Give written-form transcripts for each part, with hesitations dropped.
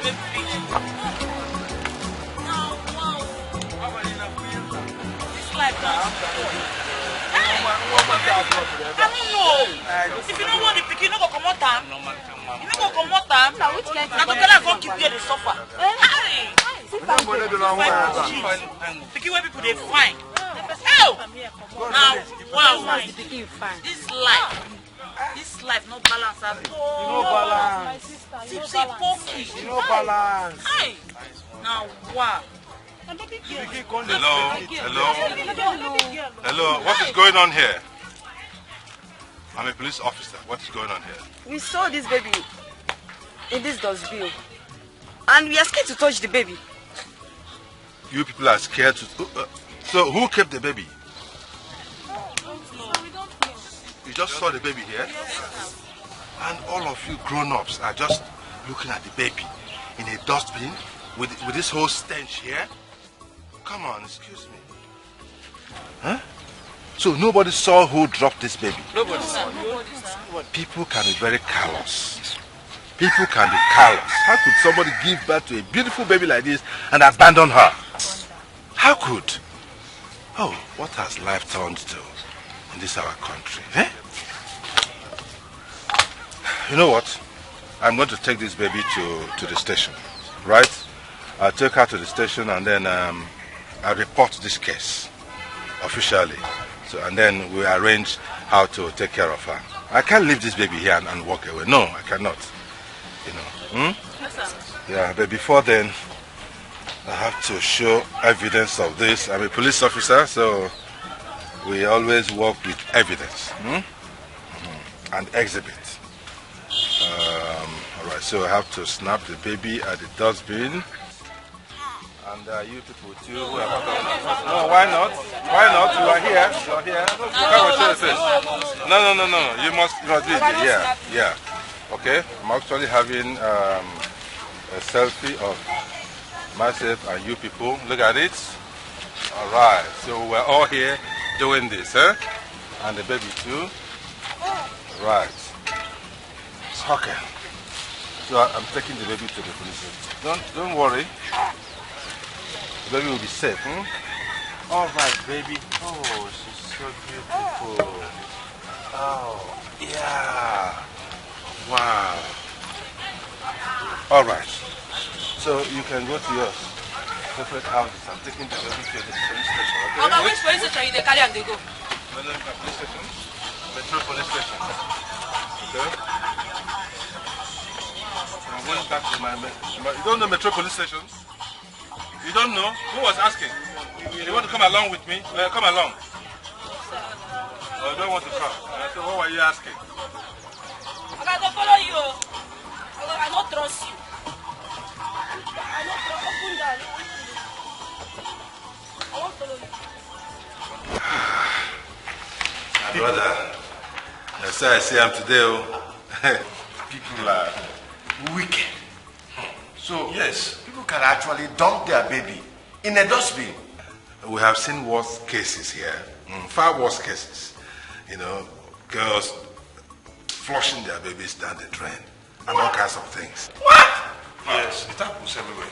baby. Now, wow. This life don't Hey! I don't know. If you don't want the pick, you don't go come out time. You don't go come out time. Now, which kind of go keep you the suffer. Hey! Picky where people they find. Oh! Now, wow. This life no balance at all. No balance. No balance. Hey! Now, wow. Hello, what is going on here? I'm a police officer. What is going on here? We saw this baby in this dustbin. And we are scared to touch the baby. You people are scared to... so who kept the baby? You just saw the baby here? And all of you grown-ups are just looking at the baby in a dustbin with this whole stench here? Come on, excuse me. Huh? So nobody saw who dropped this baby? Nobody saw. People can be very callous. People can be callous. How could somebody give birth to a beautiful baby like this and abandon her? How could? Oh, what has life turned to in this our country? Eh? You know what? I'm going to take this baby to the station, right? I'll take her to the station and then I'll report this case officially. So, and then we arrange how to take care of her. I can't leave this baby here and walk away. No, I cannot. You know. Yes, sir. Yeah, but before then, I have to show evidence of this. I'm a police officer, so we always work with evidence and exhibit. Alright, so I have to snap the baby at the dustbin. And you people too. No, why not? Why not? You are here. You are here. Come and show your face. No. You must do it. Yeah. Okay. I'm actually having a selfie of myself and you people. Look at it. Alright. So we're all here doing this, huh? And the baby too. Right. It's okay. So I'm taking the baby to the police station. Don't worry. The baby will be safe. All right, baby. Oh, she's so beautiful. Oh, yeah. Wow. All right. So you can go to your separate houses. I'm taking the baby to the police station. Okay? Okay, which police station you carry and they go? Police station. Metro police station. Okay. I'm going back to my... You don't know Metro police station? You don't know? Who was asking? You want to come along with me? Come along. Oh, you don't want to come? So what were you asking? I don't follow you. I don't trust you. I don't trust you. Open that. I won't follow you. My brother, that's why I say I'm today. People are wicked. So, yes, people can actually dump their baby in a dustbin. We have seen worse cases here, far worse cases. You know, girls flushing their babies down the drain and all kinds of things. What? Yes, it happens everywhere.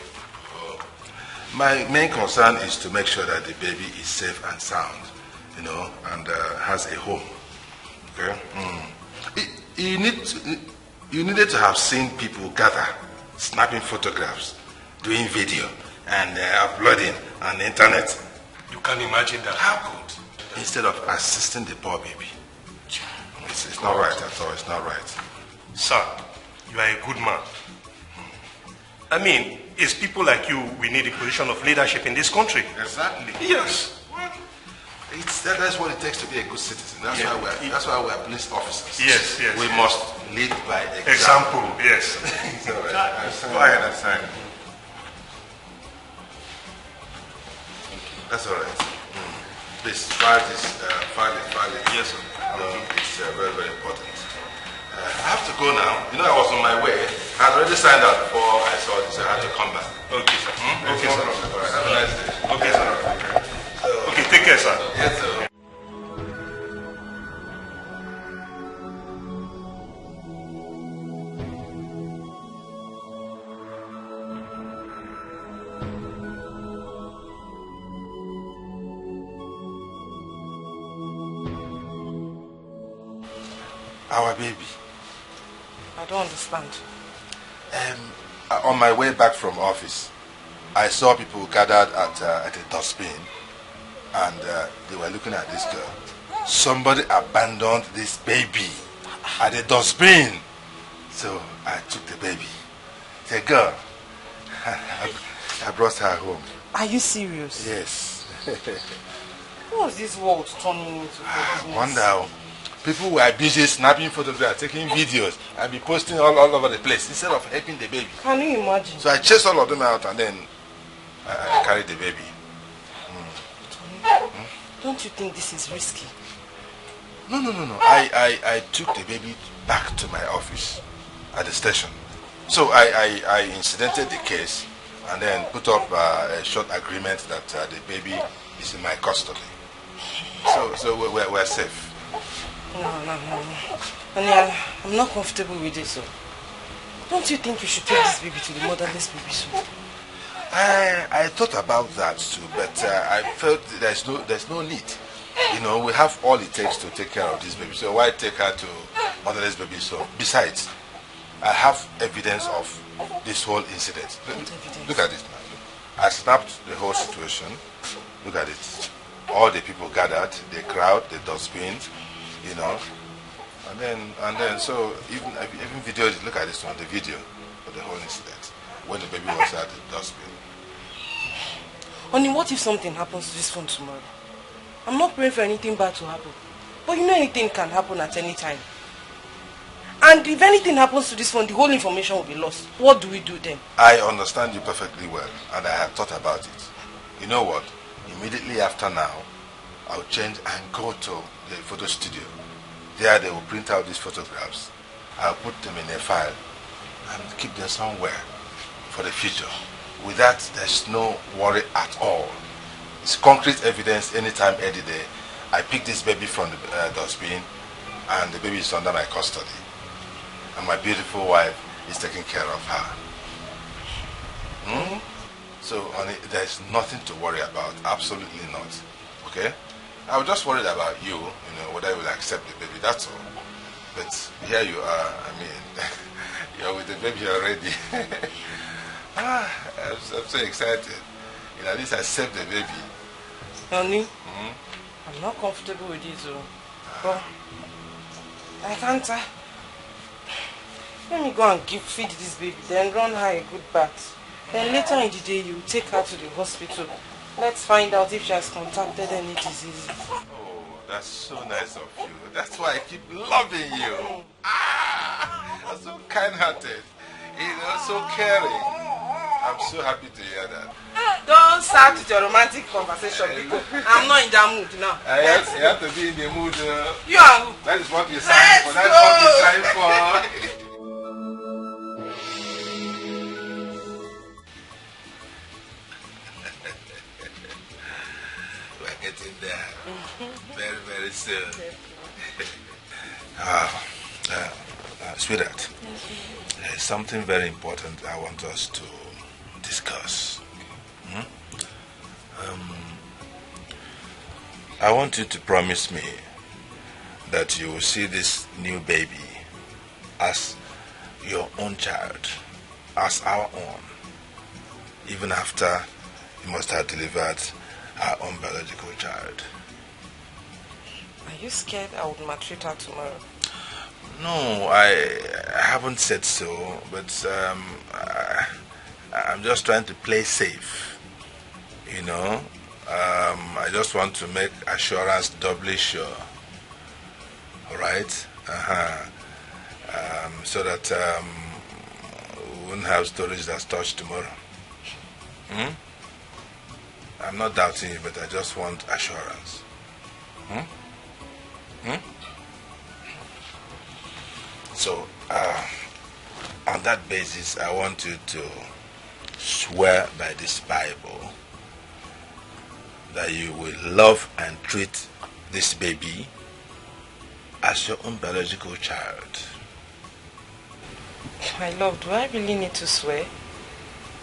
My main concern is to make sure that the baby is safe and sound, you know, and has a home. Okay? You needed to have seen people gather, snapping photographs, doing video, and uploading on the internet. You can imagine that. How good? Instead of assisting the poor baby. It's not right at all. It's not right. Sir, you are a good man. I mean, it's people like you we need a position of leadership in this country. Exactly. Yes. That's what it takes to be a good citizen. That's why we're police officers. Yes. We must lead by Example, yes. Go ahead and sign. That's all right. Please file this. File it. Yes, sir. It's very, very important. I have to go now. You know, I was on my way. I had already signed out before I saw this. I had to come back. Okay, sir. Okay, sir. All right. Have a nice day. Okay, sir. Okay, take care, sir. Yes, sir. Our baby. I don't understand. On my way back from office, I saw people gathered at a dustbin, and they were looking at this girl. Somebody abandoned this baby at the dustbin. So I took the baby. The girl, I brought her home. Are you serious? Yes. What's this world turning into? I wonder. People were busy snapping photographs, taking videos, and be posting all over the place instead of helping the baby. Can you imagine? So I chased all of them out, and then I carried the baby. Don't you think this is risky? No. I took the baby back to my office at the station. So I incidented the case and then put up a short agreement that the baby is in my custody. So we're safe. No. And I'm not comfortable with this. So. Don't you think you should take this baby to the motherless baby soon? I thought about that too, but I felt there's no need. You know, we have all it takes to take care of this baby. So why take her to motherless baby? So besides, I have evidence of this whole incident. Look at it now. I snapped the whole situation. Look at it. All the people gathered, the crowd, the dustbin, you know. And then so even videoed it. Look at this one, the video of the whole incident when the baby was at the dustbin. Honey, what if something happens to this phone tomorrow? I'm not praying for anything bad to happen. But you know anything can happen at any time. And if anything happens to this phone, the whole information will be lost. What do we do then? I understand you perfectly well, and I have thought about it. You know what? Immediately after now, I'll change and go to the photo studio. There they will print out these photographs. I'll put them in a file and keep them somewhere for the future. With that, there's no worry at all. It's concrete evidence anytime, any day. I picked this baby from the dustbin, and the baby is under my custody. And my beautiful wife is taking care of her. So, honey, there's nothing to worry about. Absolutely not. Okay? I was just worried about you, whether you will accept the baby, that's all. But here you are, I mean, you're with the baby already. I'm so excited. At least I saved the baby. Honey, I'm not comfortable with this, but I can't. Let me go and feed this baby, then run her a good bath. Then later in the day, you take her to the hospital. Let's find out if she has contacted any disease. Oh, that's so nice of you. That's why I keep loving you. I'm so kind-hearted. So caring. I'm so happy to hear that. Don't start with your romantic conversation because I'm not in that mood now. You have to be in the mood. You are who? That is what you signed for. That's what you signed for. We're getting there. Very, very soon. Sweetheart, there's something very important I want us to discuss. I want you to promise me that you will see this new baby as your own child, as our own, even after you must have delivered our own biological child. Are you scared I would maltreat her tomorrow? No, I haven't said so, but I'm just trying to play safe, I just want to make assurance doubly sure, alright? So that we won't have stories that's touched tomorrow. I'm not doubting you, but I just want assurance. So, on that basis, I want you to swear by this Bible that you will love and treat this baby as your own biological child. My love, do I really need to swear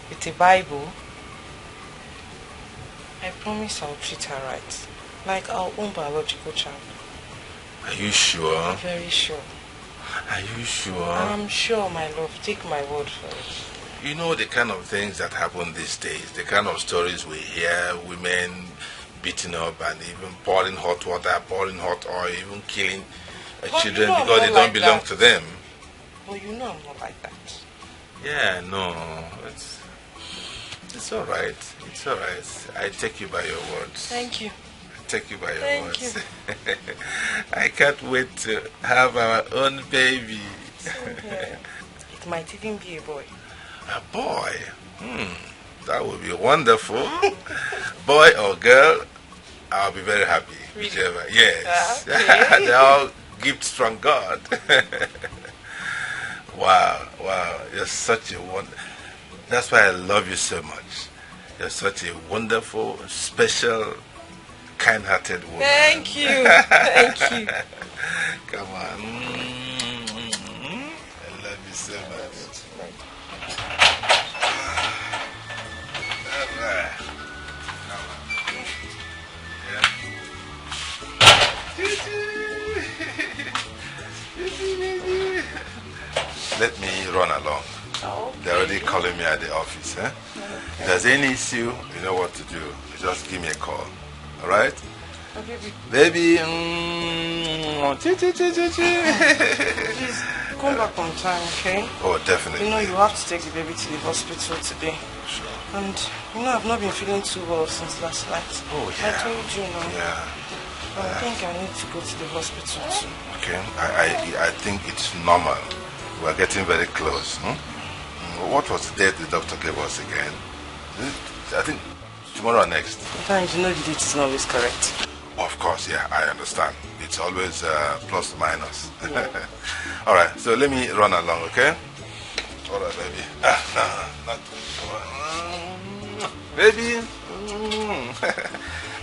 with a Bible? I promise I'll treat her right, like our own biological child. Are you sure? Very sure. Are you sure? I'm sure, my love. Take my word for it. You know the kind of things that happen these days, the kind of stories we hear, women beaten up and even pouring hot water, pouring hot oil, even killing children because they don't belong to them. Well, you know I'm not like that. Yeah, no, it's all right. It's all right. I take you by your words. Thank you. I take you by your words. Thank you. I can't wait to have our own baby. It might even be a boy. A boy? That would be wonderful. Boy or girl, I'll be very happy. Really? Whichever. Yes. Okay. They're all gifts from God. Wow. You're such a wonder. That's why I love you so much. You're such a wonderful, special, kind-hearted woman. Thank you. Thank you. Come on. I love you so much. Let me run along. Oh, They're already calling me at the office. If there's any issue, you know what to do. Just give me a call. All right? oh baby. Baby. Please come back on time, okay? Oh, definitely. You know you have to take the baby to the hospital today. Sure. And you know I've not been feeling too well since last night. Oh, yeah. I told you, you know. Yeah. I think I need to go to the hospital too. Okay. I think it's normal. We're getting very close. What was the date the doctor gave us again? I think tomorrow or next. Sometimes you know the date is not always correct. Of course, yeah, I understand. It's always plus minus. Yeah. All right, so let me run along, okay? All right, baby. Not baby.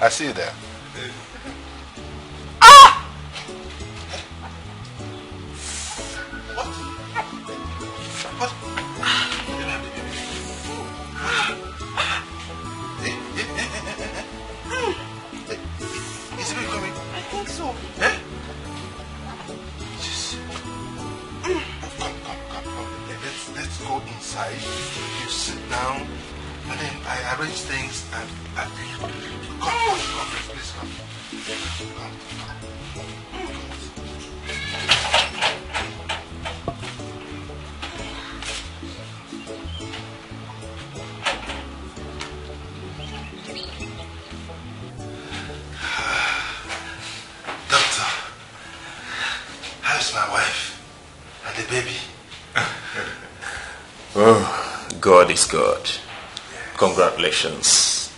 I see you there. What? Is it coming? I think so. Eh? Yes. Come. Let's go inside. You sit down, and then I arrange things and come, please come. Doctor, how's my wife and the baby? Oh, God is good. Congratulations.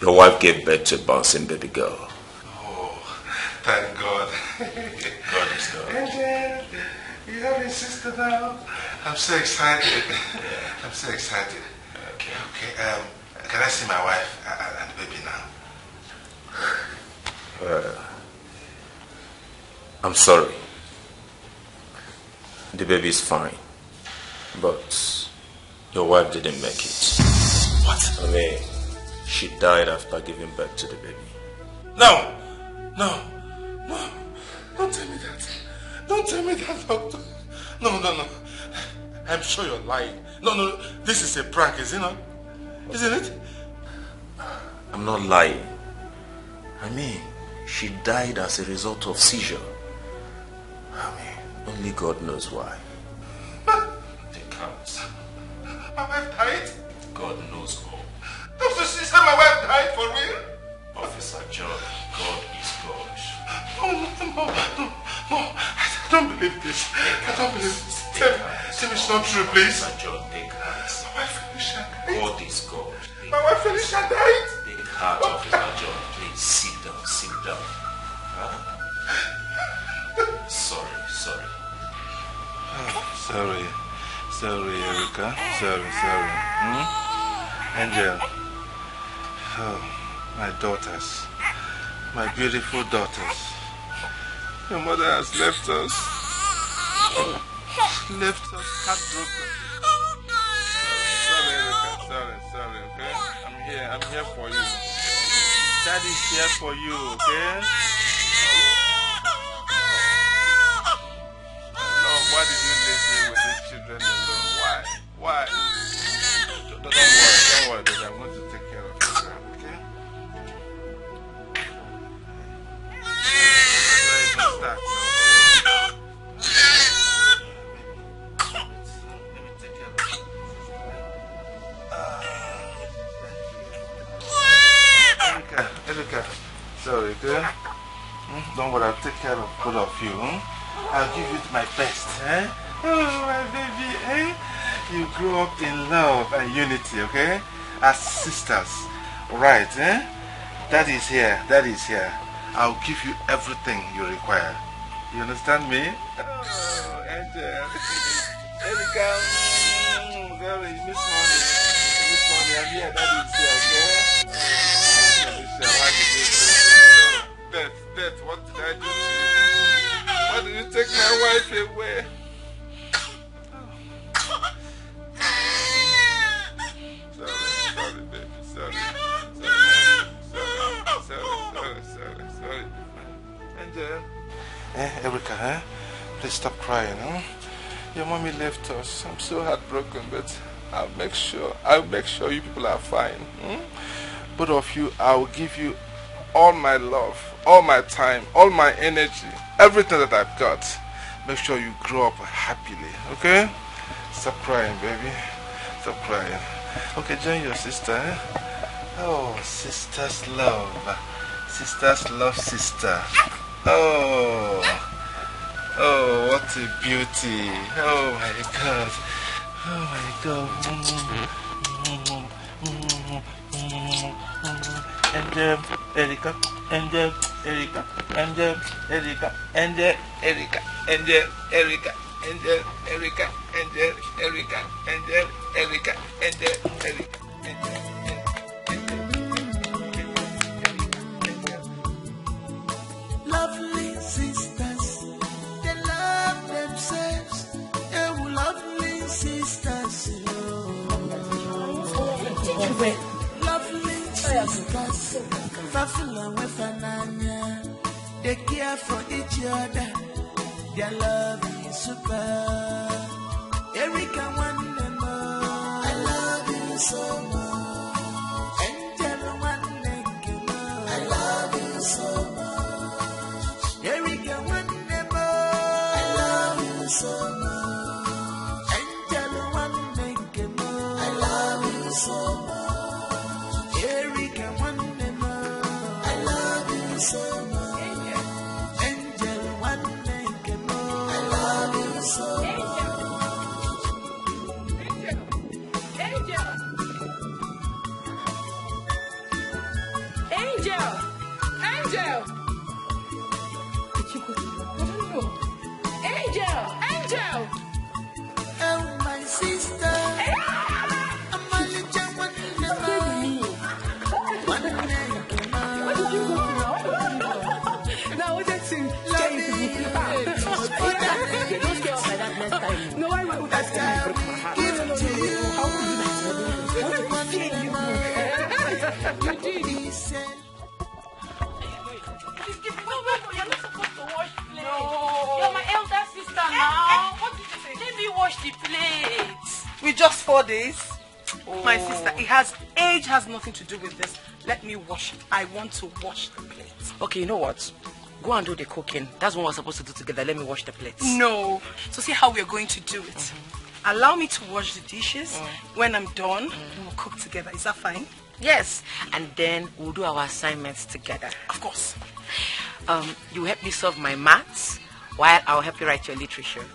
Your wife gave birth to a bouncing baby girl. Oh, thank God. God is good. And then you have a sister now. I'm so excited. I'm so excited. Okay. Can I see my wife and the baby now? I'm sorry. The baby is fine. But your wife didn't make it. What? I mean, she died after giving birth to the baby. No. Don't tell me that. Don't tell me that, doctor. No. I'm sure you're lying. No. This is a prank, is it not? Isn't it? I'm not lying. I mean, she died as a result of seizure. I mean, only God knows why. They can't. My wife died? God knows all. Doctor, she said my wife died for real? Officer John, God is God. No. I don't believe this. I don't believe this. Tell me it's not true, please. Officer John, take heart. My wife Felicia died. God is God. My wife Felicia died. Take heart, Officer John. Please sit down. Huh? Sorry. Sorry, Erica. Sorry. Angel. Oh, my daughters. My beautiful daughters. Your mother has left us. Heartbroken. Sorry, Erica. Sorry, okay? I'm here for you. Daddy's here for you, okay? okay? Don't worry, I'll take care of both of you. I'll give you my best, eh? Oh, my baby, eh? You grow up in love and unity, okay? As sisters, right, eh? That is here, that is here. I'll give you everything you require. You understand me? Oh, Angel. Erika, sorry, Miss Money. Miss Money, I'm here, that is here, okay? Death, what did I do to you? Why did you take my wife away? Sorry, baby, sorry. Sorry. Angel. Erica, please stop crying, huh? Your mommy left us. I'm so heartbroken, but I'll make sure you people are fine. Both of you, I'll give you all my love, all my time, all my energy, everything that I've got. Make sure you grow up happily, okay? Stop crying, baby. Stop crying. Okay, join your sister, eh? Oh, sisters love. Sisters love sister. Oh, what a beauty. Oh my God. Oh my God. And Erika, and Erika, and Erika, and Erika, and Erika, and Erika, and Erika, and Erika, and Erika. Lovely sisters, they love themselves. They were lovely sisters. Lovely sisters, Fafula with Ananya. They care for each other. Their love is super. Erika one more. I love you so much. Angel one more. I love you so much. Erika one more. I love you so much. Angel one more. I love you so much. Erika one more. I love you so much. Angel one more. I love you so much. Angel! Oh, my sister. I'm a little one in the morning. What did you go through? Now, what's that thing? Don't scare us like that next time. No, I won't. That's going to break my heart. Give to you. How could you do that? You did. He said. You're not supposed to wash plates. No. You're my elder sister now. What did you say? Let me wash the plates. With just 4 days? Oh. My sister, age has nothing to do with this. Let me wash it. I want to wash the plates. Okay, you know what? Go and do the cooking. That's what we're supposed to do together. Let me wash the plates. No. So see how we're going to do it. Allow me to wash the dishes. When I'm done, we'll cook together. Is that fine? Yes. And then we'll do our assignments together. Of course. You help me solve my maths while I'll help you write your literature.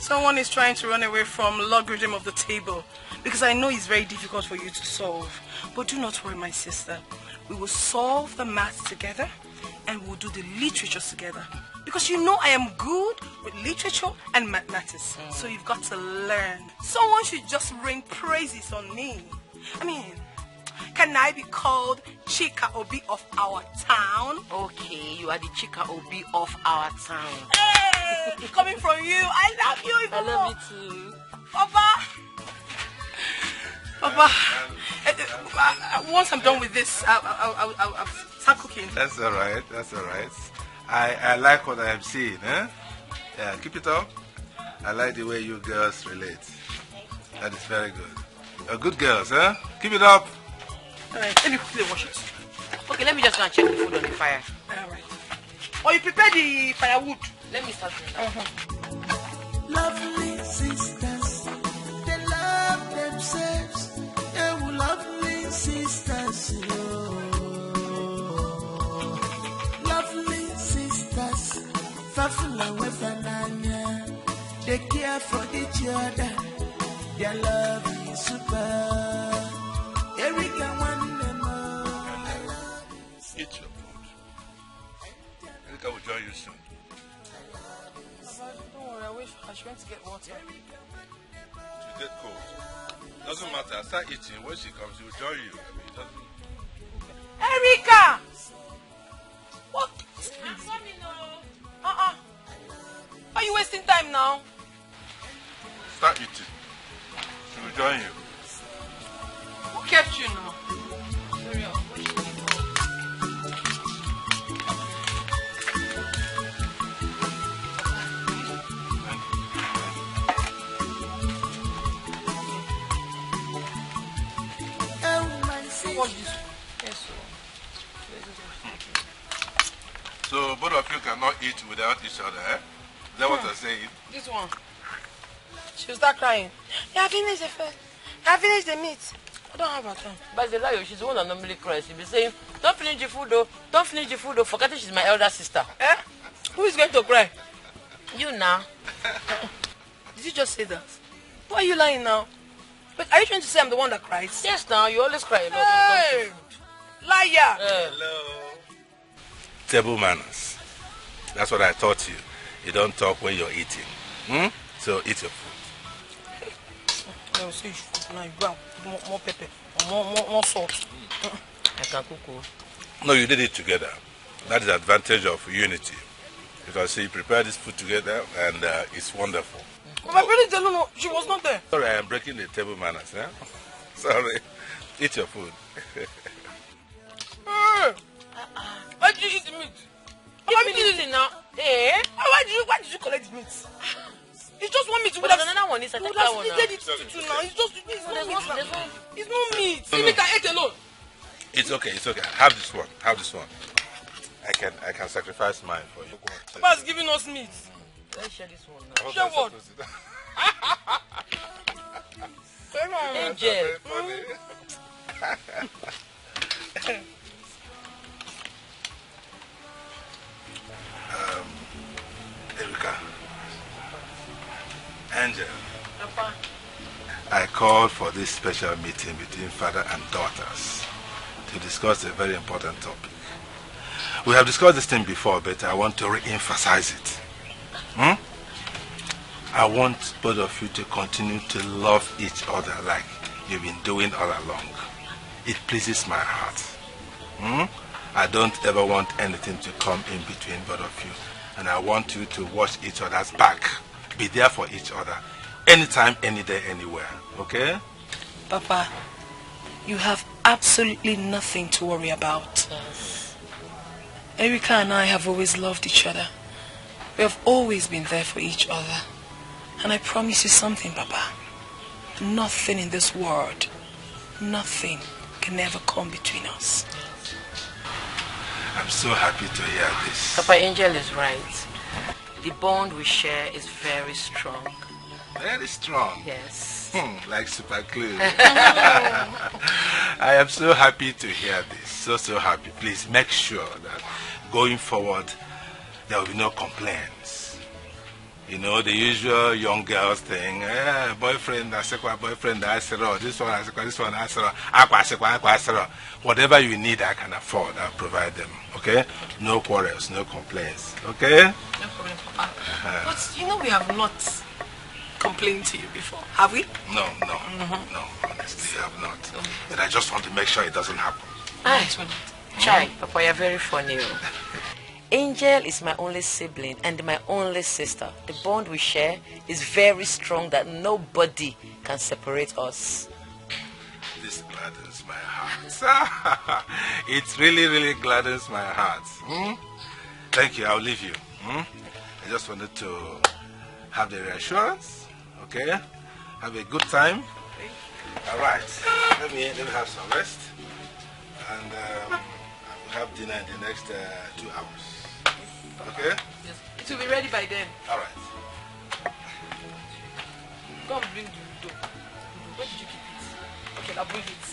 Someone is trying to run away from logarithm of the table because I know it's very difficult for you to solve. But do not worry, my sister. We will solve the maths together and we'll do the literature together. Because you know I am good with literature and mathematics. So you've got to learn. Someone should just rain praises on me. I mean, can I be called Chika Obi of our town? Okay, you are the Chika Obi of our town. Hey, coming from you, I love you. I love you too. Papa, once I'm done with this, I'll start cooking. That's all right. I like what I am seeing, eh? Yeah, keep it up. I like the way you girls relate. That is very good. You're good girls, huh? Keep it up. All right, let me quickly wash it. Okay, let me just go and check the food on the fire. All right. Or you prepare the firewood. Let me start doing that. Lovely sisters, they love themselves. They were lovely sisters. Thoughtful with banana. They care for each other. Their love is super. Erika one them all. Eat your food. Erika will join you soon. Don't worry, I wish she went to get water. She'll get cold. Doesn't matter. Start eating. When she comes, she will join you. It doesn't... Erika! What? I'm coming now. Why are you wasting time now? Start eating. She will join you. Who kept you now? Watch this one. Yes, So both of you cannot eat without each other, eh? Is that what you're saying? This one. She'll start crying. Yeah, I finished the first. I finished the meat. I don't have her time. But the liar, she's the one that normally cries. She'll be saying, don't finish the food though. Don't finish the food though. Forgetting she's my elder sister. Eh? Who is going to cry? You now. Did you just say that? Why are you lying now? But are you trying to say I'm the one that cries? Yes, now. You always cry a lot. Hey! Liar! Hello. Table manners. That's what I taught you. You don't talk when you're eating. So eat your food. I will say you should now you go more pepper, more salt. I can cook. No, you did it together. That is the advantage of unity. Because you prepare this food together and it's wonderful. My parents don't know. She was not there. Sorry, I am breaking the table manners. Eh? Sorry. Eat your food. Why did you eat the meat? Why did you eat it now? Eh? Why did you collect the meat? You just want me to... But there's another one. It's a would thicker have one splitted now. it to now. It's just... It's not meat now. It's not meat. No, See, meat I ate alone. It's okay, it's okay. Have this one. Have this one. I can sacrifice mine for you. Papa's giving us meat. Let's share this one now. Share what? Angel. Erika. Angel. Papa. I called for this special meeting between father and daughters to discuss a very important topic. We have discussed this thing before, but I want to re-emphasize it. I want both of you to continue to love each other like you've been doing all along. It pleases my heart. I don't ever want anything to come in between both of you. And I want you to watch each other's back. Be there for each other. Anytime, any day, anywhere. Okay? Papa, you have absolutely nothing to worry about. Yes. Erika and I have always loved each other. We have always been there for each other. And I promise you something, Papa. Nothing in this world, nothing can ever come between us. I'm so happy to hear this. Papa, Angel is right. The bond we share is very strong. Very strong. Yes. Like super glue. I am so happy to hear this. So happy. Please make sure that going forward, there will be no complaints. You know, the usual young girls thing, boyfriend, boyfriend, this one, whatever you need, I can afford, I'll provide them, okay? No quarrels, no complaints, okay? No problem, Papa. But you know we have not complained to you before, have we? No, honestly, I have not. But I just want to make sure it doesn't happen. Chai, Papa, you're very funny. Angel is my only sibling and my only sister. The bond we share is very strong that nobody can separate us. This gladdens my heart. It really gladdens my heart. Thank you, I'll leave you. I just wanted to have the reassurance, okay? Have a good time. All right, let me have some rest. And I will have dinner in the next 2 hours. Okay? Yes. It will be ready by then. All right. Go and bring the dough. Where did you keep it? Okay, I'll bring it.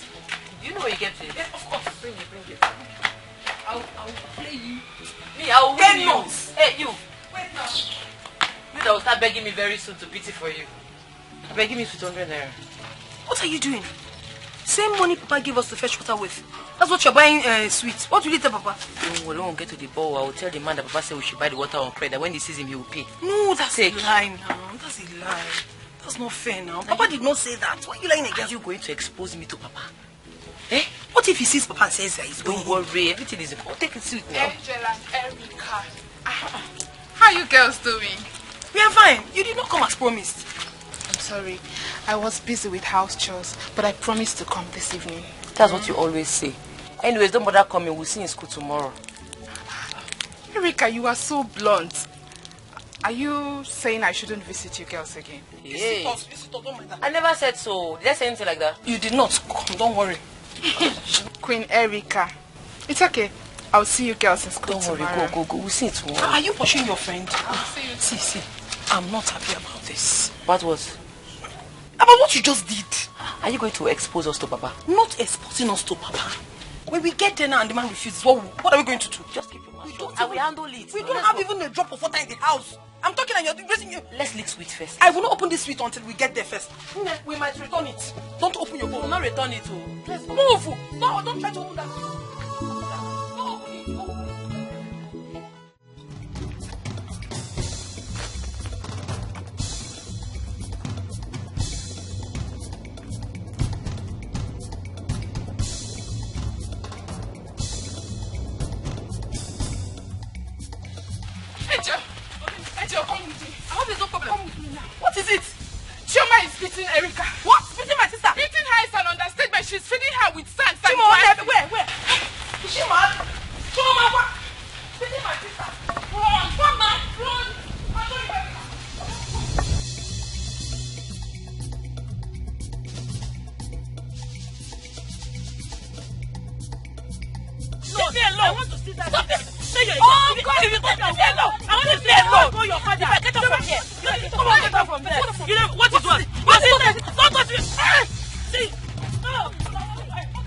Do you know where you get it? Yes, of course. Bring it. I'll play you. Me, I'll win you. Nuts. Hey, you. Wait now. sister will start begging me very soon to pity for you. Begging me 200 naira. What are you doing? Same money Papa gave us to fetch water with. That's what you're buying sweets. What will you tell Papa? When we get to the bowl, I will tell the man that Papa said we should buy the water on credit. When he sees him, he will pay. No, that's a lie now. That's a lie. That's not fair now. Papa did not say that. Why are you lying again? Are you going to expose me to Papa? Eh? What if he sees Papa and says that he's going? Don't worry, everything is important. Take it sweet now. Angel and Erica. How are you girls doing? We are fine. You did not come as promised. I'm sorry. I was busy with house chores, but I promised to come this evening. That's what you always say. Anyways, don't bother coming. We'll see you in school tomorrow. Erica, you are so blunt. Are you saying I shouldn't visit you girls again? Hey. Visit us, don't mind that. I never said so. Did I say anything like that? You did not. Come, don't worry. Queen Erica. It's okay. I'll see you girls in school tomorrow. Don't worry, go. We'll see you tomorrow. Are you pushing your friend? I'll see you tomorrow. See. I'm not happy about this. What was? About what you just did. Are you going to expose us to Papa? Not exposing us to Papa. When we get there now and the man refuses, what are we going to do? Just keep your mouth shut. I will handle it. We don't have even a drop of water in the house. I'm talking and you're raising you. Let's lick sweet first. I will not open this sweet until we get there first. We might return it. Don't open your bowl. We will not return it. Let's move. No, don't try to open that. Don't open it. Angel, come with me. I hope there's no problem. Come with me now. What is it? Chioma is beating Erica. What? Beating my sister? Beating her is an understatement. She's feeding her with sand. Where? Is she mad? Chioma, what? Beating my sister. Run, man. Run. I'm going to Erica. Leave me alone. I want to see that. Stop it. Oh, God. If you take me alone, I want to see alone. Go your father. If I get up from here. Come on, get up from there. You know, what is what? What is that? Don't touch me. See. No.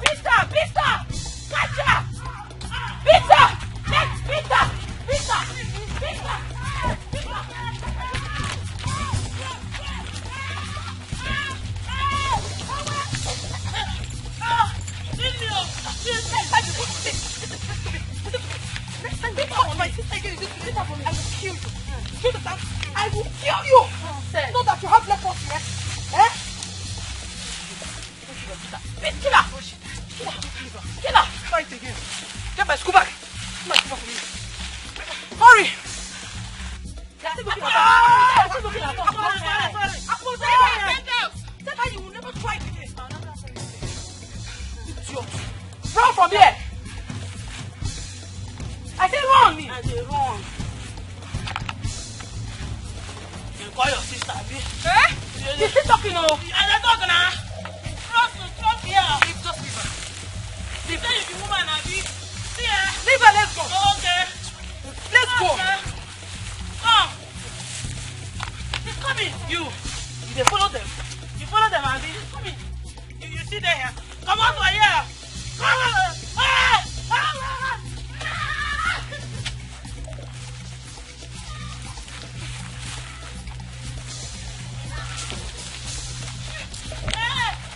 Pista. Catch her. Pista. Next, Pista. I will kill you. So that you have leprosy, eh? Kill her. Fight again. Get my school bag. For me. Hurry. You will never try again. Run from here. I say run me. Run. You call your sister, Abi? Eh? She's still talking, oh. I'm talking now. Trust here. Just leave her. Leave her. You woman, Abi. See her. Leave her, let's go. Okay. Let's go. Come. He's coming. You follow them. You follow them, Abi. He's coming. You see them here. Come on, for here. Come on.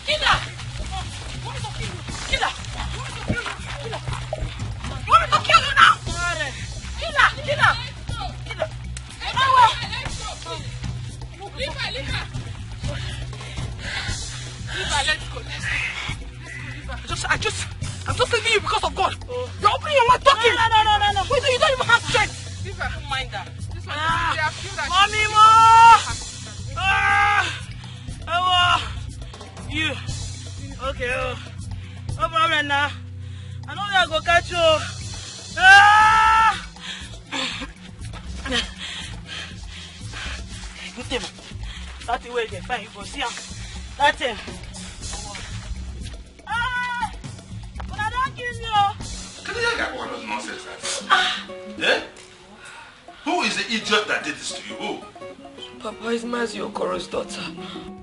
Kill her! Want me to kill you? Kill her! You want me to kill you now? Kill her! Leave her, let's go. I'm just leaving you because of God. You're opening your mouth talking. No. Wait, you don't even have strength. Leave her. Don't mind that. This one, they have killed her. Mommy, you. Okay, no problem now. I know I go catch you. Good thing. That's the way you get fine. You go see him. That's him. But I don't kill you. Can you get one of those nonsense? Eh? Who is the idiot that did this to you? Who? Papa is Wazico's daughter.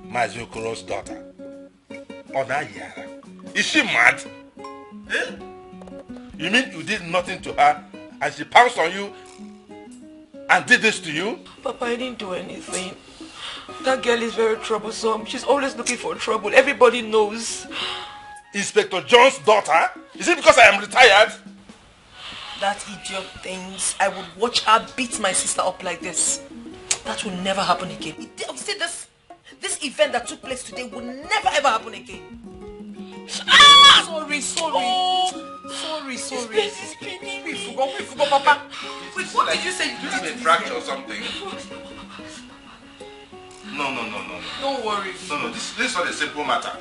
Wazico's daughter? Yara. Is she mad? Eh? You mean you did nothing to her and she pounced on you and did this to you? Papa, I didn't do anything. That girl is very troublesome. She's always looking for trouble. Everybody knows. Inspector John's daughter? Is it because I am retired? That idiot thinks I would watch her beat my sister up like this. That will never happen again. See, this event that took place today will never ever happen again. Sorry. We forgot, Papa. Wait, what did you say you did? A fracture or something? No. Don't worry. No, this is not a simple matter.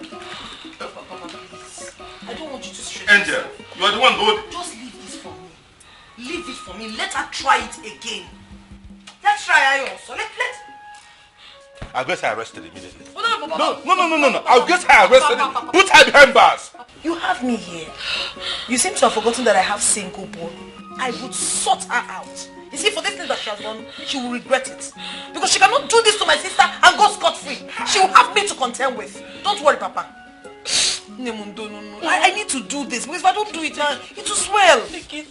Papa, please. I don't want you to stress. Angel, you are the one who... Just leave this for me. Leave it for me. Let her try it again. Let's try her also. Let. I'll get her arrested immediately. No. I'll get her arrested. Put her behind bars. You have me here. You seem to have forgotten that I have single born. I would sort her out. You see, for this thing that she has done, she will regret it. Because she cannot do this to my sister and go scot-free. She will have me to contend with. Don't worry, Papa. No. I need to do this. Because if I don't do it, it will swell. Angel,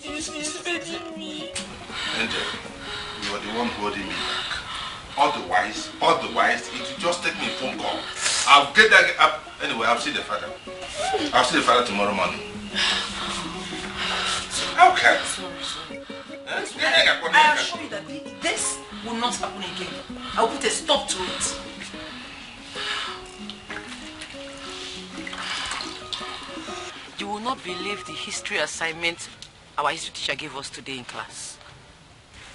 you are the one holding me back. Otherwise, it will just take me a phone call. I'll get that up. Anyway, I'll see the father. I'll see the father tomorrow morning. Okay. Sorry. I assure you that this will not happen again. I'll put a stop to it. You will not believe the history assignment our history teacher gave us today in class.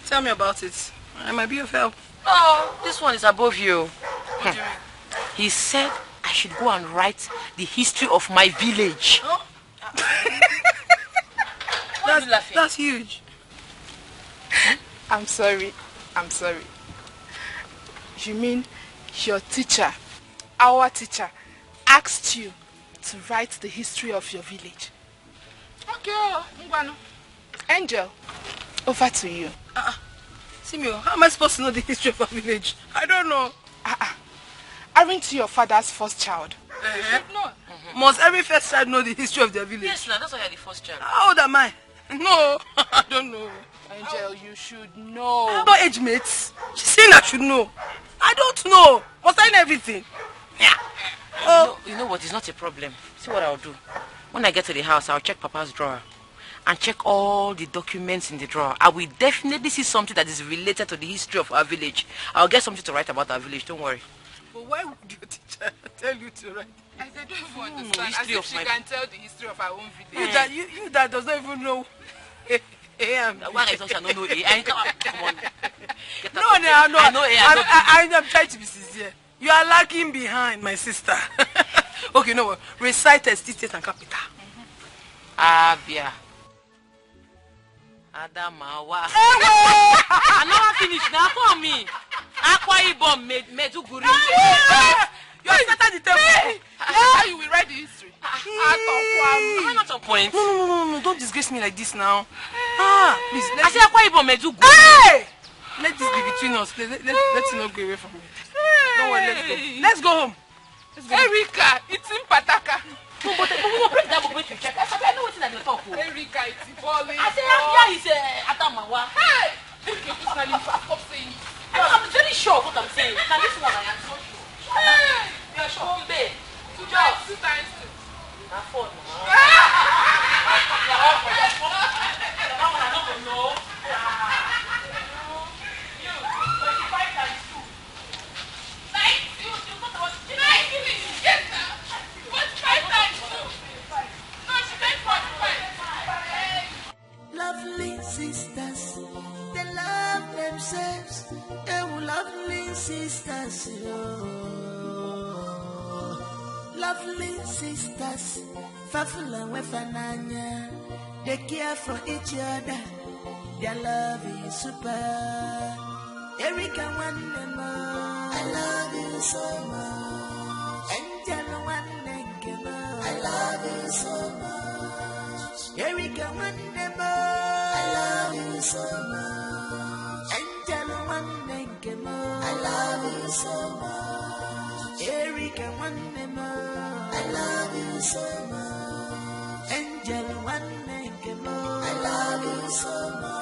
Tell me about it. I might be of help. Oh, this one is above you. He said I should go and write the history of my village. Oh? That's huge. I'm sorry. You mean your teacher, our teacher, asked you to write the history of your village? Okay, Angel, over to you. Simio, how am I supposed to know the history of our village? I don't know. Aren't you your father's first child? No. Must every first child know the history of their village? Yes, that's why you're the first child. How old am I? No, I don't know. Angel, you should know. I'm not age mates. She's saying I should know. I don't know. Must I know everything? Yeah. You know what? It's not a problem. See what I'll do. When I get to the house, I'll check Papa's drawer and check all the documents in the drawer. I will definitely see something that is related to the history of our village. I'll get something to write about our village. Don't worry. But why would your teacher tell you to write? I don't even understand. As if she can tell the history of our own village. You that does not even know. Why I don't know A? Come on. No. I know I'm trying to be sincere. You are lagging behind, my sister. Okay, no. Recite state and capital. Abia. Adamawa. I'm not finished now for me. Akwa Ibom Meduguri. You are starting the table. How you will write the history? I'm not on point. No. Don't disgrace me like this now. Please. I said Akwa Ibom Meduguri. Hey! Let this be between us. Let's not go away from me. Don't worry, let's go home. Erika, it's in Pataka. No, but we will break that book to check. I know what's in the talk. Erika, it's falling. I said, yeah, he's Adamawa. Hey! Stop saying. I'm very sure of what I'm saying. Now this one, I am so sure. Hey! You are sure? Babe. 2 times 2. Not 4 now. No. Lovely sisters, they love themselves. They were lovely sisters, lovely sisters, Fafula Wefananya. They care for each other. Their love is super. Erika Wandema, I love you so much. Angel Wandema, I love you so much. Erika Wandema, I love you so much. Angel Wandema, I love you so much. Erika Wandema, I love you so much. Angel Wandema, I love you so much.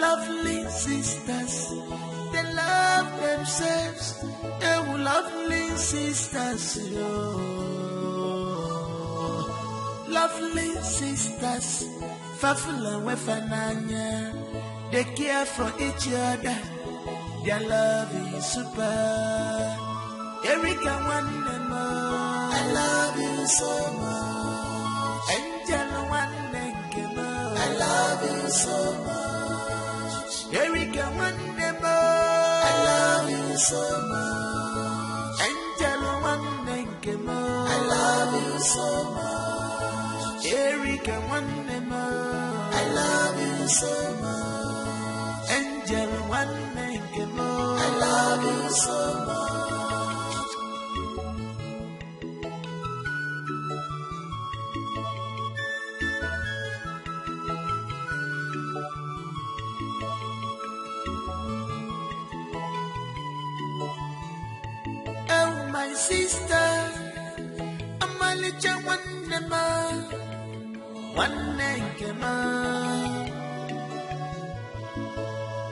lovely sisters, they love themselves. Oh, lovely sisters, oh. Lovely sisters, Fafula Wefananya, they care for each other. Their love is super. Erika Wanema, I love you so much. Angel Wanema, I love you so much. Erika Wanema, I love you so much. Angel Wanema, I love you so much. Erika Wanema, I love you so much. Angel Wanema, I love you so much. My sister, I'm a little one name.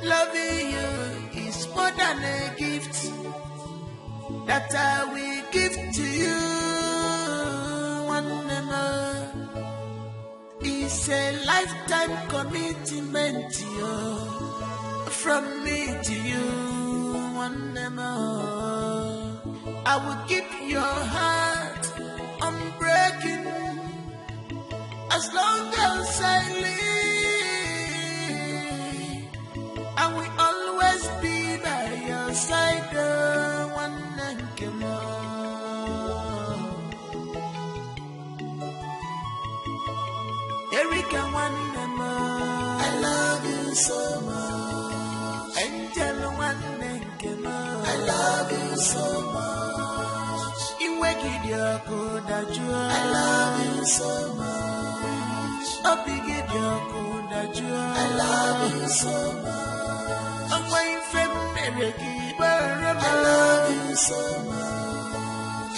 Loving you is more than a gift that I will give to you. One name, it's a lifetime commitment to you, from me to you. One name. I will keep your heart unbreaking as long as I live. I will always be by your side. One and Erika, one and I love you so much. Angel, one and I love you so much. I love you so much. I love you so much. I'm waiting for America. I love you so much.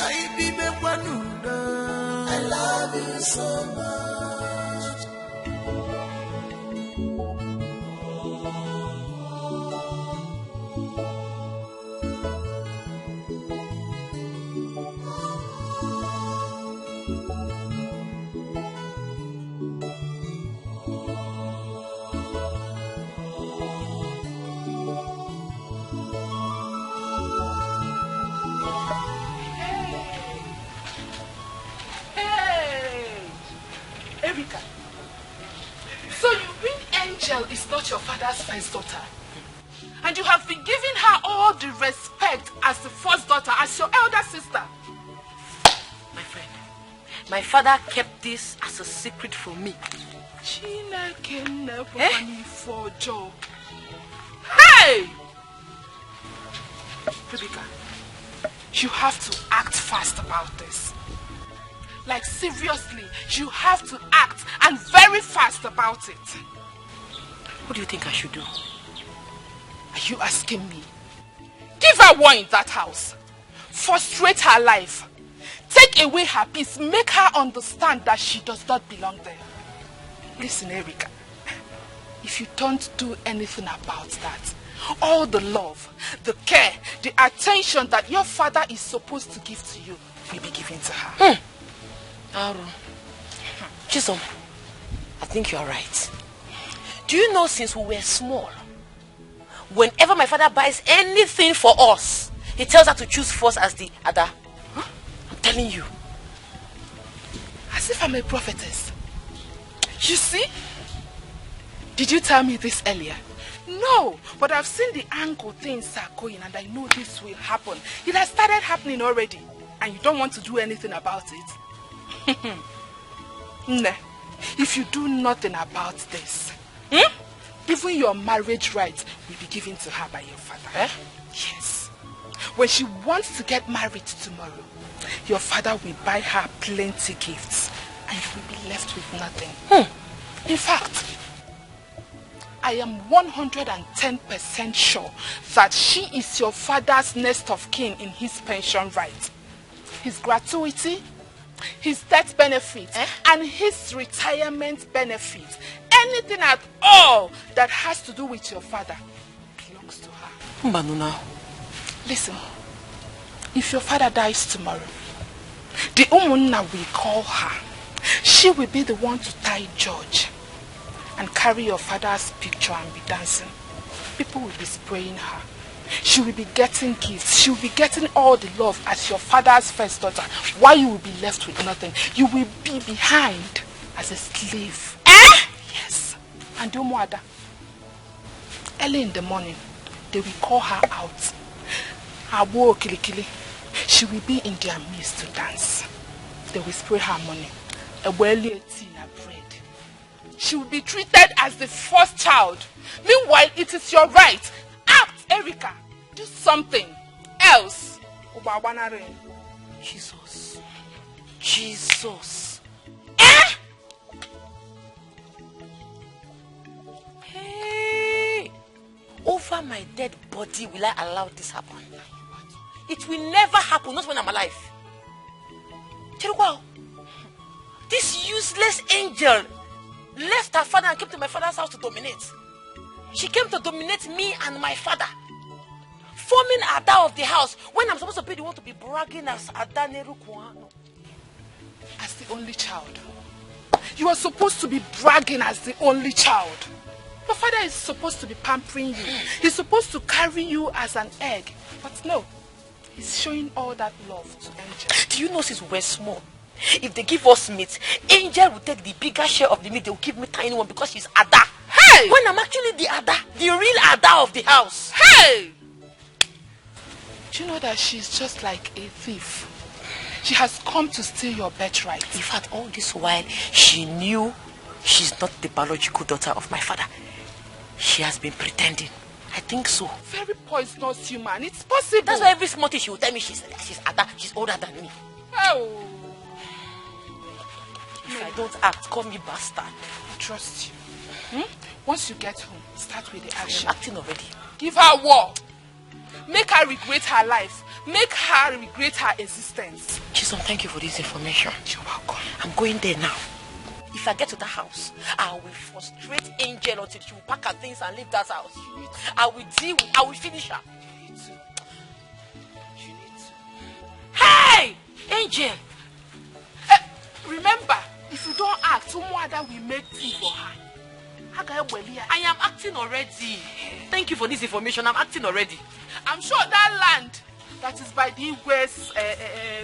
I love you so much. Is not your father's first daughter, and you have been giving her all the respect as the first daughter, as your elder sister. My friend, my father kept this as a secret from me. Hey! Rebecca, you have to act fast about this. Like seriously, you have to act, and very fast about it. What do you think I should do? Are you asking me? Give her war in that house. Frustrate her life. Take away her peace. Make her understand that she does not belong there. Listen, Erika. If you don't do anything about that, all the love, the care, the attention that your father is supposed to give to you will be given to her. Aru. Chisom, I think you are right. Do you know, since we were small, whenever my father buys anything for us, he tells her to choose first as the other. I'm telling you. As if I'm a prophetess. You see? Did you tell me this earlier? No, but I've seen the angle things are going, and I know this will happen. It has started happening already, and you don't want to do anything about it. Nah, if you do nothing about this, even your marriage rights will be given to her by your father. Yes. When she wants to get married tomorrow, your father will buy her plenty gifts, and you will be left with nothing. In fact, I am 110% sure that she is your father's next of kin in his pension right. His gratuity his death benefits, and his retirement benefits. Anything at all that has to do with your father belongs to her. Manuna. Listen, if your father dies tomorrow, the Umunna we call her, she will be the one to tie George and carry your father's picture and be dancing. People will be spraying her. She will be getting gifts. She will be getting all the love as your father's first daughter, while you will be left with nothing. You will be behind as a slave. Yes. And Umuada, early in the morning, they will call her out. Abo Kilikili. She will be in their midst to dance. They will spray her money. A well-tea and bread. She will be treated as the first child. Meanwhile, it is your right. Act, Erica. Do something else. Jesus. Jesus. Hey! Over my dead body will I allow this happen? It will never happen, not when I'm alive. This useless angel left her father and came to my father's house to dominate. She came to dominate me and my father, forming Ada of the house when I'm supposed to be the one to be bragging as Ada Nerukwano. As the only child. You are supposed to be bragging as the only child. Your father is supposed to be pampering you. He's supposed to carry you as an egg. But no, he's showing all that love to Angel. Do you know since we're small, if they give us meat, Angel will take the bigger share of the meat. They will give me tiny one because she's Ada. Hey! When I'm actually the Ada, the real Ada of the house. Hey! Do you know that she's just like a thief? She has come to steal your birthright. In fact, all this while, she knew she's not the biological daughter of my father. She has been pretending. I think so. Very poisonous human. It's possible. That's why every small thing she will tell me she's Ada. She's older than me. Oh. If I don't act, call me bastard. I trust you. Once you get home, start with the action. I'm acting already. Give her war. Make her regret her life. Make her regret her existence. Chisom, thank you for this information. You're welcome. I'm going there now. If I get to the house, I will frustrate Angel until she will pack her things and leave that house. I will finish her. You need to. Hey! Angel! Remember, if you don't act, Umuada will make tea for her. I am acting already. Thank you for this information. I'm acting already. I'm sure that land that is by the West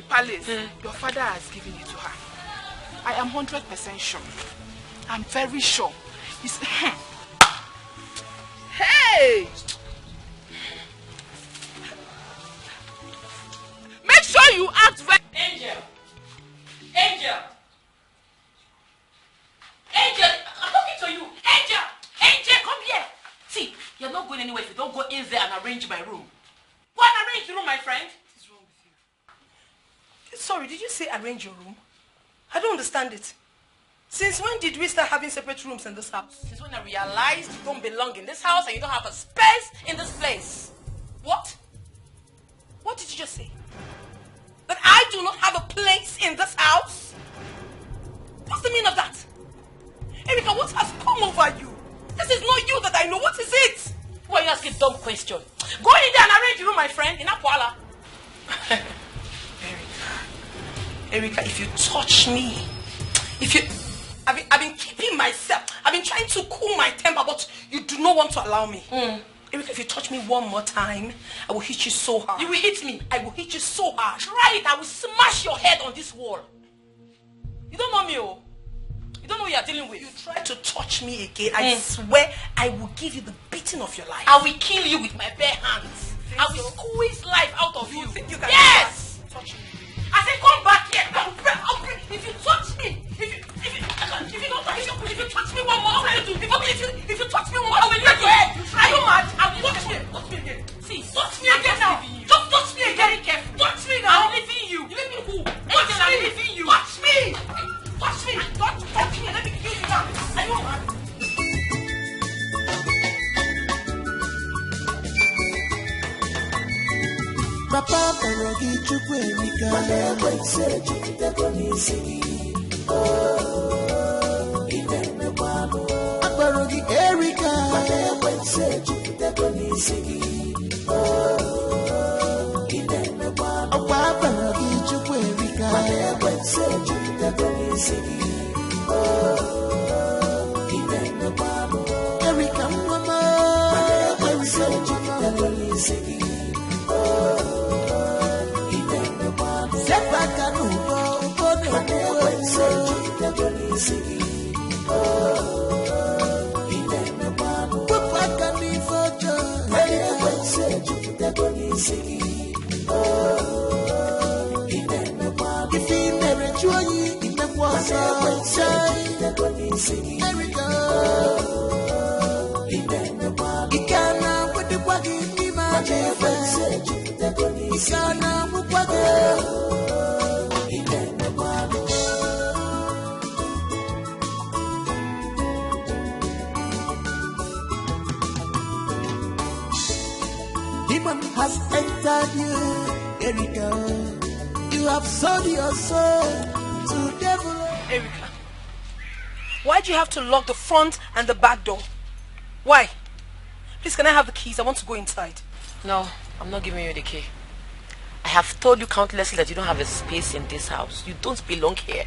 Palace, your father has given it to her. I am 100% sure. I'm very sure. Hey! Make sure you act very... Angel! Angel! Angel! I'm talking to you! Angel! Angel, come here! See, you're not going anywhere if you don't go in there and arrange my room. Go and arrange the room, my friend. What is wrong with you? Sorry, did you say arrange your room? I don't understand it. Since when did we start having separate rooms in this house? Since when I realized you don't belong in this house and you don't have a space in this place. What? What did you just say? That I do not have a place in this house? What's the meaning of that? Erica, what has come over you? This is not you that I know. What is it? Why are you asking a dumb question? Go in there and arrange the room, my friend, in Akwala. Erica, if you touch me, I've been keeping myself. I've been trying to cool my temper, but you do not want to allow me. Erica, if you touch me one more time, I will hit you so hard. You will hit me? I will hit you so hard. Try it. I will smash your head on this wall. You don't know me, oh. You don't know who you are dealing with. You try to touch me again, I swear I will give you the beating of your life. I will kill you with my bare hands. I will squeeze life out of you. Think you can yes! Touch me. I said come back here. I'll break. If you touch me, if you touch me one more, I will do. If you touch me one more, I will break your head. Are you mad? I will touch me again. See, touch me again now. Just touch me again. Touch me now. I'm leaving you. You leave me who? Touch me. I'm leaving you. Touch me. Touch me. Touch me. Let me kill you now. Are you mad? Papa Parogi Chukwenika Wese Chukiteko Nisiki Inene Wano Parogi Erika Wese Chukiteko Nisiki Inene Wano Papa Parogi Chukwenika Wese Chukiteko Nisiki Inene Wano Erika Mama Wese Chukiteko Nisiki Demon has entered you, Erika. You have sold your soul to devil. Erika, why do you have to lock the front and the back door? Why? Please, can I have the keys? I want to go inside. No, I'm not giving you the key. I have told you countlessly that you don't have a space in this house. You don't belong here.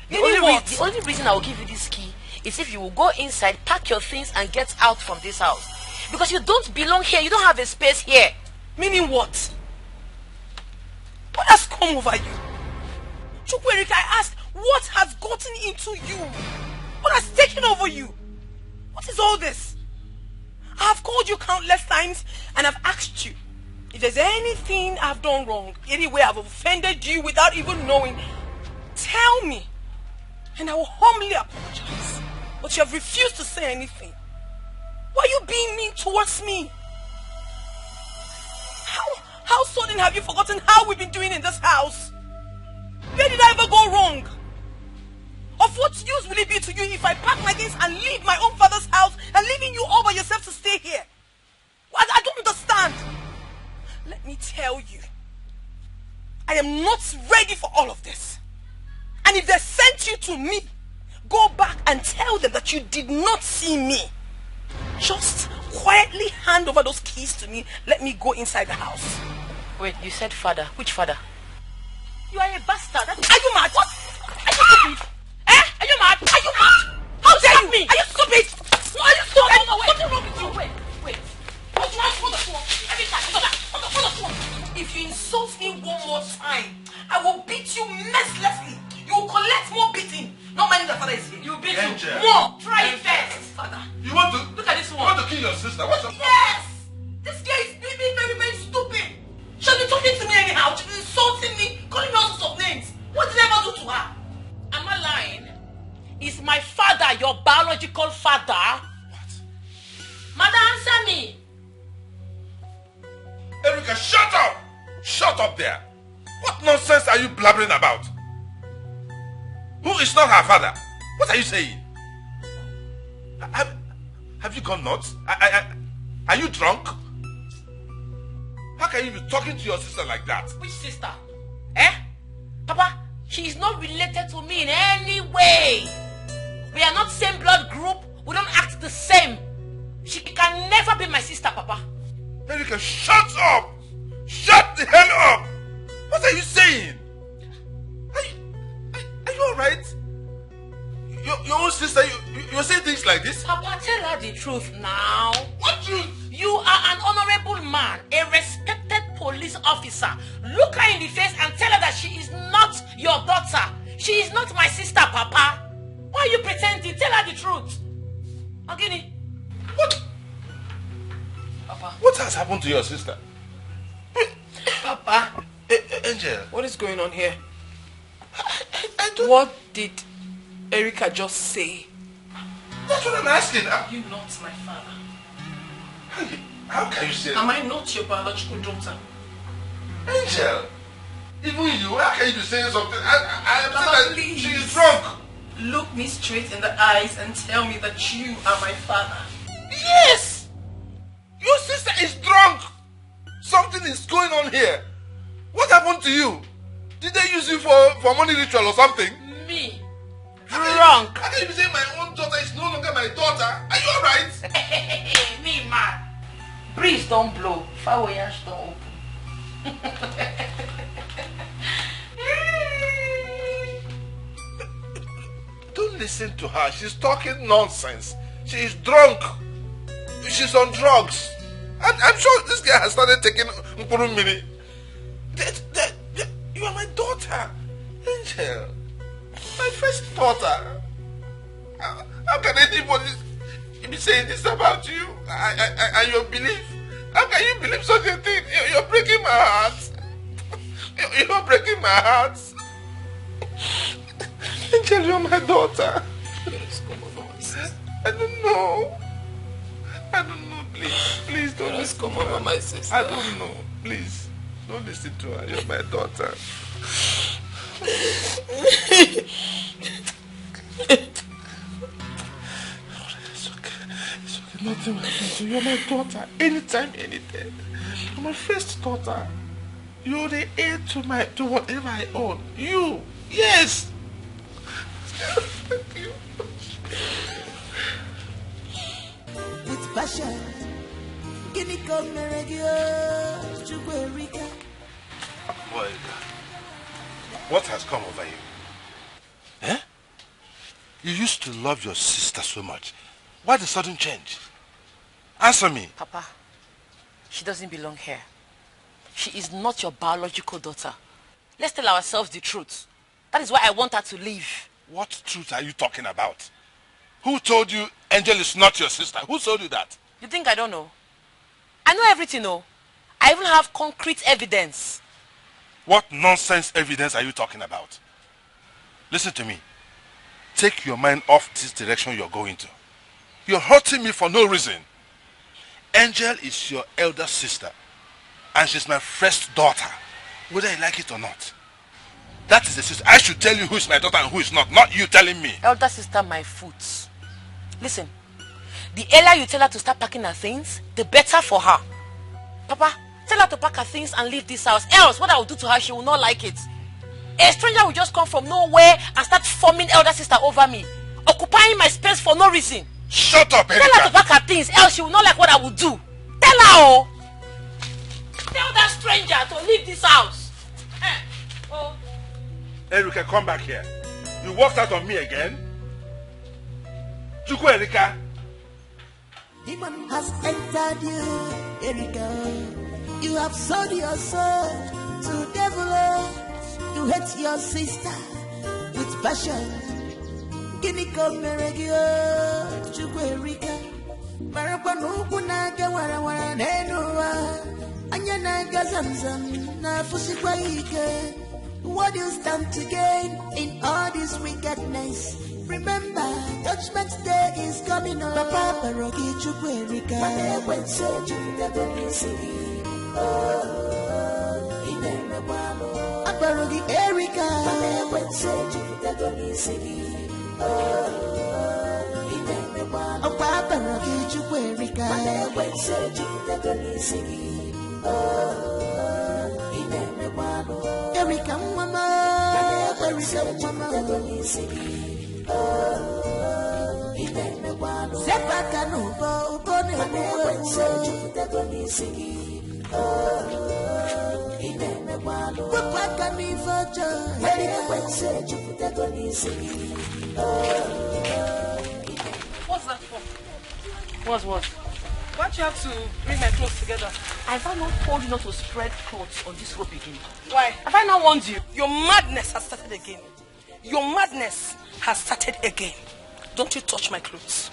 The only reason I will give you this key is if you will go inside, pack your things and get out from this house. Because you don't belong here. You don't have a space here. Meaning what? What has come over you? Chukwerika, I asked, what has gotten into you? What has taken over you? What is all this? I have called you countless times and I've asked you if there's anything I've done wrong, any way I've offended you without even knowing, tell me and I will humbly apologize. But you have refused to say anything. Why are you being mean towards me? How sudden have you forgotten how we've been doing in this house? Where did I ever go wrong? Of what use will it be to you if I pack my things and leave my own father's house and leaving you all by yourself to stay here? I don't understand. Let me tell you, I am not ready for all of this. And if they sent you to me, go back and tell them that you did not see me. Just quietly hand over those keys to me. Let me go inside the house. Wait, you said father. Which father? You are a bastard. Are you mad? What? Are you stupid? Are you mad? Are you mad? How dare you? Are you stupid? Are you stupid? What's wrong with you? Wait. What do you want to do? Every time. If you insult me one more time, I will beat you mercilessly. You will collect more beating. Not minding the father is here. You will beat Angel. you more. Try it first, father. You want to? Look at this one. You want to kill your sister? What's up? Yes! This guy is being very, very stupid. She'll be talking to me anyhow. She'll be insulting me, calling me all sorts of names. What did I ever do to her? Am I lying? Is my father your biological father? What? Mother, answer me. Erika, shut up! Shut up there! What nonsense are you blabbering about? Who is not her father? What are you saying? Have you gone nuts? Are you drunk? How can you be talking to your sister like that? Which sister? Papa, she is not related to me in any way. We are not same blood group. We don't act the same. She can never be my sister, Papa. Erika, shut up! Shut the hell up! What are you saying? Are you alright? Your own sister, you're saying things like this? Papa, tell her the truth now. What truth? You are an honorable man, a respected police officer. Look her in the face and tell her that she is not your daughter. She is not my sister, Papa. Why are you pretending? Tell her the truth. Ogini. What? Papa. What has happened to your sister? Papa. Angel. What is going on here? I don't... What did Erika just say? That's what I'm asking. Are you not my father? How can you say that? Am I not your biological daughter? Angel, even you, how can you be saying something? I am Papa, saying that please. she is drunk. Look me straight in the eyes and tell me that you are my father. Yes! Your sister is drunk. Something is going on here? What happened to you? Did they use you for money ritual or something? Me? Drunk. How can you be saying my own daughter is no longer my daughter? Are you alright? Me, man. Breeze don't blow. Fireworks don't open. Don't listen to her. She's talking nonsense. She is drunk. She's on drugs. And I'm sure this guy has started taking Mkurumini. You are my daughter. Angel. My first daughter. How can anybody be saying this about you and your belief? How can you believe such a thing? You're breaking my heart. You're breaking my heart. Angel, you're my daughter. I don't know. Please don't listen to her. My sister. I don't know. Please, don't listen to her. You're my daughter. It's okay. Nothing will happen to you. You're my daughter. Anytime, anytime. You're my first daughter. You're the heir to whatever I own. You. Yes. Thank you. With passion. Boy, what has come over you? Eh? You used to love your sister so much. Why the sudden change? Answer me. Papa, she doesn't belong here. She is not your biological daughter. Let's tell ourselves the truth. That is why I want her to leave. What truth are you talking about? Who told you Angel is not your sister? Who told you that? You think I don't know? I know everything, no. I even have concrete evidence. What nonsense evidence are you talking about? Listen to me. Take your mind off this direction you're going to. You're hurting me for no reason. Angel is your elder sister. And she's my first daughter. Whether you like it or not. That is the sister. I should tell you who is my daughter and who is not you telling me. Elder sister, my foot. Listen. The earlier you tell her to start packing her things, the better for her. Papa, tell her to pack her things and leave this house. Else, what I will do to her, she will not like it. A stranger will just come from nowhere and start forming elder sister over me. Occupying my space for no reason. Shut up, Erika. Tell her to pack her things, else she will not like what I will do. Tell her, oh. Tell that stranger to leave this house. Oh. Erika, come back here. You walked out on me again? Chukwu Erika. Demon has entered you, Erika. You have sold your soul to devil. You hate your sister with passion. Kiniko meregio, Chukwu Erika. Marapanuku naga wara nenua. Anya naga zamzam na fusikwa ike. What do you stand to gain in all this wickedness? Remember, Judgment Day is coming on. Papa Parogi Chukwu Erika. When so Parogi Erika. When so Papa Parogi Chukwu Erika. When so Erika mama. Erika mama. Sepaka nubo ubone Wapaka nifojo What's that for? What? Why do you have to bring my clothes together? Have I not told you not to spread clothes on this rope again? Why? Have I not warned you? Your madness has started again. Your madness has started again. Don't you touch my clothes.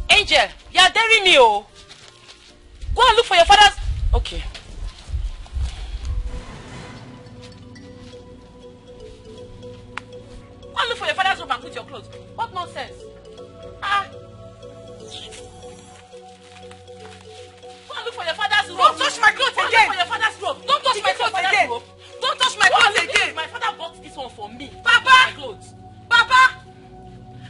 Angel, you are daring me, oh. Go and look for your father's... Okay. Go and look for your father's robe and put your clothes. What nonsense? Ah. Go and look for your father's robe. Don't touch my clothes again. Go and look for your father's robe. Don't touch my clothes again. Don't touch my clothes again. My father bought this one for me. Papa! My clothes. Papa!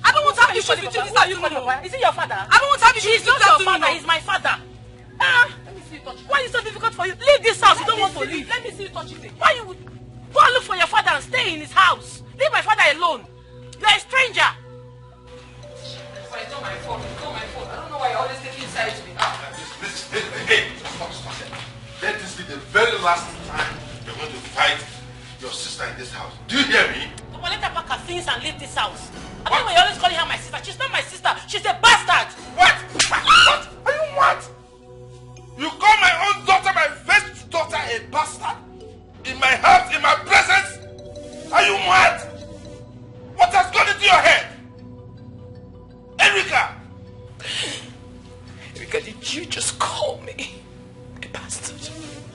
I don't want to have issues with you this afternoon. Is it your father? I don't want to have issues with you this afternoon. He's my father. Ah! Let me see. touch it. Why is it so difficult for you? Leave this house. You don't want to leave. Let me see you touch it. Why you go and look for your father and stay in his house? Leave my father alone. You are a stranger. It's not my fault. It's not my fault. I don't know why you're always taking sides with me. Hey, stop. Let this be the very last time you're going to fight your sister in this house. Do you hear me? Well, let her pack her things and leave this house. I don't know why you're always calling her my sister. She's not my sister. She's a bastard. What? What? Are you what? You call my own daughter, my first daughter, a bastard? In my house, in my presence? Are you mad? What has gone into your head? Erica! Erica, did you just call me a bastard?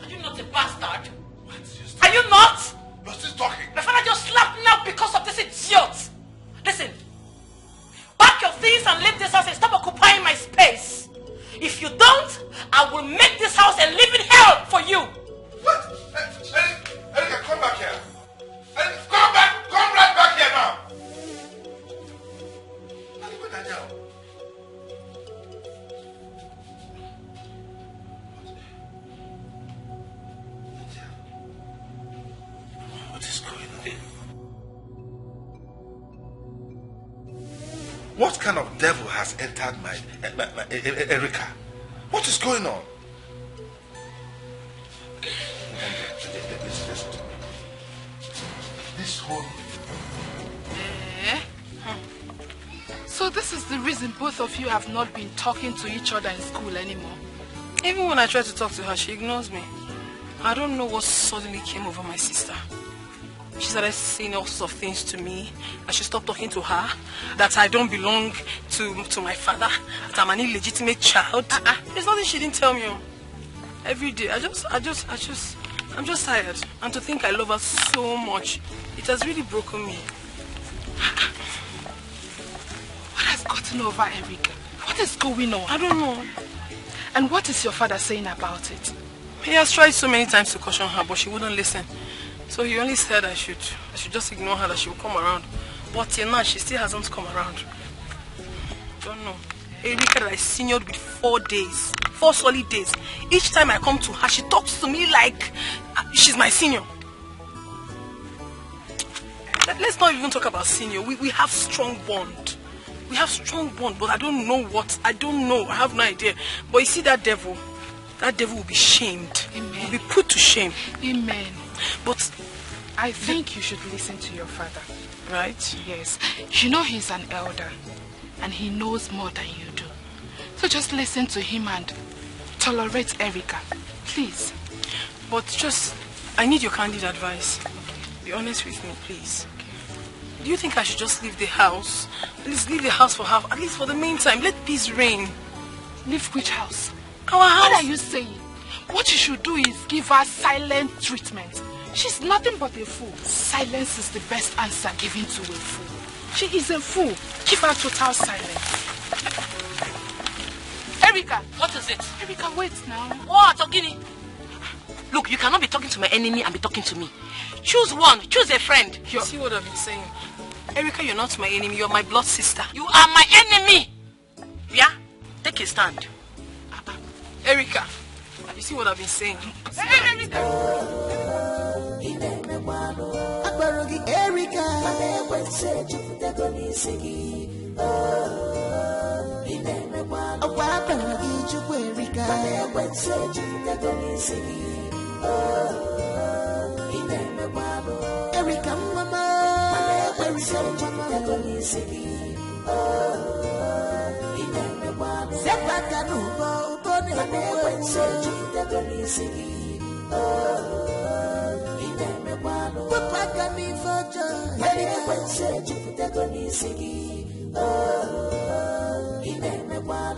Are you not a bastard? What? Are you not? You're still talking. My father just slapped me now because of this idiot. Listen. Pack your things and leave this house and stop occupying my space. If you don't, I will make this house a living hell for you. What? Erica, come back here. Come back. Come right back here now. What is going on? What kind of devil has entered my Erica? What is going on? Listen to me. This whole... So this is the reason both of you have not been talking to each other in school anymore? Even when I try to talk to her, she ignores me. I don't know what suddenly came over my sister. She started saying all sorts of things to me. I should stop talking to her. That I don't belong to my father. That I'm an illegitimate child. There's nothing she didn't tell me. Every day, I'm just tired. And to think I love her so much, it has really broken me. What has gotten over Erica? What is going on? I don't know. And what is your father saying about it? He has tried so many times to caution her, but she wouldn't listen. So he only said I should just ignore her, that she will come around. But till now, she still hasn't come around. Don't know. Erica that I seniored with 4 days. 4 solid days. Each time I come to her, she talks to me like she's my senior. Let's not even talk about senior. We have strong bond. We have strong bond, but I don't know what. I don't know. I have no idea. But you see that devil will be shamed. Amen. Will be put to shame. Amen. But I think you should listen to your father. Right? Yes. You know he's an elder. And he knows more than you do. So just listen to him and tolerate Erica. Please. But I need your candid advice. Be honest with me, please. Do you think I should just leave the house? Please leave the house for half, at least for the meantime. Let peace reign. Leave which house? Our house. What are you saying? What you should do is give her silent treatment. She's nothing but a fool. Silence is the best answer given to a fool. She is a fool. Give her total silence. Erica! What is it? Erica, wait now. What, Ogini? Look, you cannot be talking to my enemy and be talking to me. Choose one. Choose a friend. You see what I've been saying? Erica, you're not my enemy. You're my blood sister. You are my enemy. Yeah? Take a stand. Erica, you see what I've been saying? Hey, Erica! Erica, mama,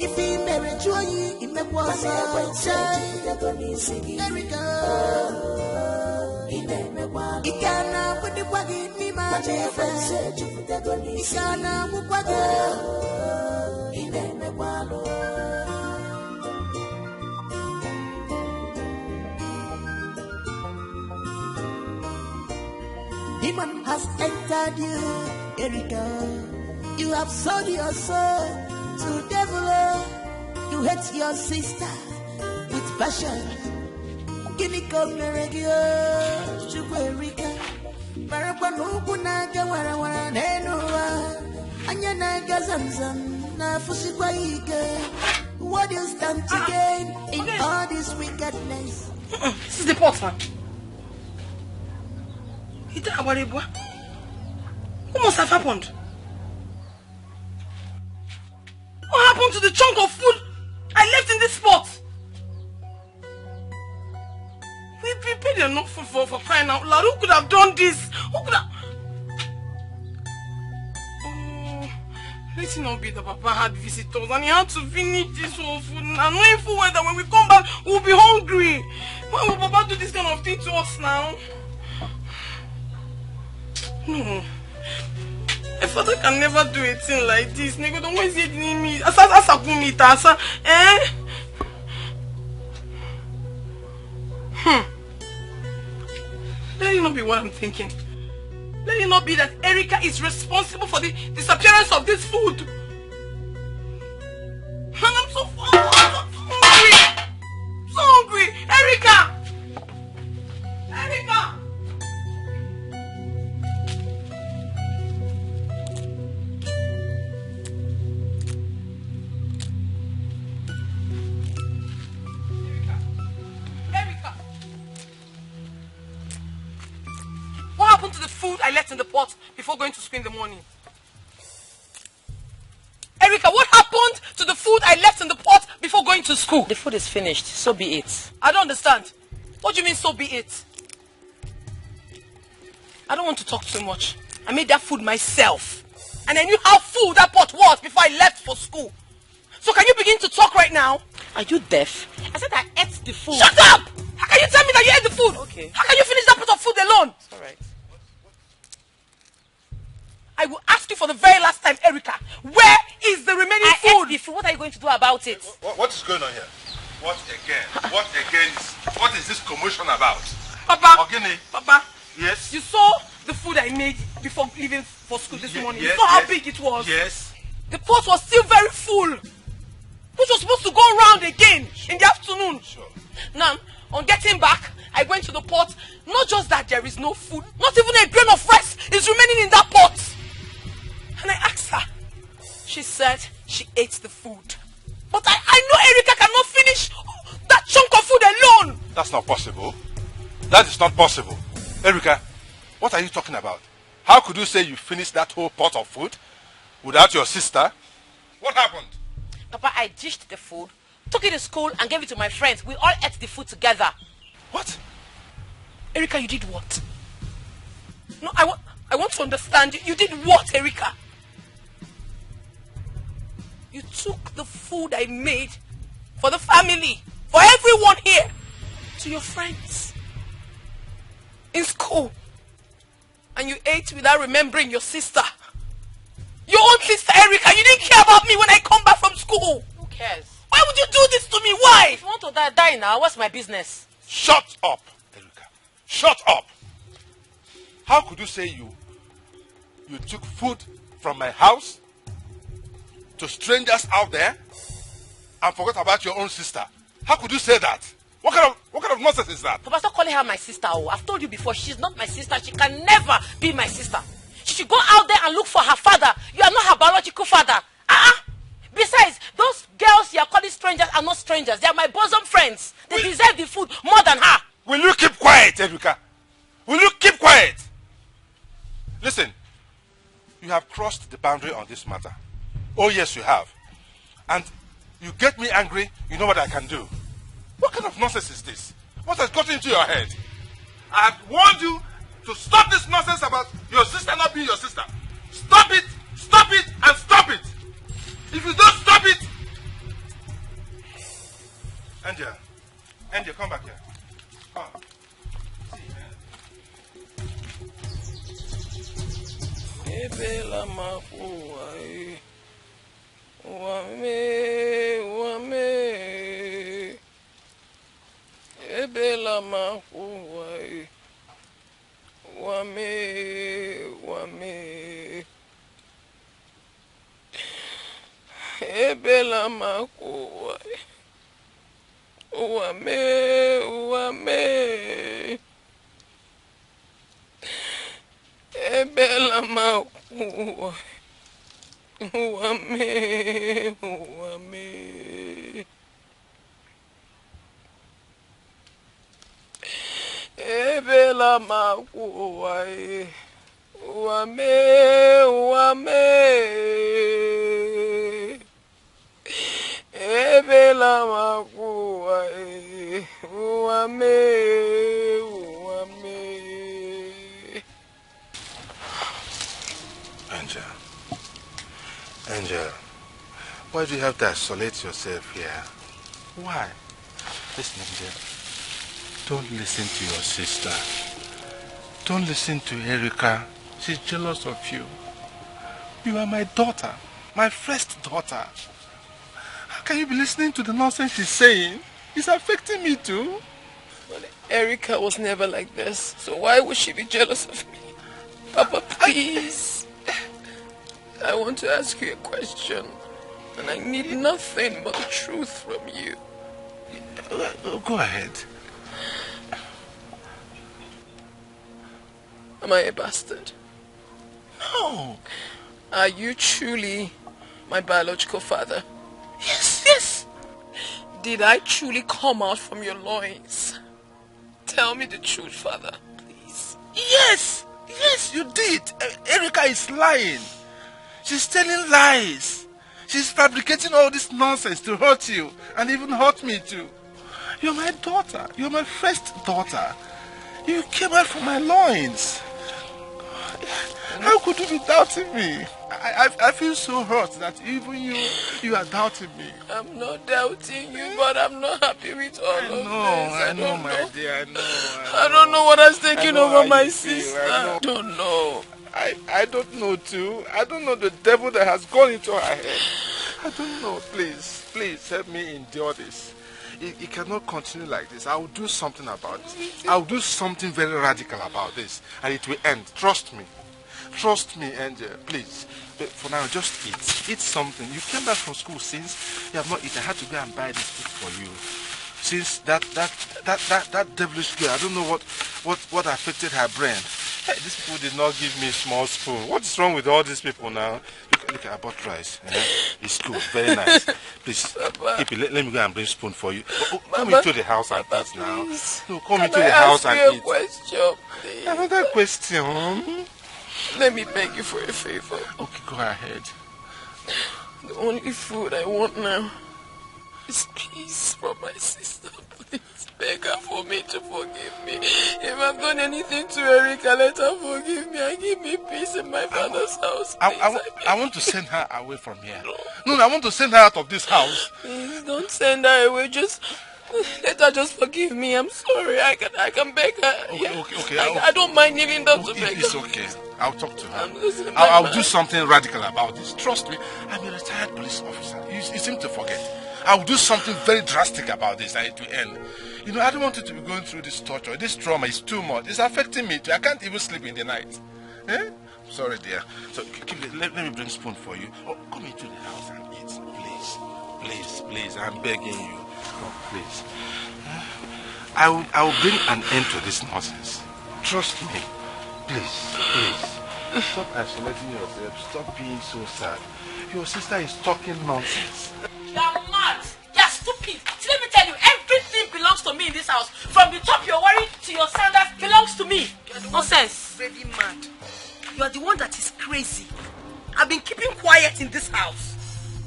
if he married you, he may was Erica. He can't put the wagon in my friend. He can't move wagon. Demon has entered you, Erica. You have sold your soul to devil. You hate your sister with with passion. Guinea come regio, Chuerika. Marapanuku naga wara nenua. Anyana gazamzam na fusikwaike. What do you stand to gain in all this wickedness? This is the pot, man. What must have happened? What happened to the chunk of food I left in this pot? We prepared enough food for crying out loud. Who could have done this? Who could have... Oh, let it not be that Papa had visitors and he had to finish this whole food. And knowing full well that when we come back, we'll be hungry. Why will Papa do this kind of thing to us now? No. A father can never do a thing like this. Nego, don't want to say me. Asa kumita, asa. Let it not be what I'm thinking. Let it not be that Erica is responsible for the disappearance of this food. And I'm so hungry. So hungry. Erica! Erica! What happened to the food I left in the pot before going to school in the morning? Erica, what happened to the food I left in the pot before going to school? The food is finished, so be it. I don't understand. What do you mean, so be it? I don't want to talk too much. I made that food myself. And I knew how full that pot was before I left for school. So can you begin to talk right now? Are you deaf? I said I ate the food. Shut up! How can you tell me that you ate the food? Okay. How can you finish that pot of food alone? It's alright. I will ask you for the very last time, Erica. Where is the remaining food? Ate the food. What are you going to do about it? What is going on here? What again? What is this commotion about? Papa. Ogini. Papa. Yes. You saw the food I made before leaving for school this morning. Yes, you saw how big it was. Yes. The pot was still very full, which was supposed to go round again in the afternoon. Sure. Now, on getting back, I went to the pot. Not just that there is no food, not even a grain of rice is remaining in that pot. And I asked her. She said she ate the food. But I know Erica cannot finish that chunk of food alone. That's not possible. That is not possible. Erica, what are you talking about? How could you say you finished that whole pot of food without your sister? What happened? Papa, I dished the food, took it to school and gave it to my friends. We all ate the food together. What? Erica, you did what? No, I want to understand. You did what, Erica? You took the food I made for the family, for everyone here, to your friends in school. And you ate without remembering your sister. Your own sister, Erica. You didn't care about me when I come back from school. Who cares? Why would you do this to me? Why? If you want to die now, what's my business? Shut up, Erica. Shut up. How could you say you took food from my house to strangers out there and forgot about your own sister? How could you say that? What kind of nonsense is that? Papa, stop calling her my sister. Oh, I've told you before, she's not my sister. She can never be my sister. She should go out there and look for her father. You are not her biological father. Besides, those girls you are calling strangers are not strangers. They are my bosom friends. They deserve the food more than her. Will you keep quiet, Erica? Will you keep quiet? Listen, you have crossed the boundary on this matter. Oh yes, you have. And you get me angry, you know what I can do. What kind of nonsense is this? What has got into your head? I have warned you to stop this nonsense about your sister not being your sister. Stop it, and stop it. If you don't stop it... Angel, come back here. Come. Uame. Ebela makuwa. Uame. Ebela makuwa. Uame. Ebela makuwa. Uame. Angel, why do you have to isolate yourself here? Why? Listen, Angel, don't listen to your sister. Don't listen to Erica. She's jealous of you. You are my daughter, my first daughter. How can you be listening to the nonsense she's saying? It's affecting me too. But Erica was never like this, so why would she be jealous of me? Papa, please. I want to ask you a question, and I need nothing but the truth from you. Go ahead. Am I a bastard? No. Are you truly my biological father? Yes. Did I truly come out from your loins? Tell me the truth, father, please. Yes, you did. Erica is lying. She's telling lies. She's fabricating all this nonsense to hurt you and even hurt me too. You're my daughter. You're my first daughter. You came out from my loins. How could you be doubting me? I feel so hurt that even you are doubting me. I'm not doubting you, but I'm not happy with all of this. I know, my dear. I know. I don't know what has taken over my sister. I don't know. I don't know too. I don't know the devil that has gone into her head. I don't know. Please help me endure this. It cannot continue like this. I will do something about it. I will do something very radical about this, and it will end. Trust me. Trust me, Angel. Please. But for now, just eat. Eat something. You came back from school since you have not eaten. I had to go and buy this food for you. Since that devilish girl, I don't know what affected her brain. Hey, these people did not give me a small spoon. What is wrong with all these people now? Look, I bought rice. It's good, very nice. Please, keep it. Let me go and bring a spoon for you. Come into the house and eat now. No, come into the house and eat. Question, please? Another question? Let me beg you for a favor. Okay, go ahead. The only food I want now is peace from my sister. Please beg her for me to forgive me. If I've done anything to Erica, let her forgive me and give me peace in my father's house. I want to send her away from here. No, I want to send her out of this house. Please don't send her away. Just let her just forgive me. I'm sorry. I can beg her. Okay. I don't mind kneeling down to beg her. It's okay. I'll talk to her. I'll do something radical about this. Trust me, I'm a retired police officer. You seem to forget. I'll do something very drastic about this and it will end. You know, I don't want you to be going through this torture. This trauma is too much. It's affecting me too. I can't even sleep in the night. Eh? Sorry, dear. So let me bring a spoon for you. Oh, come into the house and eat. Please. I'm begging you. Oh, please. I will bring an end to this nonsense. Trust me. Please. Stop isolating yourself. Stop being so sad. Your sister is talking nonsense. You are mad. You are stupid. See, let me tell you, everything belongs to me in this house. From the top you're wearing to your sandals belongs to me. Nonsense. Really mad. You are the one that is crazy. I've been keeping quiet in this house.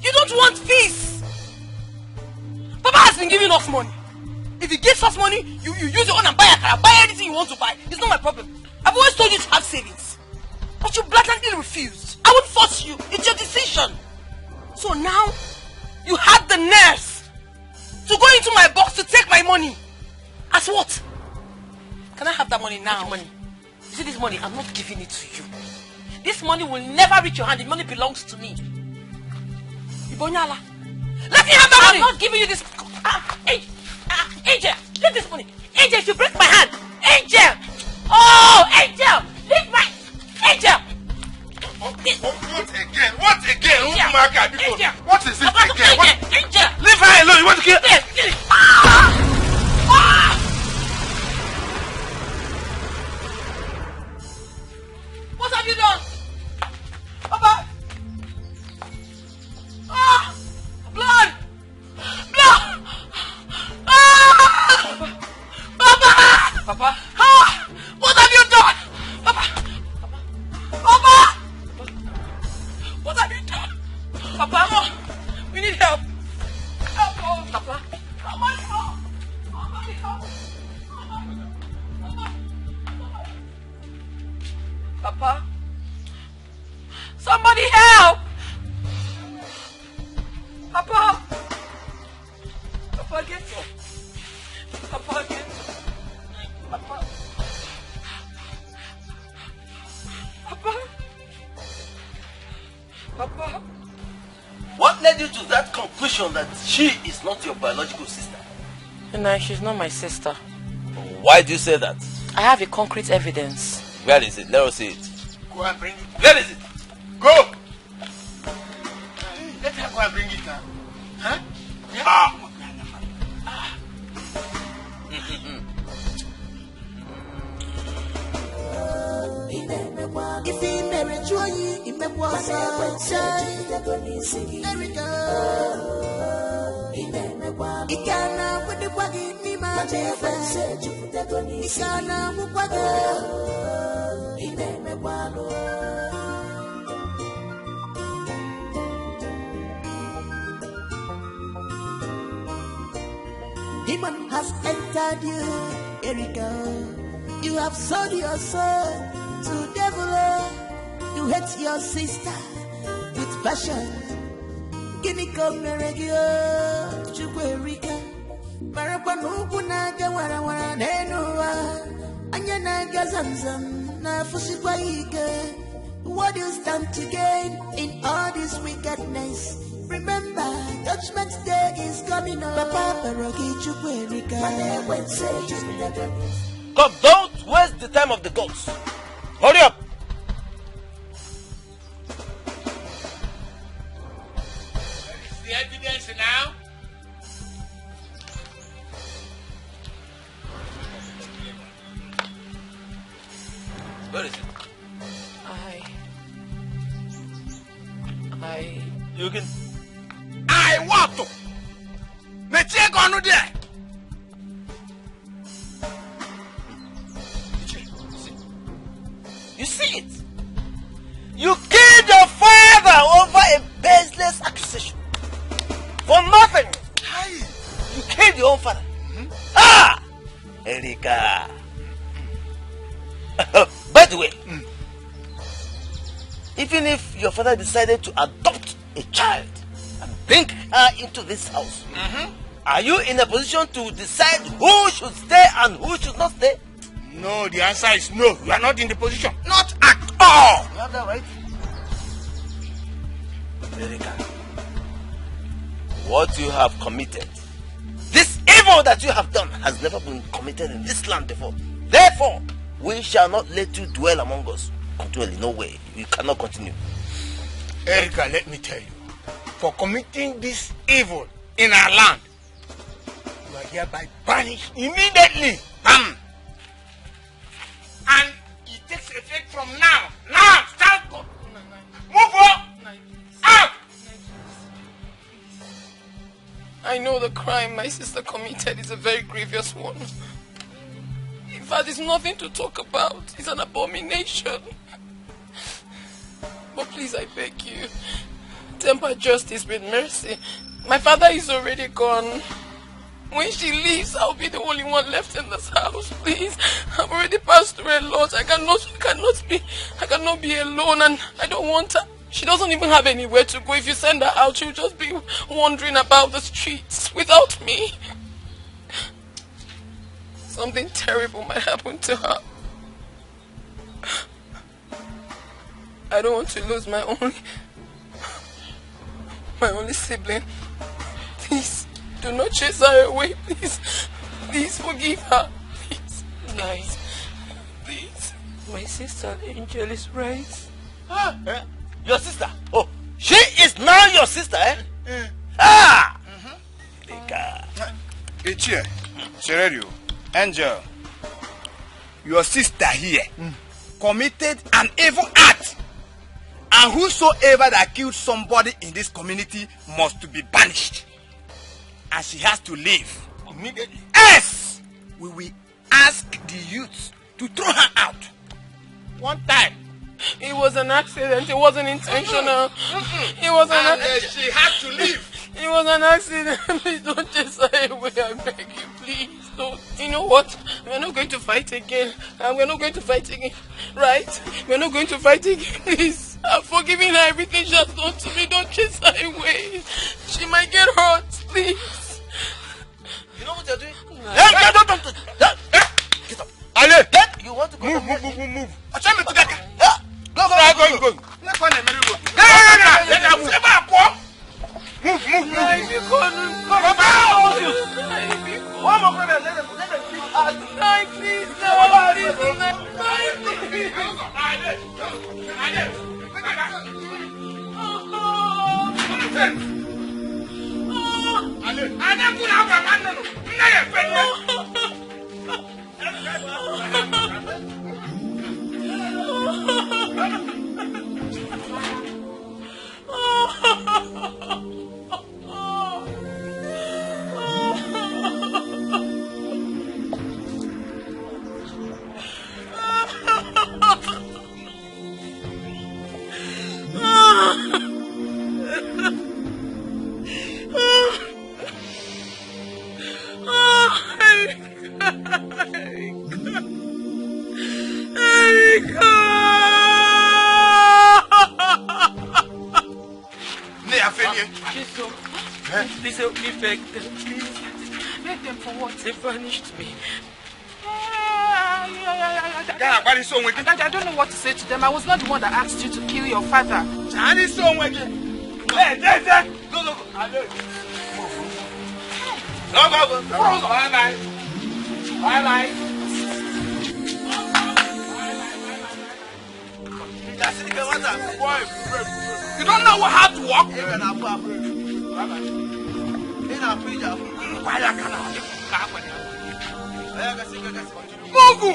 You don't want peace. Papa has been giving us money. If he gives us money, you use your own and buy a car, buy anything you want to buy. It's not my problem. I've always told you to have savings. But you blatantly refused. I won't force you. It's your decision. So now, you had the nerves to go into my box to take my money. As what? Can I have that money now? Money. You see this money? I'm not giving it to you. This money will never reach your hand. The money belongs to me. Ibonyala. Let me have that money. I'm not giving you this. Angel, leave this money. Angel, if you break my hand. Angel. Oh, Angel. Leave my. Angel. What again? What is it again? Angel. Leave her alone. You want to kill? Papa again. Papa again. Papa. Papa. Papa. What led you to that conclusion that she is not your biological sister? No, she's not my sister. Why do you say that? I have a concrete evidence. Where is it? Let us see it. Go and bring it. Where is it? Go! Let her go and bring it now. Huh? Yeah? Ah! If he married you, he may was there we go. He can't put the buggy in me, my dear. He can't move Demon has entered you, Erika. You have sold your soul to devil. You hate your sister with passion. Guinea come regio, Chuerika. Marapanuku naga wara nenua. Anyana gazamzam na fusipaike. What do you stand to gain in all this wickedness? Remember, Judgment Day is coming up. Come, don't waste the time of the gods. Hurry up. The evidence now. Where is it? You can. I want to. Let's check on there. You see it? You killed your father over a baseless accusation. For nothing. You killed your own father. Ah! Erika. By the way, even if your father decided to adopt a child and bring her into this house, are you in a position to decide who should stay and who should not stay? No, the answer is no. You are not in the position. Not at all. You have that right? Erika, what you have committed, this evil that you have done has never been committed in this land before. Therefore, we shall not let you dwell among us continually. No way. You cannot continue. Erika, let me tell you, for committing this evil in our land, you are hereby banished immediately. Bam! And it takes effect from now. Now, start. Move on. Out. I know the crime my sister committed is a very grievous one. In fact, it's nothing to talk about. It's an abomination. But please, I beg you, temper justice with mercy. My father is already gone. When she leaves, I'll be the only one left in this house. Please, I've already passed through a lot. I cannot be alone, and I don't want her. She doesn't even have anywhere to go. If you send her out, she'll just be wandering about the streets without me. Something terrible might happen to her. I don't want to lose my only sibling. Please, do not chase her away, please. Please forgive her. Please. Nice. Please. My sister Angel is right. Your sister? Oh, she is now your sister, eh? Ah! Ichie, Sererio, Angel, your sister here committed an evil act. And whosoever that killed somebody in this community must be banished. And she has to leave immediately. Else, we will ask the youth to throw her out. One time. It was an accident. It wasn't intentional. It was an accident. She had to leave. It was an accident. Please don't chase her away. I beg you, please don't. You know what? We're not going to fight again. We're not going to fight again. Right? We're not going to fight again. Please. I'm forgiving her everything she has done to me. Don't chase her away. She might get hurt. Please. Please help me beg them, please. Beg them for what? They vanished me. I don't know what to say to them. I was not the one that asked you to kill your father. You don't know how to walk? Mogu!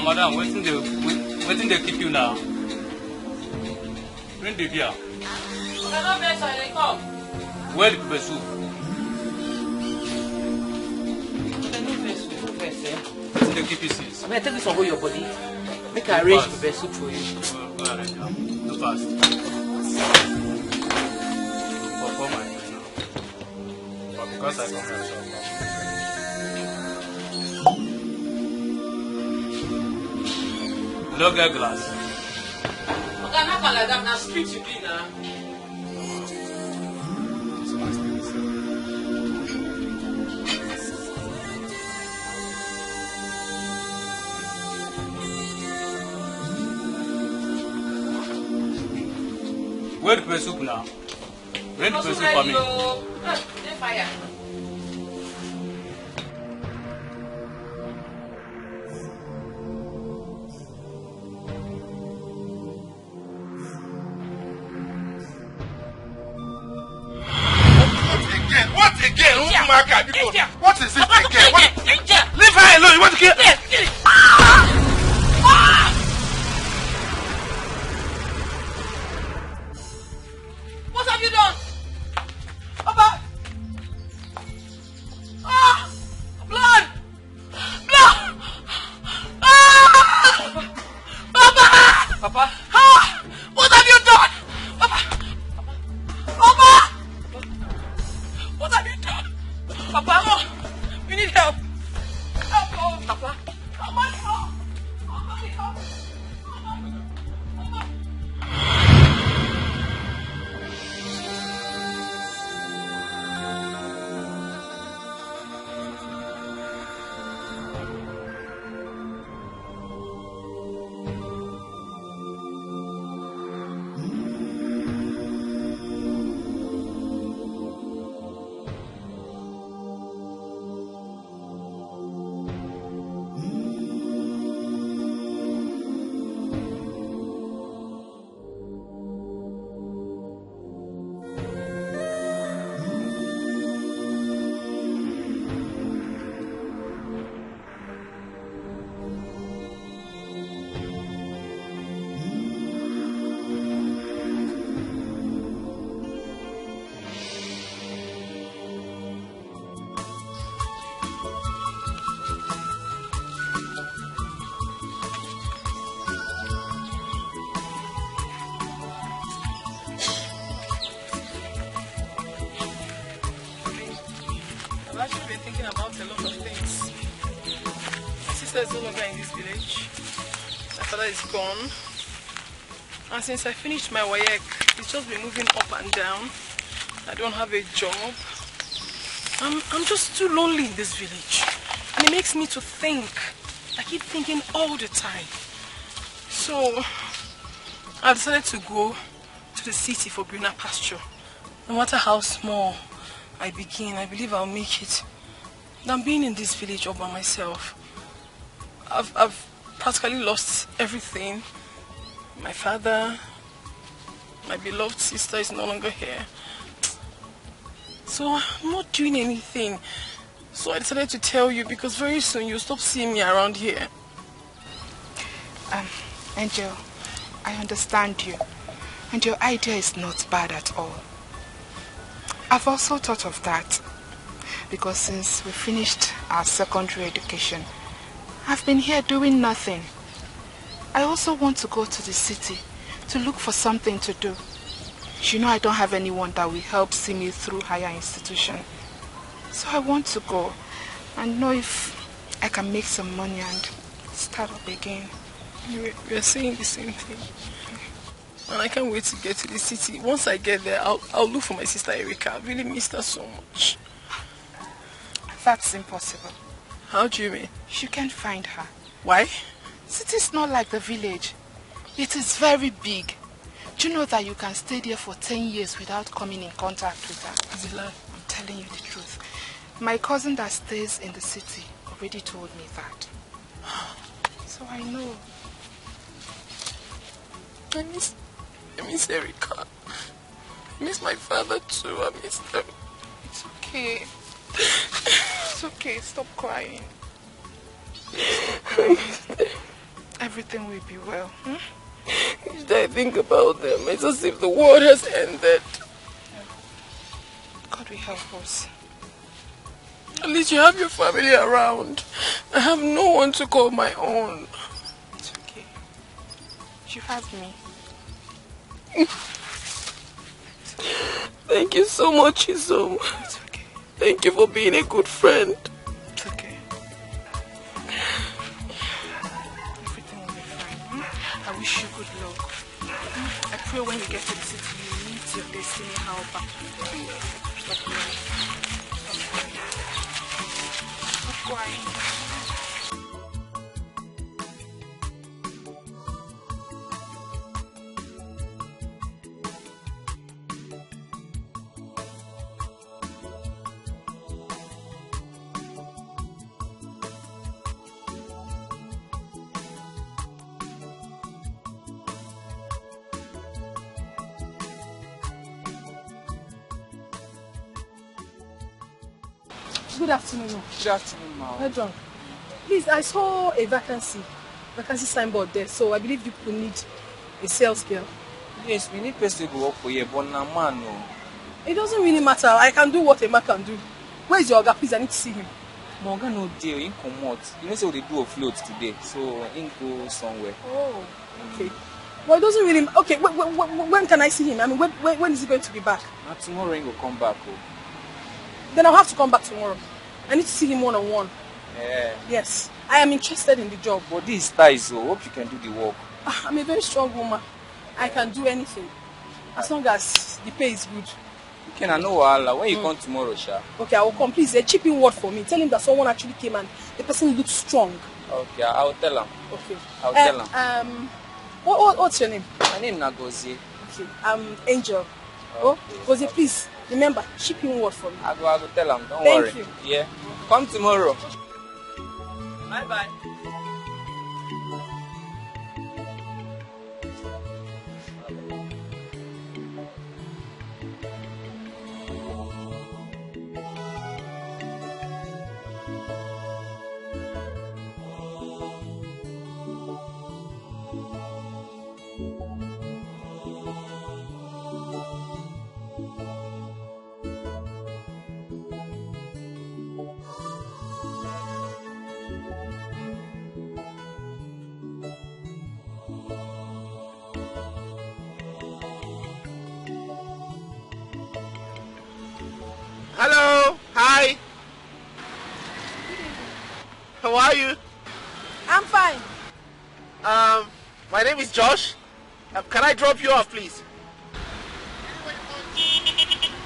Madam, waiting they keep you now. Bring the beer. Where the pepper soup? Waiting they keep you since. I mean, I take this one go your body. Make I arrange pepper soup for you. Go ahead now. Do fast. For my friend now. But because I come here, no get glass. Okay, not like that. Now street you be now. Where the pepper soup now? Where the pepper soup for me? Fire. What again? What is it again? Leave her alone. You want to kill her? What have you done? Papa! Ah! Blood! Blood! Ah! Papa! Papa? Ah! What have you done? Papa! Papa! What have you done? Papa! Oh, we need help. Help! Papa! Somebody help! Somebody help! Is no longer in this village. My father is gone. And since I finished my WAEC, it's just been moving up and down. I don't have a job. I'm just too lonely in this village. And it makes me to think. I keep thinking all the time. So, I decided to go to the city for greener pasture. No matter how small I begin, I believe I'll make it. Than being in this village all by myself. I've practically lost everything. My father, my beloved sister is no longer here. So I'm not doing anything. So I decided to tell you because very soon you'll stop seeing me around here. Angel, I understand you. And your idea is not bad at all. I've also thought of that. Because since we finished our secondary education, I've been here doing nothing. I also want to go to the city to look for something to do. You know I don't have anyone that will help see me through higher institution. So I want to go and know if I can make some money and start up again. We're saying the same thing. And I can't wait to get to the city. Once I get there, I'll look for my sister Erica. I really miss her so much. That's impossible. How do you mean? You can't find her. Why? City is not like the village. It is very big. Do you know that you can stay there for 10 years without coming in contact with her? Is it lie? I'm telling you the truth. My cousin that stays in the city already told me that. So I know. I miss Erica. I miss my father too. I miss them. It's okay. It's okay. Stop crying. Stop crying. Everything will be well. Each day I think about them, it's as if the world has ended. God will help us. At least you have your family around. I have no one to call my own. It's okay. You have me. Thank you so much, Isom. It's okay. Thank you for being a good friend. It's okay. Everything will be fine. I wish you good luck. I pray when you get to the city, you meet your destiny helper. Stop crying. Stop crying. good afternoon. Good afternoon, ma'am. Well done. Please, I saw a vacancy signboard there, so I believe you could need a sales girl. Yes, we need person to work for you, but now man, no. It doesn't really matter. I can do what a man can do. Where is your Oga? Please, I need to see him. My Oga no deal, he come out. You know, say they do a float today, so he go somewhere. Oh, okay. Well, it doesn't really... Okay, when can I see him? I mean, when is he going to be back? Now tomorrow he will come back. Oh. Then I'll have to come back tomorrow. I need to see him one-on-one. Yeah. Yes, I am interested in the job. But this is ties, so hope you can do the work. I'm a very strong woman. I can do anything. As long as the pay is good. Okay, I know Allah. When you come tomorrow, Sha. Okay, I will come. Please, a chipping word for me. Tell him that someone actually came and the person looks strong. Okay, I'll tell him. Okay. I'll tell him. What's your name? My name is Nagozi. Okay, Angel. Oh, Gozi, please, remember, chipping word for me. I will tell him. Don't Thank worry. you. Yeah. Come tomorrow. Bye-bye. Hello. Hi. How are you? I'm fine. My name is Josh. Can I drop you off, please?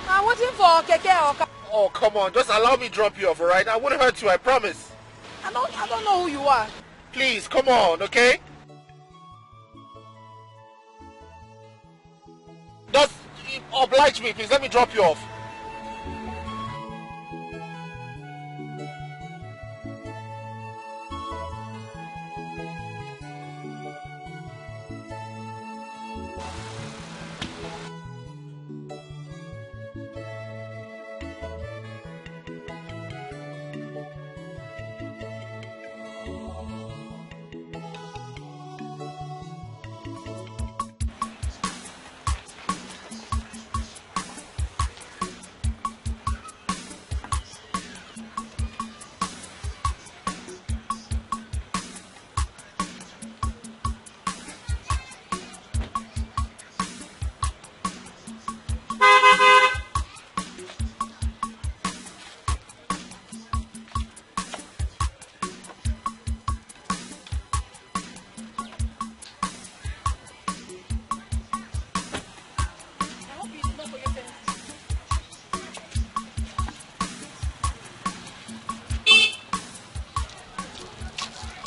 I'm waiting for Keke or... Oh, come on. Just allow me to drop you off, all right? I wouldn't hurt you, I promise. I don't know who you are. Please, come on, okay? Just oblige me, please. Let me drop you off.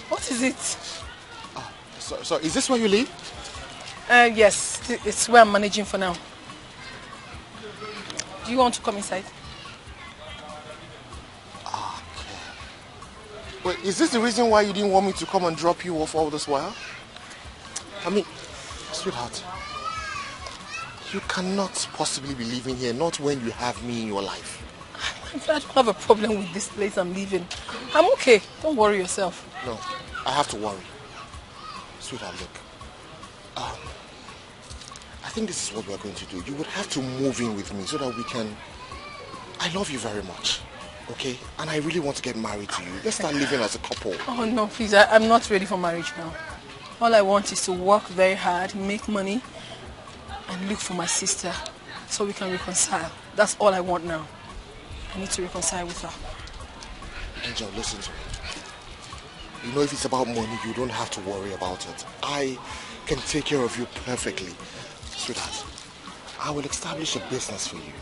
What is it? So is this where you live? Yes, it's where I'm managing for now. Do you want to come inside? Wait, is this the reason why you didn't want me to come and drop you off all this while? I mean, sweetheart, you cannot possibly be living here, not when you have me in your life. I don't have a problem with this place I'm leaving. I'm okay. Don't worry yourself. No, I have to worry. Sweetheart, look. I think this is what we're going to do. You would have to move in with me so that we can... I love you very much, okay? And I really want to get married to you. Let's start living as a couple. Oh, no, please. I'm not ready for marriage now. All I want is to work very hard, make money, and look for my sister so we can reconcile. That's all I want now. I need to reconcile with her. Angel, listen to me. You know, if it's about money, you don't have to worry about it. I can take care of you perfectly. Sweetheart, I will establish a business for you.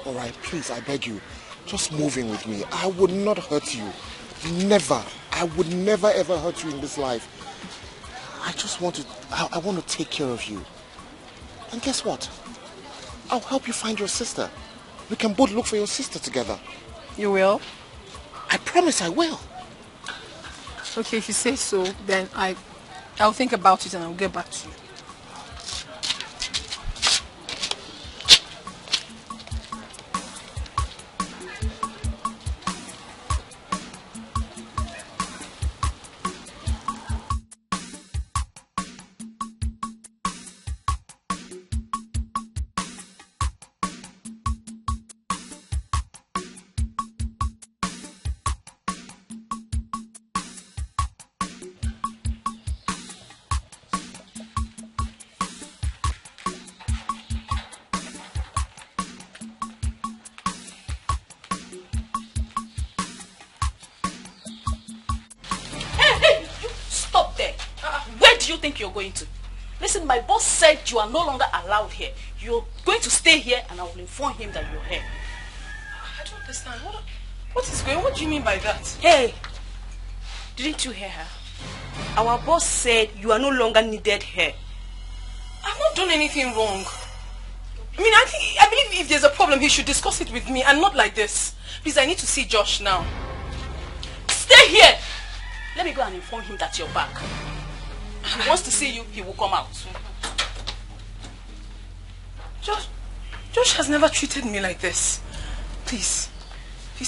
All right, please, I beg you, just move in with me. I would not hurt you. Never. I would never ever hurt you in this life. I just want to, I want to take care of you. And guess what? I'll help you find your sister. We can both look for your sister together. You will? I promise I will. Okay, if you say so, then I'll think about it and I'll get back to you. do you think you're going to? Listen, my boss said you are no longer allowed here. You're going to stay here and I will inform him that you're here. I don't understand. What is going on? What do you mean by that? Hey, didn't you hear her? Our boss said you are no longer needed here. I've not done anything wrong. I mean, I believe if there's a problem, he should discuss it with me and not like this. Please, I need to see Josh now. Stay here! Let me go and inform him that you're back. If he wants to see you, he will come out. Josh has never treated me like this. Please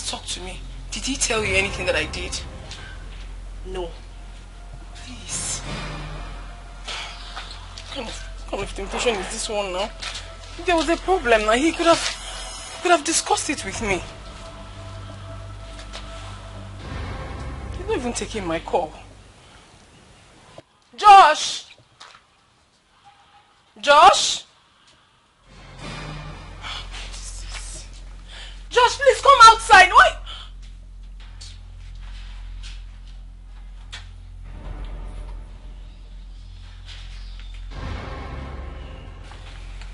talk to me. Did he tell you anything that I did? No. Please. What kind of temptation is this one now? If there was a problem now, he could have discussed it with me. He's not even taking my call. Josh! Josh! Josh, please come outside. Why?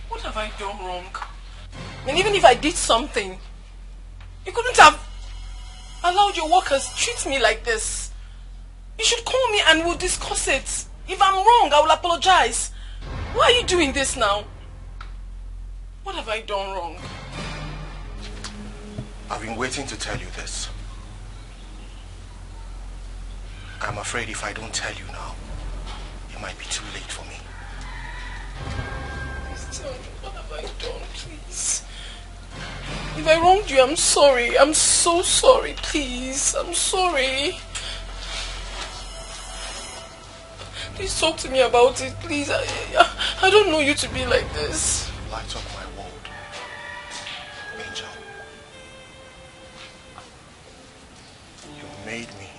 What have I done wrong? And even if I did something, you couldn't have allowed your workers treat me like this. You should call me and we'll discuss it. If I'm wrong, I will apologize. Why are you doing this now? What have I done wrong? I've been waiting to tell you this. I'm afraid if I don't tell you now, it might be too late for me. Please tell me, what have I done, please? If I wronged you, I'm sorry. I'm so sorry, please. I'm sorry. Please talk to me about it, please. I don't know you to be like this. Light up my world. Angel. You made me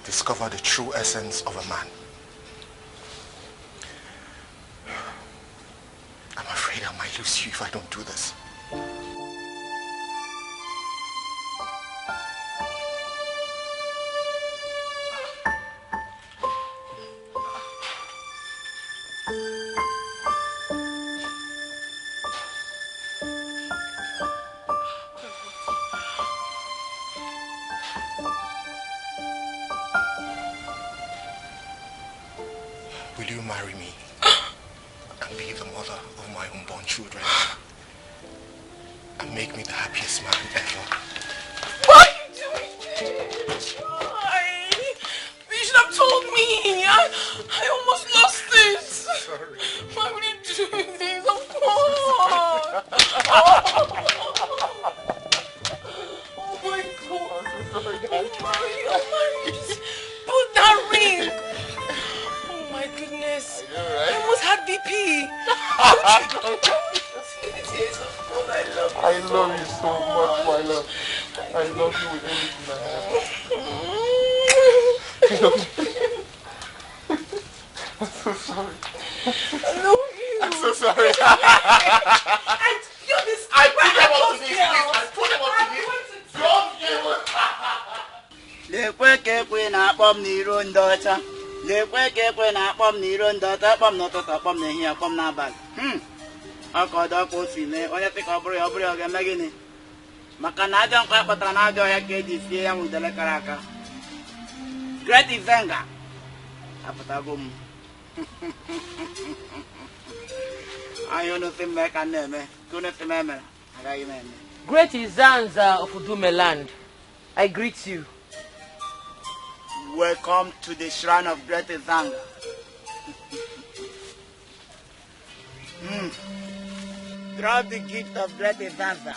discover the true essence of a man. I'm afraid I might lose you if I don't do this. Will you marry me and be the mother of my unborn children and make me the happiest man ever? Why are you doing this? Why? You should have told me. I almost lost it. Sorry. Why would you do this? Of course. Oh my God. I'm so sorry, Daddy. Oh my. Just put that ring. Oh my goodness. I know, right? I almost had BP. I love you so much, my love. I love you with everything I have. I love you. I'm so sorry. I love you. I'm so sorry. I put them up to this. I put them up to this. Don't give it. Lekwe kekwe na akpọm n'iro ndị ọcha. Lekwe kekwe na akpọm n'iro ndị ọcha. Akpọm n'ụtụtụ, akpọm n'ehihie, akpọm n'abalị. Ọkọdọ ka o si mee, onye sị ka ọ bụrụ ya, ọ bụrụ ya, ọ ga-eme gịnị? Maka na ajọ nkwa kpatara na ajọ ọhịa ka eji sie ya nwudele kara aka. Great Izenga apụtago m. Anyị unu si mme ka na-eme, ka unu si m emere, agaghị m eme. Great Izanza of Udumeland, I greet you. Welcome to the shrine of Great Izanga. Drop the gift of Great Izanga.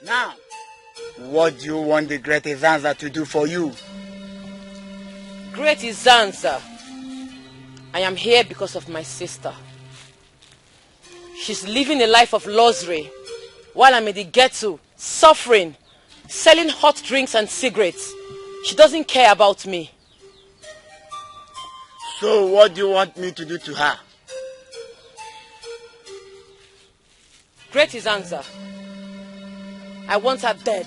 Now, what do you want the Great Izanza to do for you? Great Izanza, I am here because of my sister. She's living a life of luxury while I'm in the ghetto, suffering, selling hot drinks and cigarettes. She doesn't care about me. So what do you want me to do to her? Great is answer. I want her dead.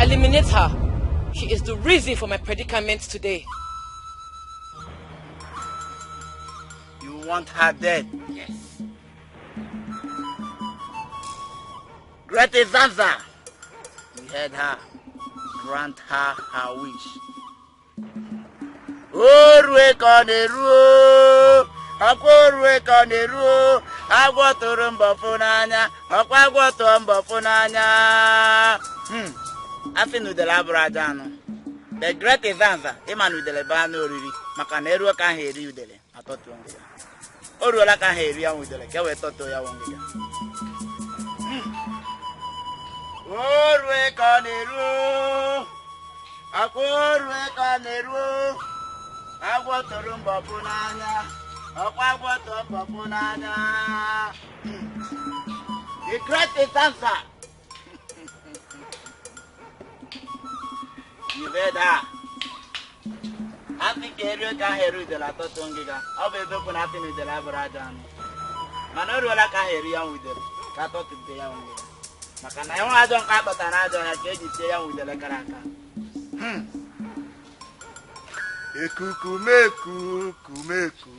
Eliminate her. She is the reason for my predicament today. You want her dead? Yes. Great is answer. We heard her. Grant her her wish. Orwe koneru, akorwe koneru, agwotoro mbofunanya, akwagwoto mbofunanya. Afinu de la brajano. The great is answer. Emanu de la bano oriri. Makaneru kan heri udele. Atoto ongeya. Oruola kan heri ya udele. Kewe toto ya ongeya. Orwe koneru, akorwe koneru. Agwotoro mbofunanya, akwagwoto mbofunanya. The great answer. You heard her. I think you can hear the la totongiga. I'll be open nothing with the laborajan. Manola can hear you with them. Cato to pay on you. Macana don't have but another cage with the lacaraka. Ekukumeku, kumeku,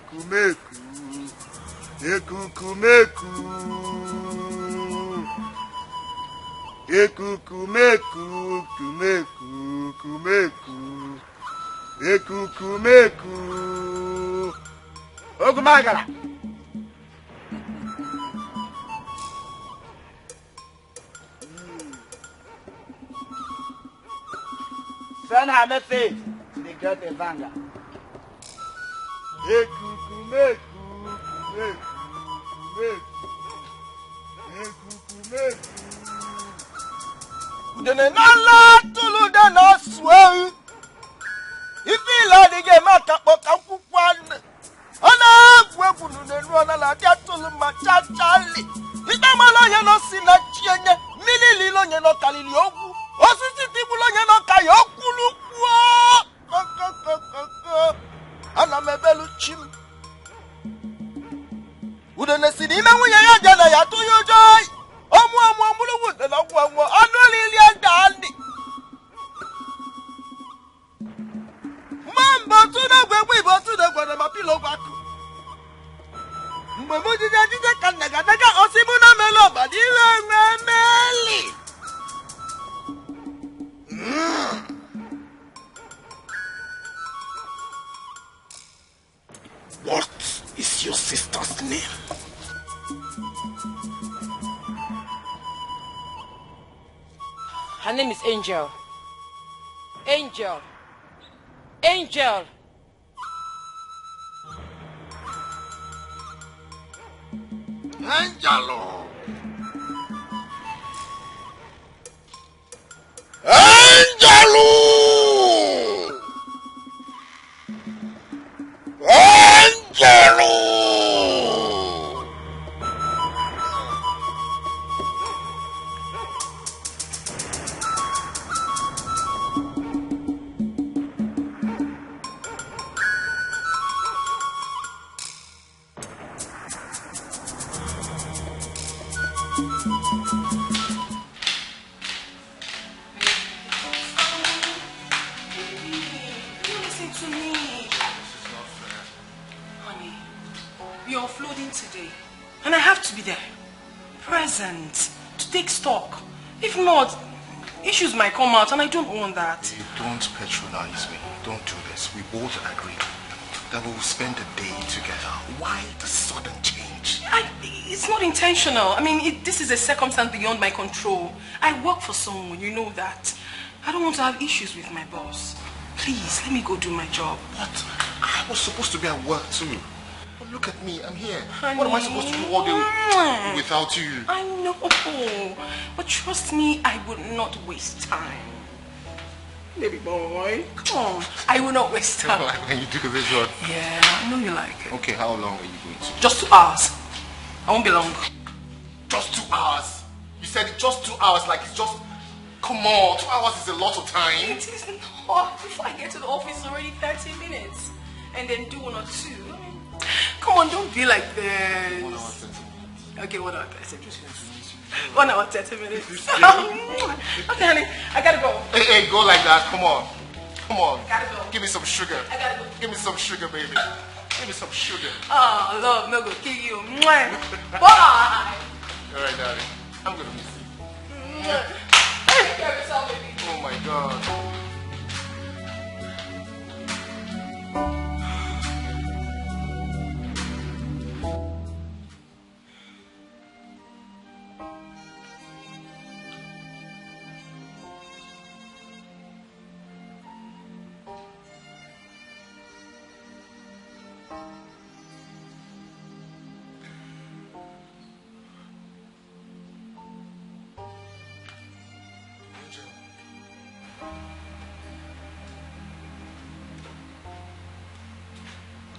kumeku. Ekukumeku. Ekukumeku, kumeku, kumeku. Ekukumeku. Ogumagala. Send her message. The great Evanga. Ekukumeku, kumeku, kumeku. Udene nala tulu dana swell. If you like the game, I can't walk out for one. Ona gwegunu nenu ona la dia tulu macha chali. Idama lo ye no sina chienye, milili lo ye no kalili ogu. Osisi tibu lo ye no kayokulu kwa. Ana mebelu chim. Udene sini me wuye ya jana ya to yo joy. Omu amulu wude na gwa anu lili andandi. Mambo tuna gwegwe bo tuna gwa na mapilo gwaku. Mgbe jide ka naga osibu na melo badire meli. What is your sister's name? Her name is Angel. Angel. Angel. Angelo. Angelo. Angelo. And I have to be there, present, to take stock. If not, issues might come out and I don't want that. You don't patronize me. Don't do this. We both agree that we will spend the day together. Why the sudden change? It's not intentional. I mean, this is a circumstance beyond my control. I work for someone, you know that. I don't want to have issues with my boss. Please, let me go do my job. But I was supposed to be at work too. But look at me, I'm here. Honey. What am I supposed to do all day without you? I know. But trust me, I would not waste time. Baby boy, come on. I will not waste time. Like when you do this one? Yeah, I know you like it. Okay, how long are you going to? Just 2 hours. I won't be long. Just 2 hours? You said it just 2 hours, like it's just... Come on, 2 hours is a lot of time. It is not. Before I get to the office, it's already 30 minutes. And then do 1 or 2. Come on, don't be like this. 1 hour, 30 minutes. Okay, 1 hour 30 minutes. 1 hour 30 minutes. Okay, honey, I gotta go. Hey, go like that. Come on. Come on. Gotta go. Give me some sugar. I gotta go. Give me some sugar, baby. Give me some sugar. Oh, love, no go kill you. Bye. All right, darling. I'm gonna miss you. Take care of yourself, baby. Oh my God.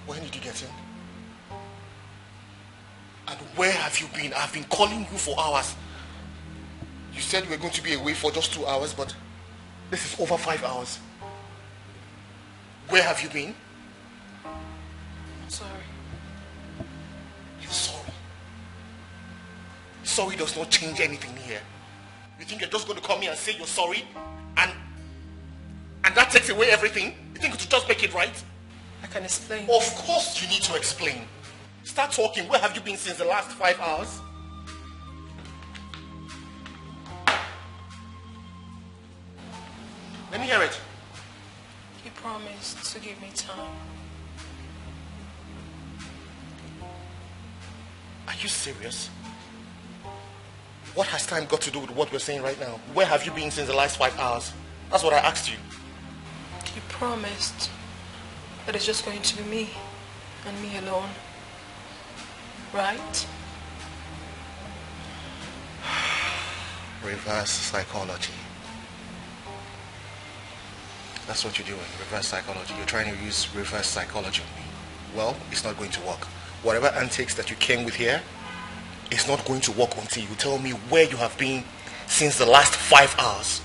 When did you get in? And where have you been? I've been calling you for hours. You said you were going to be away for just 2 hours, but this is over 5 hours. Where have you been? I'm sorry. You're sorry. Sorry does not change anything here. You think you're just going to come here and say you're sorry? And that takes away everything? You think it will just make it right? I can explain. Of course you need to explain. Start talking. Where have you been since the last 5 hours? Let me hear it. You promised to give me time. Are you serious? What has time got to do with what we're saying right now? Where have you been since the last 5 hours? That's what I asked you. You promised that it's just going to be me and me alone. Right? Reverse psychology. That's what you're doing, reverse psychology. You're trying to use reverse psychology on me. Well, it's not going to work. Whatever antics that you came with here, it's not going to work until you tell me where you have been since the last 5 hours.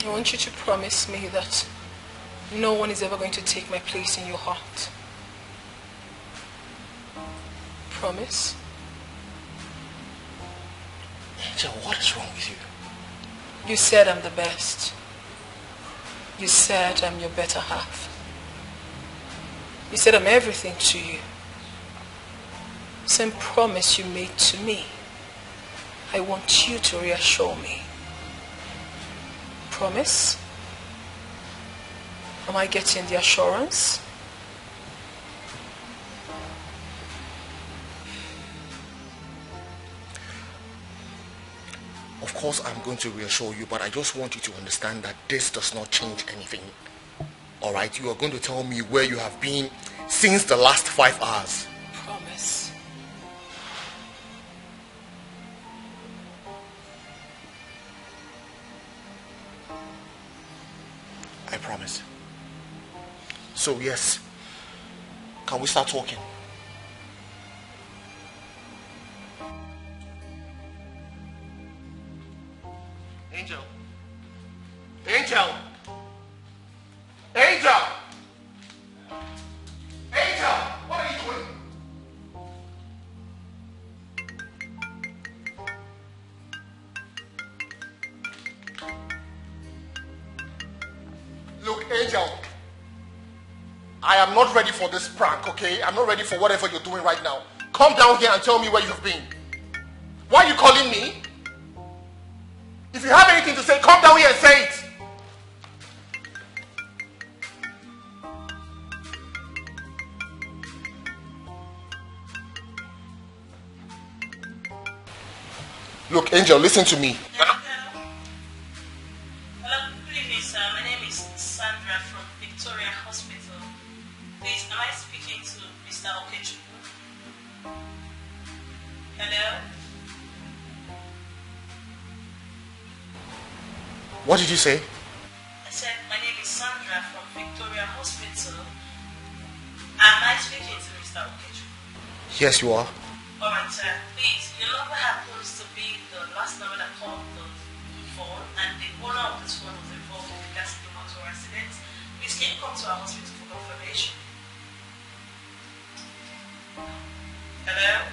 I want you to promise me that no one is ever going to take my place in your heart. Promise? Angel, what is wrong with you? You said I'm the best. You said I'm your better half. You said I'm everything to you. Same promise you made to me. I want you to reassure me. Promise? Am I getting the assurance? Of course I'm going to reassure you, but I just want you to understand that this does not change anything. Alright, you are going to tell me where you have been since the last 5 hours. Promise. I promise. So yes, can we start talking? Angel. Angel. Angel. Angel, what are you doing? Look, Angel, I am not ready for this prank, okay? I'm not ready for whatever you're doing right now. Come down here and tell me where you've been. Why are you calling me? If you have anything to say, come down here and say it. Look, Angel, listen to me. Hello, good evening, sir. My name is Sandra from Victoria Hospital. Please, am I speaking to Mr. Okechukwu? Hello? What did you say? I said, my name is Sandra from Victoria Hospital. Am I speaking to Mr. Okechukwu? Yes, you are. Alright, sir. Please, your number happens to be the last number that called the phone, and the owner of this phone was involved in regards to the motor accident. Please, can you come to our hospital for confirmation? Hello?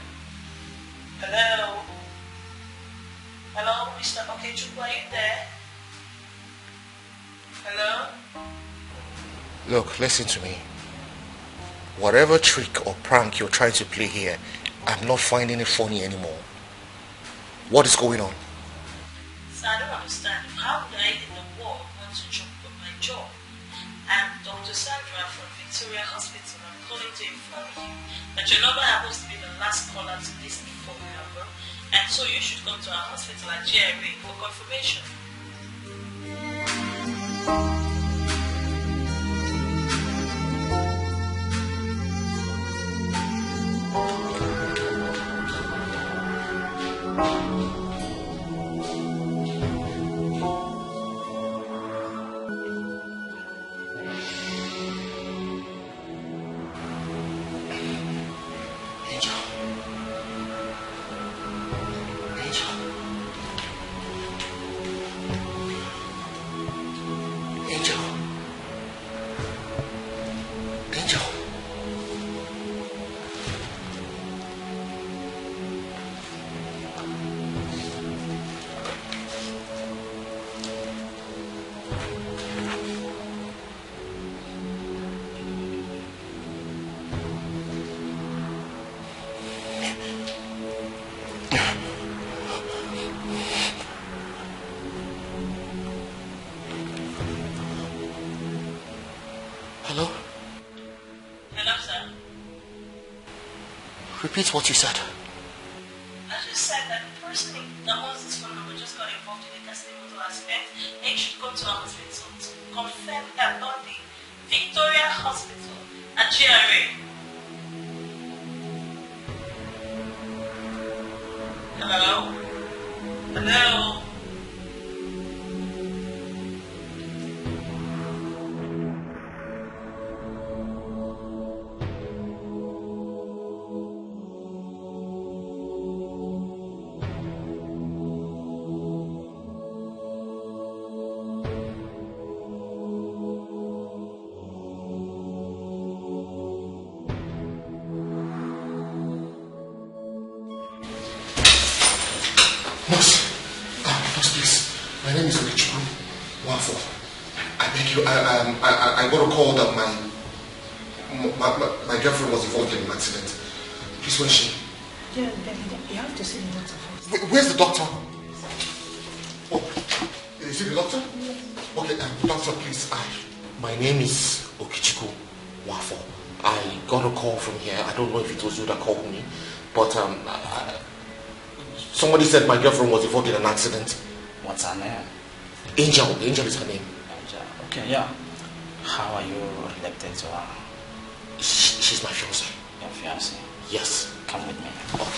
Look, listen to me. Whatever trick or prank you're trying to play here, I'm not finding it funny anymore. What is going on? Sir, I don't understand. How would I in the world want to jump on my job? I'm Dr. Sandra from Victoria Hospital. I'm calling to inform you that your number happens to be the last caller to this phone number, and so you should come to our hospital at GRA for confirmation. Repeat what you said. I just said that the person that owns this phone number just got involved in a testimonial aspect, and you should come to our hospital to confirm about the Victoria Hospital at GRA. Hello? Hello? I got a call that my girlfriend was involved in an accident. Please, where's she? Yeah, you have to see the doctor first. Where's the doctor? Oh, is it the doctor? Okay, doctor, please. My name is Okichiko Wafo. I got a call from here. I don't know if it was you that called me, but somebody said my girlfriend was involved in an accident. What's her name? Angel. Angel is her name. Angel. Okay, yeah. How are you related to her? She's my fiancée. Your fiancée? Yes. Come with me. Oh.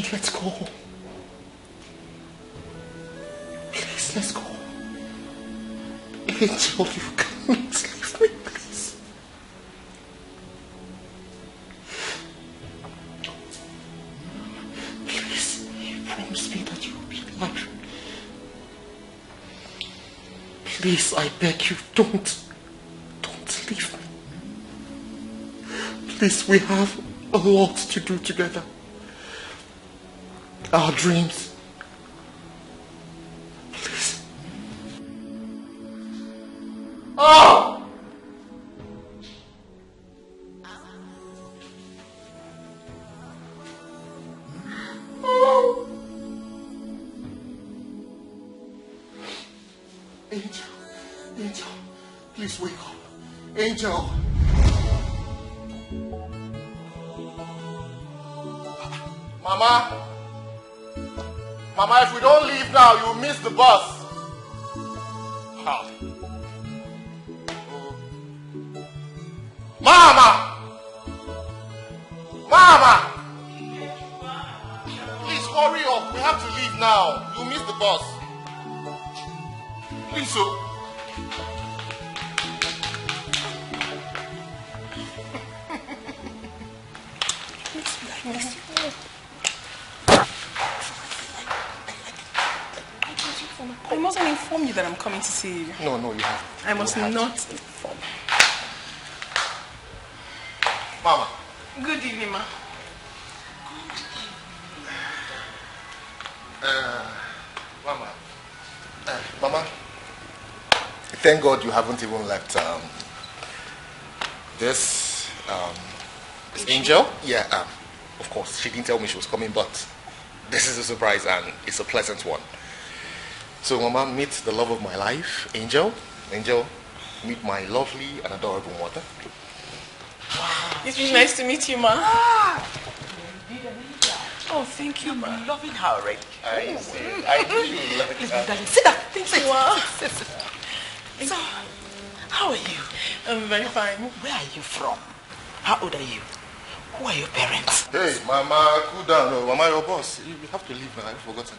Let's go. Please, let's go. Angel, you can't leave me, please. Please, you promise me that you will be alive. Please, I beg you, don't leave me. Please, we have a lot to do together. Our dreams. Please. Oh! Oh! Angel, please wake up. Angel. Mama? Mama, if we don't leave now, you'll miss the bus. How? Mama! Mama! Please hurry up. We have to leave now. You'll miss the bus. Please, so. I mustn't inform you that I'm coming to see you. No, you have. I must not inform. Mama. Good evening, ma. Mama. Mama. Thank God you haven't even left this Angel. Yeah, of course, she didn't tell me she was coming, but this is a surprise and it's a pleasant one. So, Mama, meet the love of my life, Angel. Angel, meet my lovely and adorable mother. Wow. It's really nice to meet you, ma. Oh, thank you, ma. I'm loving her already. I do love her. Sit down. Sit. Wow. So, how are you? I'm very fine. Where are you from? How old are you? Who are your parents? Hey, Mama, cool down. No, Mama, your boss. You have to leave now. I've forgotten.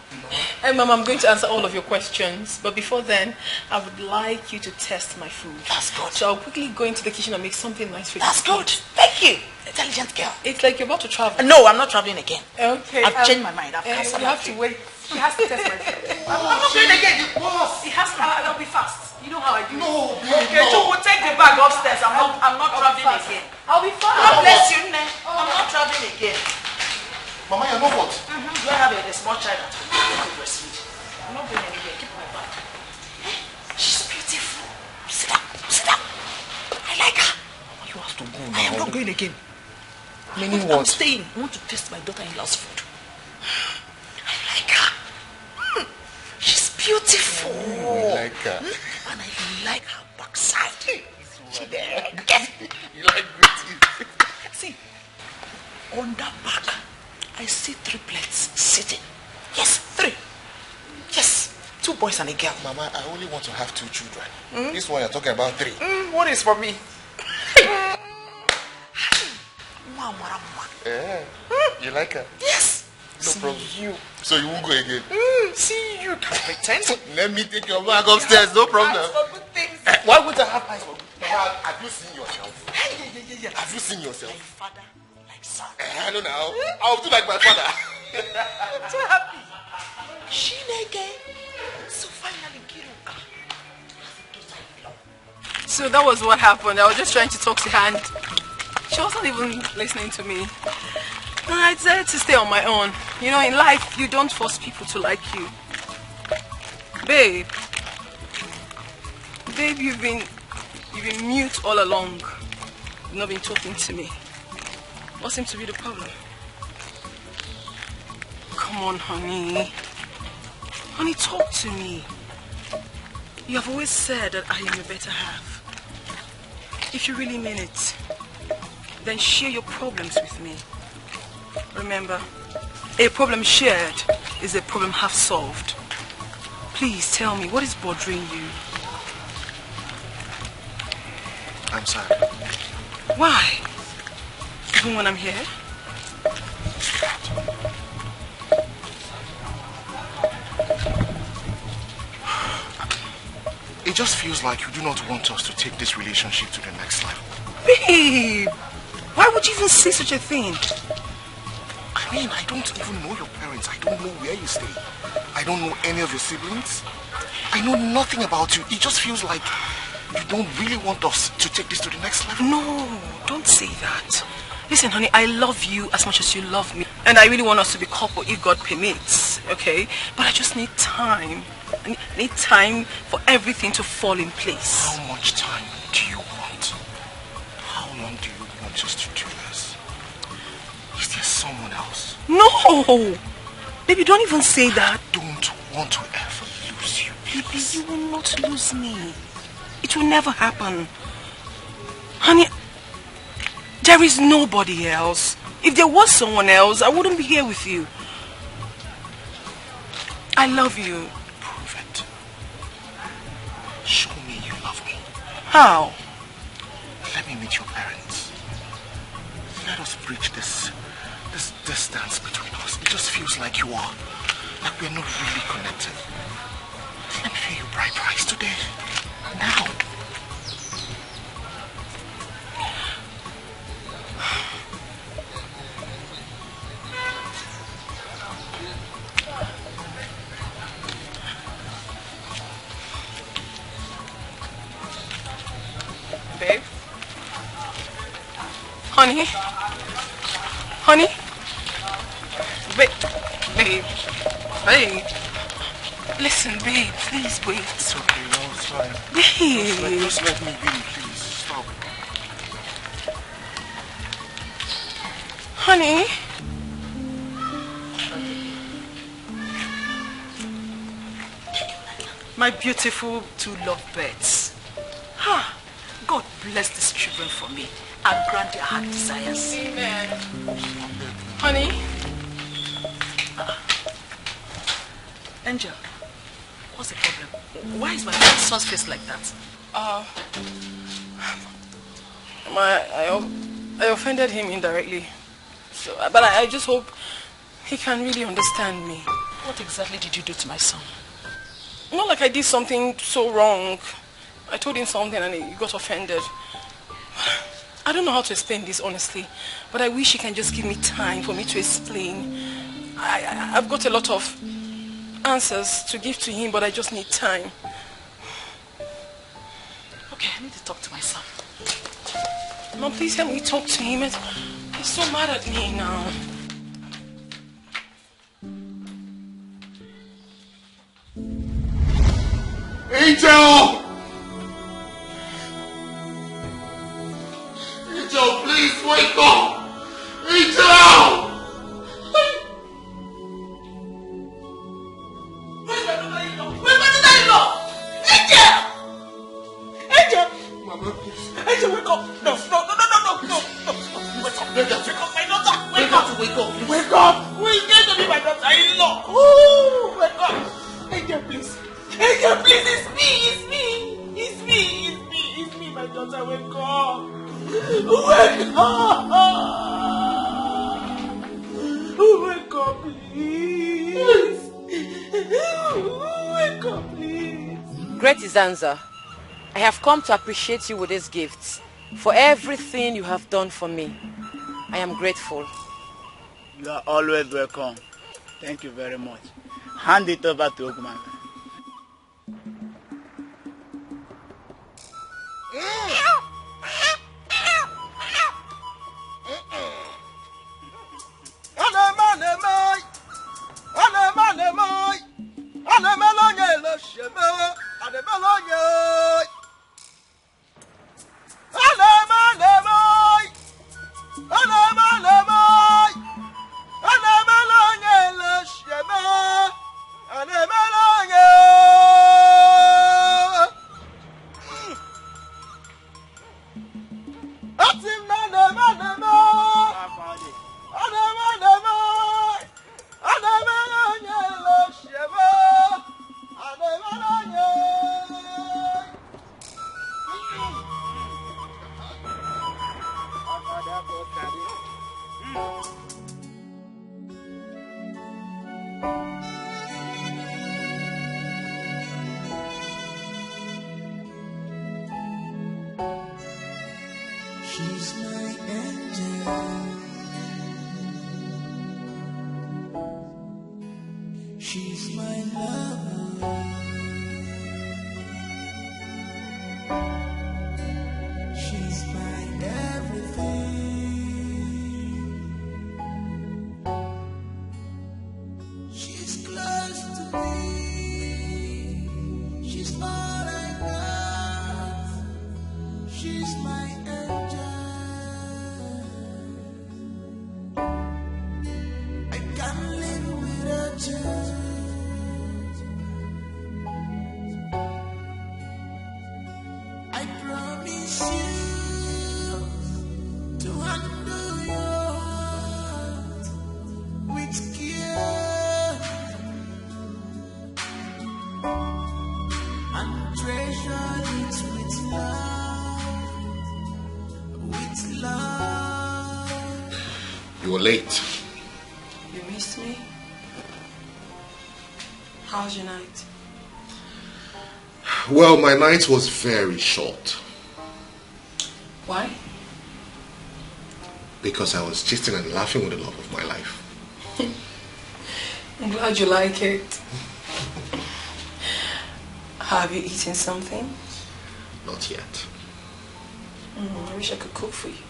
Hey, Mama, I'm going to answer all of your questions. But before then, I would like you to test my food. That's good. So I'll quickly go into the kitchen and make something nice for you. That's good. Thank you. Intelligent girl. It's like you're about to travel. No, I'm not traveling again. Okay. I've changed my mind. I've cancelled. You have to wait. She has to test my food. I'm not going again. You boss. It has to. I'll be fast. You know how I do. No, okay, so we'll take the bag upstairs. I'm not traveling again. I'll be fine. God bless you, Nne. I'm not traveling again. Mama, you know what? Do I have a small child at home to breastfeed? I'm not going anywhere. Keep my bag. She's beautiful. Sit down. I like her. You have to go now. I am not going again. Meaning I'm what? staying. I want to taste my daughter-in-law's food. I like her. She's beautiful. I like her. And I like her backside. She there. You like beauty. See, on that back, I see triplets sitting. Yes, 3. Yes, 2 boys and a girl. Mama, I only want to have 2 children. This one you're talking about 3. What is for me? You like her? Yes. No problem. You. So you won't go again? See, you can pretend. Let me take your bag upstairs, no problem. Why would I have eyes for good? Mama, have you seen yourself? Yeah. Have you seen yourself? Like father, like son. I don't know. I'll do like my father. I'm so happy. Shineke. So finally, Kiruka. So that was what happened. I was just trying to talk to her and she wasn't even listening to me. And I decided to stay on my own. You know, in life, you don't force people to like you. Babe, you've been mute all along. You've not been talking to me. What seems to be the problem? Come on, honey. Honey, talk to me. You have always said that I am your better half. If you really mean it, then share your problems with me. Remember, a problem shared is a problem half solved. Please tell me, what is bothering you? I'm sad. Why? Even when I'm here? It just feels like you do not want us to take this relationship to the next level. Babe, why would you even say such a thing? I mean, I don't even know your parents. I don't know where you stay. I don't know any of your siblings. I know nothing about you. It just feels like you don't really want us to take this to the next level. No, don't say that. Listen, honey, I love you as much as you love me. And I really want us to be couple if God permits, okay? But I just need time. I need time for everything to fall in place. How much time do you want? How long do you want us to do this? Is there someone else? No! Baby, don't even say that. I don't want to ever lose you. Baby, you will not lose me. It will never happen. Honey, there is nobody else. If there was someone else, I wouldn't be here with you. I love you. Prove it. Show me you love me. How? Let me meet your parents. Let us bridge this distance between us. It just feels like we're not really connected. Let me feel your bright eyes today. Now. Babe? Honey? Honey? Babe. Listen, babe, please wait. It's okay, no, it's fine. Babe. Just let me be, please. Stop. Honey? My beautiful two lovebirds. God bless these children for me and grant their heart desires. Amen. Honey? Angel, what's the problem? Why is my son's face like that? I offended him indirectly. So, but I just hope he can really understand me. What exactly did you do to my son? Not like I did something so wrong. I told him something and he got offended. I don't know how to explain this honestly, but I wish he can just give me time for me to explain. I've got a lot of answers to give to him, but I just need time. Okay, I need to talk to my son. Mom, please help me talk to him. He's so mad at me now. Angel! Angel, please wake up! Angel! Where's my daughter-in-law? Where's my daughter-in-law? Angel! Angel! Mama, please. Angel, wake up! No. Wake up! Wake up, my daughter! Wake up! Wake up! Wake up! Who is going to be my daughter-in-law? Ooh, wake up! Angel, please! Angel, please! It's me, my daughter! Wake up! Wake up! Wake up, please! Wake up, please! Great Izanza, I have come to appreciate you with these gifts. For everything you have done for me, I am grateful. You are always welcome. Thank you very much. Hand it over to Ogman. She's my angel. She's my lover. She's my everything. She's close to me. She's all I got. She's my angel. I can't live without you. You were late. You missed me? How's your night? Well, my night was very short. Why? Because I was gisting and laughing with the love of my life. I'm glad you like it. Have you eaten something? Not yet. I wish I could cook for you.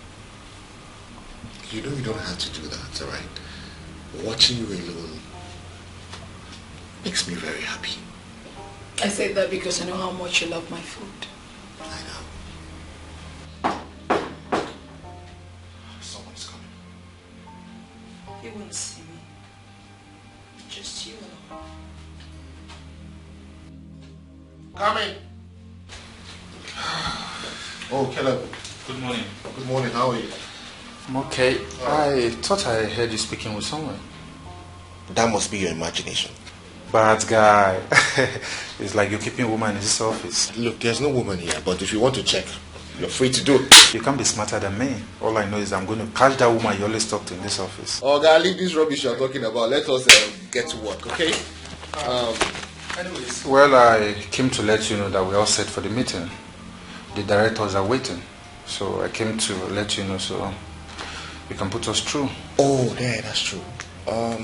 You know you don't have to do that, alright? Watching you alone makes me very happy. I say that because I know how much you love my food. I know. Someone's coming. He won't see me. Just you alone. Coming. Oh, Caleb. Good morning. Good morning. How are you? I'm okay. I thought I heard you speaking with someone. That must be your imagination. Bad guy. It's like you're keeping a woman in this office. Look, there's no woman here, but if you want to check, you're free to do it. You can't be smarter than me. All I know is I'm going to catch that woman you always talk to in this office. Oh, God, leave this rubbish you're talking about. Let us get to work, okay? Anyways. Well, I came to let you know that we're all set for the meeting. The directors are waiting. So I came to let you know so you can put us through. Oh, yeah, that's true. All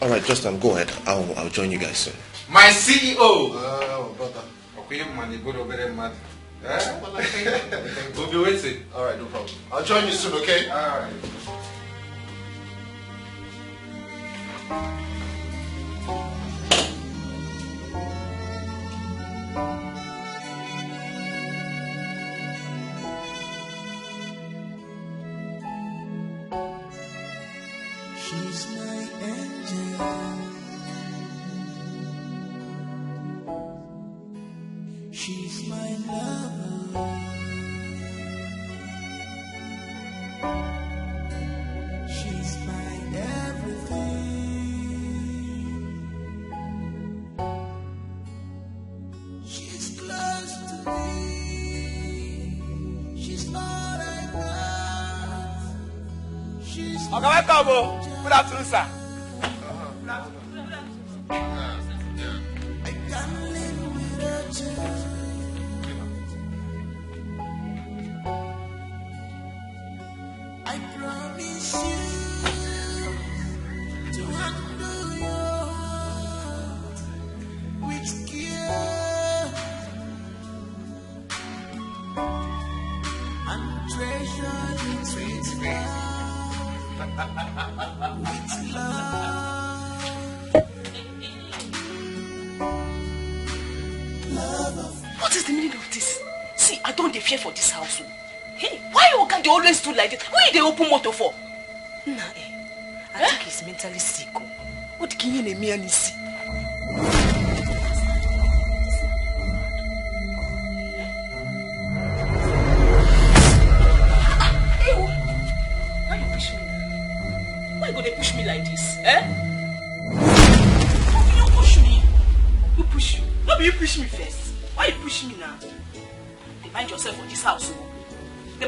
right, just go ahead. I'll join you guys soon. My CEO! Oh, brother. We'll be waiting. All right, no problem. I'll join you soon, okay? All right. She's my angel. She's my lover. She's my everything. She's close to me. She's all I got. She's Okay, welcome. Good afternoon, sir. I promise you to handle your heart with care and treasure it with love. What is the meaning of this? See, I don't fear for this house. Hey, why Oga they always do like this? Why they open motor for? Nah, I think he's mentally sick. What can you name me and see? Why you push me? Why go they push me like this? Eh? How can you push me? Who push you? No, you push me first. Why you push me now? Mind yourself for this house.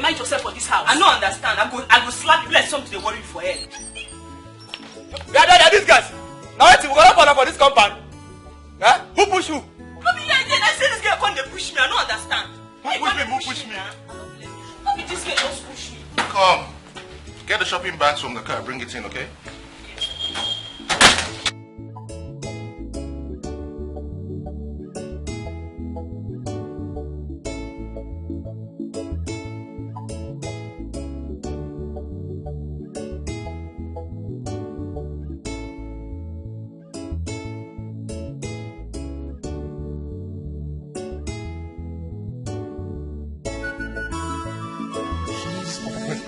Mind yourself for this house. I don't understand. I go slap you like something they worry for head. Yeah, these guys. Now we're gonna for this compound. Eh? Who push who? No, I say this girl can't push me. I don't understand. Who push me? How did this girl just push me? Come. Get the shopping bags from the car. Bring it in, okay?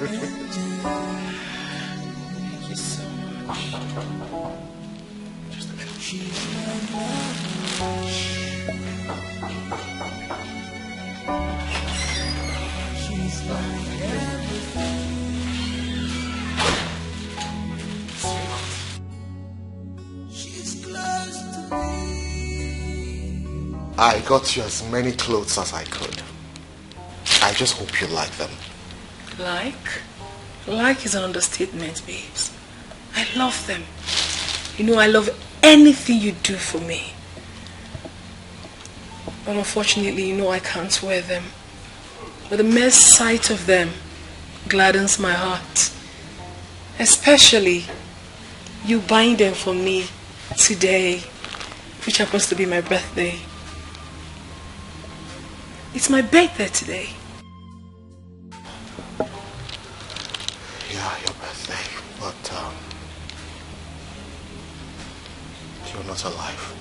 Thank you so much. Just a minute. She's my love. She's my everything. She's close to me. I got you as many clothes as I could. I just hope you like them. Like? Like is an understatement, babes. I love them. You know, I love anything you do for me. But unfortunately, you know I can't wear them. But the mere sight of them gladdens my heart. Especially you buying them for me today, which happens to be my birthday. It's my birthday today. Yeah, your birthday, but you're not alive.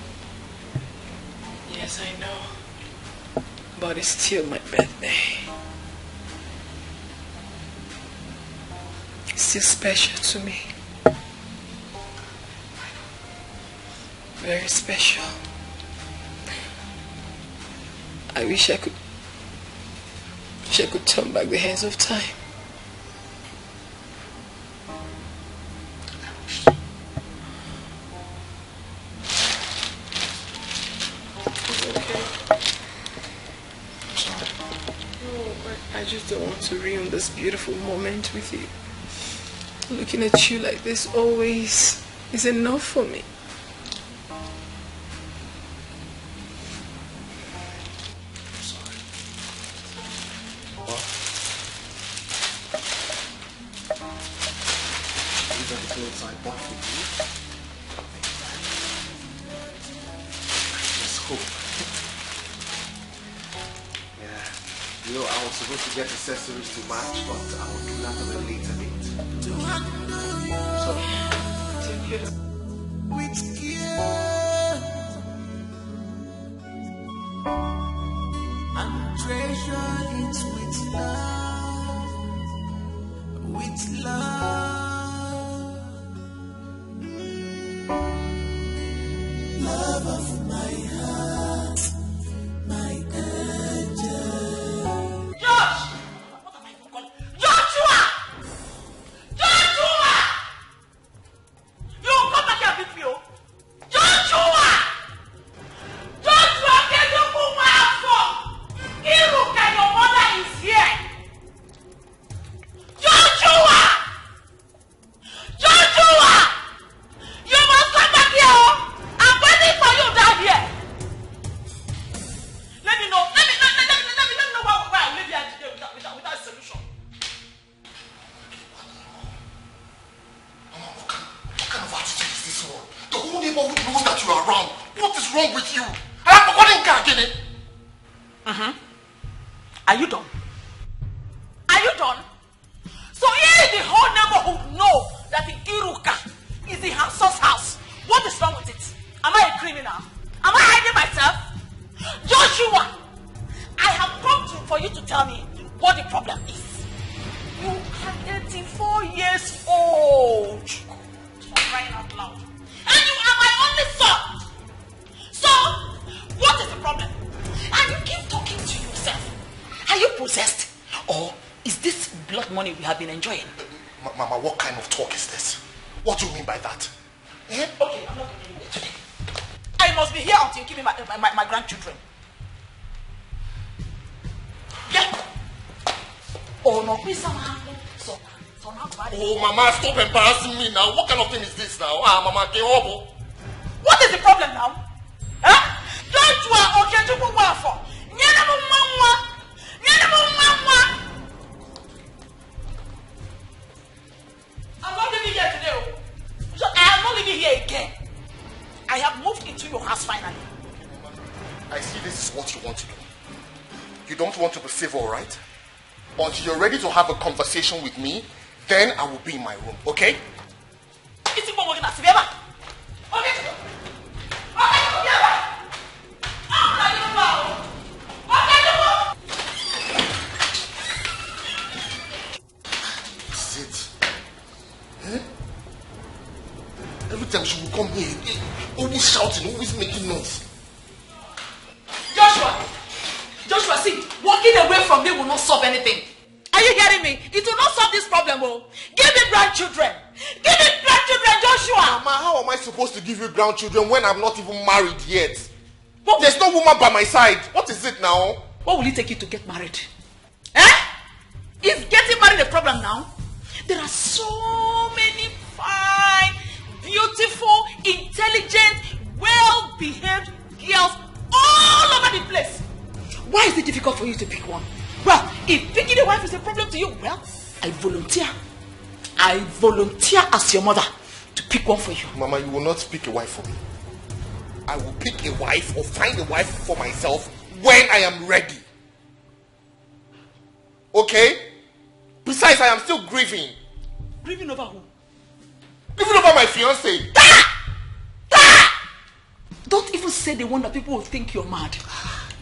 Yes, I know. But it's still my birthday. It's still special to me. Very special. I wish I could turn back the hands of time. I just don't want to ruin this beautiful moment with you. Looking at you like this always is enough for me. These are the clothes I bought for you. Let's hope. You know, I was supposed to get accessories to match, but I will do that at a later date. So, with care and treasure it with love, with love, love of my heart, my angel. Josh! What am I even calling? Joshua! Joshua! You come back here and beat me, oh? Joshua! Joshua, get your move out for! Iruka, your mother is here! Joshua! Joshua! You must come back here, oh! I'm waiting for you down here! Let me know. Let me know where I live here today without a solution. what kind of attitude is this one? The whole neighborhood knows that you are around. What is wrong with you? Are you done? Are you done? So if the whole neighborhood know that the Iruka is the Hanso's house, what is wrong with it? Am I a criminal? Am I hiding myself? Joshua, I have come for you to tell me what the problem is. You are 84 years old. For crying out loud. And you are my only son. So, what is the problem? And you keep talking to yourself. Are you possessed? Or is this blood money we have been enjoying? Mama, what kind of talk is this? What do you mean by that? Okay, I'm not going anywhere today. I must be here until you give me my grandchildren. Yeah. Oh no, please somehow. Oh, Mama, stop embarrassing me now. What kind of thing is this now? Mama, get over. What is the problem now? Huh? Don't you are okay to go well for? I'm not living here today. So I am not living here again. I have moved into your house finally. I see this is what you want to do. You don't want to be civil, right? Until you're ready to have a conversation with me, then I will be in my room, okay? That's it. Huh? Every time she will come here, always shouting, always making noise. Joshua, see, walking away from me will not solve anything. Are you hearing me? It will not solve this problem, oh. Give me grandchildren. Give me grandchildren, Joshua. Mama, how am I supposed to give you grandchildren when I'm not even married yet? There's no woman by my side. What is it now? What will it take you to get married? problem now? There are so many fine, beautiful, intelligent, well-behaved girls all over the place. Why is it difficult for you to pick one? Well, if picking a wife is a problem to you, well, I volunteer. I volunteer as your mother to pick one for you. Mama, you will not pick a wife for me. I will pick a wife or find a wife for myself when I am ready. Okay? Besides, I am still grieving. Grieving over who? Grieving over my fiancé. Don't even say the one that people will think you're mad.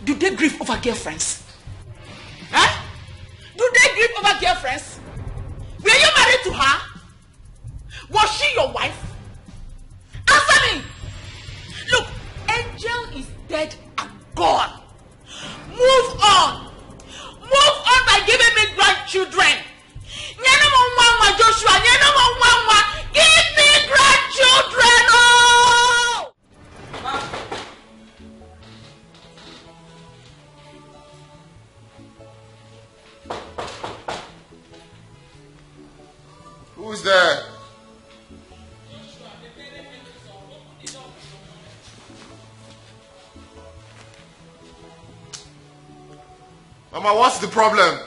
Do they grieve over girlfriends? Huh? Do they grieve over girlfriends? Were you married to her? Was she your wife? Answer me! Look, Angel is dead and gone. Move on. Move on by giving me grandchildren. Joshua, give me grandchildren. Oh! Who's there? Mama, what's the problem?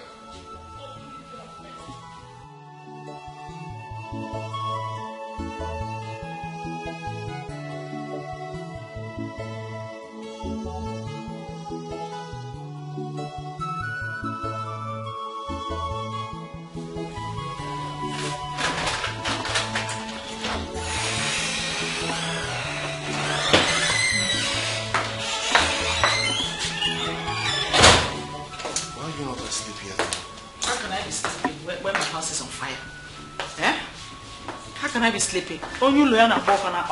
Can I be sleeping? Oh, you learn a book on a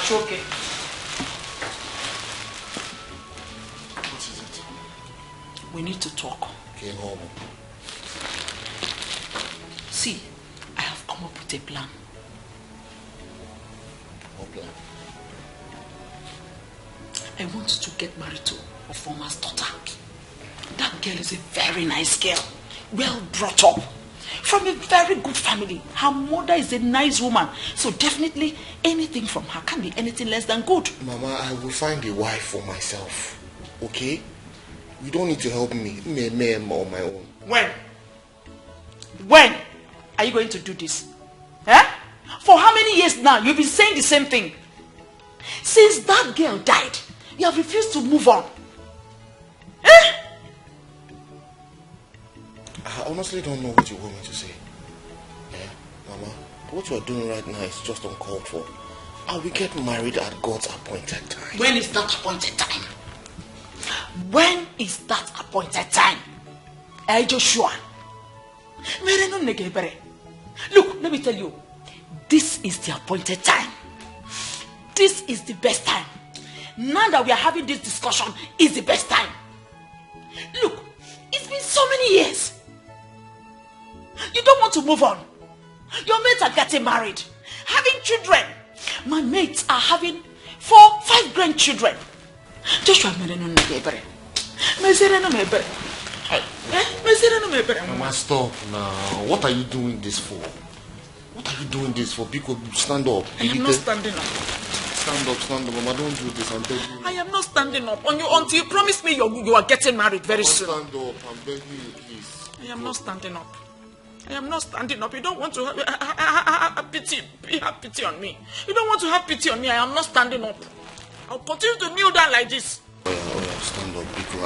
choke. What is it? We need to talk. Okay, home. See, I have come up with a plan. What plan? I want to get married to a farmer's daughter. That girl is a very nice girl, well brought up, from a very good family. Her mother is a nice woman, so definitely anything from her can't be anything less than good. Mama, I will find a wife for myself, okay? You don't need to help me on my own. When are you going to do this? Eh? For how many years now you've been saying the same thing? Since that girl died, you have refused to move on. Eh? I honestly don't know what you want me to say. Yeah, Mama, what you are doing right now is just uncalled for. I will get married at God's appointed time. When is that appointed time? When is that appointed time? Hey, Joshua. Look, let me tell you. This is the appointed time. This is the best time. Now that we are having this discussion, is the best time. Look, it's been so many years. You don't want to move on. Your mates are getting married, having children. My mates are having 4-5 grandchildren. Joshua, Mama, stop now. What are you doing this for? What are you doing this for? Because stand up. I am not standing up. Stand up, Mama. Don't do this. I'm begging you. I am not standing up until you promise me you are getting married very soon. Stand up. I'm begging you, please. I am not standing up. I am not standing up. You don't want to have pity on me. You don't want to have pity on me. I am not standing up. I'll continue to kneel down like this. Oh yeah, stand up, because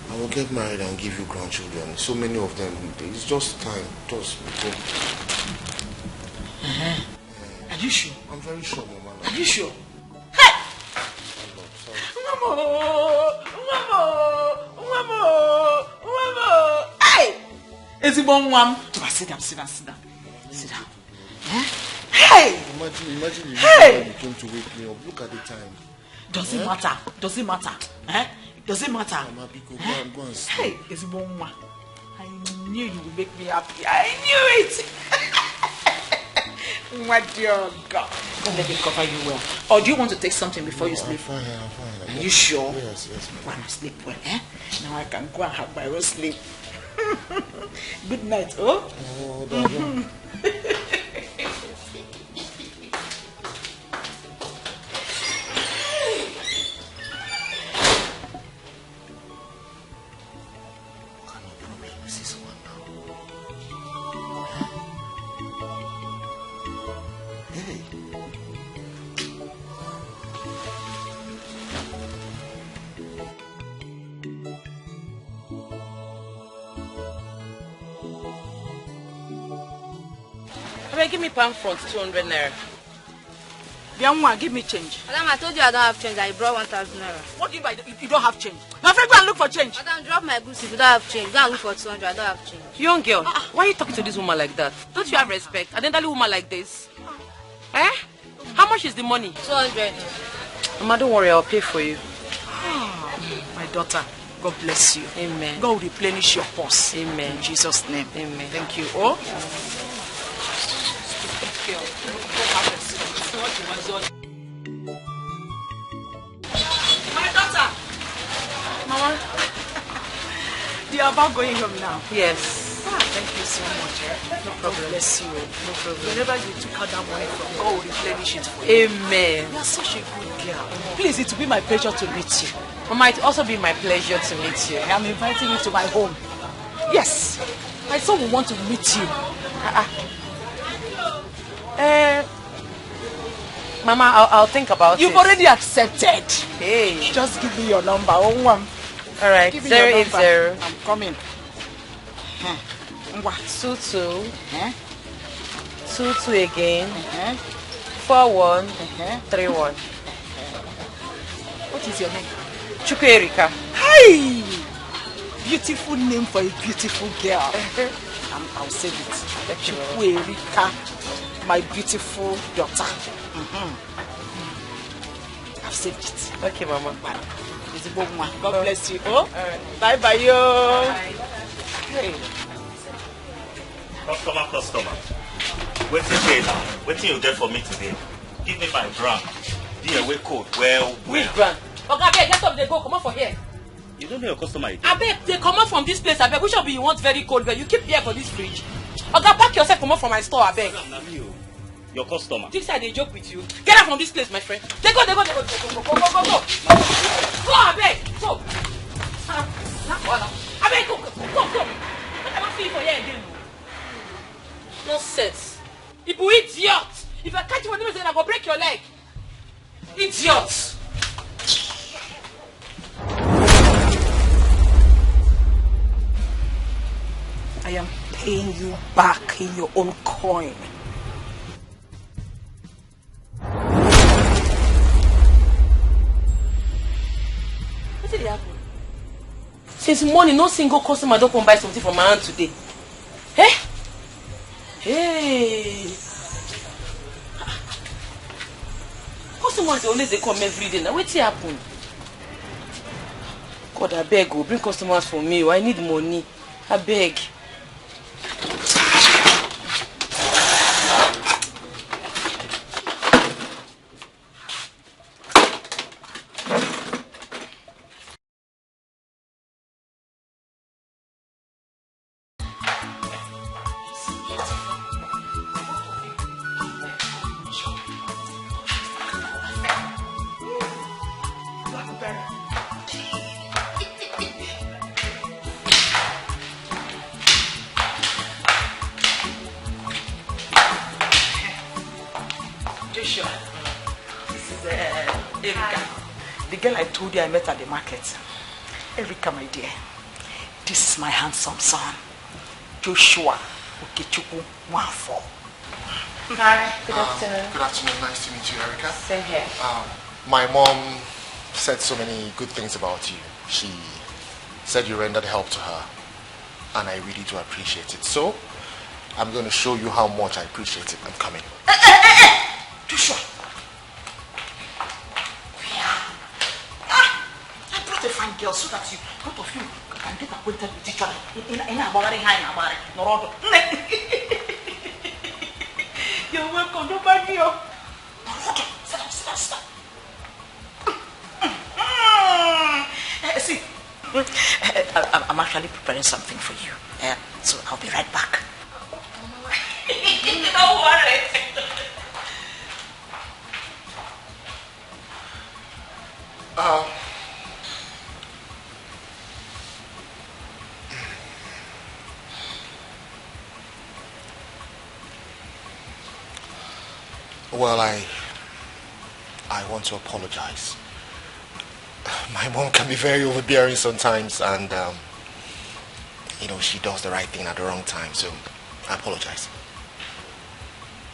I will get married and give you grandchildren. So many of them. It's just time. Just go. Are you sure? I'm very sure, Mama. Are you sure? Hey! Mama! Hey! Is it one? Sit down. Sit down. Hey! Imagine you came to wake me up. Look at the time. Does it matter? Eh? Does it matter? Mama, go and sleep. Hey, is it one? I knew you would make me happy. I knew it. My dear God. Let me cover you well. Or do you want to take something before you sleep? I'm fine. Are you sure? Yes. When I sleep well, eh? Now I can go and have my own sleep. Good night, oh? Give me pound front, 200 naira. Bianwa, give me change. Madam, I told you I don't have change. I brought 1,000 naira. What do you mean you don't have change? Now, friend, go and look for change. Madam, drop my goods if you don't have change. Go and look for 200. I don't have change. Young girl, why are you talking to this woman like that? Don't you have respect? An elderly woman like this? Eh? How much is the money? 200. Mama, don't worry, I'll pay for you. My daughter, God bless you. Amen. God will replenish your purse. Amen. In Jesus' name. Amen. Thank you. Oh? My daughter. Mama. You are about going home now? Yes. Thank you so much. No problem. God bless you. No problem. Whenever you took out that money from, God will replenish it for you. Amen. You are such a good girl. Please, it will be my pleasure to meet you. It might also be my pleasure to meet you. I am inviting you to my home. Yes. My son will want to meet you. Mama, I'll think about it. You've already accepted. Hey. Just give me your number. All right. Give me 080. your number. I'm coming. 22. 22 again. 4131. What is your name? Chukwuerika. Hi! Beautiful name for a beautiful girl. I'll save it. Chukwuerika, my beautiful daughter. I've saved it. Okay, Mama. God bless you. Oh, bye bye, yo. Hey. Customer. Waiting here now. Waiting you get for me today. Give me my brand. The away code. Well. Which brand? Okay, get up. They go. Come on for here. You don't know your customer again. I beg, they come out from this place. I beg, which of you want very cold? But you keep here for this fridge. Okay, pack yourself. Come out from my store. I beg. Your customer. This side they joke with you. Get out from this place, my friend. They go. Go. Go, I beg. Go. I beg, go. I cannot see you for here again. Nonsense. If you idiot. If I catch you on the then I go break your leg. Idiot. I am paying you back in your own coin. What did happen? Since morning, no single customer don't come buy something from my hand today. Eh? Hey! Customers always they come every day. Now what's happen? God, I beg you, bring customers for me. I need money. I beg. I met at the market. Erika, my dear, this is my handsome son, Joshua Okechukwu Nwafọ. Hi, good afternoon. Good afternoon, nice to meet you, Erika. Same here. My mom said so many good things about you. She said you rendered help to her, and I really do appreciate it. So, I'm going to show you how much I appreciate it. I'm coming. Joshua! A fine girl so that you, both of you, can get acquainted with each other. You're welcome, don't mind me. Sit down. See, I'm actually preparing something for you. So I'll be right back. Don't worry. Well, I want to apologize. My mom can be very overbearing sometimes, and you know, she does the right thing at the wrong time, so I apologize.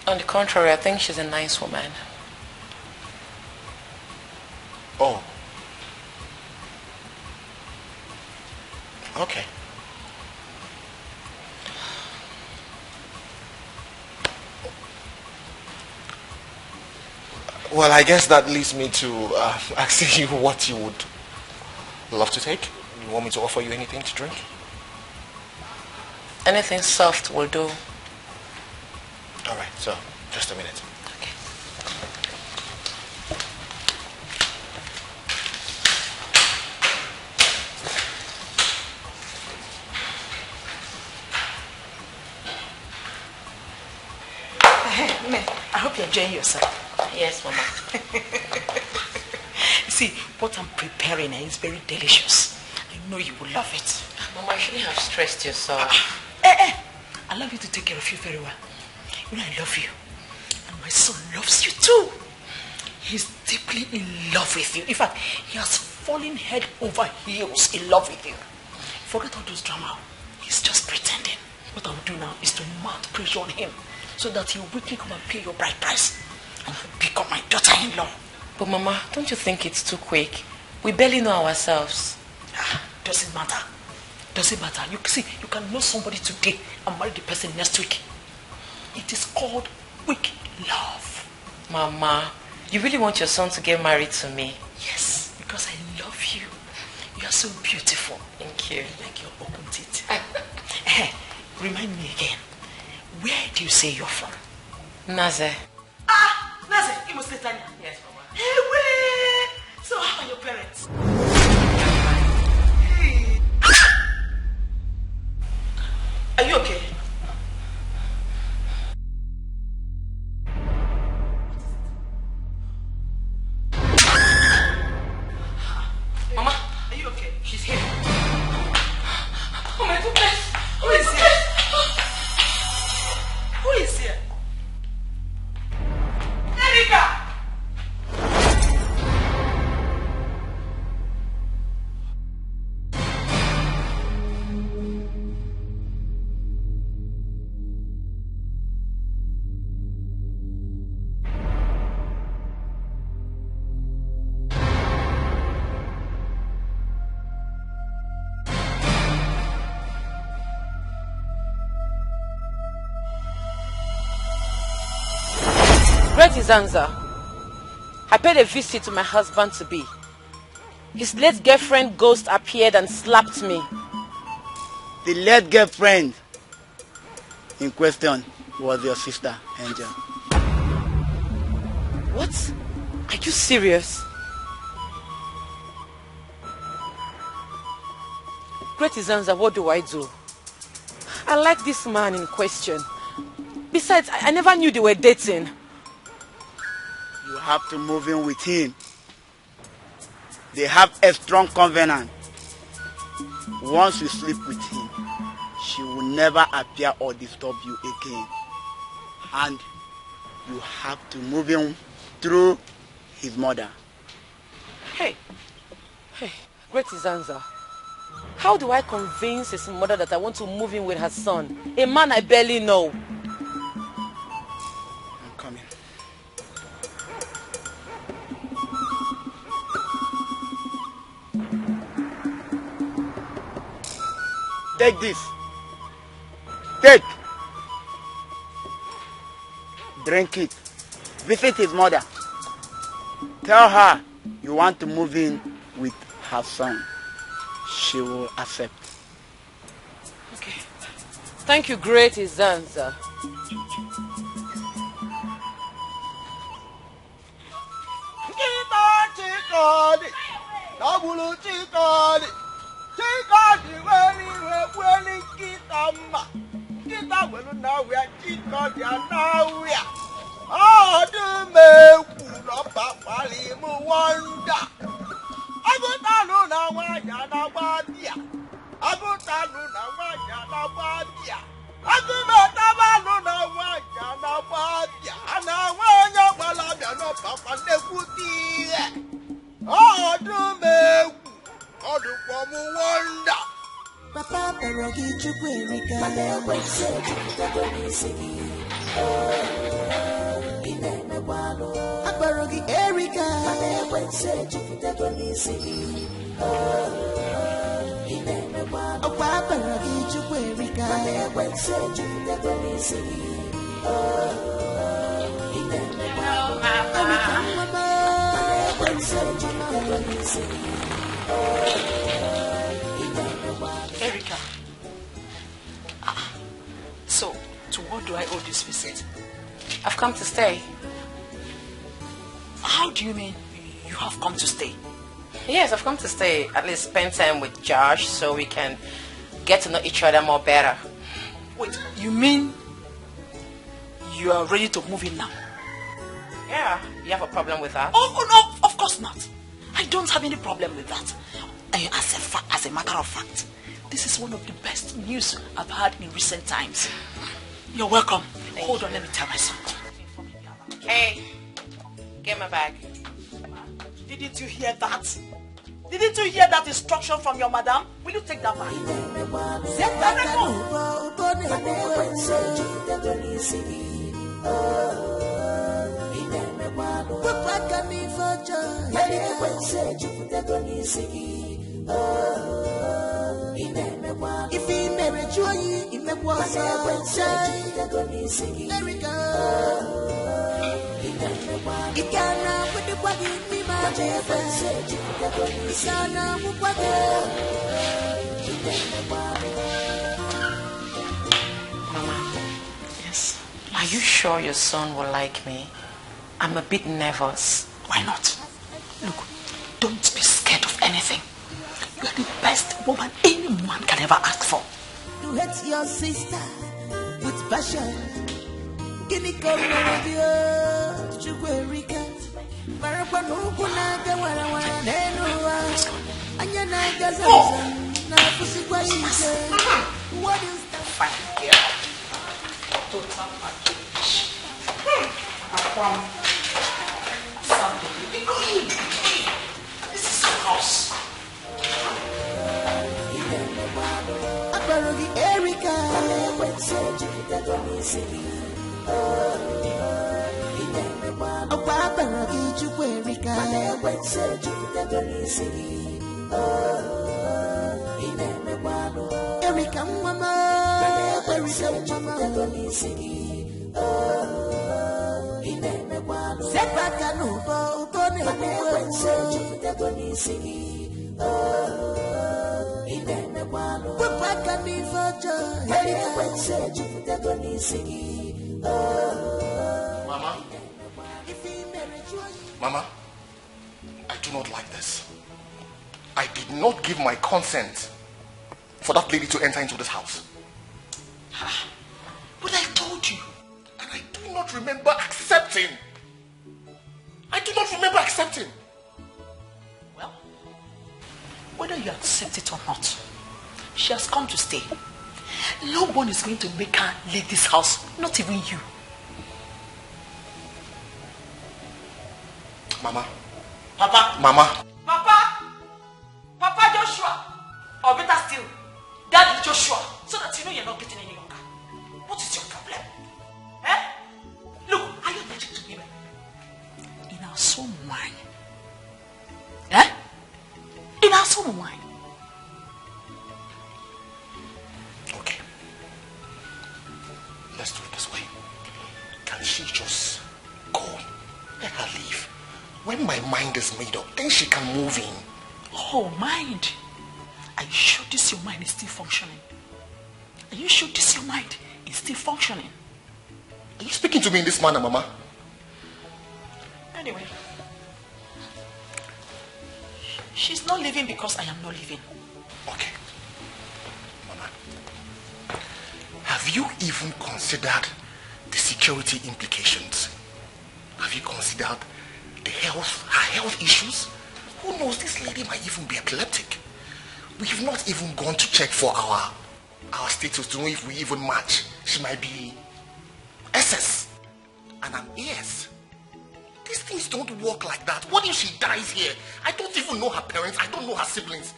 On the contrary, I think she's a nice woman. Oh. Okay. Well, I guess that leads me to asking you what you would love to take. You want me to offer you anything to drink? Anything soft will do. All right, so just a minute. Okay. Hey, man, I hope you're enjoying yourself. Yes, Mama. See, what I'm preparing is very delicious. I know you will love it. Mama, you shouldn't have stressed yourself. I love you to take care of you very well. You know I love you. And my son loves you too. He's deeply in love with you. In fact, he has fallen head over heels in love with you. Forget all those drama. He's just pretending. What I'll do now is to mount pressure on him so that he'll quickly come and pay your bride price and become my daughter-in-law. But Mama, don't you think it's too quick? We barely know ourselves. Doesn't matter. Doesn't matter. You see, you can know somebody today and marry the person next week. It is called quick love. Mama, you really want your son to get married to me? Yes, because I love you. You are so beautiful. Thank you. Like your open teeth. Remind me again. Where do you say you're from? Naze. Naze, you must say Tanya. Yes, Mama. Hey, wait. So how are your parents? Are you okay? Mama, are you okay? She's here. Oh my goodness. Who is here? Who is here? Erika! Zanza, I paid a visit to my husband-to-be. His late girlfriend ghost appeared and slapped me. The late girlfriend in question was your sister, Angel. What? Are you serious? Great Zanza, what do I do? I like this man in question. Besides, I never knew they were dating. You have to move in with him. They have a strong covenant. Once you sleep with him, she will never appear or disturb you again. And you have to move in through his mother. Hey, Great Zanza, how do I convince his mother that I want to move in with her son? A man I barely know. I'm coming. Take this. Take. Drink it. Visit his mother. Tell her you want to move in with her son. She will accept. Okay. Thank you, Great Zanza. Chikadi, Kama. Kita welu na we chiko dia na we. Oh, do me kuno papali mu wonder. Agutalu na wanya na badia. Agutalu na wanya na badia. Agumetabalu na wanya na badia. Ana wanya balabia no papa nekuti. Oh, do me kuno mu wonder. Papa perogi chukwerika mane wense chukwerika ineme walo perogi erika mane wense chukwerika ineme walo papa perogi chukwerika mane wense chukwerika ineme walo mama mane wense chukwerika Erica. So, to what do I owe this visit? I've come to stay. How do you mean you have come to stay? Yes, I've come to stay. At least spend time with Josh so we can get to know each other more better. Wait, you mean you are ready to move in now? Yeah, you have a problem with that? Oh no, of course not. I don't have any problem with that. As a matter of fact, this is one of the best news I've had in recent times. You're welcome. Hold on, let me tell my son. Hey, get my bag. Didn't you hear that? Didn't you hear that instruction from your madam? Will you take that bag? Set that if he married you, he may was Erica. He can't put the body in me, my baby. He can't put Mama, yes. Are you sure your son will like me? I'm a bit nervous. Why not? Look, don't be scared of anything. You are the best woman any man can ever ask for. You hate your sister with passion. Give me come with you, Chukwuerika. Marapanukunaga warawana nenua. Anyanaga zaza na kusikwa ise. What is that? Fine girl. Total package. This is your house. Abarogi Erica. Abarogi Chukwuerika. Erica mama. Erica mama. Sepaka nubo ubone Wepaka mi fojo Mama? Mama, I do not like this. I did not give my consent for that lady to enter into this house. But I told you. And I do not remember accepting. I do not remember accepting. Well, whether you accept it or not, she has come to stay. No one is going to make her leave this house, not even you. Mama. Papa. Mama. Papa. Papa Joshua. Or better still, Daddy Joshua. So that you know you're not getting any younger. What is your problem? Eh? Look, are you allergic to women? In our soul wine. Eh? In our soul wine. Okay. Let's do it this way. Can she just go? Let her leave. When my mind is made up, then she can move in. Oh, mind. Are you sure this your mind is still functioning? Are you sure this your mind is still functioning? Are you speaking to me in this manner, Mama? Anyway, she's not leaving because I am not leaving. Okay. Mama, Have you even considered the security implications? Have you considered her health issues? Who knows, this lady might even be epileptic. We've not even gone to check for our status to know if we even match. She might be SS and I'm AS. These things don't work like that. What if she dies here? I don't even know her parents. I don't know her siblings.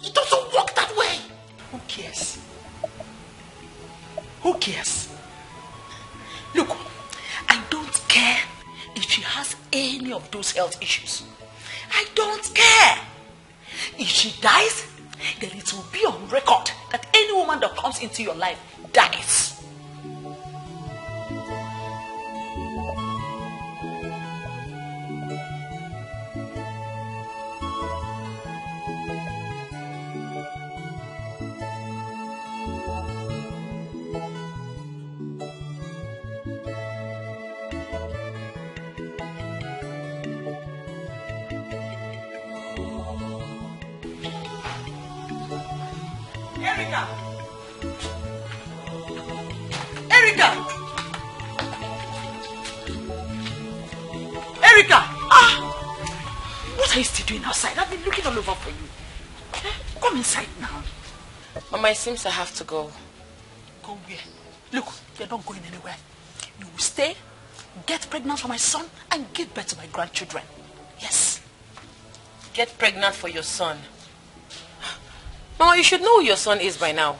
It doesn't work that way. Who cares? Who cares? Look, I don't care if she has any of those health issues. I don't care. If she dies, then it will be on record that any woman that comes into your life dies. Erica! What are you still doing outside? I've been looking all over for you. Come inside now. Mama, it seems I have to go. Go where? Look, you're not going anywhere. You will stay, get pregnant for my son, and give birth to my grandchildren. Yes. Get pregnant for your son? Mama, you should know who your son is by now.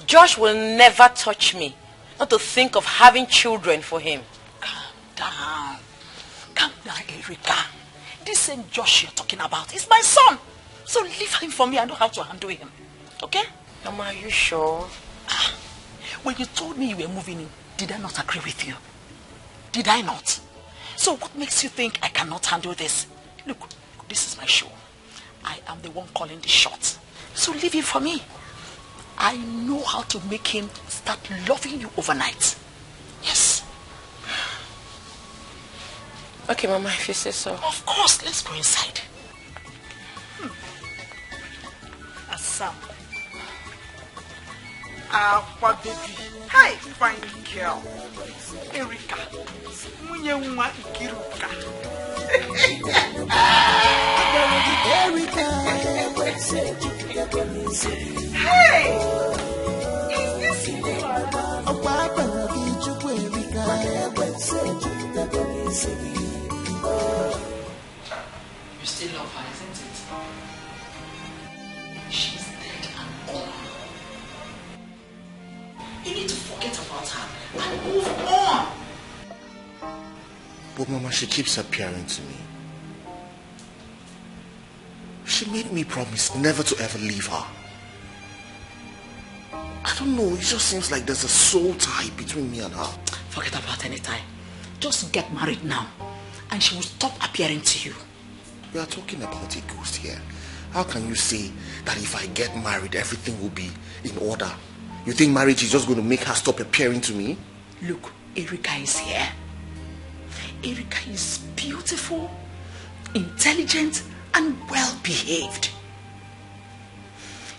Josh will never touch me. Not to think of having children for him. Calm down. Calm down, Erica. This same Josh you're talking about is my son. So leave him for me. I know how to handle him. Okay? Mama, are you sure? When you told me you were moving in, did I not agree with you? Did I not? So what makes you think I cannot handle this? Look, this is my show. I am the one calling the shots. So leave him for me. I know how to make him start loving you overnight. Yes. Okay, Mama, if you say so. Of course, let's go inside. Assam. Aqua baby. Hi, fine girl. Erica. Munyewa Ikiruka. Hey! Is this You still love her, isn't it? She's dead and gone. You need to forget about her and move on. But Mama, she keeps appearing to me. She made me promise never to ever leave her. I don't know, it just seems like there's a soul tie between me and her. Forget about any tie. Just get married now, and she will stop appearing to you. We are talking about a ghost here. How can you say that if I get married, everything will be in order? You think marriage is just going to make her stop appearing to me? Look, Erica is here. Erica is beautiful, intelligent, and well-behaved.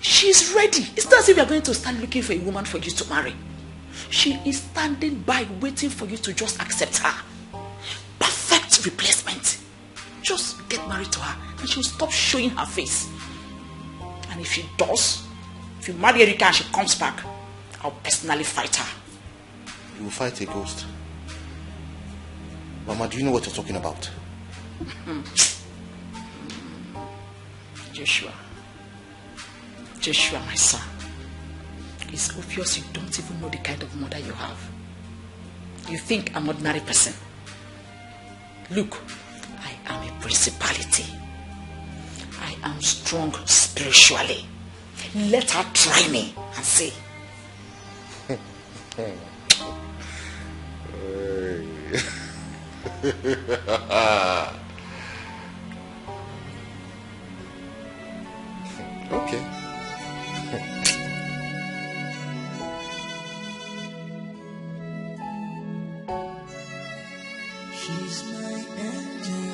She's ready. It's not as if you're going to start looking for a woman for you to marry. She is standing by waiting for you to just accept her. Perfect replacement. Just get married to her and she'll stop showing her face. And if she does, if you marry Erica and she comes back, I'll personally fight her. You will fight a ghost? Mama, do you know what you're talking about? Joshua, my son. It's obvious you don't even know the kind of mother you have. You think I'm an ordinary person. Look, I am a principality. I am strong spiritually. Let her try me and see. Okay. She's my angel.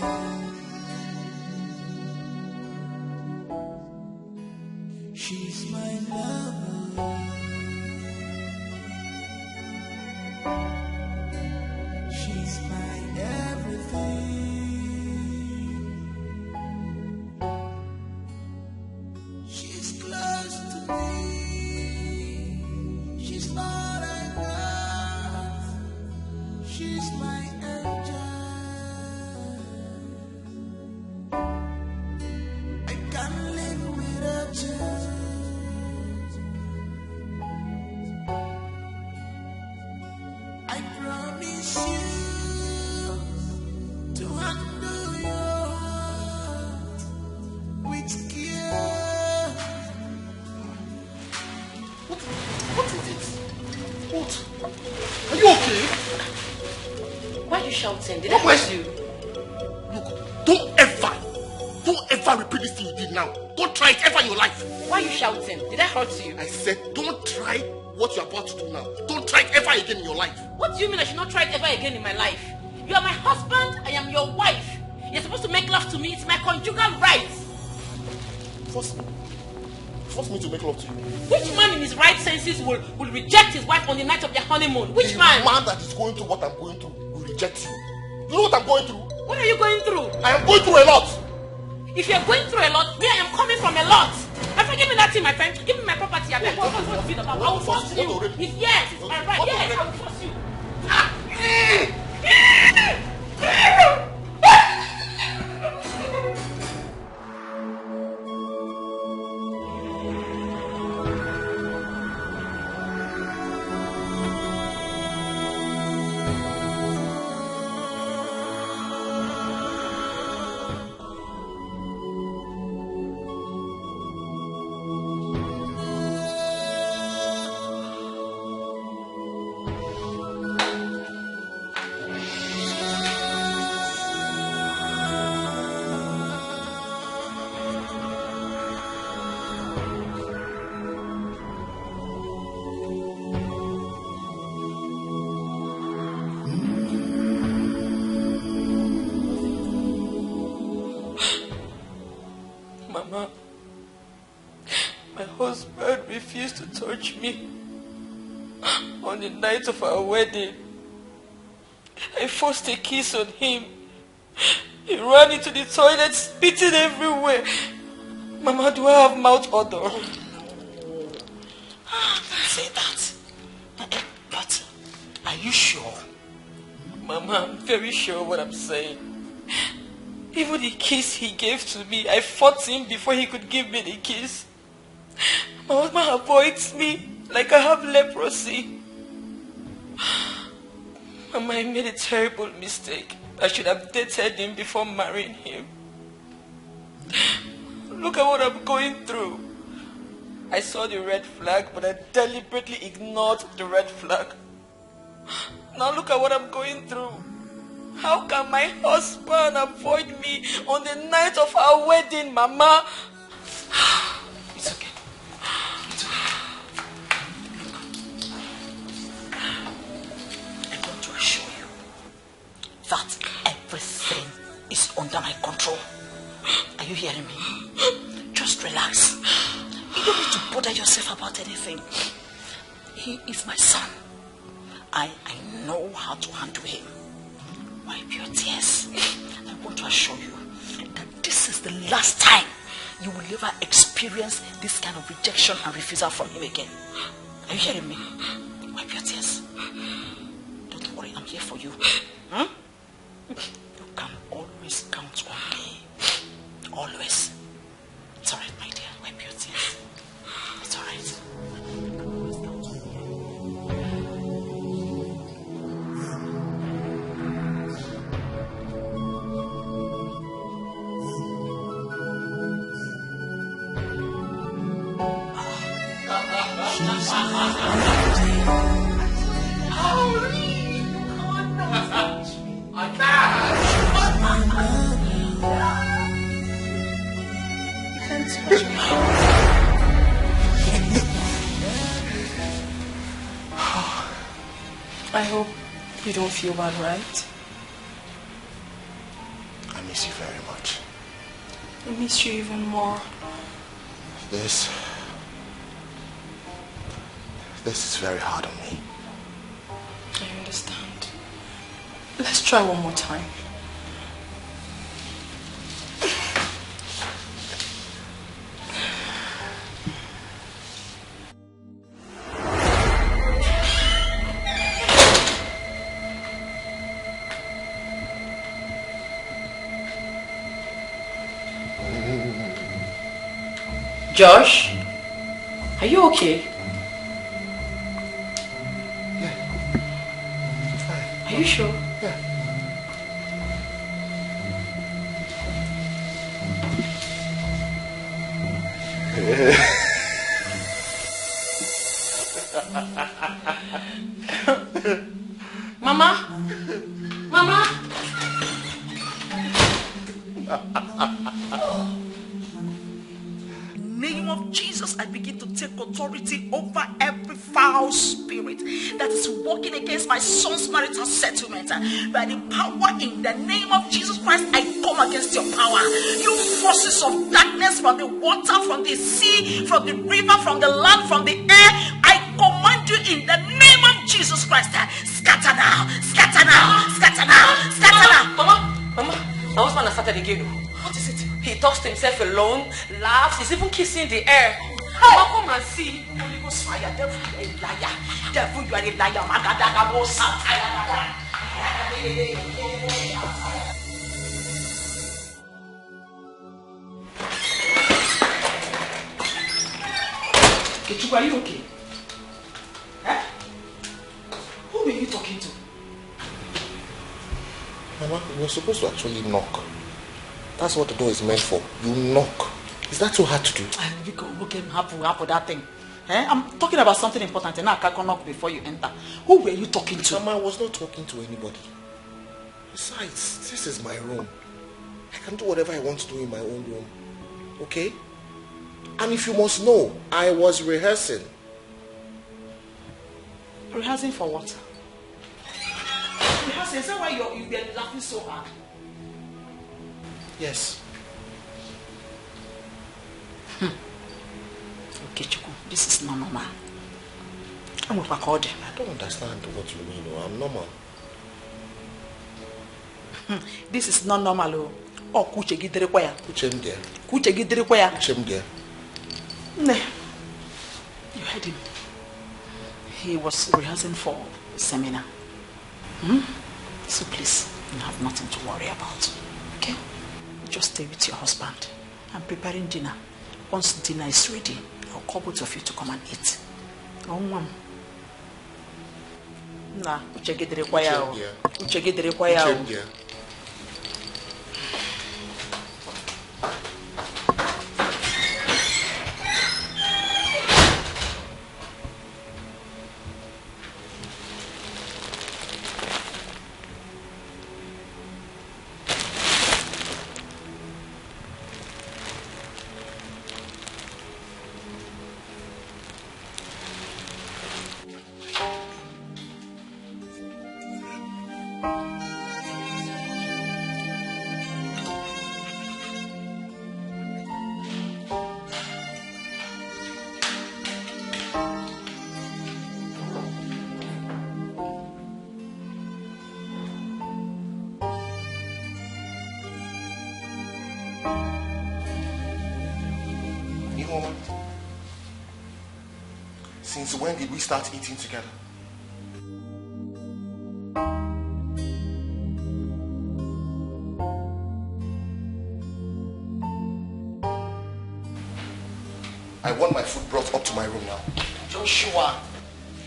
She's my lover. she's my everything. She's close to me. She's all I got. She's my angel. I can't live without you. I promise you to handle your heart with care. What is it? What? Are you okay? Why are you shouting? Did I What hurt you? Look, don't ever repeat this thing you did now. Don't try it ever in your life. Why are you shouting? Did I hurt you? I said don't try what you're about to do now. Don't try it ever again in your life. What do you mean I should not try it ever again in my life? You are my husband, I am your wife. You're supposed to make love to me. It's my conjugal rights. Force me to make love to you. Which man in his right senses will reject his wife on the night of their honeymoon? Which man? The man that is going through what I'm going through will reject you. You know what I'm going through? What are you going through? I am going through a lot. If you're going through a lot, me, I am coming from a lot. My friend, give me that thing, my friend. Give me my property. I beg. What is it about? I will force you. If yes, it's my right. Yes, I will force you. Mama, my husband refused to touch me on the night of our wedding. I forced a kiss on him. He ran into the toilet, spitting everywhere. Mama, do I have mouth odor? Don't say that. But are you sure? Mama, I'm very sure what I'm saying. Even the kiss he gave to me, I fought him before he could give me the kiss. My husband avoids me like I have leprosy. Mama, I made a terrible mistake. I should have dated him before marrying him. Look at what I'm going through. I saw the red flag, but I deliberately ignored the red flag. Now look at what I'm going through. How can my husband avoid me on the night of our wedding, Mama? It's okay. It's okay. I'm going to assure you that everything is under my control. Are you hearing me? Just relax. You don't need to bother yourself about anything. He is my son. I know how to handle him. Wipe your tears. I want to assure you that this is the last time you will ever experience this kind of rejection and refusal from him again. Are you hearing me? Wipe your tears. Don't worry, I'm here for you. You can always count on me. Always. It's alright, my dear. Wipe your tears. It's alright. I hope you don't feel bad, right? I miss you very much. I miss you even more. This is very hard on me. I understand. Let's try one more time. Josh, are you okay? Yeah. I'm fine. Are you sure? Yeah. Mama? Mama? Name of Jesus, I begin to take authority over every foul spirit that is working against my son's marital settlement. By the power in the name of Jesus Christ, I come against your power. You forces of darkness from the water, from the sea, from the river, from the land, from the air, I command you in the name of Jesus Christ. Scatter now, scatter now, scatter now, scatter now. Mama, my husband has started again. What is it? He talks to himself alone, laughs, he's even kissing the air. Mama, come and see. Holy Ghost fire, devil, you are a liar. Devil, you are a liar. Magadagabo, satire. Kechuku, are you okay? Huh? Who were you talking to? Mama, you're supposed to actually knock. That's what the door is meant for. You knock. Is that so hard to do? You can look at that thing. I'm talking about something important and now I can't knock before you enter. Who were you talking to? Mama, I was not talking to anybody. Besides, this is my room. I can do whatever I want to do in my own room. Okay? And if you must know, I was rehearsing. Rehearsing for what? Rehearsing? Is that why you were laughing so hard? Yes. Okay, Chuku, this is not normal. I don't understand what you mean. I'm normal. This is not normal. Oh, Kuche gidere kwaya. Kuchem there. Kuche gidere kwaya. Kuchem there. You heard him. He was rehearsing for a seminar. So please, you have nothing to worry about. Okay? Just stay with your husband. I'm preparing dinner. Once dinner is ready, I'll call both of you to come and eat. Nah, uche gedere kwaya. Uche gedere kwaya. Since when did we start eating together? I want my food brought up to my room now. Joshua,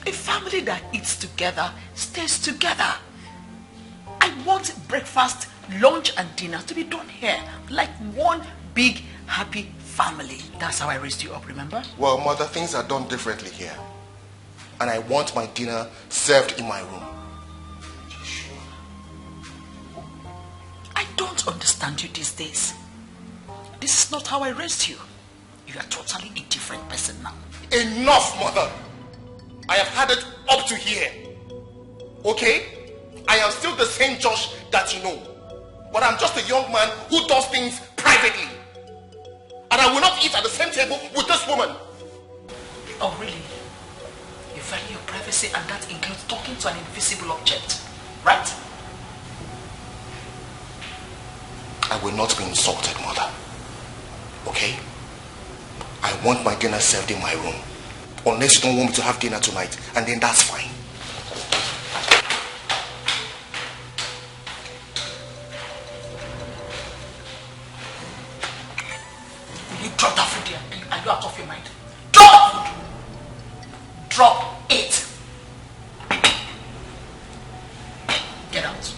a family that eats together stays together. I want breakfast, lunch and dinner to be done here like one big happy family. That's how I raised you up, remember? Well, Mother, things are done differently here. And I want my dinner served in my room. I don't understand you these days. This is not how I raised you. You are totally a different person now. Enough, Mother! I have had it up to here. Okay? I am still the same Josh that you know. But I'm just a young man who does things privately. And I will not eat at the same table with this woman. Oh, really? You value your privacy and that includes talking to an invisible object, right? I will not be insulted, mother. Okay? I want my dinner served in my room. Unless you don't want me to have dinner tonight, and then that's fine. Will you drop that food there? Are you out of your mind? Drop food! Drop it! Get out.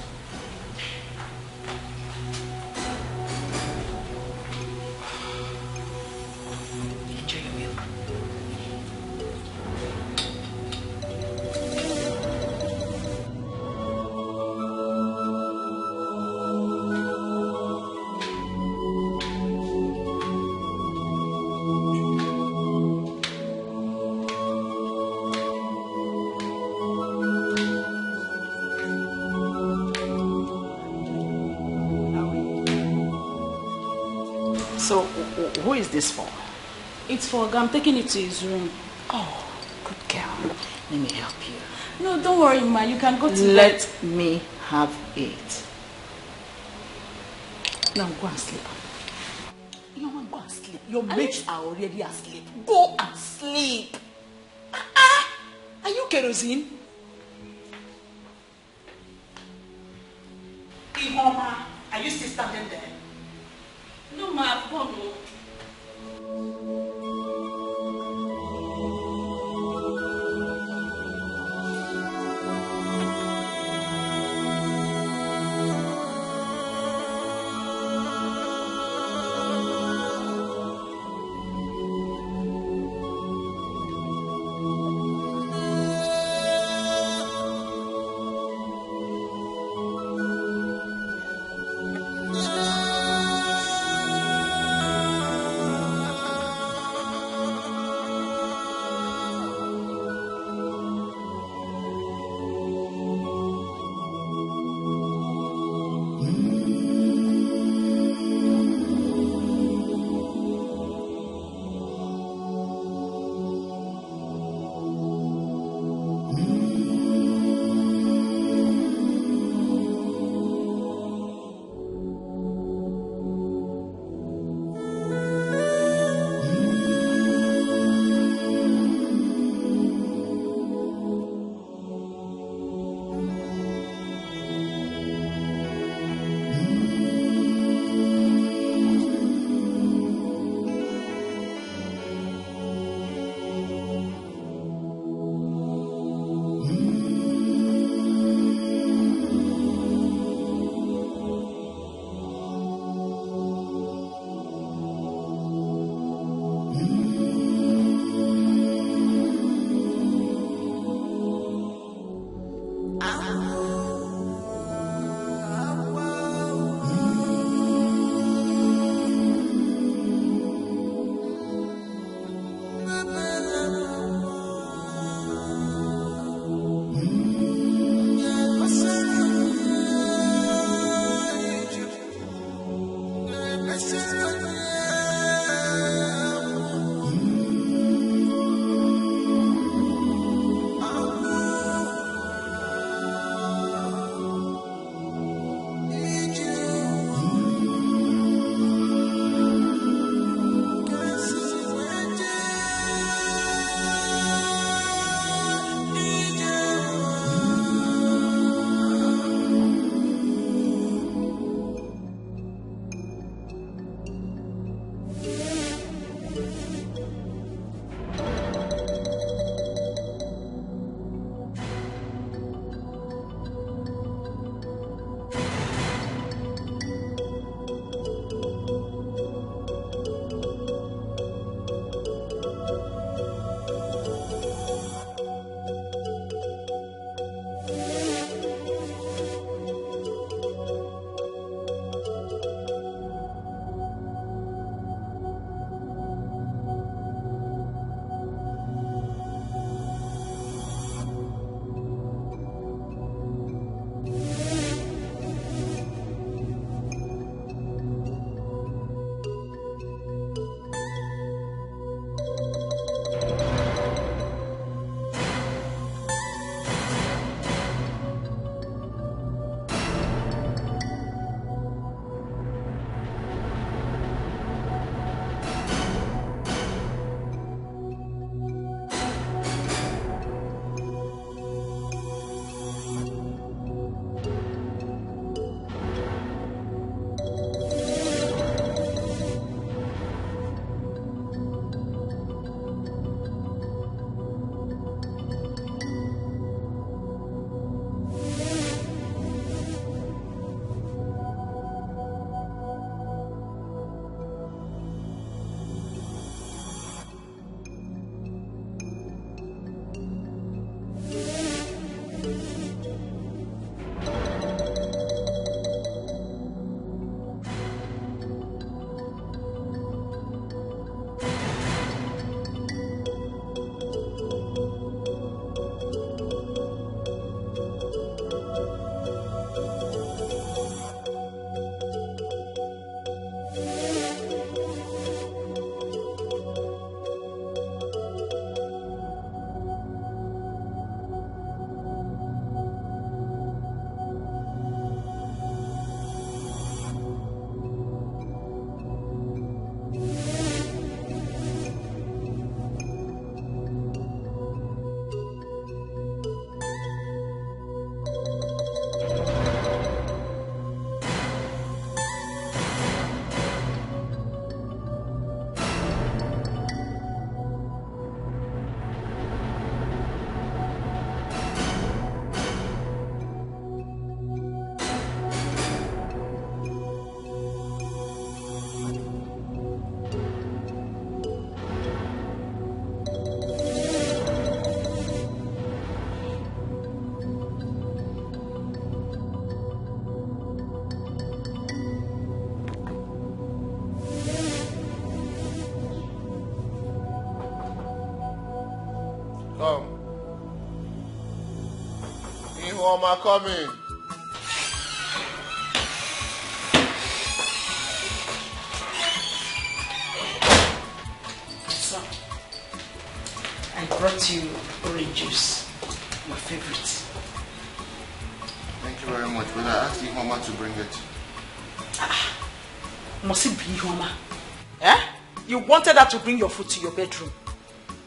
Enjoy your meal. So, who is this for? It's for I'm taking it to his room. Oh, good girl. Let me help you. No, don't worry, ma. You can go to Let me have it. Now go and sleep. You want to go and sleep? Your mates are already asleep. Go and sleep. Are you kerosene? Ihoma, are you still standing there? No, ma. I've gone. Mama coming. So, I brought you orange juice, my favorite. Thank you very much, but I asked Mama to bring it. Must it be Mama? Eh? You wanted her to bring your food to your bedroom.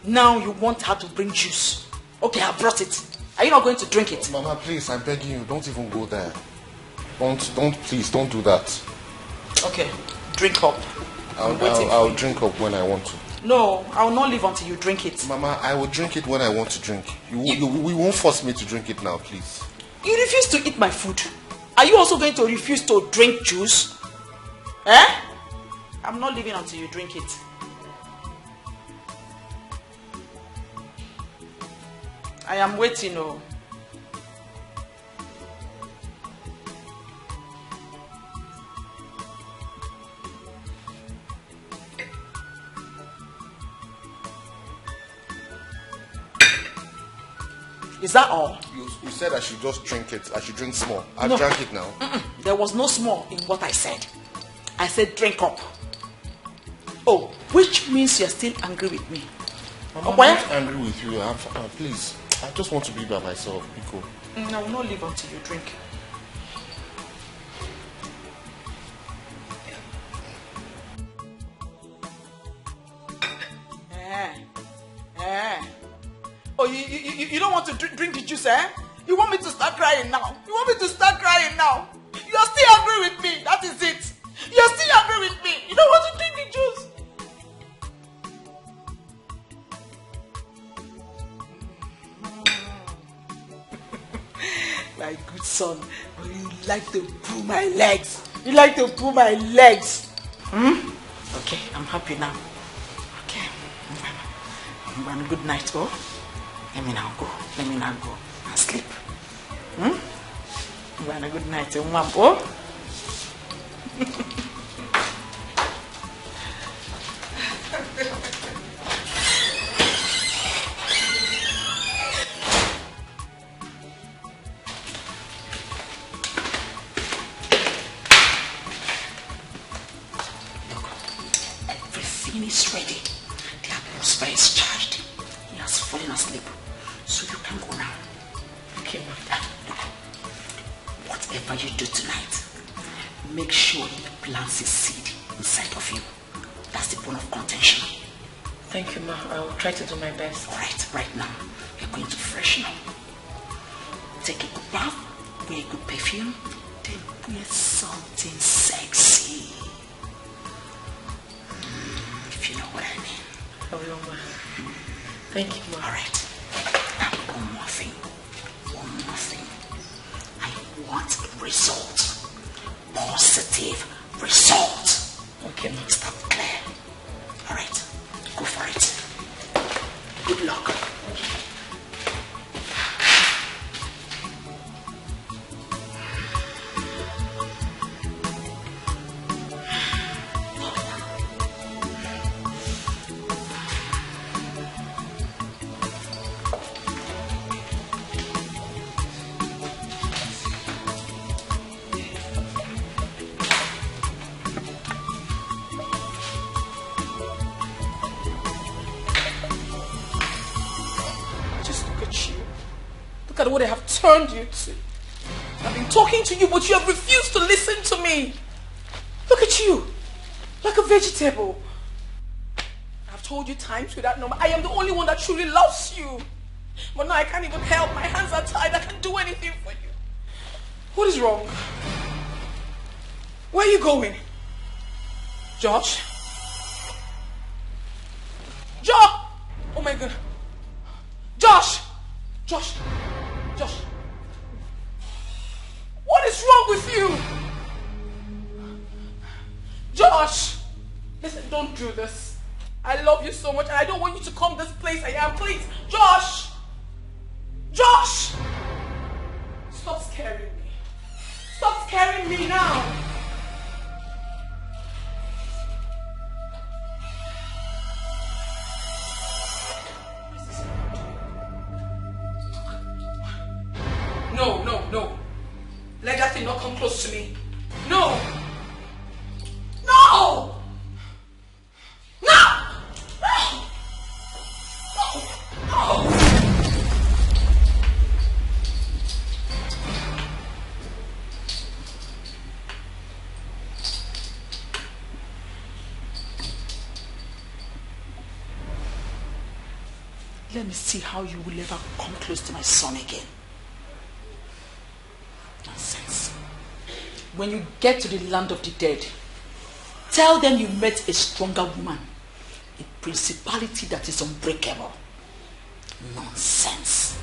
Now you want her to bring juice. Okay, I brought it. Are you not going to drink it? Mama, please, I'm begging you, don't even go there. Please, don't do that. Okay, drink up. I'll drink up when I want to. No, I will not leave until you drink it. Mama, I will drink it when I want to drink. We won't force me to drink it now, please. You refuse to eat my food. Are you also going to refuse to drink juice? Eh? I'm not leaving until you drink it. I am waiting, oh. Is that all? You said I should just drink it. I should drink small. I've drank it now. There was no small in what I said. I said drink up. Oh, which means you're still angry with me. Mama, I'm not angry with you. Please, I just want to be by myself, Biko. I will not leave until you drink. Oh, you don't want to drink the juice, eh? You want me to start crying now? You want me to start crying now? You're still angry with me. That is it. You're still angry with me. You don't want to drink the juice. My good son, you like to pull my legs. You like to pull my legs. Okay, I'm happy now. Okay. Good night, oh. Let me now go and sleep. Good night, oh. Everything is ready. The atmosphere is charged. He has fallen asleep. So you can go now. Okay, whatever you do tonight, make sure it plants a seed inside of you. That's the bone of contention. Thank you, Ma. I will try to do my best. Alright, right now, you're going to freshen up. Take a good bath, wear a good perfume, then wear something sexy. If you know what I mean. I will, Ma. Thank you, Ma. Alright. Now, one more thing. I want result. Positive result. Okay, Ma. Is that clear? Alright. Go for it. Good luck. Look at what I have turned you to. I've been talking to you, but you have refused to listen to me. Look at you, like a vegetable. I've told you times without number, I am the only one that truly loves you. But now I can't even help. My hands are tied. I can't do anything for you. What is wrong? Where are you going? Josh? Josh! Oh my God. Josh! Josh! Josh! What is wrong with you? Josh! Listen, don't do this. I love you so much and I don't want you to come this place I am. Please! Josh! Josh! Stop scaring me. Stop scaring me now. No. Let me see how you will ever come close to my son again. Nonsense. When you get to the land of the dead, tell them you met a stronger woman, a principality that is unbreakable. Nonsense.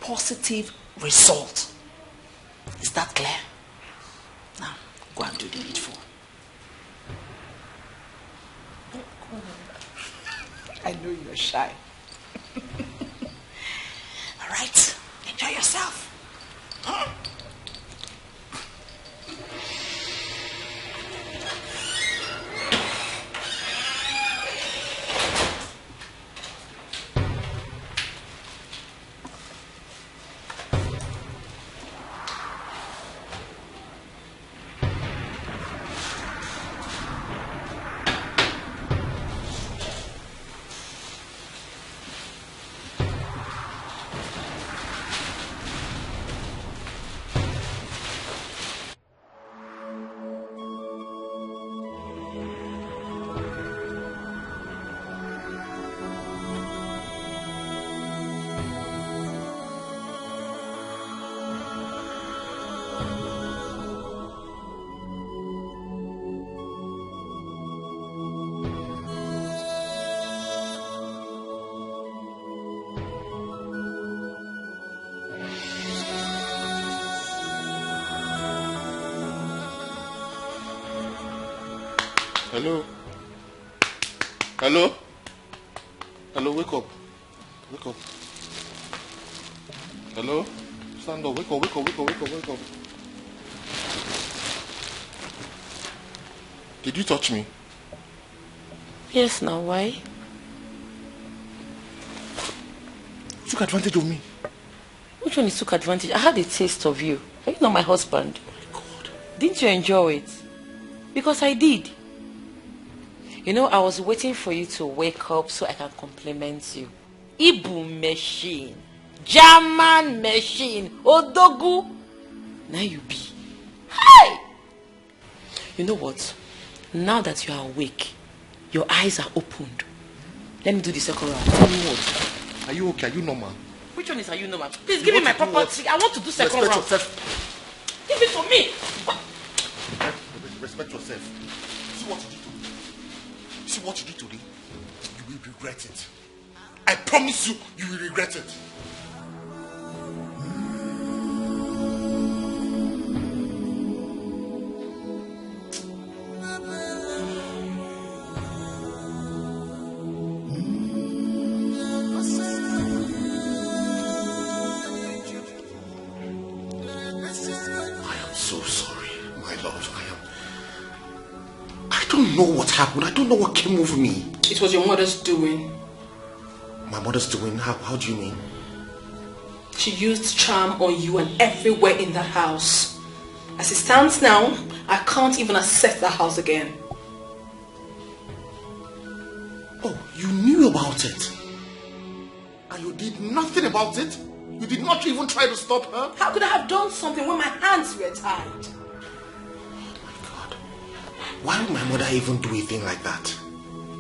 Positive result. Is that clear? Now, go and do the needful. I know you're shy. All right, enjoy yourself. Huh? Hello? Hello? Hello, wake up. Wake up. Hello? Stand up, wake up, wake up, wake up, wake up, wake up. Did you touch me? Yes, now why? You took advantage of me. Which one is took advantage? I had a taste of you. Are you not my husband? Oh my God. Didn't you enjoy it? Because I did. You know, I was waiting for you to wake up so I can compliment you. Ibu machine. German machine. Odogu. Now you be. Hi! You know what? Now that you are awake, your eyes are opened. Let me do the second round. Tell me what? Are you okay? Are you normal? Which one is are you normal? Please give me my property. I want to do second round. Yourself. Give it to me. Respect yourself. See what you did to me. See what you did today? You will regret it. I promise you, you will regret it. I don't know what happened. I don't know what came over me. It was your mother's doing. My mother's doing? How do you mean? She used charm on you and everywhere in that house. As it stands now, I can't even access that house again. Oh, you knew about it? And you did nothing about it? You did not even try to stop her? How could I have done something when my hands were tied? Why would my mother even do a thing like that?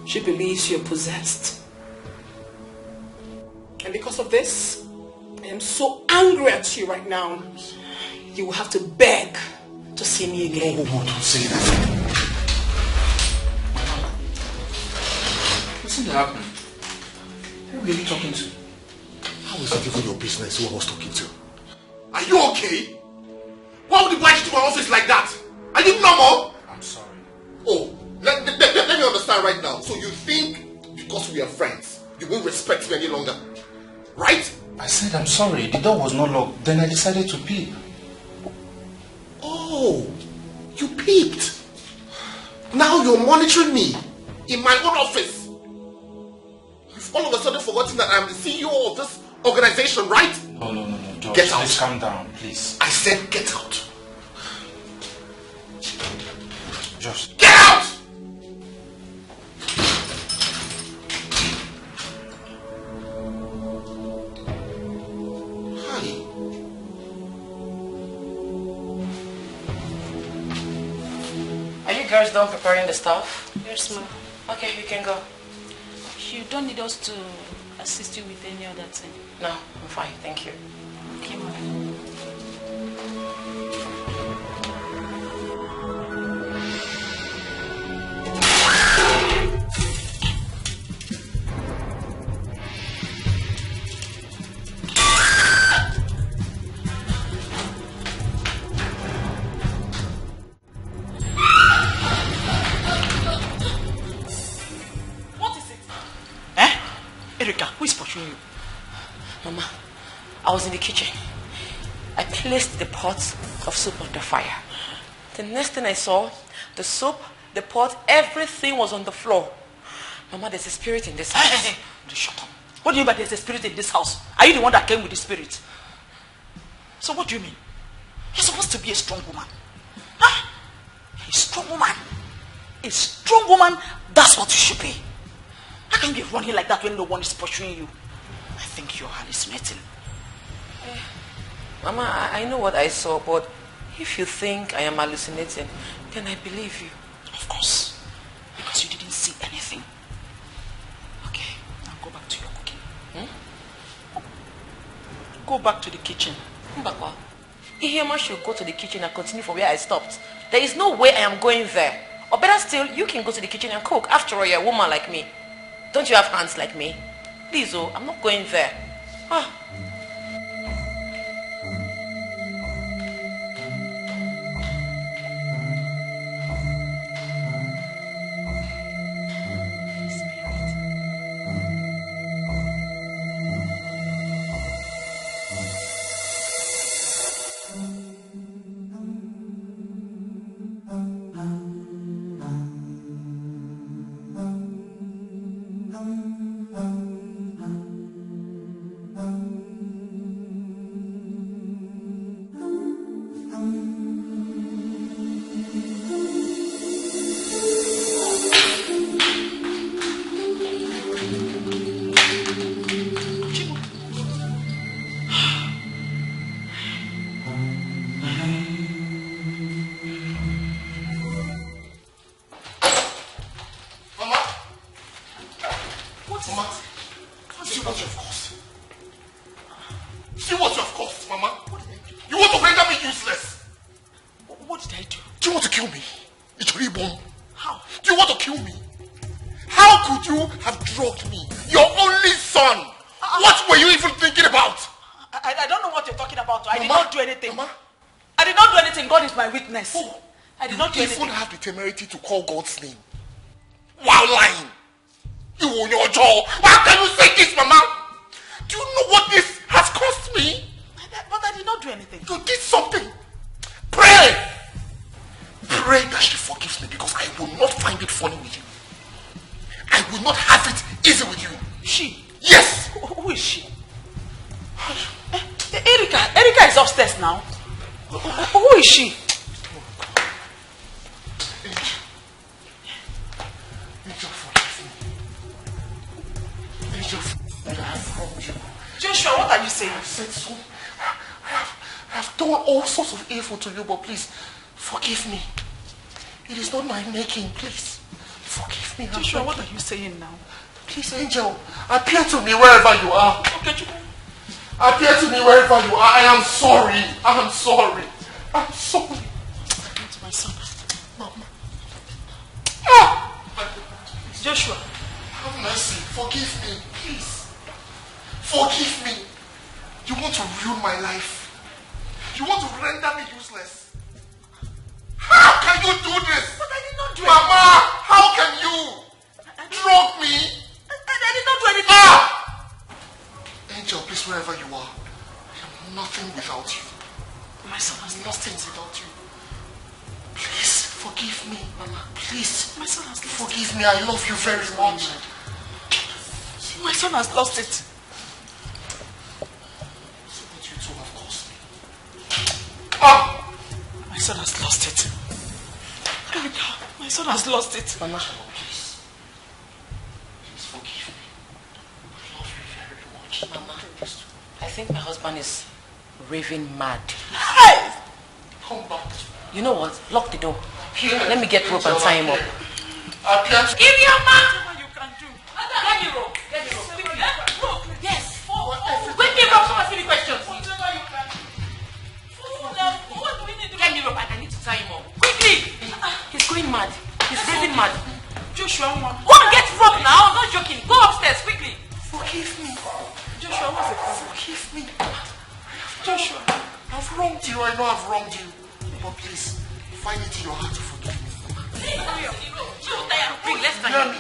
She believes you're possessed. And because of this, I am so angry at you right now. You will have to beg to see me again. No, don't say that. What's happening? Who are you talking to? How is it even your business who I was talking to? Are you okay? Why would you invite you to my office like that? Are you normal? I'm sorry. Oh, let me understand right now. So you think because we are friends, you won't respect me any longer? Right? I said I'm sorry. The door was not locked. Then I decided to peep. Oh, you peeped. Now you're monitoring me in my own office. You've all of a sudden forgotten that I'm the CEO of this organization, right? No, George. Get out. Please calm down, please. I said get out. Just get out! Are you girls done preparing the stuff? Yes, ma'am. Okay, you can go. You don't need us to assist you with any other thing. No, I'm fine, thank you. Okay, ma'am. Who is pursuing you? Mama, I was in the kitchen. I placed the pot of soup on the fire. The next thing I saw, the soup, the pot, everything was on the floor. Mama, there's a spirit in this house. Hey, shut up. What do you mean by there's a spirit in this house? Are you the one that came with the spirit? So what do you mean? You're supposed to be a strong woman. Huh? A strong woman. A strong woman, that's what you should be. How can you be running like that when no one is pursuing you? I think you're hallucinating. Mama, I know what I saw, but if you think I am hallucinating, then I believe you. Of course. Because you didn't see anything. Okay, now go back to your cooking. Go back to the kitchen. Mbakwa, Ihema should go to the kitchen and continue from where I stopped. There is no way I am going there. Or better still, you can go to the kitchen and cook. After all, you're a woman like me. Don't you have hands like me? Please, oh, I'm not going there. I did not do anything. You even have the temerity to call God's name while lying. You on your jaw. How can you say this, Mama? Do you know what this has cost me? But I did not do anything. You did something. Pray. Pray that she forgives me because I will not find it funny with you. I will not have it easy with you. She? Yes. Who is she? Erika is upstairs now. Who is she? Angel, forgive me. Angel, I have wronged you. you saying? I said so. I have done all sorts of evil to you, but please, forgive me. It is not my making, please. Forgive me. Joshua, what are you saying now? Please, Angel, appear to me wherever you are. Okay, appear to me wherever you are. I am sorry. I am sorry. I'm sorry. To my son. Mama. Joshua. Have mercy. Forgive me, please. Forgive me. You want to ruin my life. You want to render me useless. How can you do this? But I did not do anything. Mama, how can you drug me? I did not do anything. Angel, please, wherever you are, I am nothing without you. My son has nothing without you. Please, forgive me, Mama. Please. My son has lost forgive me. I love you very much. My son has lost it. So what you two have caused me. My son has lost it. My son has lost it. Mama, please. Please forgive me. I love you very much. Mama, I think my husband is raving mad. Hey! Come back. You know what? Lock the door. Let me get rope and tie him up. Give your man! What you can do. Get me rope. Get me rope. Rope. Yes. Quickly, rope. Don't ask me questions. Whatever you can. What do we need to do? Get me rope. I need to tie him up. Quickly. He's going mad. He's raving mad. Joshua, go and get rope now. I'm not joking. Go upstairs quickly. Forgive me. Joshua, what's the problem? Forgive me. Joshua, I've wronged you. I know I've wronged you. But please, find it in your heart to forgive me. Let's tie him.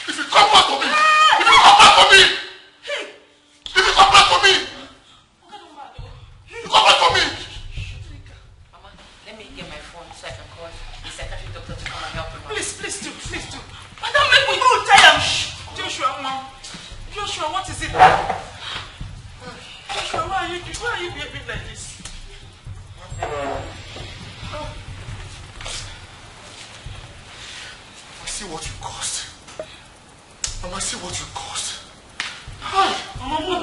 If you come back for me! If you come back for me! If you come back for me! You come back for me! Mama, let me get my phone so I can call the psychiatric doctor to come and help him. Please do. And don't make me go tell him. Joshua, what is it? Joshua, why are you behaving like this? See what you caused. Mama, see what you caused. Hi, Mama,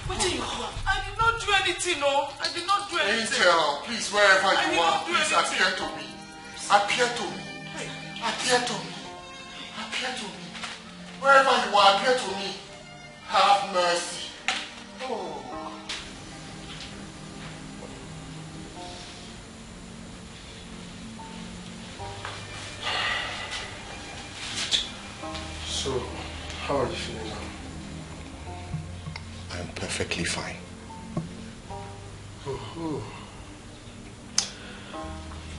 what did you do? I did not do anything, no. I did not do anything. Angel, please, wherever you are, please appear to me. Appear to me. Appear to me. Appear to me. Wherever you are, appear to me. Have mercy. Oh. So, how are you feeling now? I'm perfectly fine.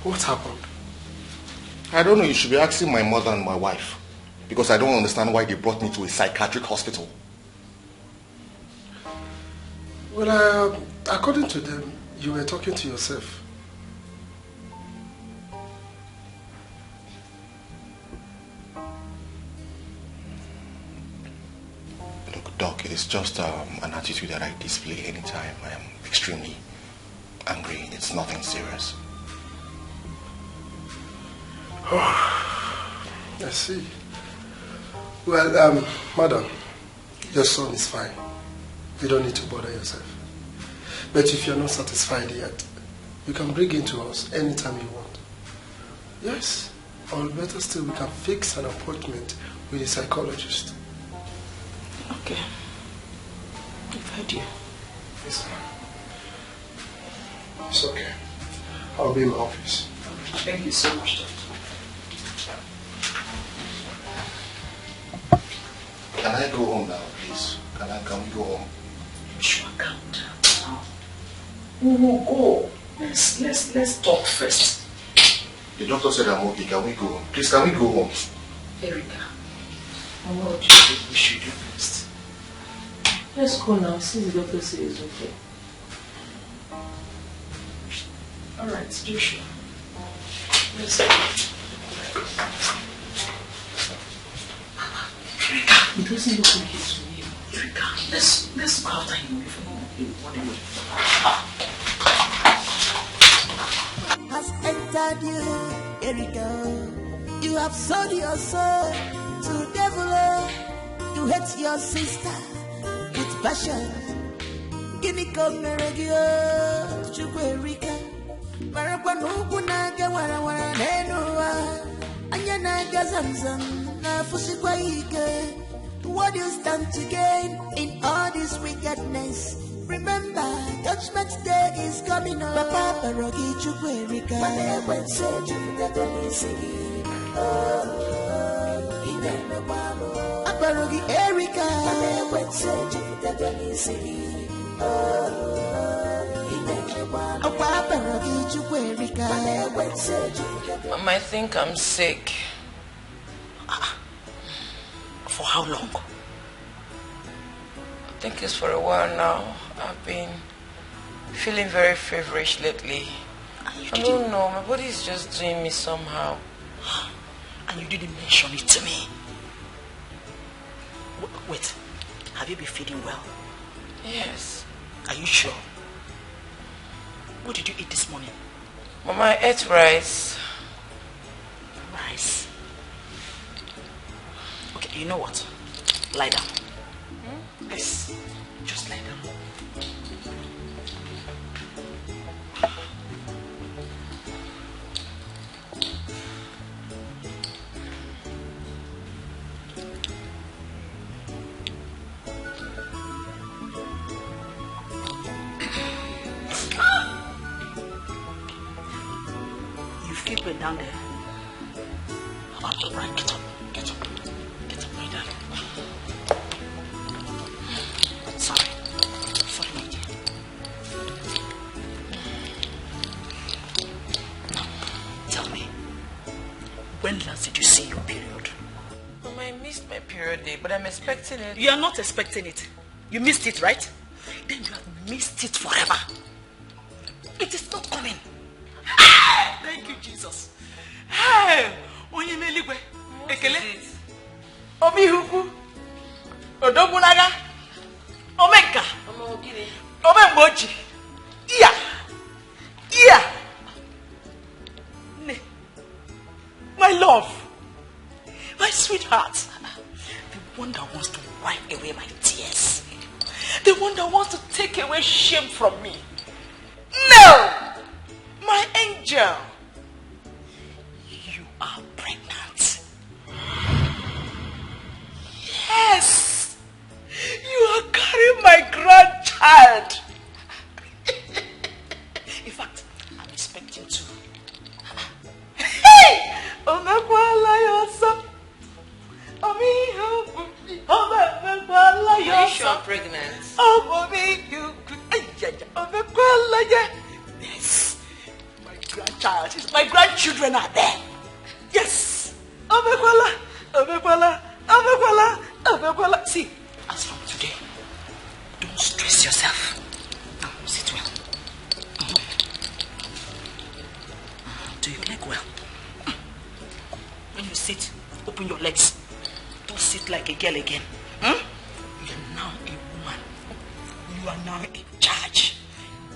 What happened? I don't know. You should be asking my mother and my wife. Because I don't understand why they brought me to a psychiatric hospital. Well, according to them, you were talking to yourself. Doc, it's just an attitude that I display anytime I am extremely angry. It's nothing serious. Oh, I see. Well, madam, your son is fine. You don't need to bother yourself. But if you're not satisfied yet, you can bring him to us anytime you want. Yes, or better still, we can fix an appointment with a psychologist. Okay. I've heard you. Yes, ma'am. It's okay. I'll be in my office. Thank you so much, Doctor. Can I go home now, please? Can we go home? Sure, calm down now. We will go. Let's talk first. The doctor said I'm okay. Can we go home? Please, can we go home? Erica, what do you think we should do first? Let's go now, since the doctor says it's okay. Alright, Joshua. Let's go. Erica, it doesn't look like it's me. Erica, let's go after him before has entered you, Erika. You have sold your soul to devil. You hate your sister with special. Gimme come regio, Chukwuerika. Marapa nuku naga wara wara nenua. Anya naga zamzam na fusikwa ike. What you stand to gain in all this wickedness? Remember, Judgment Day is coming up. Papa Parogi Chukwuerika. Mane wense Jupiter Nisigi. Oh, Inene Wamo. Aparogi Erika. Mane wense Jupiter Nisigi. Oh, Inene Wamo. Papa Parogi Chukwuerika. Mane wense Jupiter. Mama, I think I'm sick. For how long? I think it's for a while now. I've been feeling very feverish lately. I don't know, my body is just doing me somehow. And you didn't mention it to me. Wait, have you been feeling well? Yes. Are you sure? What did you eat this morning? Mama, I ate rice. Rice? Okay, you know what? Lie down. Yes, just lie down. You feel pain down there? All right, get up, get up. Get up, my darling. Sorry, my dear. Now, tell me, when last did you see your period? Mama, I missed my period day, but I'm expecting it. You are not expecting it. You missed it, right? Then you have missed it forever. It is not coming. Thank you, Jesus. Hey, onye meligwe, ekele. Omi huku, odobunaga, omeka, omemboji, iya. My love, my sweetheart, the one that wants to wipe away my tears, the one that wants to take away shame from me. No, my angel. You are pregnant. Yes. You are carrying my grandchild. In fact, I'm expecting to. Hey! Are you sure I'm pregnant? Yes. My grandchild. My grandchildren are there. Yes. See, as from today, don't stress yourself. Now, sit well. Do your leg well. When you sit, open your legs. Don't sit like a girl again. You are now a woman. You are now in charge.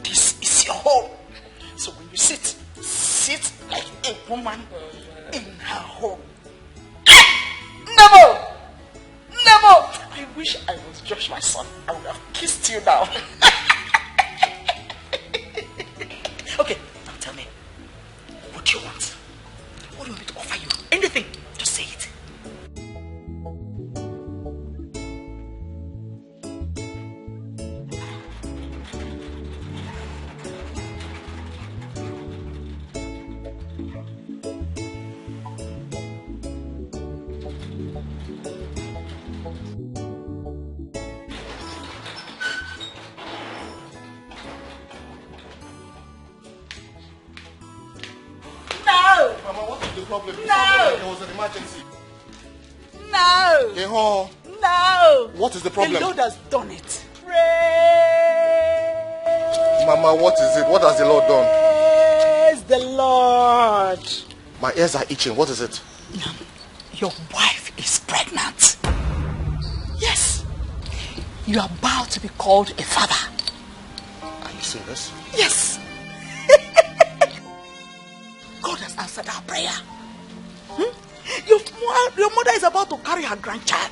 This is your home. So when you sit like a woman in her home. Never! I wish I was just my son. I would have kissed you now. Okay, now tell me. What do you want? What do you want me to offer you? Anything. Just say it. Problem. No. There was an emergency. No. Yeho. No. What is the problem? The Lord has done it. Mama, what is it? What has the Lord done? Praise the Lord. My ears are itching. What is it? Your wife is pregnant. Yes. You are about to be called a father. Are you serious? Yes. God has answered our prayer. Your mother is about to carry her grandchild.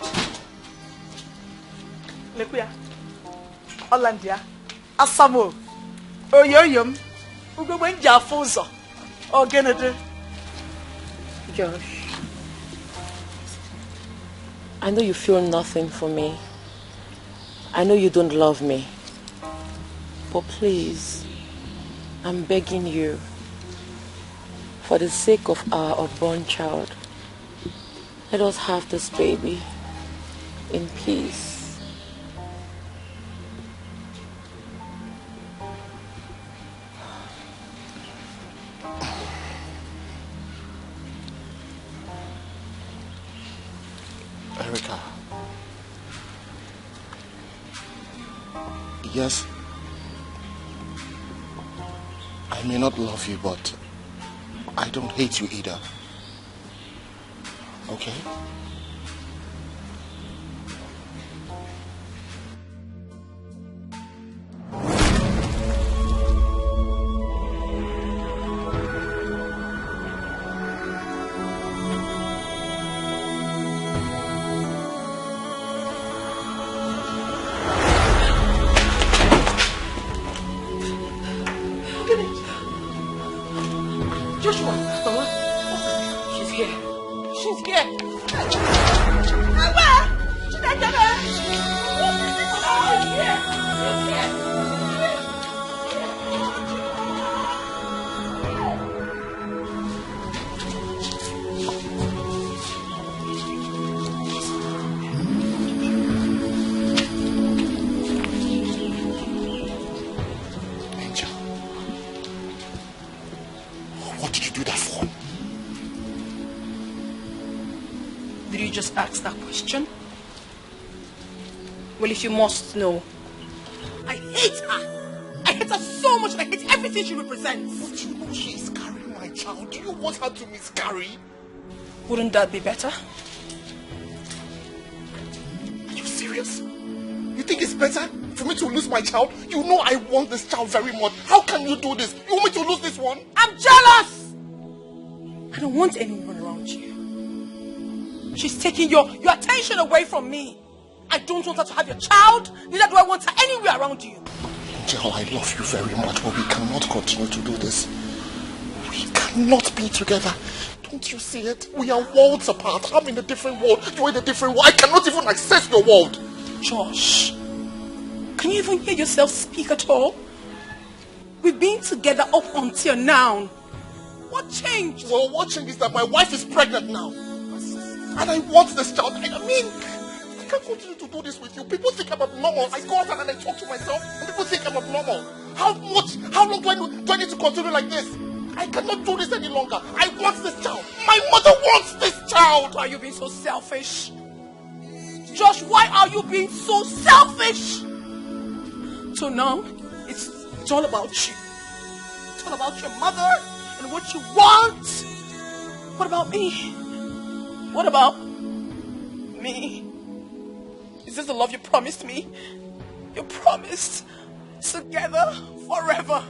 Lekuya, Hollandia, Asamo, Oyoyum, Ugowenja Fozo, or Genede. Josh, I know you feel nothing for me. I know you don't love me. But please, I'm begging you, for the sake of our unborn child, let us have this baby in peace. Erica. Yes. I may not love you, but I don't hate you either. Okay? Joshua, Mama, she's here. She's here. What did you do that for? Did you just ask that question? Well, if you must know, I hate her. I hate her so much and I hate everything she represents. But you know she is carrying my child. Do you want her to miscarry? Wouldn't that be better? Are you serious? You think it's better for me to lose my child? You know I want this child very much. How can you do this? You want me to lose this one? I'm jealous! I don't want anyone around you. She's taking your attention away from me. I don't want her to have your child. Neither do I want her anywhere around you. Angel, I love you very much, but we cannot continue to do this. We cannot be together. Don't you see it? We are worlds apart. I'm in a different world. You're in a different world. I cannot even access your world. Josh, can you even hear yourself speak at all? We've been together up until now. What changed? Well, what changed is that my wife is pregnant now. And I want this child. I mean, I can't continue to do this with you. People think I'm abnormal. I go out and I talk to myself and people think I'm abnormal. How long do I need to continue like this? I cannot do this any longer. I want this child. My mother wants this child. Why are you being so selfish? Josh, why are you being so selfish? So now, it's all about you. It's all about your mother and what you want. What about me? What about me? Is this the love you promised me? You promised together forever.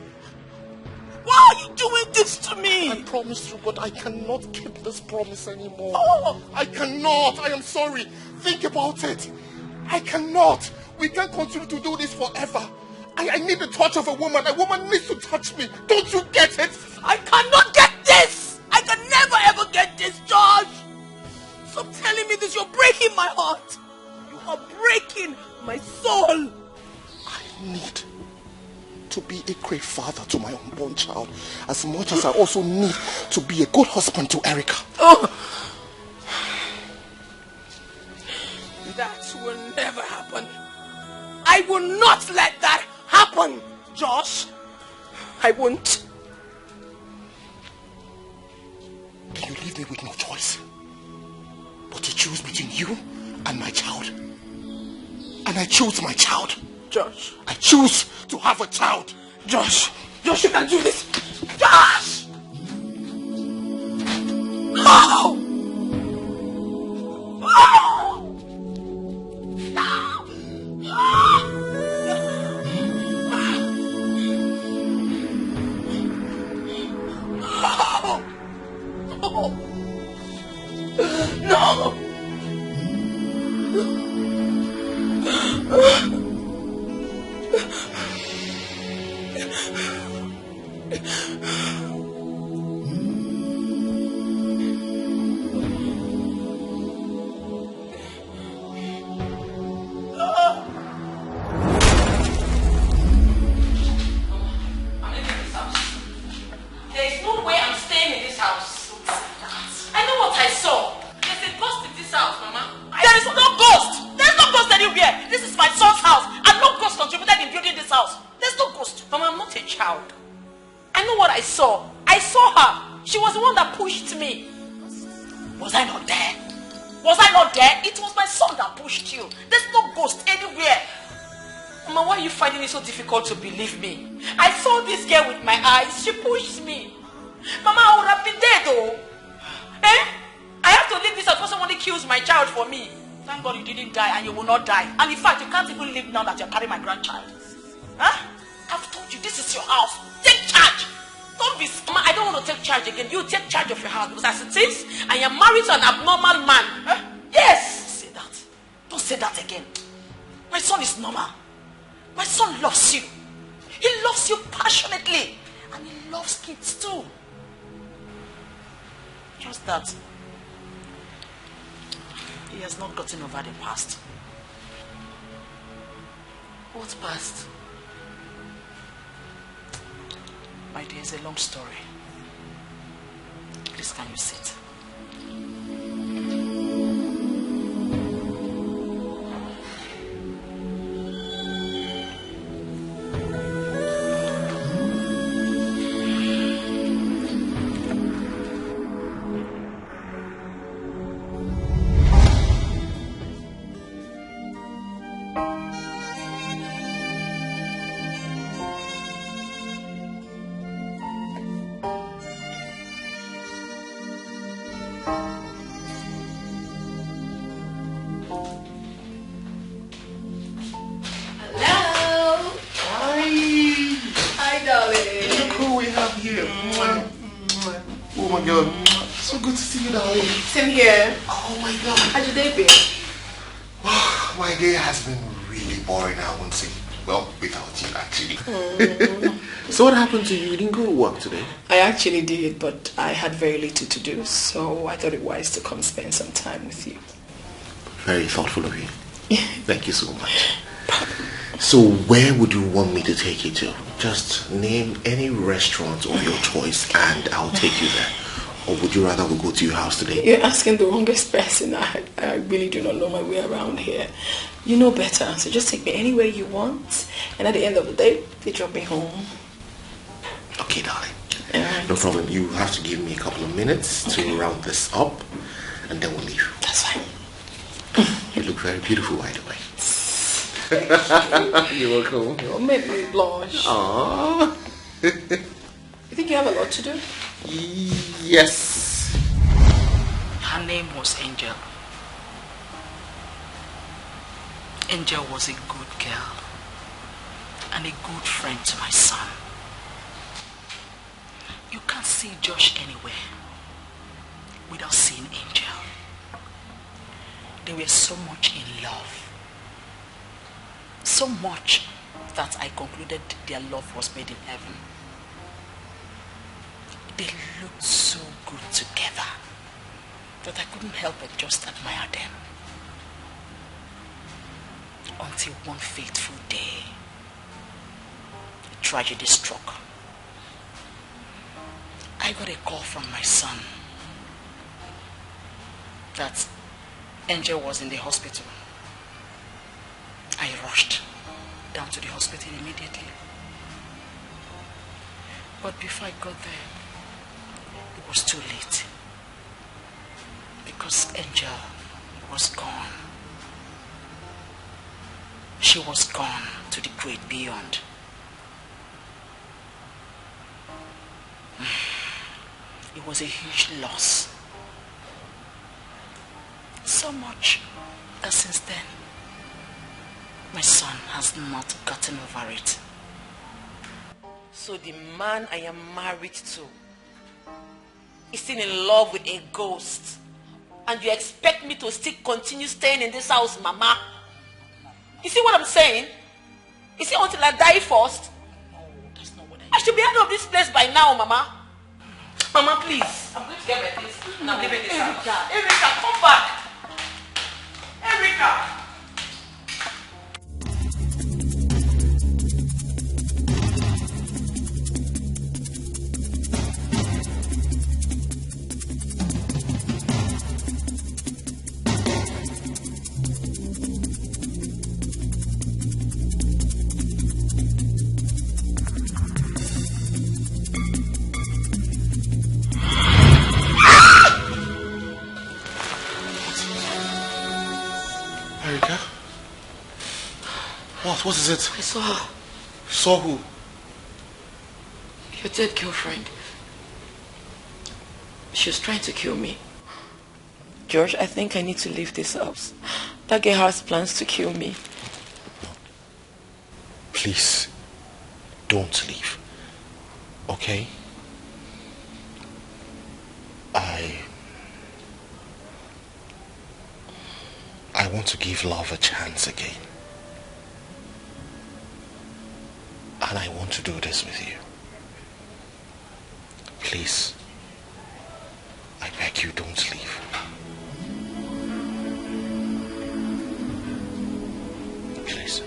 Why are you doing this to me? I promised you, but I cannot keep this promise anymore. Oh. I cannot. I am sorry. Think about it. I cannot. We can't continue to do this forever. I need the touch of a woman. A woman needs to touch me. Don't you get it? I cannot get this. I can never ever get this, George. Stop telling me this. You're breaking my heart. You are breaking my soul. I need to be a great father to my unborn child, as much as I also need to be a good husband to Erica. Oh. That will never happen. I will not let that happen, Josh. I won't. Then you leave me with no choice but to choose between you and my child. And I choose my child. Josh. I choose to have a child. Josh, you can't do this. Josh! No! No! saw. There's a ghost in this house, Mama. There is no ghost. There's no ghost anywhere. This is my son's house, and no ghost contributed in building this house. There's no ghost. Mama, I'm not a child. I know what I saw. I saw her. She was the one that pushed me. Was I not there? Was I not there? It was my son that pushed you. There's no ghost anywhere. Mama, why are you finding it so difficult to believe me? I saw this girl with my eyes. She pushed me. Mama, I would have been dead though. Eh? I have to leave this house before somebody kills my child for me. Thank God you didn't die and you will not die. And in fact, you can't even live now that you're carrying my grandchild. Huh? I've told you, this is your house. Take charge. Don't be smart. I don't want to take charge again. You take charge of your house because as it is, I am married to an abnormal man. Huh? Yes. Don't say that. Don't say that again. My son is normal. My son loves you. He loves you passionately. And he loves kids too. Just that he has not gotten over the past. What past? My dear, it's a long story. Please, can you sit? Same here. Oh my God. How's your day been? My day has been really boring, I won't say. Well, without you, actually. So what happened to you? You didn't go to work today? I actually did, but I had very little to do, so I thought it wise to come spend some time with you. Very thoughtful of you. Thank you so much. So where would you want me to take you to? Just name any restaurant of your choice and I'll take you there. Or would you rather we go to your house today? You're asking the wrongest person. I really do not know my way around here. You know better, so just take me anywhere you want. And at the end of the day, they drop me home. Okay, darling. No problem. You have to give me a couple of minutes to round this up. And then we'll leave. That's fine. You look very beautiful, by the way. You're welcome. You made me blush. Aww. You think you have a lot to do? Yes. Her name was Angel. Angel was a good girl and a good friend to my son. You can't see Josh anywhere without seeing Angel. They were so much in love. So much that I concluded their love was made in heaven. They looked so good together that I couldn't help but just admire them. Until one fateful day, tragedy struck. I got a call from my son that Angel was in the hospital. I rushed down to the hospital immediately. But before I got there, it was too late. Because Angel was gone. She was gone to the great beyond. It was a huge loss. So much that since then, my son has not gotten over it. So the man I am married to is still in love with a ghost. And you expect me to still continue staying in this house, Mama? You see what I'm saying? You see, until I die first? I should be out of this place by now, Mama. Mama, please. I'm going to get my things. I'm leaving this house. Erica, come back. Erica. What? What is it? I saw her. Saw who? Your dead girlfriend. She was trying to kill me. George, I think I need to leave this house. That girl has plans to kill me. Please, don't leave. Okay? I want to give love a chance again. And I want to do this with you. Please, I beg you, don't leave. Please.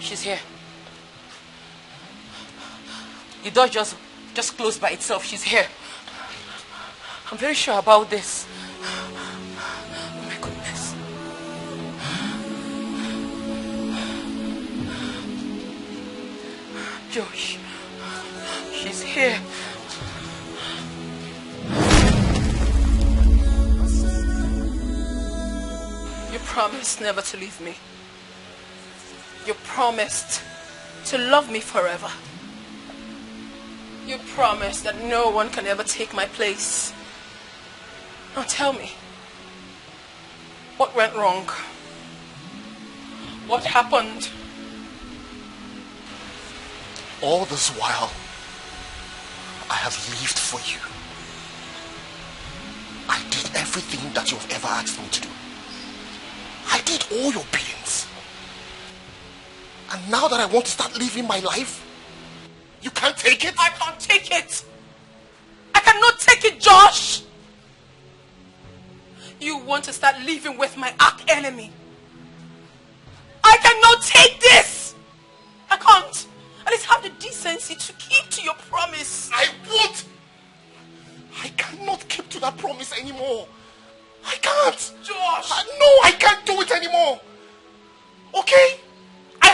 She's here. The door just closed by itself. She's here. I'm very sure about this. Oh my goodness. Josh, she's here. You promised never to leave me. You promised to love me forever. You promised that no one can ever take my place. Now tell me, what went wrong? What happened? All this while, I have lived for you. I did everything that you've ever asked me to do. I did all your biddings. And now that I want to start living my life, you can't take it? I can't take it. I cannot take it, Josh. You want to start living with my arch enemy. I cannot take this. I can't. At least have the decency to keep to your promise. I won't. I cannot keep to that promise anymore. I can't. Josh. No, I can't do it anymore. Okay? I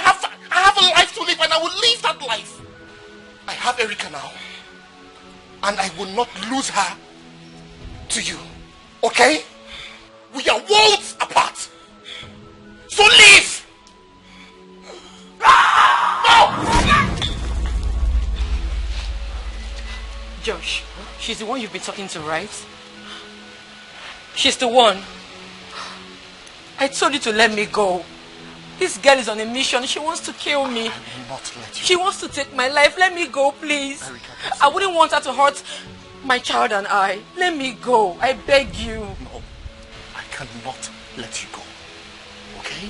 have a life to live and I will live that life. I have Erica now. And I will not lose her to you. Okay? We are worlds apart. So leave! No! Josh, she's the one you've been talking to, right? She's the one. I told you to let me go. This girl is on a mission. She wants to kill me. I will not let you. She wants to take my life. Let me go, please. Erica, I wouldn't want her to hurt my child and I. Let me go. I beg you. No, I cannot let you go. Okay?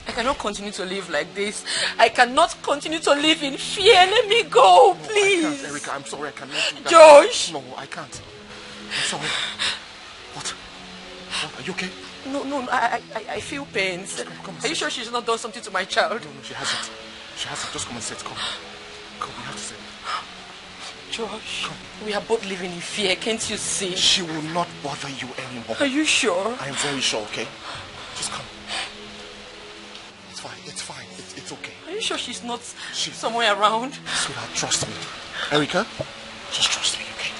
I cannot continue to live like this. I cannot continue to live in fear. Let me go, please. No, I can't, Erica. I'm sorry. I cannot do that. Josh. No, I can't. I'm sorry. What? Are you okay? No, I feel pains. Come Are you sure she's not done something to my child? No, she hasn't. She hasn't. Just come and sit. Come. Come, we have to sit. Josh, we are both living in fear. Can't you see? She will not bother you anymore. Are you sure? I am very sure, okay? Just come. It's fine. It's fine. It's okay. Are you sure she's not somewhere around? Sweetheart, trust me. Erica, just trust me, okay?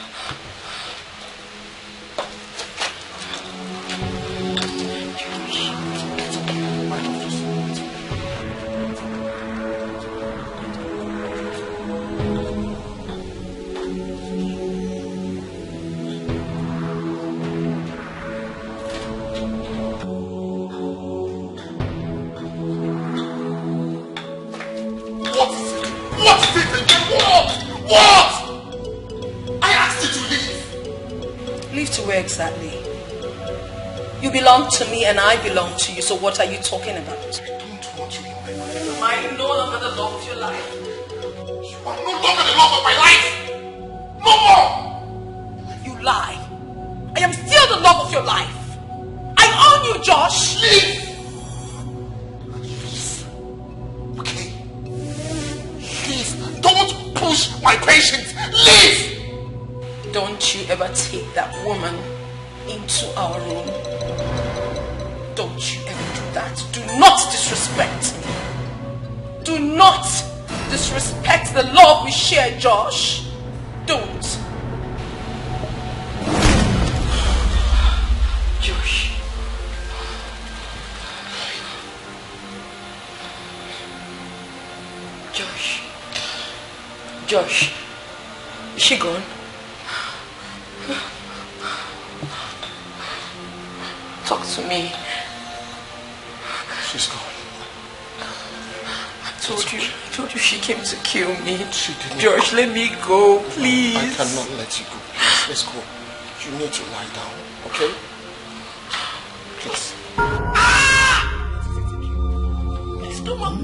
What? I asked you to leave. Leave to where exactly? You belong to me and I belong to you, so what are you talking about? I don't want you in my life. Am I no longer the love of your life? You are no longer the love of my life. No more. You lie. I am still the love of your life. I own you, Josh. Leave. Okay. Leave. Don't push my patience. Leave. Don't you ever take that woman into our room. Don't you ever do that. Do not disrespect me. Do not disrespect the love we share, Josh. Don't. Josh. Josh. Josh. Is she gone? Talk to me. She's gone. I told you she came to kill me. She didn't. Josh, let me go, please. I cannot let you go. Please, let's go. You need to lie down, okay? Please. My stomach.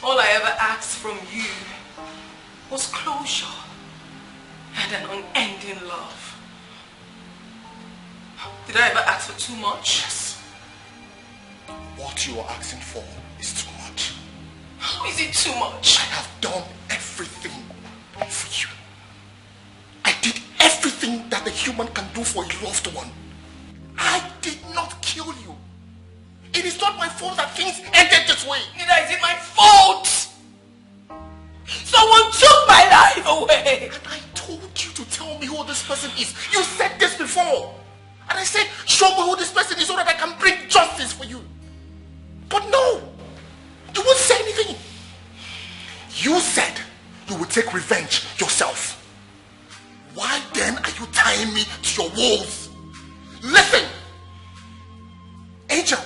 All I ever asked from you was closure and an unending love. Did I ever ask for too much? Yes. What you are asking for is too much. How is it too much? I have done everything for you. I did everything that a human can do for a loved one. I did not kill you. It is not my fault that things ended this way. Neither is it my fault. Someone took my life away. And I told you to tell me who this person is. You said this before. And I said, show me who this person is so that I can bring justice for you. But no. You won't say anything. You said you would take revenge yourself. Why then are you tying me to your walls? Listen. Angel.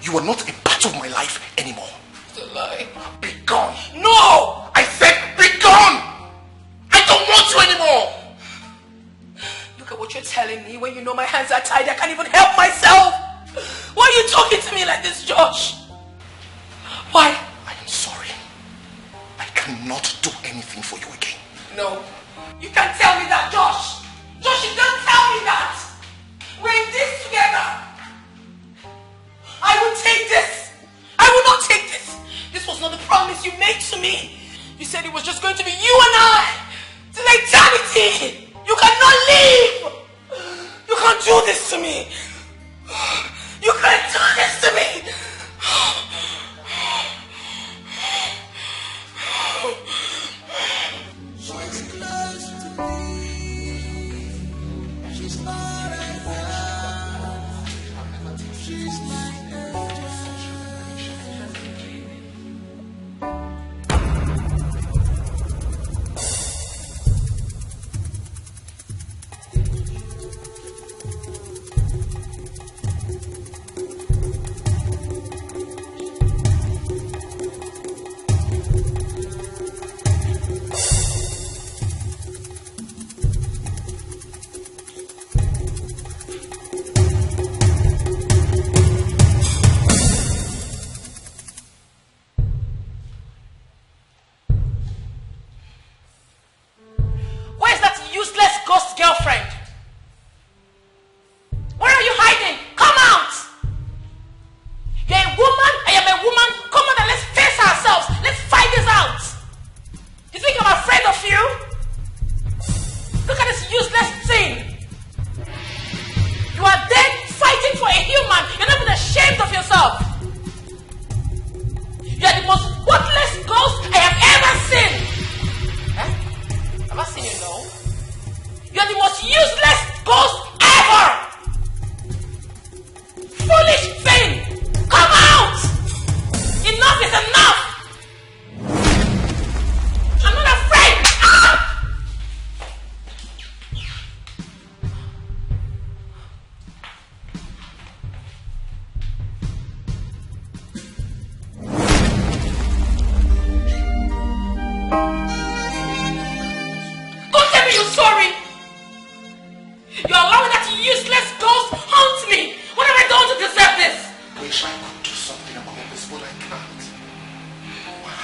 You are not a part of my life anymore. It's a lie. Be gone. No! I said be gone! I don't want you anymore! Look at what you're telling me when you know my hands are tied. I can't even help myself. Why are you talking to me like this, Josh? Why? I am sorry. I cannot do anything for you again. No. You can't tell me that, Josh. Josh, you can't tell me that. We're in this together. I will take this. I will not take this. This was not the promise you made to me. You said it was just going to be you and I. Till eternity. You cannot leave. You can't do this to me. You can't do this to me. She's close to me. She's not enough. She's my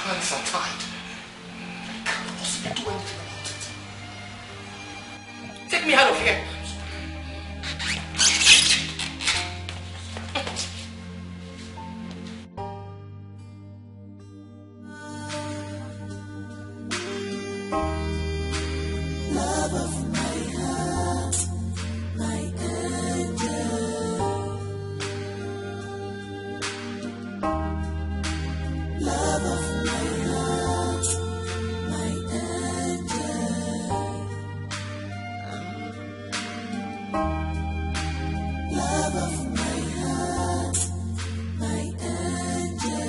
hands are tied. I can't possibly do anything about it. Take me out of here. Love of my heart, my angel. Love of my heart, my angel. Love of my heart, my angel.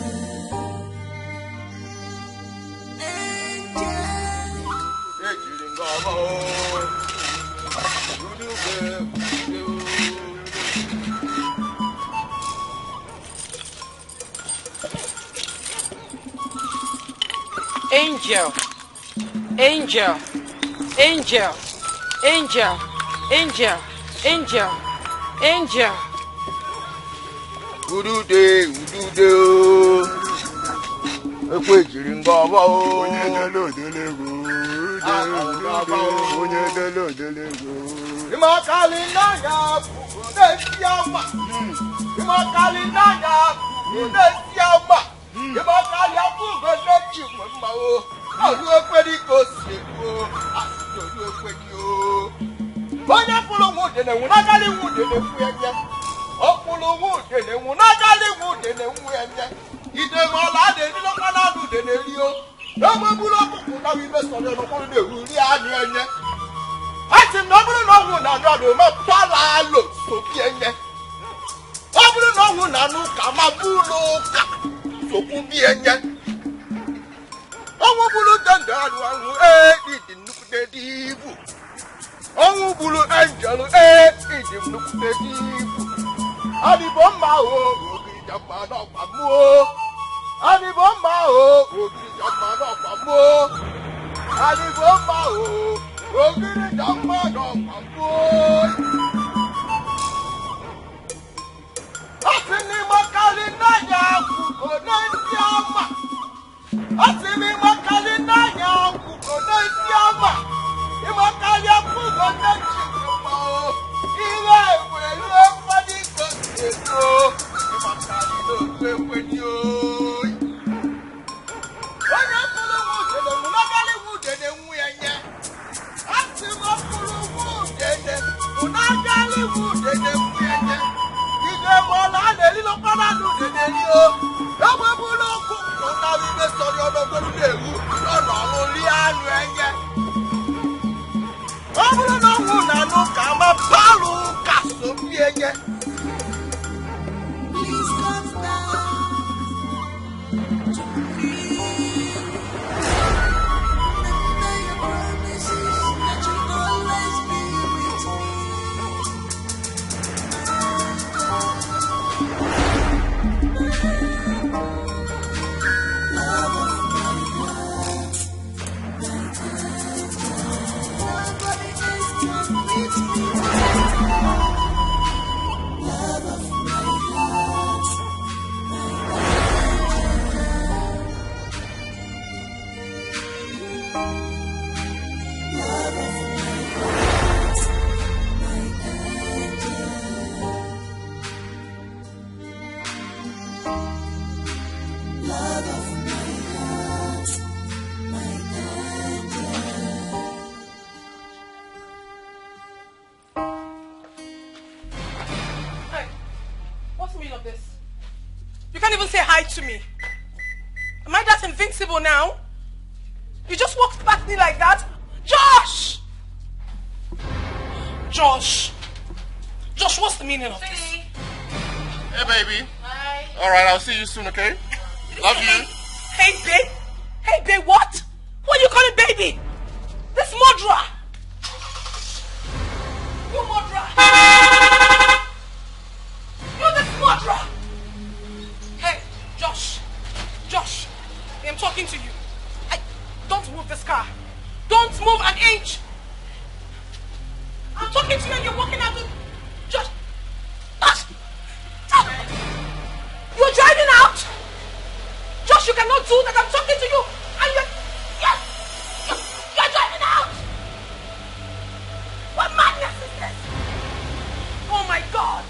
Angel, angel, angel, angel, angel, angel, angel. Udude, ekwe jiri ngọba o. Onye dele odelego. Onye dele odelego. Imakali nanya Udesiama. Imakali nanya Udesiama. Imakali abugo lechi mma o. Olu ekwedi ko sego. Olu ekwedi o. Onye fulu wude ne wunagali wude ne fuyenye. Okulu wude ne wunagali wude ne fuyenye. Ide mola de ni lo kana du de ne ri o. Ewe bulo kuku na wi be so le no ko de ri ani enye. Ati no bulu no wu na do me pala lo so bi enye. O bulu no wu na nu ka ma bulo ka so ku bi enye. Owo bulu danda anu anu di nuku de dibu. Owo bulu angel di nuku de dibu. Ani bomba o ogiri jamba no pa mu o. Ani bomba o ogiri jamba no pa mu o. Ani bomba o ogiri jamba no pa mu o. Asini makali nanya kuko nendiama. Asini makali nanya kuko nendiama. Imakali kuko nendiama. Ile wele fadi ko seso. Imakali no kweni o. Onye kulu wude ne munagali wude ne nwuyenye. Asimo kulu wude ne munagali wude ne nwuyenye. Ide mola ne lilo pana nu de ne ri o. Ewe bulo kuku na bi be sori ologberu le wu. Lọ́nà ori anu enye. Obulo no wu na nu ka ma balu ka so bi enye. Please come down to me. Remember your promises that you'll always be with me. Love of my heart, my angel. Nobody else can beat me. Love of my heart, my angel. Love of my heart, my angel. Love of my heart, my angel. Hey, what's the meaning of this? You can't even say hi to me. Am I that invincible now? You just walked past me like that? Josh! Josh! Josh, what's the meaning of this? Hey, baby. Hi. All right, I'll see you soon, okay? Love you. Hey, babe. Hey, babe, what? What are you calling baby? This murderer. You murderer. You this murderer. Hey, Josh. Josh, I'm talking to you. Don't move this car. Don't move an inch. I'm talking to you and you're walking out with... Josh. Josh. You're driving out. Josh, you cannot too that I'm talking to you and you're driving out? What madness is this? Oh my God!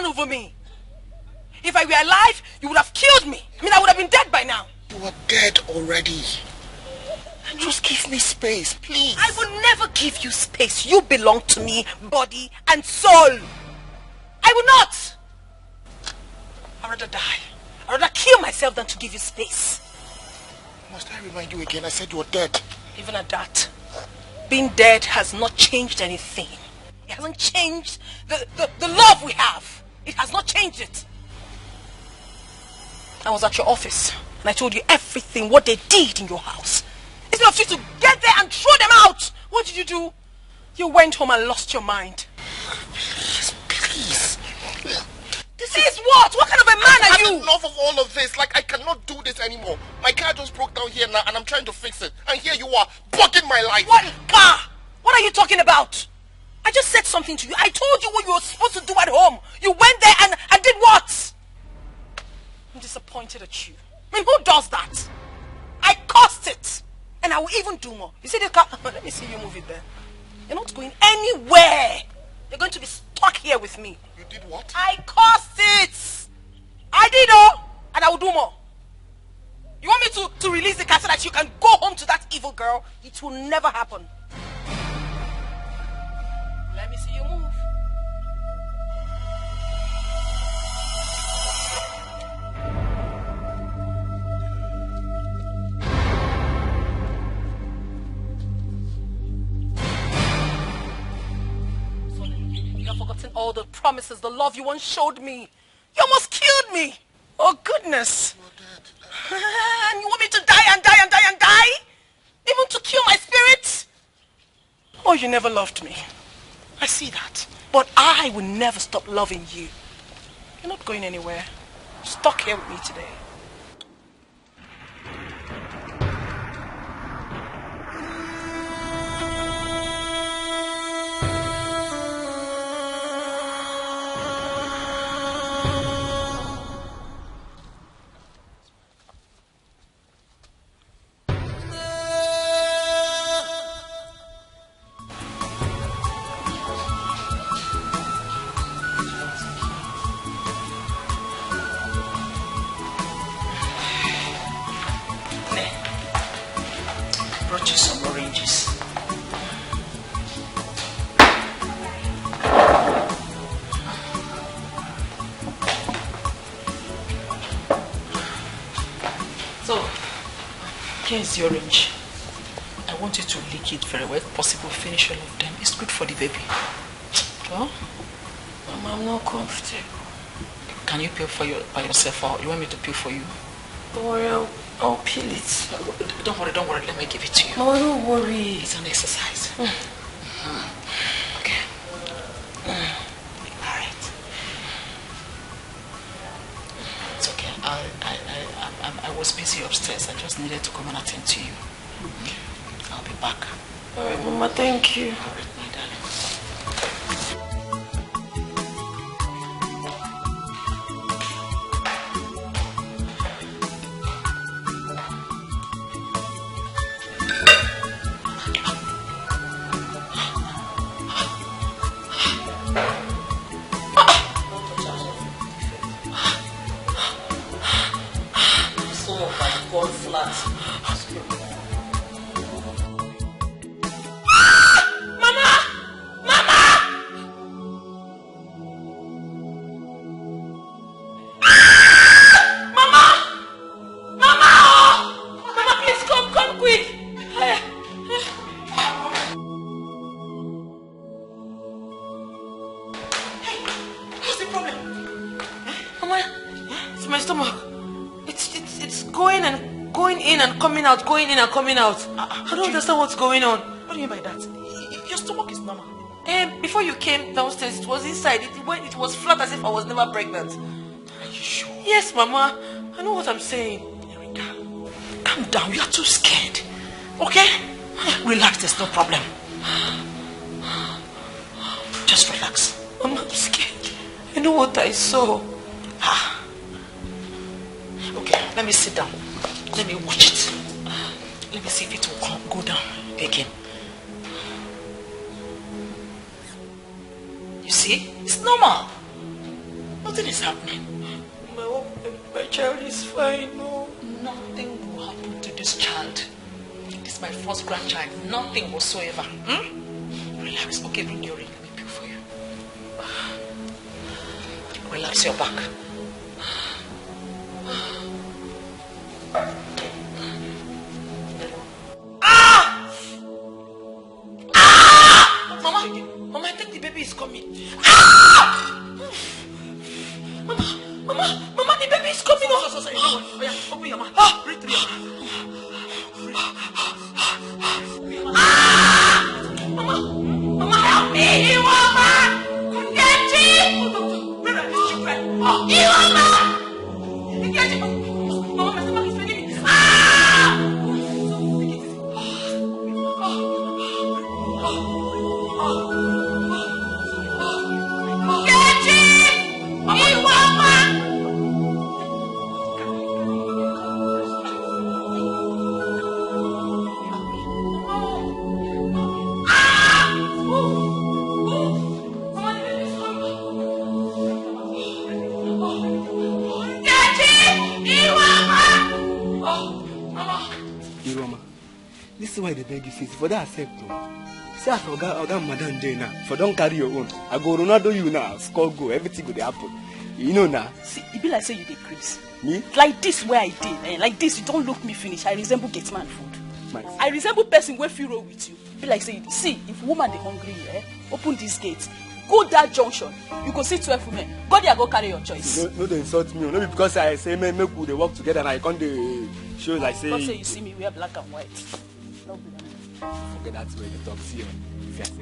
Over me. If I were alive, you would have killed me. I mean, I would have been dead by now. You are dead already. Just give me space, please. I will never give you space. You belong to me, body and soul. I will not. I'd rather die. I'd rather kill myself than to give you space. Must I remind you again? I said you were dead. Even at that, being dead has not changed anything. It hasn't changed the love we have. It has not changed it. I was at your office and I told you everything, what they did in your house. Instead of you to get there and throw them out, what did you do? You went home and lost your mind. Please. This is what? What kind of a man are you? I've enough of all of this. Like, I cannot do this anymore. My car just broke down here now and I'm trying to fix it. And here you are, bugging my life. What car? What are you talking about? I just said something to you. I told you what you were supposed to do at home. You went there and did what? I'm disappointed at you. I mean, who does that? I caused it. And I will even do more. You see this car? Let me see you move it there. You're not going anywhere. You're going to be stuck here with me. You did what? I caused it. I did all. And I will do more. You want me to release the car so that you can go home to that evil girl? It will never happen. Let me see you move. So you have forgotten all the promises, the love you once showed me. You almost killed me. Oh goodness. And you want me to die and die and die and die? Even to kill my spirit? Oh, you never loved me. I see that. But I will never stop loving you. You're not going anywhere. You're stuck here with me today. Here's the orange. I want you to lick it very well, if possible. Finish all of them. It's good for the baby. Well, Mama, I'm not comfortable. Can you peel by yourself, or you want me to peel for you? Don't worry, I'll peel it. Don't worry. Let me give it to you. No, don't worry. It's an exercise. Okay. All right. It's okay. I was busy upstairs. I just needed to come and attend to you. I'll be back. All right, Mama. Thank you. All right, my darling. and coming out, going in and coming out. I don't understand what's going on. What do you mean by that? Your stomach is normal. Before you came downstairs, it was inside. It was flat as if I was never pregnant. Are you sure? Yes, Mama. I know what I'm saying. Erika, calm down. You are too scared. Okay? Relax, there's no problem. Just relax. Mama, I'm scared. I know what I saw. Okay, let me sit down. Let me watch it. Let me see if it will go down again. You see? It's normal. Nothing is happening. My child is fine. No. Nothing will happen to this child. This is my first grandchild. Nothing whatsoever. Relax. Okay, bring your ring. Let me pick for you. Relax your back. Mama, I think the baby is coming. Mama, the baby is coming. Oh, yeah, open your mouth. Breathe through your mouth. Mama, help me. Iwama! Kundechi! Where are these children? Iwama! Mama, my stomach is paining me. This is why they beg you, sis. For that accept say as Oga Madam dey now. For don't carry your own. I go Ronaldo you now. Score go. Everything go dey happen. You know now. See, it be like say you dey craze. Me? Like this where I did. Like this, you don't look me finish. I resemble Gateman food. Nice. I resemble person wey fit roll with you. Be like say, see, if woman dey hungry, open this gate. Go that junction. You go see 12 women. Go there, go carry your choice. No, they insult me. No, because I say make we dey work together and I can't dey show like say. Don't say you see me wear black and white. No be forget that way you talk. See,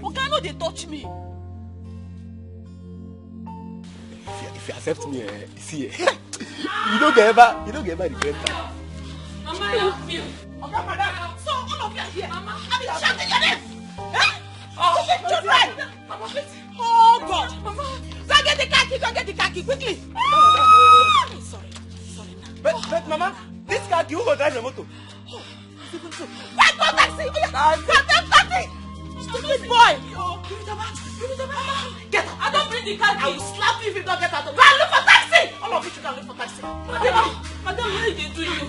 okay, no, they touch me. If you accept me, see, you don't get ever regret that. Mama, help me. Okay, madam. So all of you are here. Mama, I mean, shouting your name. Oh, children. Mama, please. Oh God. Mama, go get the khaki, quickly. Sorry. But Mama, this car you go drive the motor. Wait for taxi! Taxi! Stupid boy! Give me the mat! Get up! I don't bring the car. I will slap you if you don't get out. Go and look for taxi! All of you should go and look for taxi. Madam, what did they do you?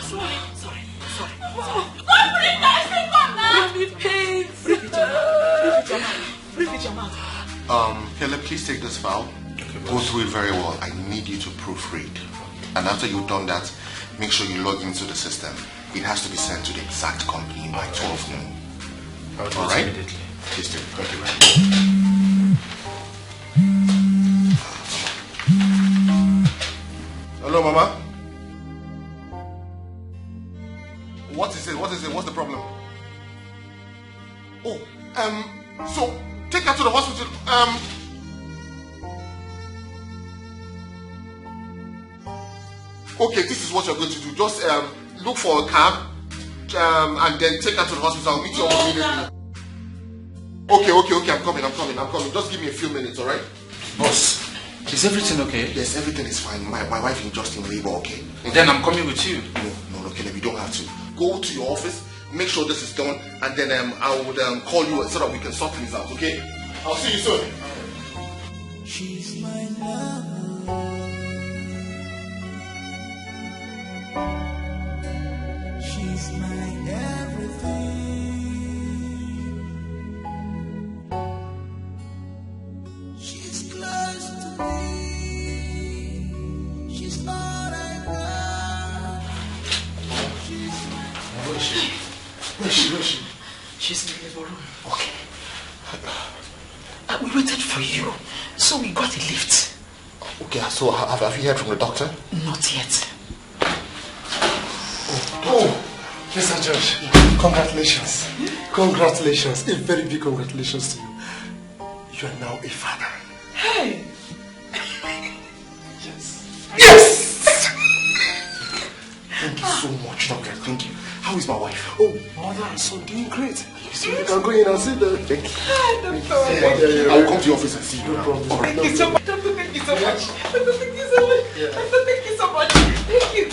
Sorry. Don't bring taxi! Come now! Give me pain. Breathe with your mouth. Caleb, please take this file. Go through it very well. I need you to proofread. And after you've done that, make sure you log into the system. It has to be sent to the exact company by 12 noon. I'll do it immediately. Please do. Thank you very much. Hello, Mama. What is it? What's the problem? Oh, so take her to the hospital. Okay, this is what you're going to do. Just look for a cab and then take her to the hospital. I'll meet you up immediately. Okay, I'm coming. Just give me a few minutes, alright? Boss, is everything okay? Yes, everything is fine. My wife is just in labor, okay? Then I'm coming with you. No, Caleb, you don't have to. Go to your office, make sure this is done, and then I would call you so that we can sort things out, okay? I'll see you soon. She's my love. She's my everything. She's close to me. She's all I got. She's my Where is she? She's in the living room. Okay. We waited for you, so we got a lift. Okay, so have you heard from the doctor? Not yet. Oh, Oh, Mr. George, congratulations. Congratulations. A very big congratulations to you. You are now a father. Hey! Yes! Thank you so much, Doctor. Thank you. How is my wife? Oh, mother and son doing great. So you can go in and see them. Thank you. I will come to your office and see you. No problem. All right. Thank you so much. Doctor, thank you so much. Doctor, thank you so much. Doctor, thank you so much. Thank you.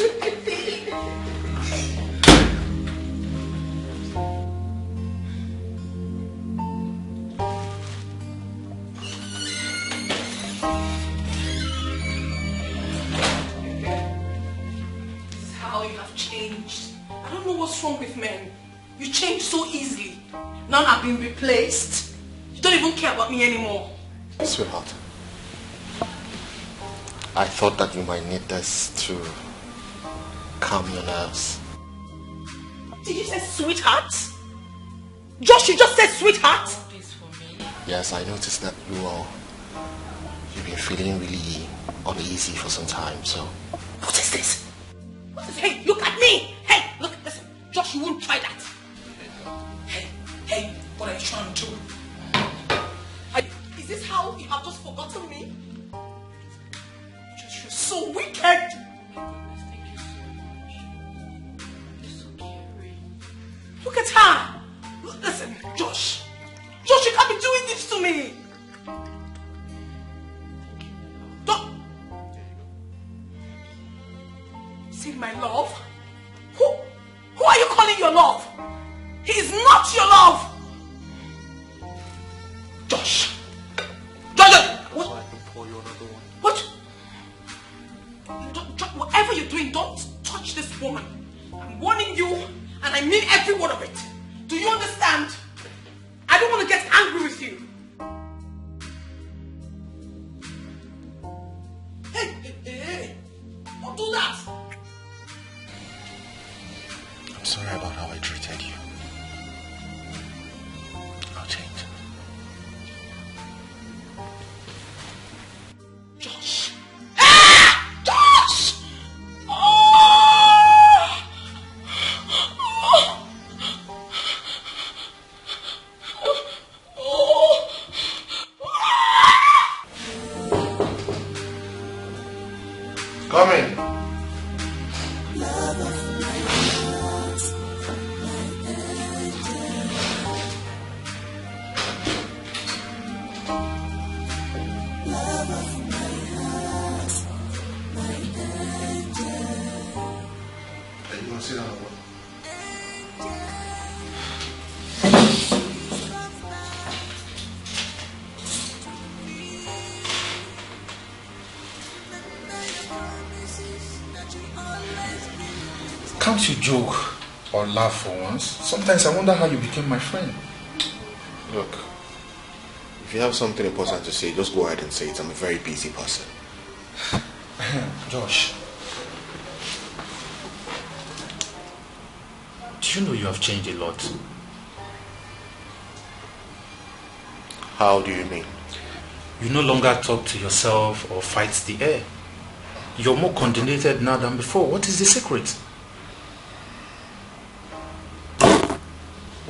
How you have changed. I don't know what's wrong with men. You change so easily. Now I've been replaced. You don't even care about me anymore. Sweetheart, I thought that you might need this to calm your nerves. Did you say sweetheart? Josh, you just said sweetheart? Yes, I noticed that you've been feeling really uneasy for some time, so... What is this? What is, hey, look at me! Hey, look, listen, Josh, you won't try that. Hey, what are you trying to do? Is this how you have just forgotten me? Josh, you're so wicked! Look at her! Listen, Josh, you can't be doing this to me! Don't... Say my love? Who are you calling your love? He is not your love! Josh! What? What? Whatever you're doing, don't touch this woman. I'm warning you, and I mean every word of it. Do you understand? I don't want to get angry with you. Hey, don't do that. I'm sorry about how I treated you. I'll change. Josh! Josh! Come in. Can't you joke or laugh for once? Sometimes I wonder how you became my friend. Look, if you have something important to say, just go ahead and say it. I'm a very busy person. Josh, do you know you have changed a lot? How do you mean? You no longer talk to yourself or fight the air. You're more coordinated now than before. What is the secret?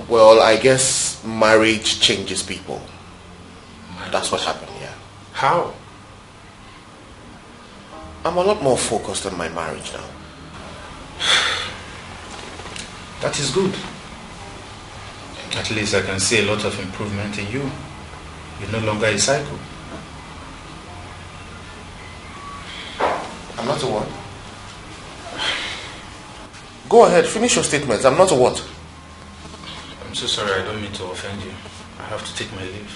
Well, I guess marriage changes people. That's what happened, yeah. How? I'm a lot more focused on my marriage now. That is good. At least I can see a lot of improvement in you. You're no longer a psycho. I'm not a what? Go ahead, finish your statements. I'm not a what? I'm so sorry, I don't mean to offend you. I have to take my leave.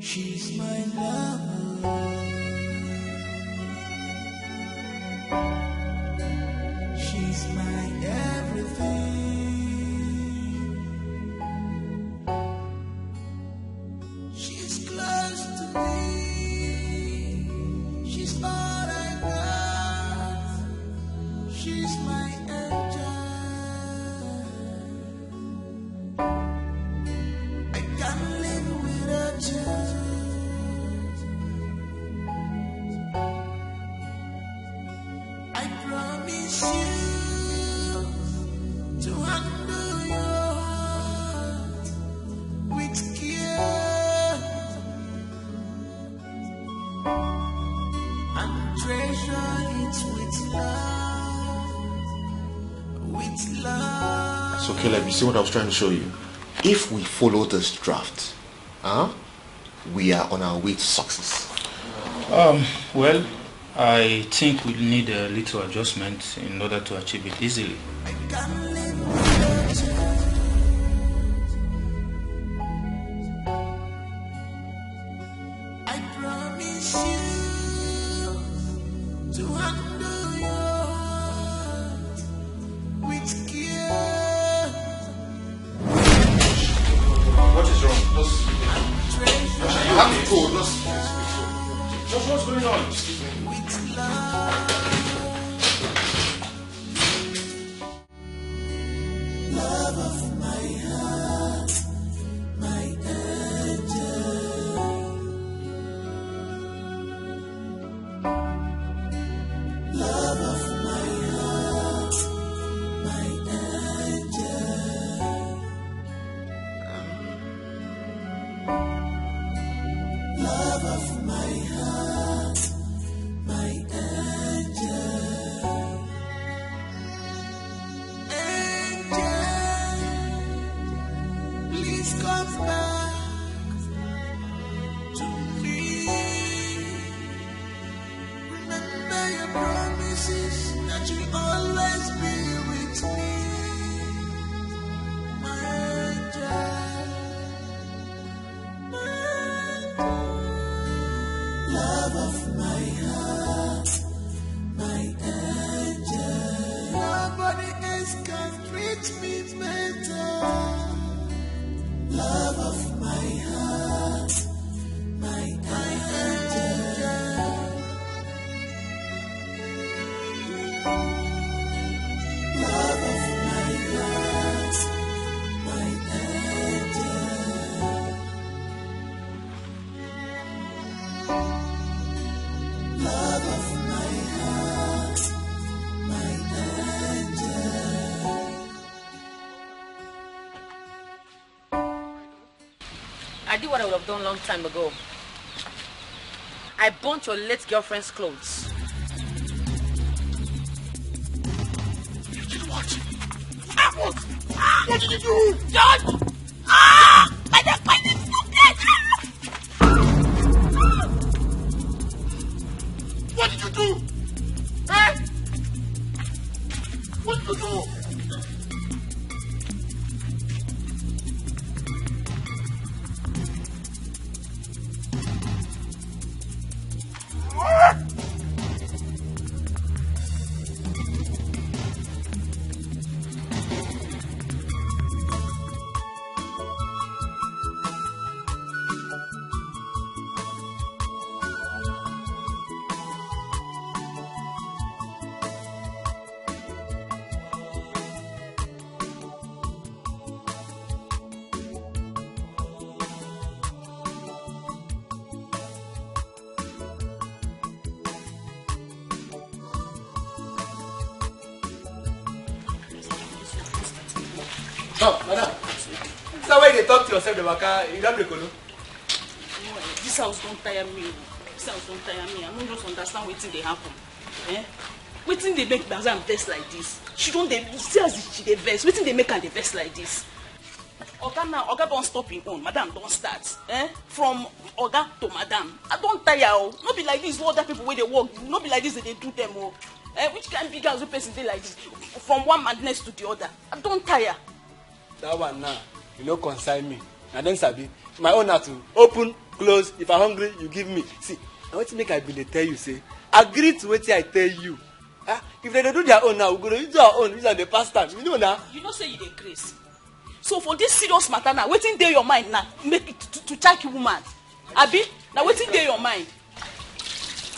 She's my lover. She's my everything. She's close to me. She's all I got. So Caleb, you see what I was trying to show you? If we follow this draft, we are on our way to success. Well, I think we need a little adjustment in order to achieve it easily. I promise you to handle yours with care. What is wrong? You have to go. Just what's going on? With love. Love of my heart, my angel. Love of my heart, my angel. Love of my heart, my angel. Angel, please come back to me. Remember your promises that you'll always be with me. My angel, my angel. Love of my heart, my angel. Nobody else can treat me better. Love of my heart, my angel. Love of my heart, my angel. Love of my heart, my angel. I did what I would have done long time ago. I burnt your late girlfriend's clothes. You did what? What did you do? John! I just find it What did you do? Eh? What did you do? Oh, madam. Is that why you talk to yourself, the waka? You don't recall? This house don't tire me. This house don't tire me. I don't just understand wetin dey happen. Wetin dey make Bazam vex like this? She don't dey see as she dey vex. Wetin dey make her dey vex like this? Oga now, Oga don't stop him own. Madam don't start. From Oga to Madam. I don't tire. No be like this. What other people where they work. No be like this that they do them. Which kind of big house person dey like this? From one madness to the other. I don't tire. That one now, you know, concern me. And then Sabi, my own have to open, close. If I'm hungry, you give me. See, I want to make I been dey tell you, say, agree to what I tell you. If they do their own now, we're going to do our own. These are the past time. You know now. You know say you dey grace. So for this serious matter now, wetin dey your mind now? Make it to check woman. Abi, now wetin dey your mind?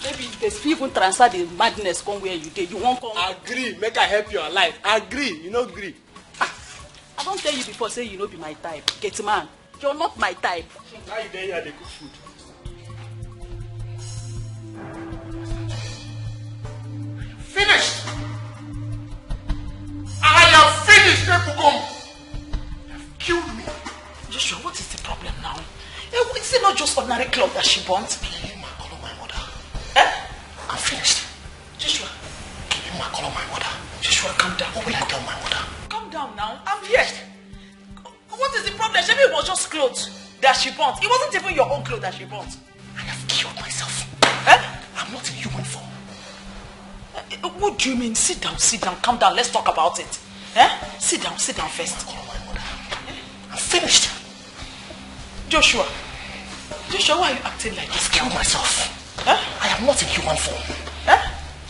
Maybe they even transfer the madness come where you dey. You won't come. Agree, make I help your life. Agree, you know agree. I don't tell you before, say you no be my type. Get man, you're not my type. Now you there, they cook food. Finished. I have finished, Epugom. You have killed me. Joshua, what is the problem now? Is it not just ordinary cloth that she burnt? Call my mother. I'm finished. Joshua. Call my mother. Joshua, calm down. What will I tell my mother? problem. Maybe it was just clothes that she bought. It wasn't even your own clothes that she bought. I have killed myself. I'm not in human form. What do you mean? Sit down, calm down. Let's talk about it. Sit down first. I'm finished. Joshua, why are you acting like this? I've killed myself. I am not in human form.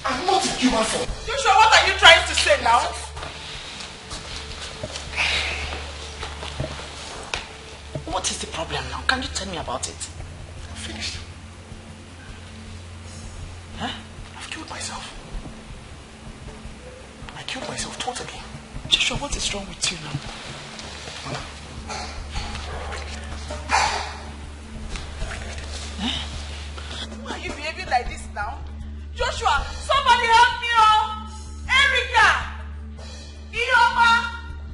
I'm not in human form. Joshua, what are you trying to say now? What is the problem now? Can you tell me about it? I'm finished. I've killed myself. I killed myself totally. Joshua, what is wrong with you now? Why are you behaving like this now? Joshua, somebody help me, oh! Erica! Ioma!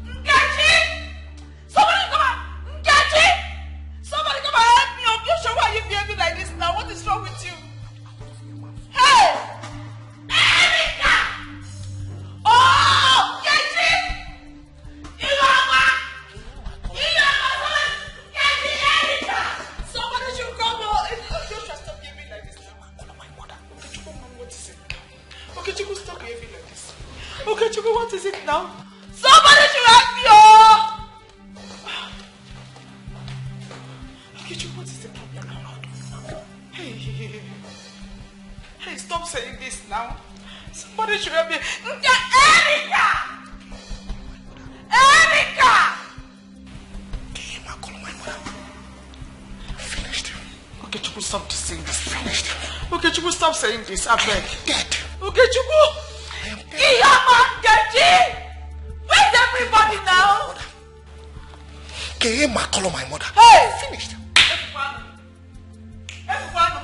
Nkechi! Somebody come on! Nkechi! Somebody come and help me, oh! Joshua, why are you behaving like this now? What is wrong with you? Hey! Erica! Oh! Nkechi! Ioma! Nkechi! Erica! Somebody should come, oh! Joshua, stop behaving like this now. Okay, Chuku, stop behaving like this. Okay, Chuku, what is it now? Somebody should help me, oh! Okay, Chuku, what is the problem now? Hey, stop saying this now. Somebody should help me. Erica! Finished. Okay, Chuku, stop saying this. Finished. Okay, Chuku, stop saying this. I beg. Dead. Okay, Chuku. Where's everybody now? My mother. Hey! Finished. Everybody.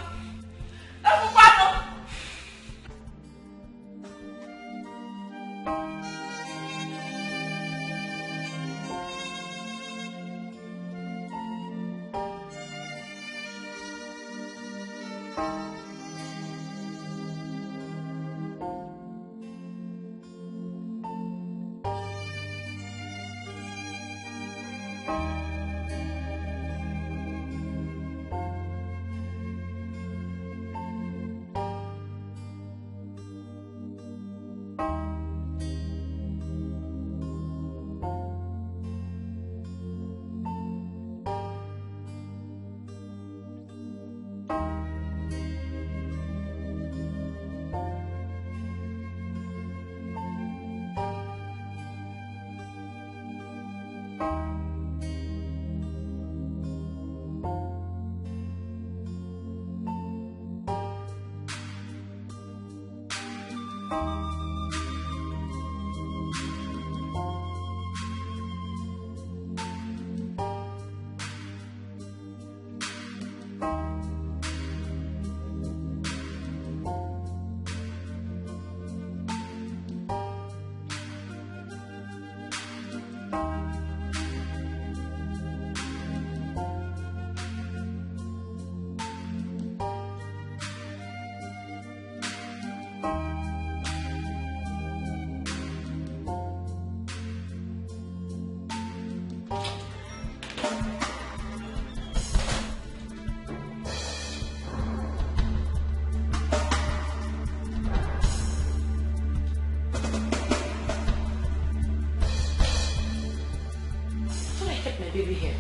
Baby here.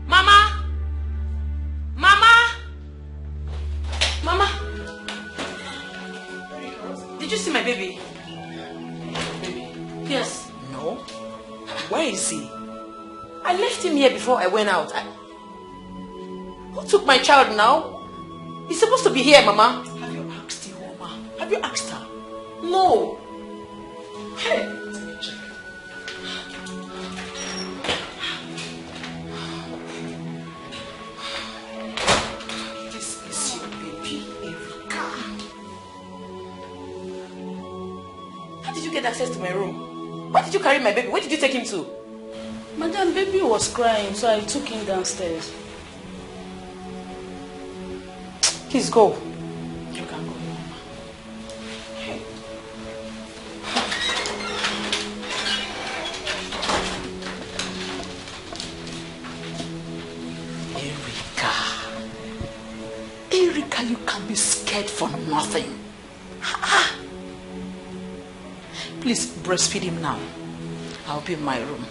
Mama! Did you see my baby? Baby? Yes. No. Where is he? I left him here before I went out. Who took my child now? He's supposed to be here, Mama. Have you asked the woman? Have you asked her? No. Hey. Get access to my room. Why did you carry my baby? Where did you take him to? Madam, baby was crying, so I took him downstairs. Please go. You can go. for nothing. Please breastfeed him now. I'll be in my room.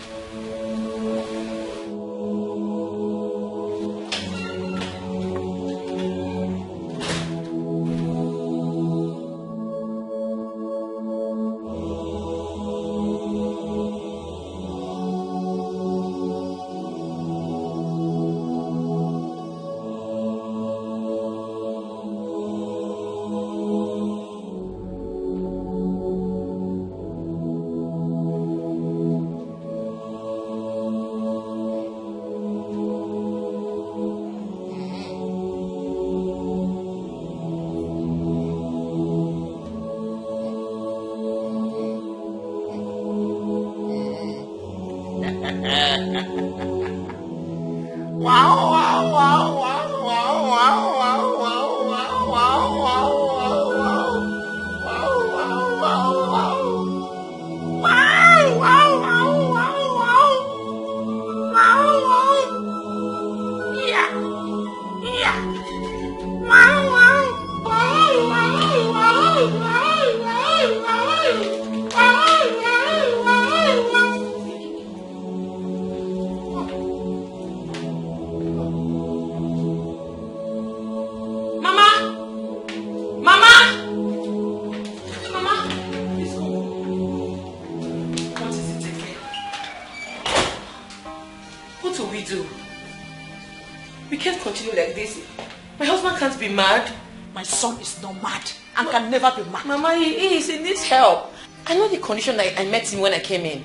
Mama, he needs help. I know the condition I met him when I came in.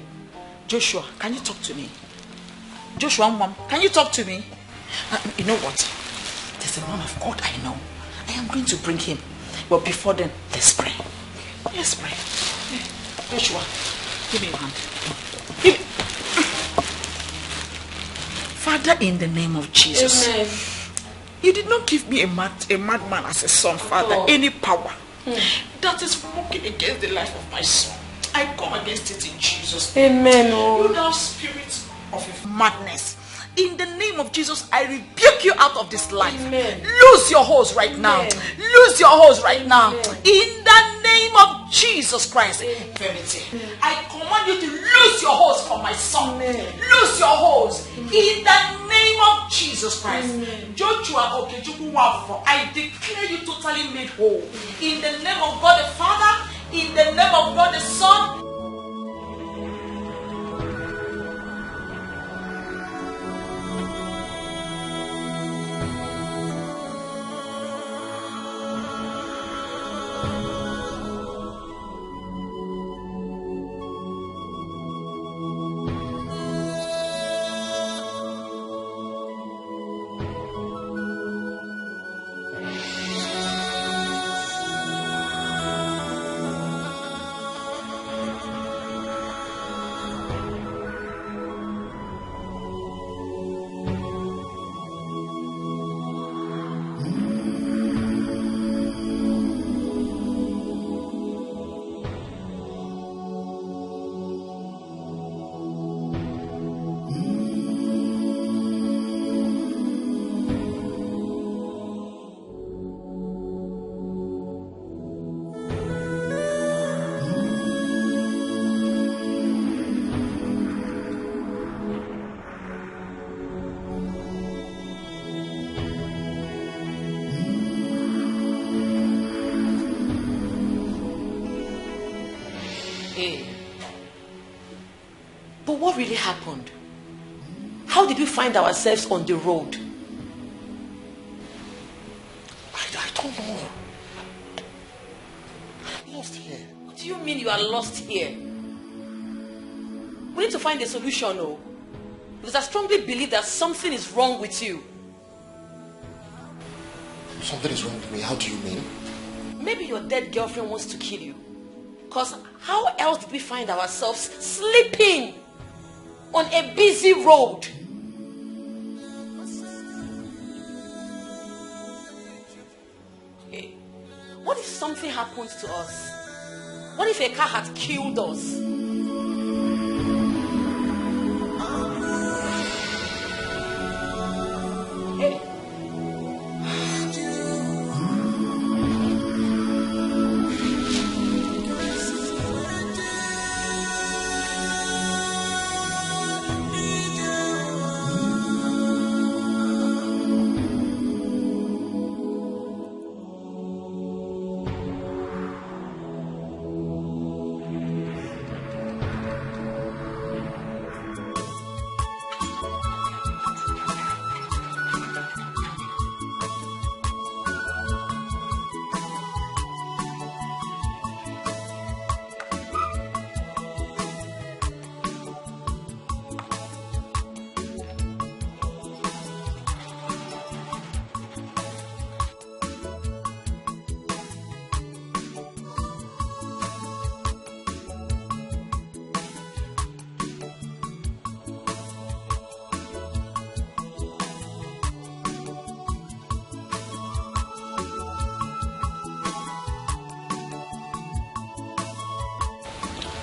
Joshua, can you talk to me? Joshua, Mom, can you talk to me? You know what? There's a man of God I know. I am going to bring him. But before then, let's pray. Let's pray. Joshua, give me your hand. Give me. Father, in the name of Jesus. Amen. You did not give me a madman as a son, Father. Any power that is working against the life of my son, I come against it in Jesus' name. Amen. You thou spirit of madness, in the name of Jesus, I rebuke you out of this life. Amen. Lose your horse right now. Lose your horse right now. In the name of Jesus Christ. Infirmity. I command you to lose your horse from my son. Lose your horse. In the name of Jesus Christ. Joshua Okechukwu, I declare you totally made whole. In the name of God the Father, in the name of God the Son. But what really happened? How did we find ourselves on the road? I don't know. I'm lost here. What do you mean you are lost here? We need to find a solution, oh. Because I strongly believe that something is wrong with you. Something is wrong with me. How do you mean? Maybe your dead girlfriend wants to kill you. Because how else did we find ourselves sleeping on a busy road? Hey, what if something happens to us? What if a car had killed us? Hey.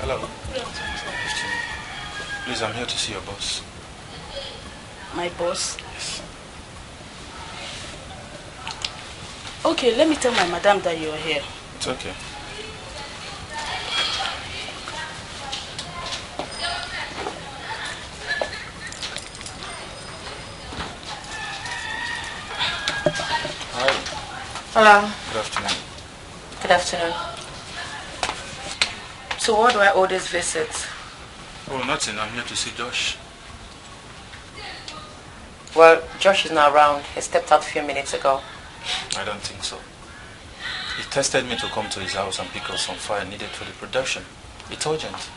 Hello. Please, I'm here to see your boss. My boss? Yes. Okay, let me tell my madam that you're here. It's okay. Hi. Hello. Good afternoon. Good afternoon. So what do I owe this visit? Oh, nothing. I'm here to see Josh. Well, Josh is not around. He stepped out a few minutes ago. I don't think so. He tested me to come to his house and pick up some file needed for the production. It's urgent.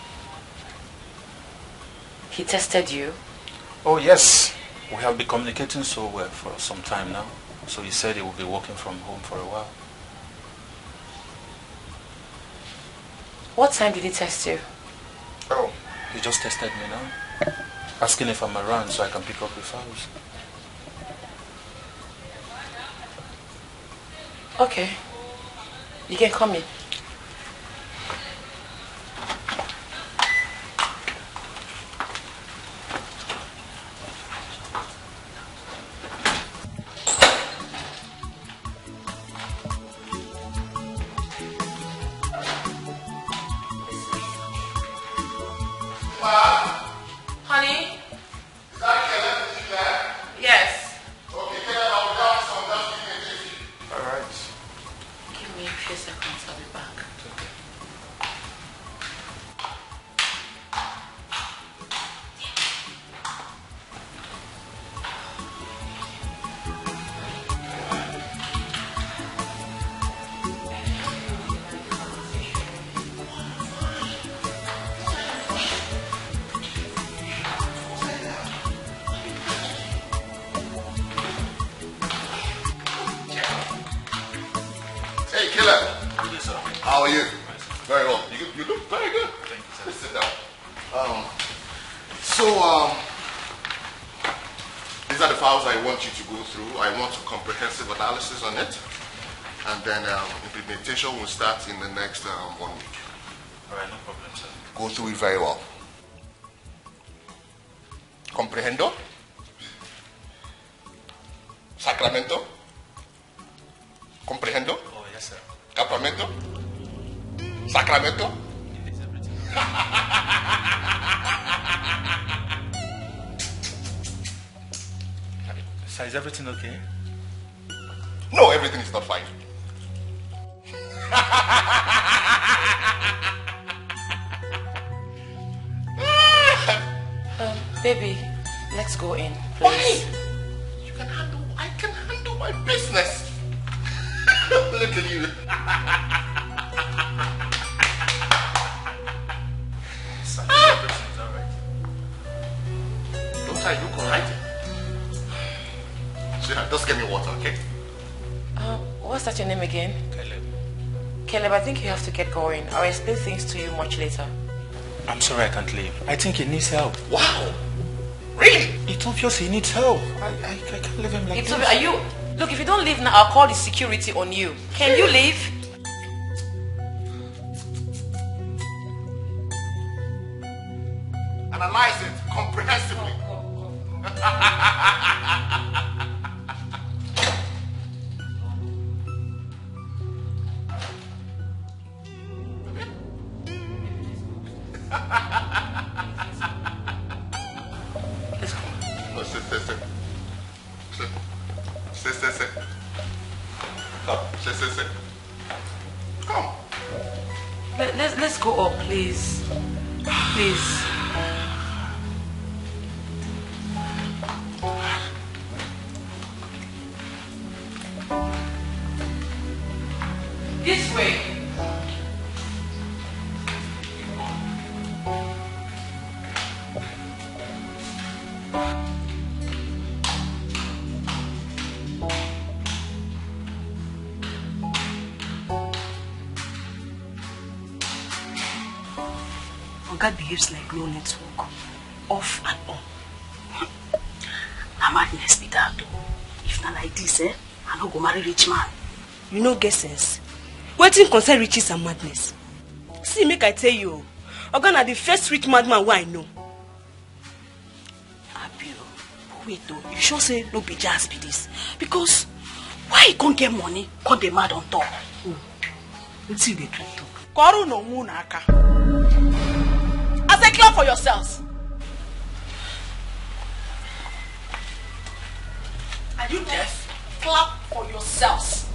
He tested you? Oh, yes. We have been communicating so well for some time now. So he said he will be working from home for a while. What time did he test you? Oh, he just tested me now. Asking if I'm around so I can pick up the files. Okay. You can come in. Honey? Is that Kellen? Is he there? Yes. Okay, Kellen, I'll be down soon. Just give me a jiffy. All right. Give me a few seconds, I'll be back. Hey, Killer. How are you? Very well. You look very good. Thank you, sir. Let's sit down. These are the files I want you to go through. I want a comprehensive analysis on it. And then implementation will start in the next 1 week. All right, no problem, sir. Go through it very well. Comprehendo? Sacramento? Comprehendo? Oh, yes, sir. Capramento? Sacramento? Sir, is everything okay? No, everything is not fine. Baby, let's go in, please. I can handle my business. Look at you. Sir, everything is all right. Don't I look alright? Sweetheart, just get me water, okay? What's that your name again? Caleb. Caleb, I think you have to get going. I'll explain things to you much later. I'm sorry I can't leave. I think he needs help. Wow! Really? It's obvious he needs help. I can't leave him like It's this. obvious. Are you... Look, if you don't leave now, I'll call the security on you. Can you leave? Analyze it comprehensively. Let's go. No, sit. Sit. Come, sit. Come. Let's go up, please. Please. This way. God behaves like no network, off and on. Na madness be that. If not like this, I no go marry rich man. You no get sense. Wetin concern riches and madness? See, make I tell you, Ogana, the first rich madman who I know. Abio, wait though, you sure say no be just be this? Because why you can't get money, can't dey mad on top? Let's see the truth. Koru no munaka. As a clap for yourselves. Are you deaf? Clap for yourselves.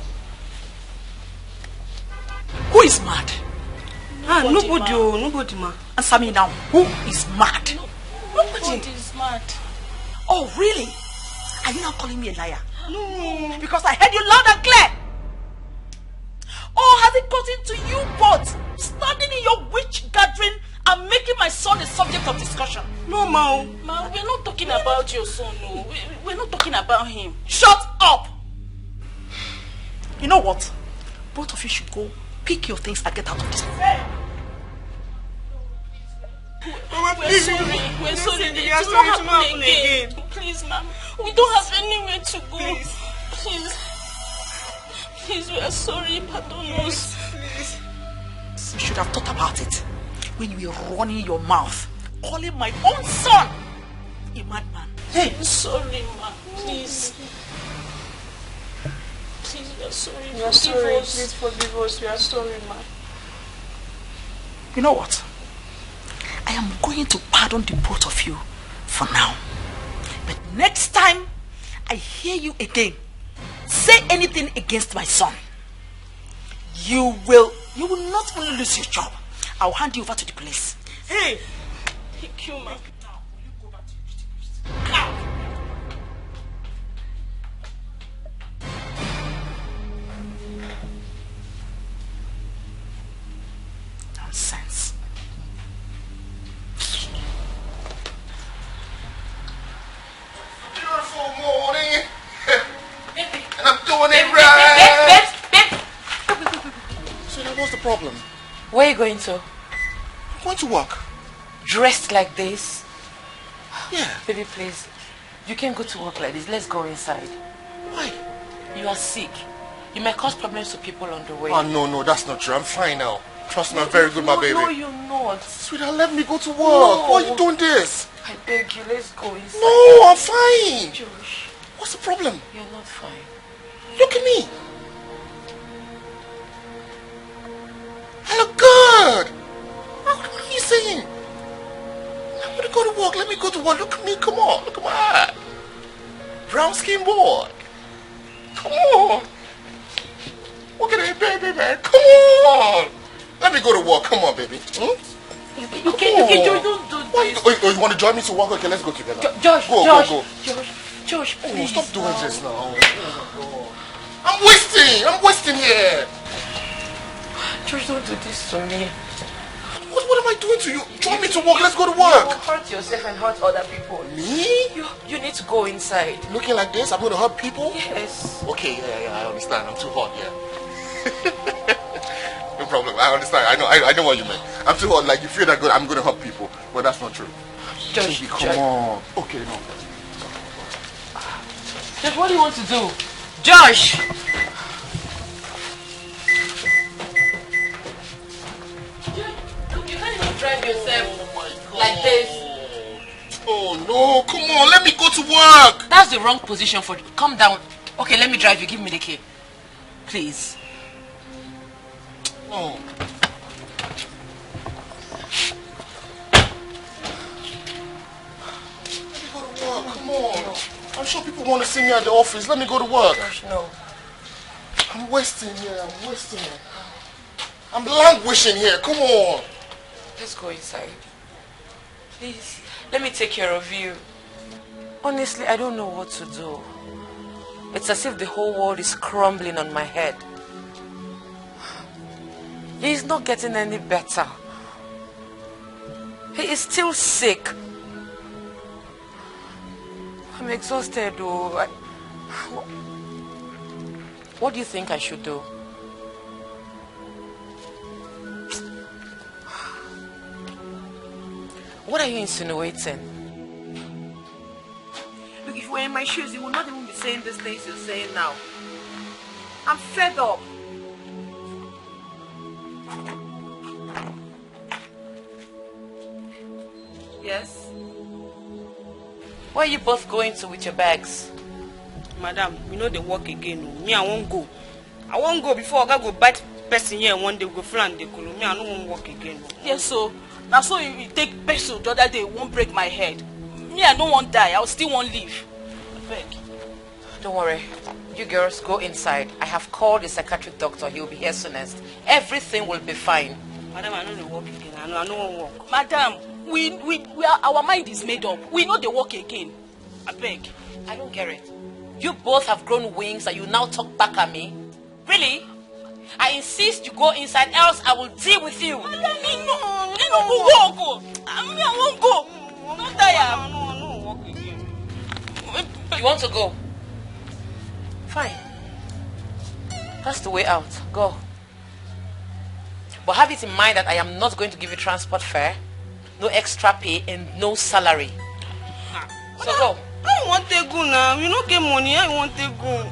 Who is mad? Nobody, ma. Answer me now. Who is mad? Nobody is mad. Oh, really? Are you now calling me a liar? No. Because I heard you loud and clear. Or has it gotten to you both standing in your witch gathering and making my son a subject of discussion? No, Ma. Ma, we're not talking about your son. No. We're not talking about him. Shut up! You know what? Both of you should go pick your things and get out of this. We're sorry. We're sorry. It will not happen again. Please, ma'am. We don't have anywhere to go. Please, we are sorry. Pardon us. You should have thought about it when you were running your mouth, calling my own son a madman. Hey, I'm sorry, ma'am. Please. Please, we are sorry. We are sorry. Please forgive us. We are sorry, ma'am. You know what? I am going to pardon the both of you for now. But next time I hear you again say anything against my son, you will not only lose your job, I'll hand you over to the police. Hey! Thank you, ma'am. Nonsense. Beautiful morning. And I'm doing it right. So now what's the problem? Where are you going to? I'm going to work. Dressed like this? Yeah. Baby, please. You can't go to work like this. Let's go inside. Why? You are sick. You may cause problems to people on the way. Oh, no, that's not true. I'm fine now. Trust me, I'm very good, my baby. No, you're not. Sweetheart, let me go to work. No. Why are you doing this? I beg you, let's go inside. No, I'm fine. Josh. What's the problem? You're not fine. Look at me. I look good. What are you saying? I'm going to go to work. Let me go to work. Look at me. Come on. Look at my eye. Brown skin boy. Come on. Look at that baby, man. Come on. Let me go to work. Come on, baby. You can't don't do this. You want to join me to work? Okay, let's go together. Josh, go. Josh, please. Stop doing this now. I'm wasting here. Josh, don't do this to me. What am I doing to you? Join me to work. Let's go to work. You will hurt yourself and hurt other people. Me? You need to go inside. Looking like this, I'm going to hurt people? Yes. Okay, yeah, I understand. I'm too hot, yeah. No problem. I understand. I know what you mean. I'm too hot. Like, you feel that good, I'm going to hurt people. But that's not true. Josh, baby, come on. Okay, no. Josh, what do you want to do? Josh! You can't even drive yourself like this. Oh no, come on, let me go to work. That's the wrong position for you. Come down. Okay, let me drive you. Give me the key. Please. Oh. Let me go to work, come on. I'm sure people want to see me at the office. Let me go to work. Gosh, no. I'm wasting here, I'm languishing here, come on. Let's go inside. Please, let me take care of you. Honestly, I don't know what to do. It's as if the whole world is crumbling on my head. He's not getting any better. He is still sick. I'm exhausted, though. What do you think I should do? What are you insinuating? Look, if you were in my shoes, you would not even be saying these things you're saying now. I'm fed up. Yes? Where are you both going to with your bags? Madam, we know they work again. Me, I won't go. I won't go before I go bite person here one day go flan the color. Me, I don't want work again. Yes, so now so you take pencil the other day won't break my head. Me, I don't want die. I will still won't leave. Beg. Don't worry. You girls go inside. I have called the psychiatric doctor. He will be here soonest. Everything will be fine. Madam, I know they work again. I don't want work. Madam, we are, our mind is made up. We know they work again. I beg. I don't get it. You both have grown wings and you now talk back at me. Really? I insist you go inside, else I will deal with you. Madam, no, I won't go. Don't die. I don't work again. You want to go? Fine. That's the way out. Go. But have it in mind that I am not going to give you transport fare, no extra pay, and no salary. So go. I want to go now. You don't get money. I want to go.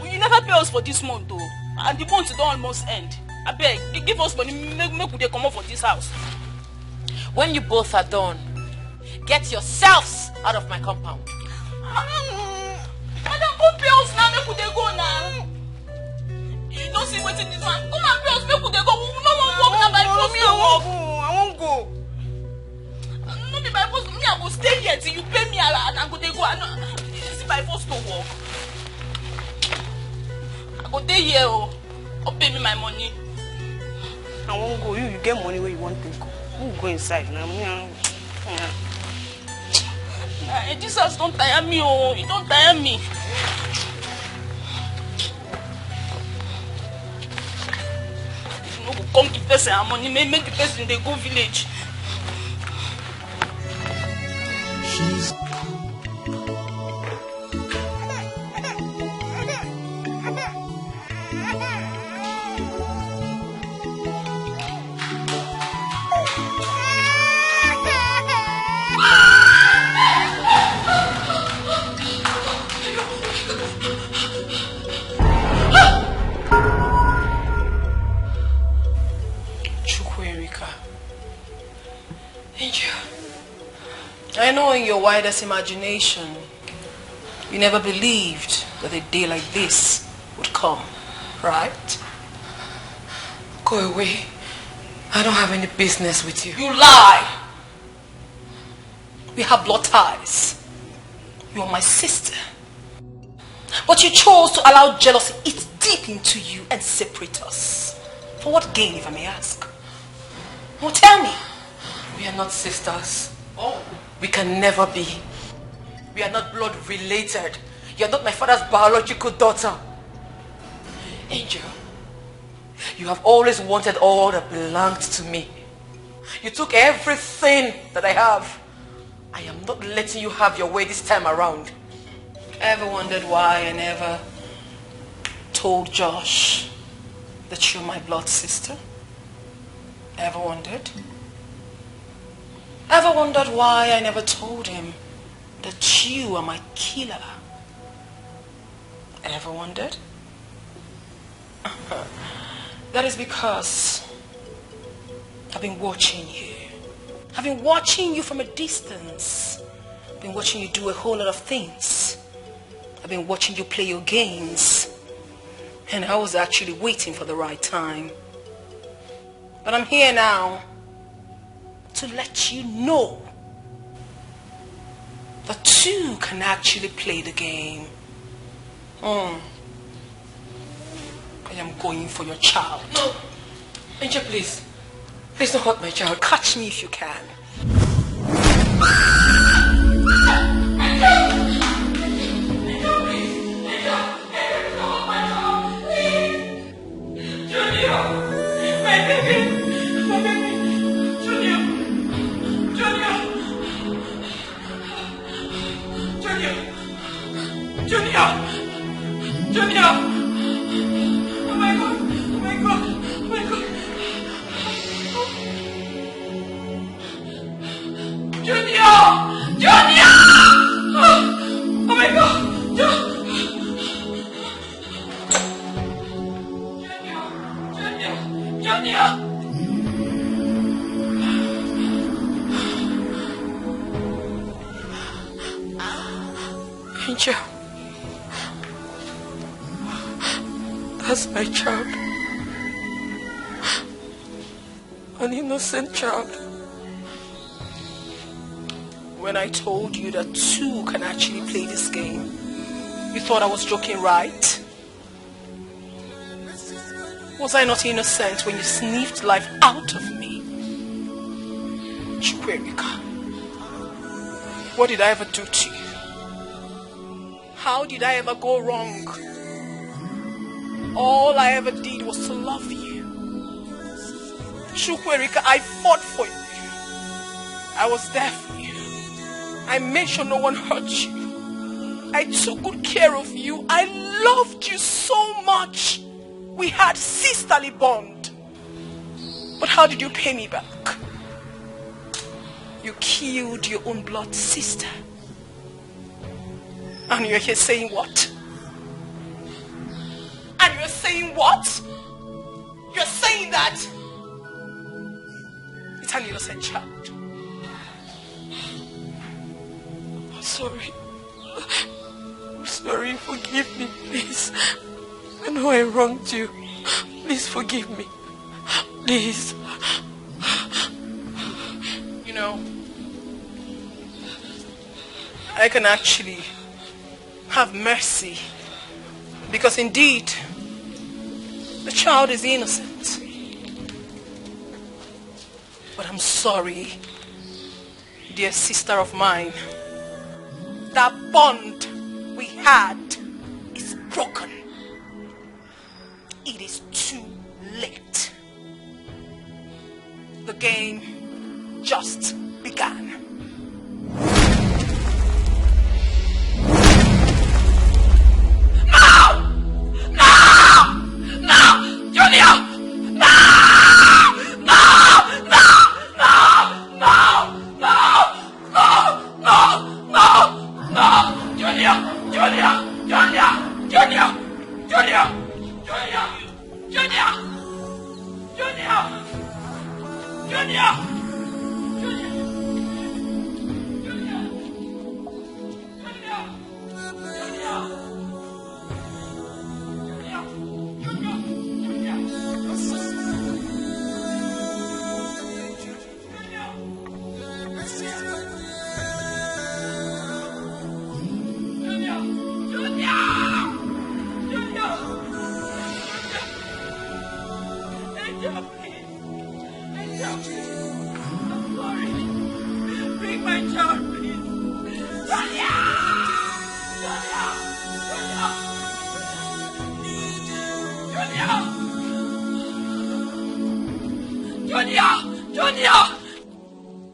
You never pay us for this month, though. And the month don't almost end. I beg, give us money. Make they come up for this house. When you both are done, get yourselves out of my compound. Madam, go pay us now. Make they go now. You don't see what's in this one. Come and pay us. Make they go. No one walk now by force. I won't go. No be by force. Me, I will stay here till you pay me and go they go. It's by force to walk. I go stay here. Or pay me my money. I won't go. You get money where you want to go. You go inside now. This house don't tire me. Oh, it don't tire me. You know, come give person our money. Make the person they go village. She's I know in your widest imagination, you never believed that a day like this would come, right? Go away. I don't have any business with you. You lie! We have blood ties. You are my sister. But you chose to allow jealousy eat deep into you and separate us. For what gain, if I may ask? Well, tell me. We are not sisters. Oh. We can never be. We are not blood related. You are not my father's biological daughter. Angel, you have always wanted all that belonged to me. You took everything that I have. I am not letting you have your way this time around. Ever wondered why I never told Josh that you're my blood sister? Ever wondered? Ever wondered why I never told him that you are my killer? Ever wondered? That is because I've been watching you. I've been watching you from a distance. I've been watching you do a whole lot of things. I've been watching you play your games. And I was actually waiting for the right time. But I'm here now to let you know that two can actually play the game. I am going for your child. No, Angel, please. Please don't hurt my child. Catch me if you can. Junior! My baby! My baby! Junior! Junior! Junior! Junior! Junior! Oh my God! Oh my God! Oh my God! Junior! Junior! Oh my God! Junior! Junior! Angel. That's my child. An innocent child. When I told you that two can actually play this game, you thought I was joking, right? Was I not innocent when you sniffed life out of me? Chukwuemeka, what did I ever do to you? How did I ever go wrong? All I ever did was to love you. Chukwuemeka, I fought for you. I was there for you. I made sure no one hurt you. I took good care of you. I loved you so much. We had sisterly bond. But how did you pay me back? You killed your own blood sister. And you're here saying what? And you're saying what? You're saying that it's an innocent child. I'm sorry. I'm sorry. Forgive me, please. I know I wronged you. Please forgive me. Please. You know, I can actually have mercy because indeed the child is innocent. But I'm sorry, dear sister of mine. That bond we had is broken. It is too late. The game just began.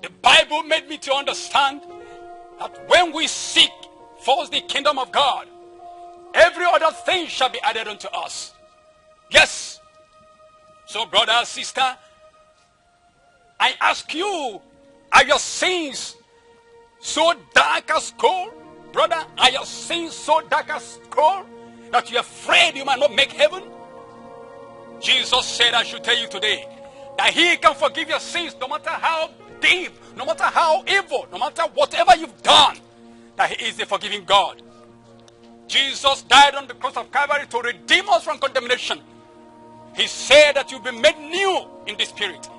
The Bible made me to understand that when we seek first the kingdom of God, every other thing shall be added unto us. Yes. So brother, sister, I ask you, are your sins so dark as coal? Brother, are your sins so dark as coal that you're afraid you might not make heaven? Jesus said, I should tell you today, that he can forgive your sins no matter how deep, no matter how evil, no matter whatever you've done, that he is the forgiving God. Jesus died on the cross of Calvary to redeem us from condemnation. He said that you'll be made new in the spirit.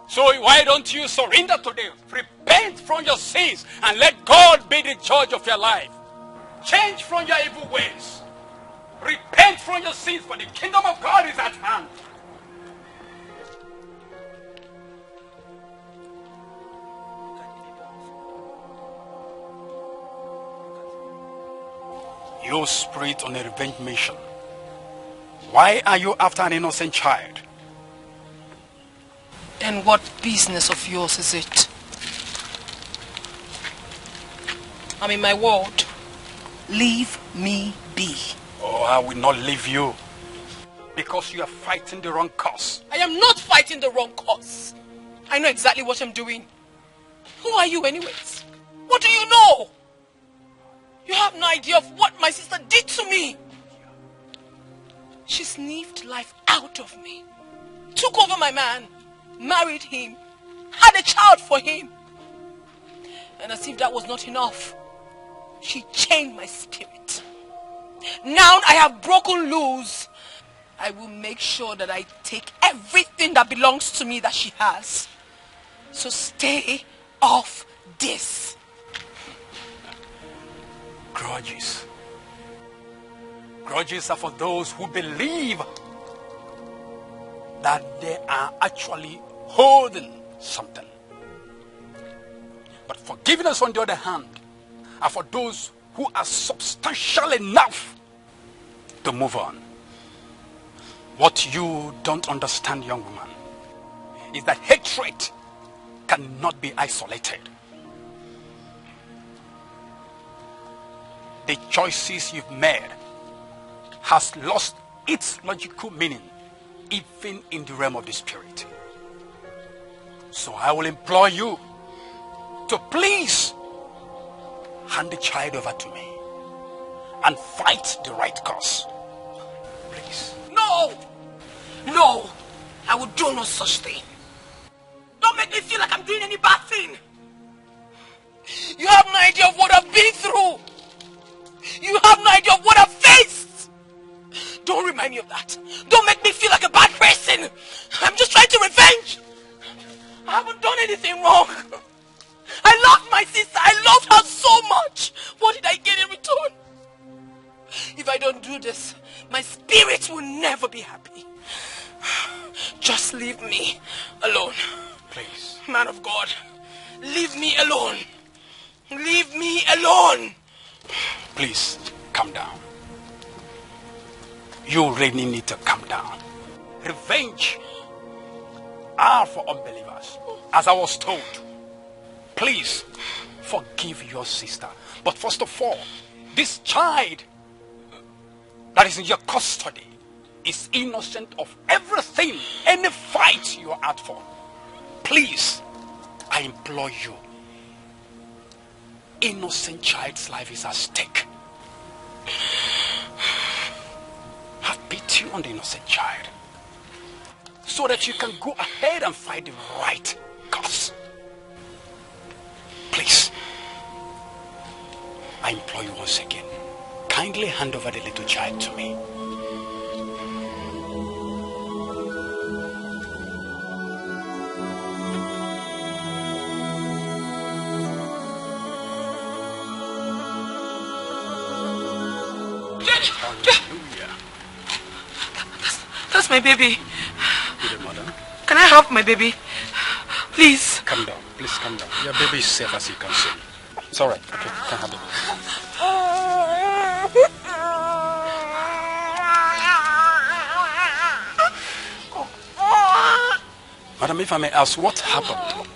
So why don't you surrender today? Repent from your sins and let God be the judge of your life. Change from your evil ways. Repent from your sins, for the kingdom of God is at hand. You spirit on a revenge mission. Why are you after an innocent child? And what business of yours is it? I'm in my ward. Leave me be. Oh, I will not leave you. Because you are fighting the wrong cause. I am not fighting the wrong cause. I know exactly what I'm doing. Who are you anyways? What do you know? You have no idea of what my sister did to me. She sniffed life out of me. Took over my man. Married him. Had a child for him. And as if that was not enough, She chained my spirit. Now I have broken loose. I will make sure that I take everything that belongs to me that she has. So stay off this. Grudges. Grudges are for those who believe that they are actually holding something. But forgiveness, on the other hand, are for those who are substantial enough to move on. What you don't understand, young woman, is that hatred cannot be isolated. The choices you've made has lost its logical meaning even in the realm of the spirit. So I will implore you to please hand the child over to me and fight the right cause. Please. No! No! I will do no such thing. Don't make me feel like I'm doing any bad thing. You have no idea of what I've been through. You have no idea of what I've faced. Don't remind me of that. Don't make me feel like a bad person. I'm just trying to revenge. I haven't done anything wrong. I loved my sister. I loved her so much. What did I get in return? If I don't do this, my spirit will never be happy. Just leave me alone. Please. Man of God, leave me alone. Leave me alone. Please, calm down. You really need to calm down. Revenge are for unbelievers, as I was told. Please, forgive your sister. But first of all, this child that is in your custody is innocent of everything, any fight you are out for. Please, I implore you. Innocent child's life is at stake. Have pity on the innocent child, so that you can go ahead and fight the right cause. Please, I implore you once again, kindly hand over the little child to me. That's my baby. Good mother. Can I have my baby? Please. Calm down. Please calm down. Your baby is safe, as you can see. It's all right. Okay, you can have the baby. Madam, if I may ask, what happened?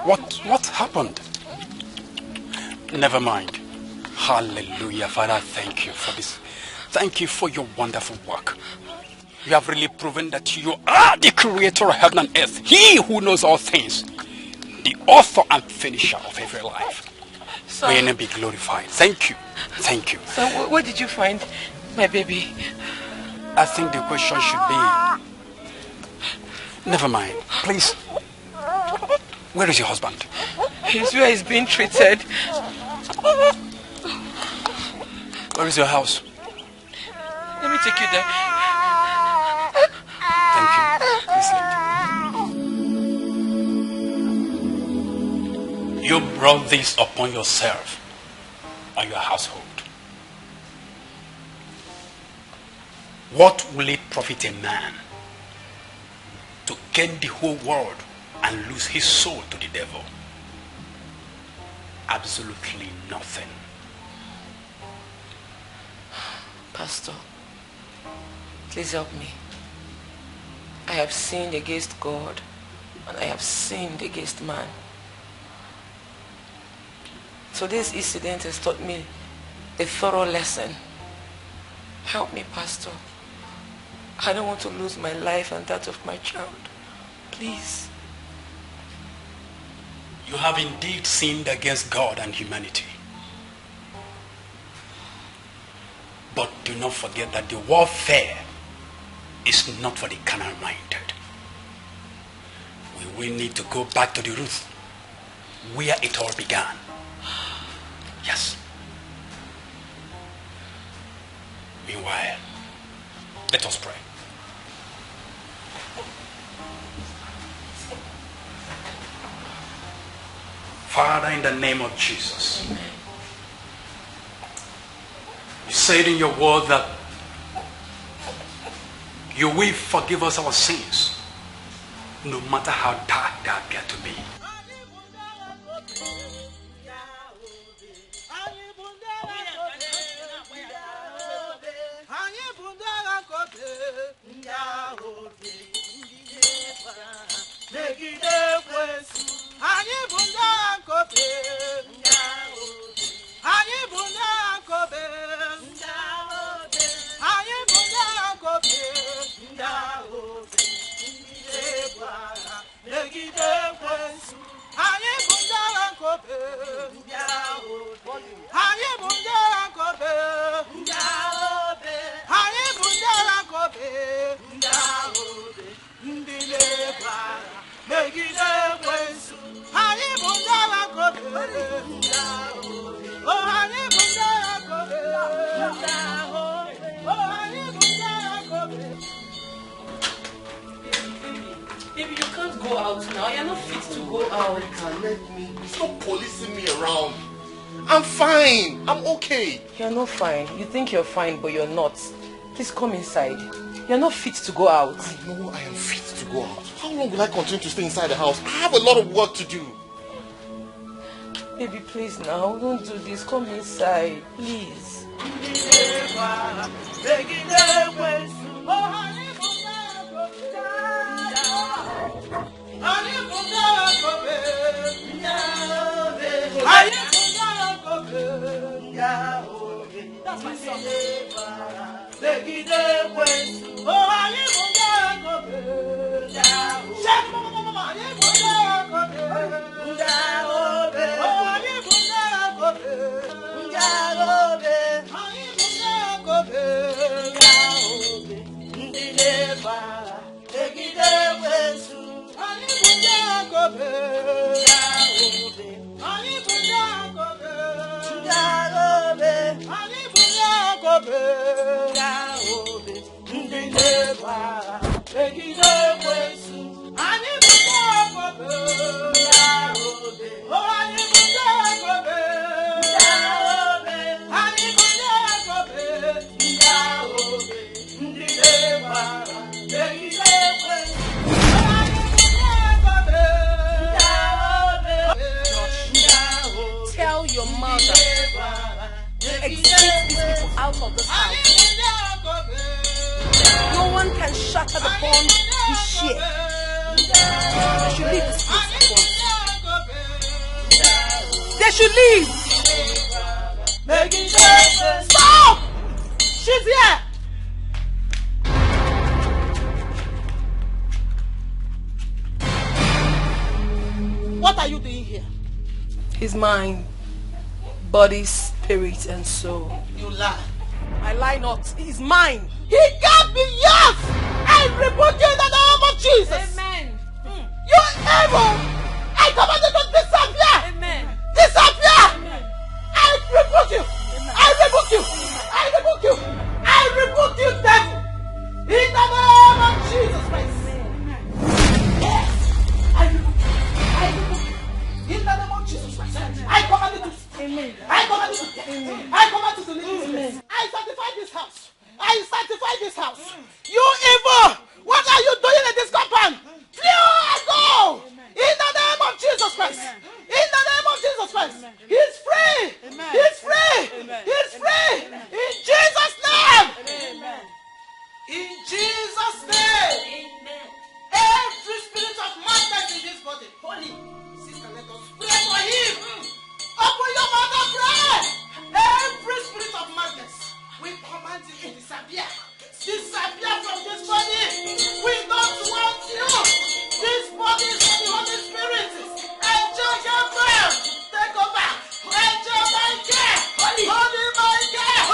What happened? Never mind. Hallelujah. Father, thank you for this. Thank you for your wonderful work. You have really proven that you are the creator of heaven and earth. He who knows all things. The author and finisher of every life. So, may your name be glorified. Thank you. Thank you. So where did you find my baby? I think the question should be... Never mind. Please. Where is your husband? He's where he's being treated. Where is your house? Let me take you there. Thank you. Please leave. You brought this upon yourself and your household. What will it profit a man to gain the whole world and lose his soul to the devil? Absolutely nothing. Pastor, please help me. I have sinned against God and I have sinned against man. So this incident has taught me a thorough lesson. Help me, Pastor. I don't want to lose my life and that of my child. Please. You have indeed sinned against God and humanity. But do not forget that the warfare is not for the carnal-minded. We will need to go back to the root where it all began. Yes. Meanwhile, let us pray. Father, in the name of Jesus, you said in your word that you will forgive us our sins, no matter how dark they appear to be. Baby, you can't go out now. You're not fit to go out. Let me. Stop policing me around. I'm fine. I'm okay. You're not fine. You think you're fine, but you're not. Please come inside. You're not fit to go out. I know I am fit to go out. How long will I continue to stay inside the house? I have a lot of work to do. Baby, please now. Don't do this. Come inside. Please. That's my son. Tell your mother. Exit these people out of this house. No one can shatter the bond we share. They should leave this place at once. They should leave. Stop! She's here. What are you doing here? He's mine. Body, spirit, and soul. You lie. I lie not. He's mine. He can't be yours. I rebuke you in the name of Jesus. Amen. You evil. I command you to disappear. Amen. Disappear. Amen. I rebuke you. Amen. I rebuke you. I rebuke you. I rebuke you, devil. In the name of Jesus Christ. Amen. Yes. I rebuke you. I rebuke you. In the name of Jesus Christ. I command you to. Amen. I command you to. Amen. I command you to leave this place. I sanctify this house. I sanctify this house. You evil! What are you doing in this compound? Go! In the name of Jesus Christ. In the name of Jesus Christ. He's free. He's free. He's free. In Jesus' name. In Jesus' name. Every spirit of madness in this body. Holy. Sister, let us pray for him. Open your mouth and pray. Every spirit of madness, we command you to disappear. Disappear from this body. We don't want you. This body is for the Holy Spirit. Angel Gabriel, take over. Angel Michael, Holy Michael,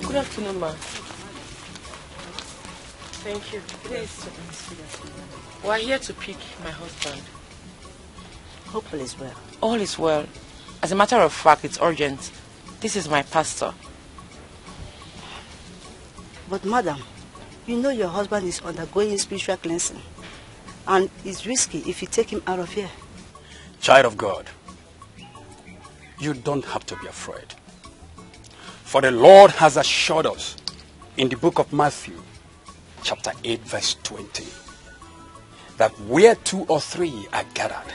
Good afternoon, ma'am. Thank you. Please. We're here to pick my husband. Hope all is well. All is well. As a matter of fact, it's urgent. This is my pastor. But madam, you know your husband is undergoing spiritual cleansing. And it's risky if you take him out of here. Child of God, you don't have to be afraid. For the Lord has assured us in the book of Matthew, chapter 8, verse 20, that where 2 or 3 are gathered,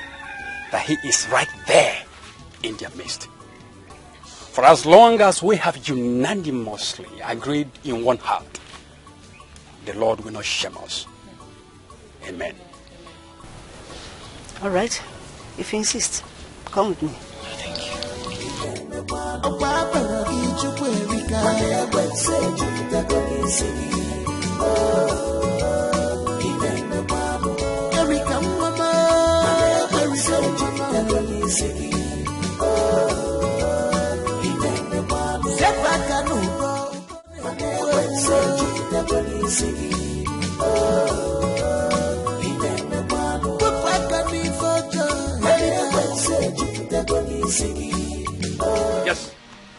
that he is right there in their midst. For as long as we have unanimously agreed in one heart, the Lord will not shame us. Amen. All right. If you insist, come with me. Yes,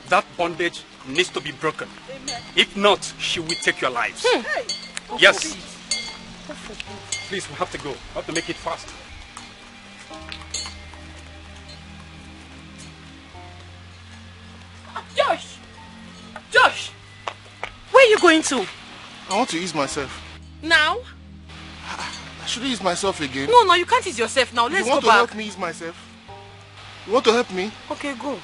that bondage needs to be broken. Amen. If not, she will take your lives. Yes. Please, we have to go. We have to make it fast. Josh! Josh! Where are you going to? I want to ease myself. Now? I should ease myself again. No, you can't ease yourself now. Let's go back. You want to help me ease myself? You want to help me? Okay, go.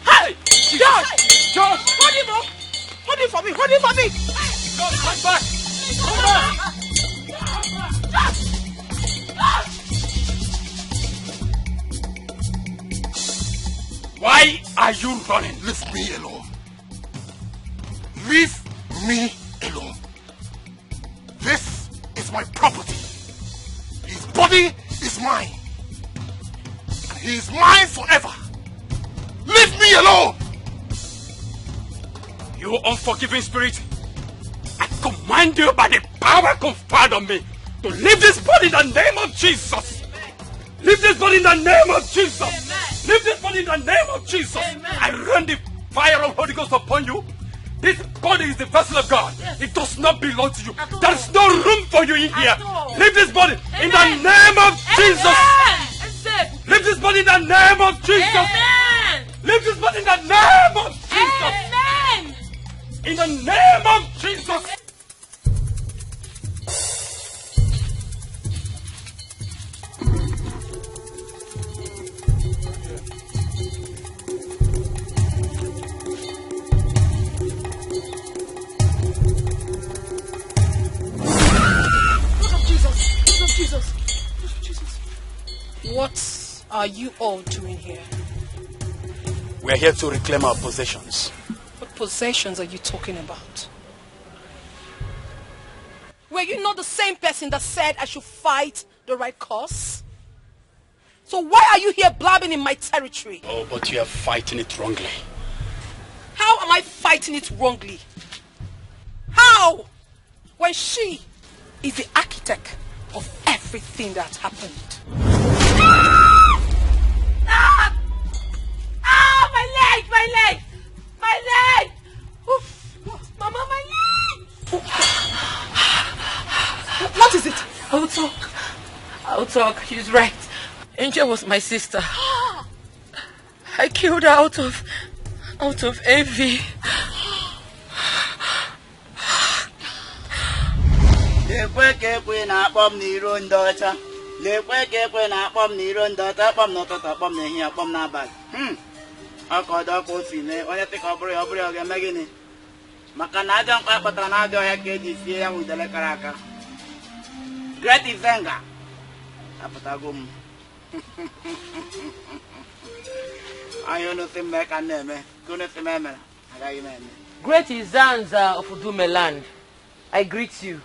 Hey! Josh! Josh! Hold him up! Hold him for me! Hold him for me! Josh, come back! Come back! Why are you running? Leave me alone. Leave me alone. This is my property. His body is mine. And he is mine forever. Leave me alone! You unforgiving spirit, I command you by the power conferred on me to leave this body in the name of Jesus. Leave this body in the name of Jesus. Amen. Leave this body in the name of Jesus. Amen. I run the fire of Holy Ghost upon you. This body is the vessel of God. Yes. It does not belong to you. There is no room for you in here. Leave this body in the name of Jesus. Leave this body in the name of Jesus. Amen. Leave this body in the name of Jesus. Amen. In the name of Jesus. What are you all doing here? We are here to reclaim our possessions. What possessions are you talking about? Were you not the same person that said I should fight the right cause? So why are you here blabbing in my territory? Oh, but you are fighting it wrongly. How am I fighting it wrongly? How? When she is the architect of everything that happened. Ah! Ah! My leg! Oof. Mama, my leg! What is it? I'll talk. She's right. Angel was my sister. I killed her out of envy. Lekwe kekwe na akpọm n'iro ndị ọcha. Lekwe kekwe na akpọm n'iro ndị ọcha. Akpọm n'ụtụtụ, akpọm n'ehihie, akpọm n'abalị. Ọkọdọ ka o si mee. Onye sị ka ọ bụrụ ya ọ ga-eme gịnị? Makana aja ngka patana aja ya keji siya udale karaka. Great Izenga. Apatagum. Ayo no teme kaneme. Kuno teme me. Agayi me. Great Izanza of Udumeland, I greet you.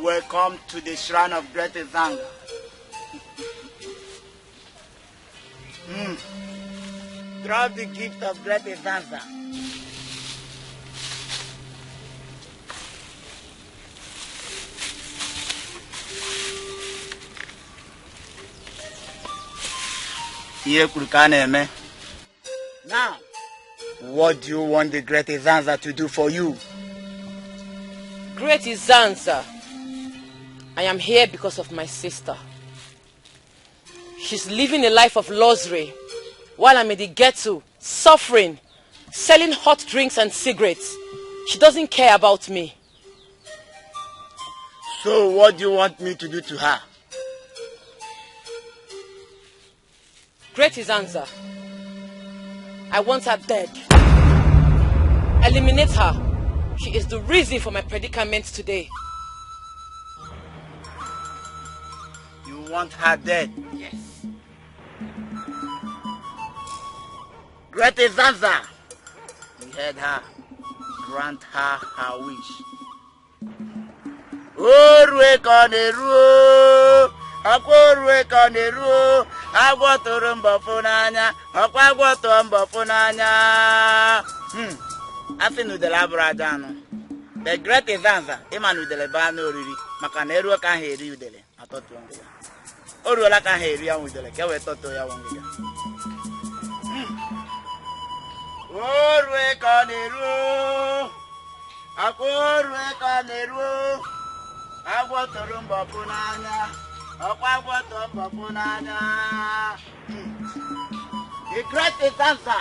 Welcome to the shrine of Great Izanga. Drop the gift of Great Izanga. Now, what do you want the Great Izanza to do for you? Great Izanza, I am here because of my sister. She's living a life of luxury while I'm in the ghetto, suffering, selling hot drinks and cigarettes. She doesn't care about me. So what do you want me to do to her? Great Izanza, I want her dead. Eliminate her. She is the reason for my predicament today. You want her dead? Yes. Great Izanza, we heard her. Grant her her wish. Orwe koneru, akorwe koneru, agwotoro mbofunanya, akwagwoto mbofunanya. Afi nudele abradano. The Great Izanza, ima nudele bano oriri, makana eru ka heri udele, atoto ongiga. Oru la ka heri ya udele, kewe toto ya ongiga. Orwe koneru, akorwe koneru, agwotoro mbofunanya, akwagwoto mbofunanya. The Great Izanza.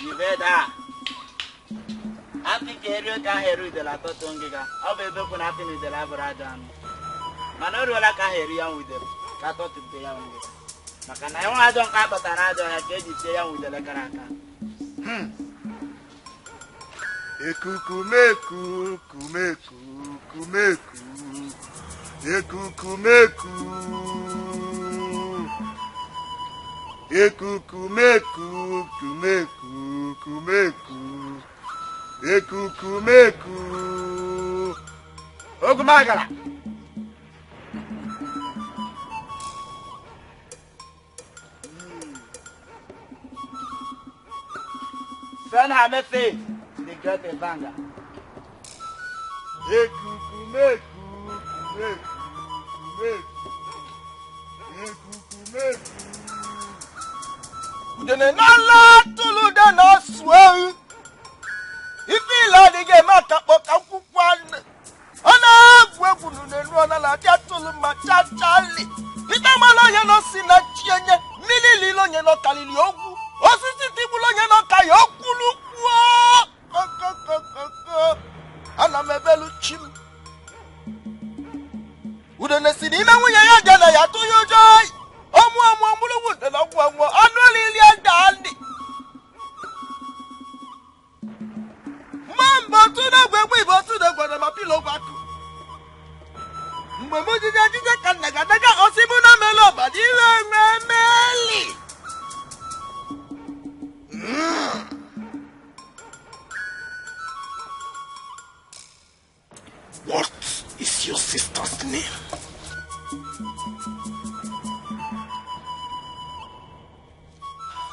You heard her. I think you can hear the la totongiga. I'll be looking at me the labradan. Manola can hear you with them. I thought to be young. Makana, I don't have a tanado and I get you say with the lacaraka. Ekukumeku, kumeku, kumeku. Ekukumeku. Ekukumeku, kumeku, kumeku. Ekukumeku. Ogumagala. Send her message to the Great Izanga. Ekukumeku, kumeku, kumeku. Ekukumeku. Udene nala tulu dana swell. If you like the game at Kapokwan, Ana Gwebunu and Ronala Gatulu Machachali. Itamala Yano Sina Chianya, Mili Lilo Yano Kaliliogu, Osisi Buloyano Kayokulu. Anamebelu Chim. Udene Sidina Wiyagana Yatu Joy. Omu and Ogwa, annually and dandy. Mambo to the way we go to the Guadamapilo Baku. Mamuji Kanaga, Osimuna Melo, but you What is your sister's name?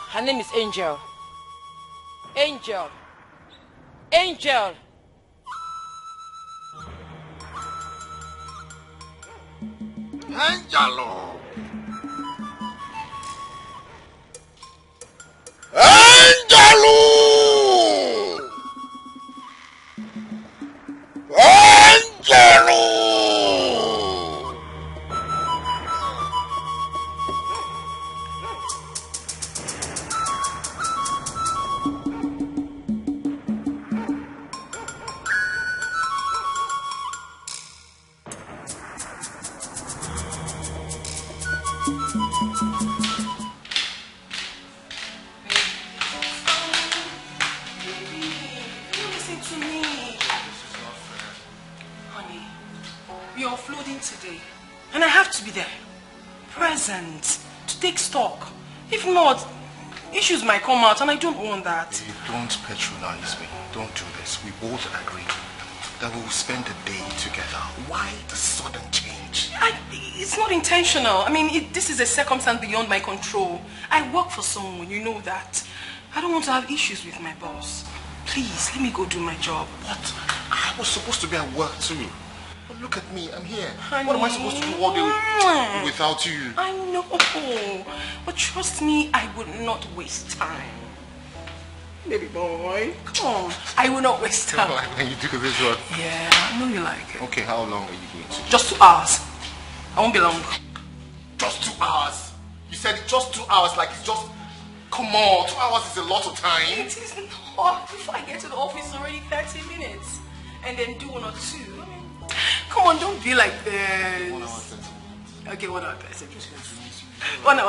Her name is Angel. Angel. Angel. Angelo. Angelo. Angelo. We are offloading today. And I have to be there. Present. To take stock. If not, issues might come out and I don't want that. Hey, don't patronize me. Don't do this. We both agreed that we will spend the day together. Why the sudden change? It's not intentional. I mean, this is a circumstance beyond my control. I work for someone, you know that. I don't want to have issues with my boss. Please, let me go do my job. What? I was supposed to be at work too. But look at me, I'm here. Honey. What am I supposed to do all day without you? I know. But trust me, I would not waste time. Baby boy, come on. I will not waste time. Like when you do this one? Yeah, I know you like it. Okay, how long are you going to? Just 2 hours. I won't be long. Just 2 hours? You said just 2 hours like it's just... Come on, 2 hours is a lot of time. It is not. Before I get to the office, it's already 30 minutes. And then do 1 or 2. Come on, don't be like this. 1 hour 30 minutes. Okay, 1 hour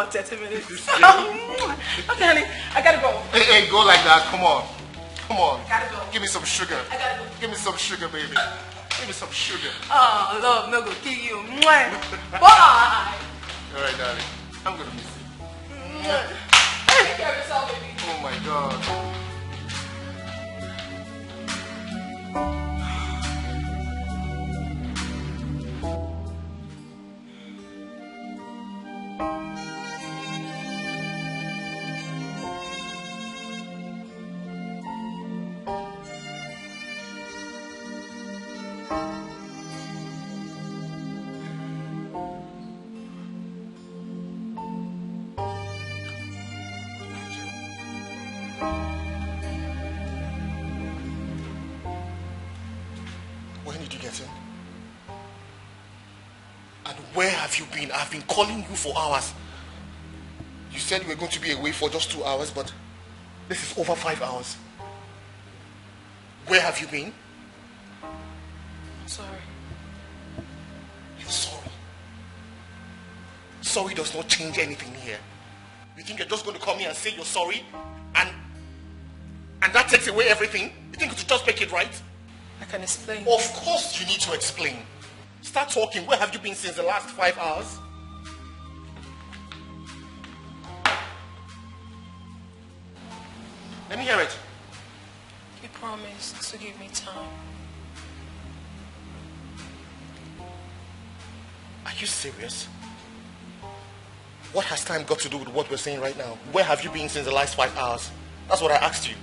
30 minutes. 1 hour 30 minutes. Okay, honey, I gotta go. Hey, go like that. Come on. Come on. Gotta go. Give me some sugar. I gotta go. Give me some sugar, baby. Give me some sugar. Oh, love, no go kill you. Bye. All right, darling. I'm gonna miss you. Take care of yourself, baby. Oh my God. Where have you been? I've been calling you for hours. You said you were going to be away for just 2 hours, but this is over 5 hours. Where have you been? Sorry. You're sorry. Sorry does not change anything here. You think you're just going to come here and say you're sorry? And that takes away everything? You think you should just make it right? I can explain. Of course you need to explain. Start talking. Where have you been since the last 5 hours? Let me hear it. You promised to give me time. Are you serious? What has time got to do with what we're saying right now? Where have you been since the last 5 hours? That's what I asked you.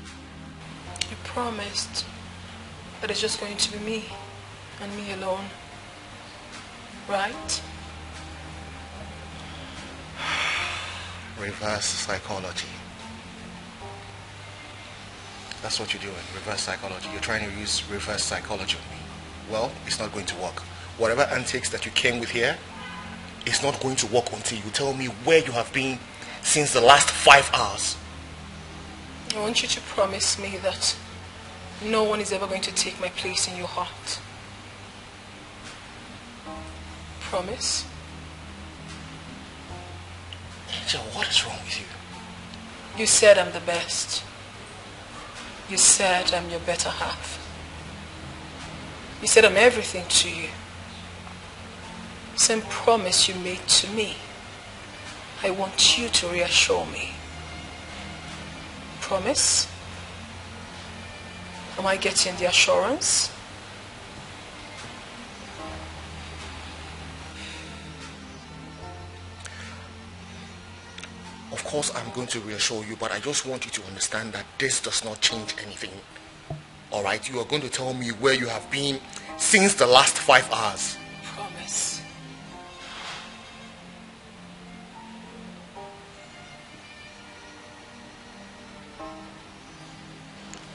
You promised that it's just going to be me and me alone. Right? Reverse psychology. That's what you're doing, reverse psychology. You're trying to use reverse psychology on me. Well, it's not going to work. Whatever antics that you came with here, it's not going to work until you tell me where you have been since the last 5 hours. I want you to promise me that no one is ever going to take my place in your heart. Promise? Angel, what is wrong with you? You said I'm the best. You said I'm your better half. You said I'm everything to you. Same promise you made to me. I want you to reassure me. Promise? Am I getting the assurance? Of course, I'm going to reassure you, but I just want you to understand that this does not change anything. Alright, you are going to tell me where you have been since the last 5 hours. Promise.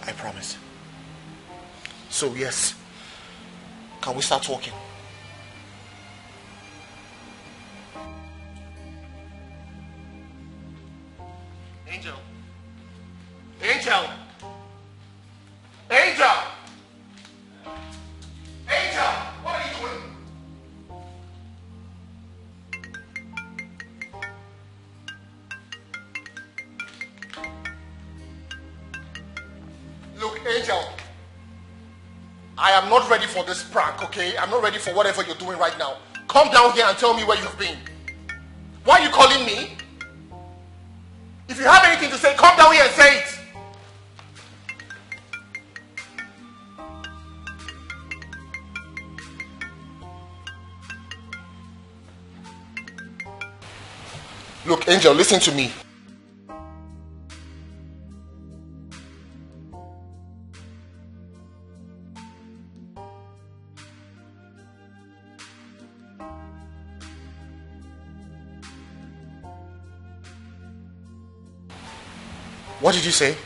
I promise. So yes, can we start talking? Angel. Angel. Angel. Angel, what are you doing? Look, Angel. I am not ready for this prank, okay? I'm not ready for whatever you're doing right now. Come down here and tell me where you've been. Why are you calling me? If you have anything to say, come down here and say it. Look, Angel, listen to me. What did you say?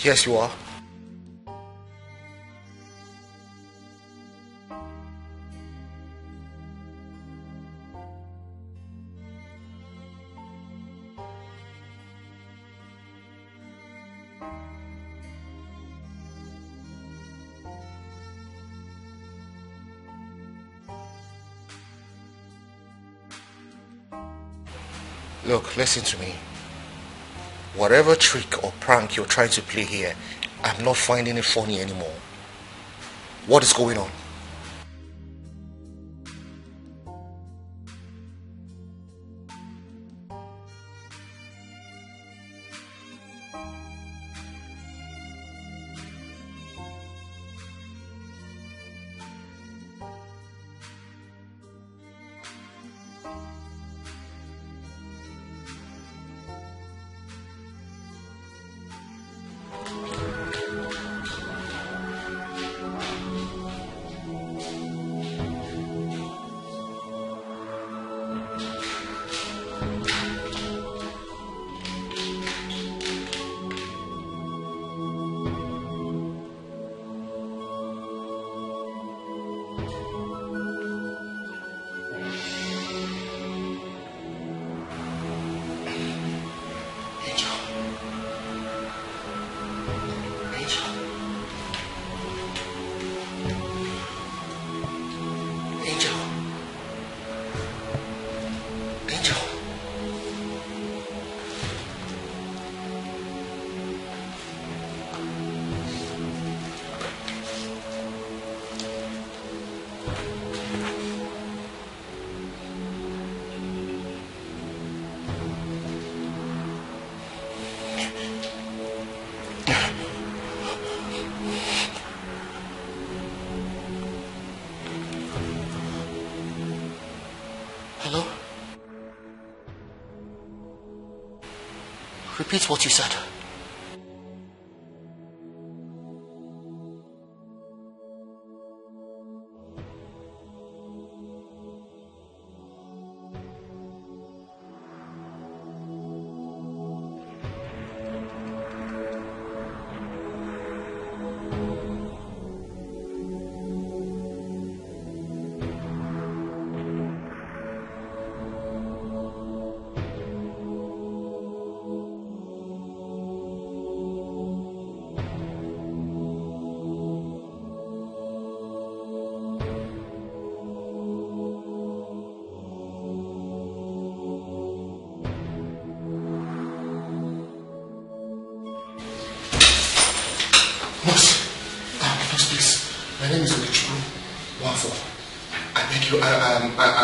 Yes, you are. Look, listen to me. Whatever trick or prank you're trying to play here, I'm not finding it funny anymore. What is going on? Repeat what you said.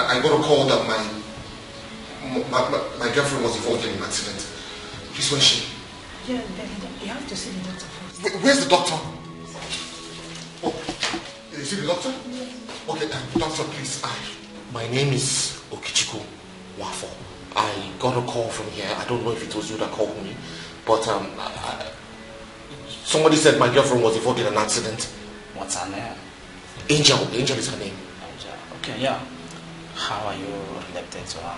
I got a call that my girlfriend was involved in an accident. Please, where is she? Yeah, you have to see the doctor first. Where's the doctor? Oh, is it the doctor? Yes. Okay, doctor, please. My name is Okichiko Wafo. I got a call from here. I don't know if it was you that called me, but somebody said my girlfriend was involved in an accident. What's her name? Angel. Angel is her name. Angel. Okay, yeah. How are you related to her?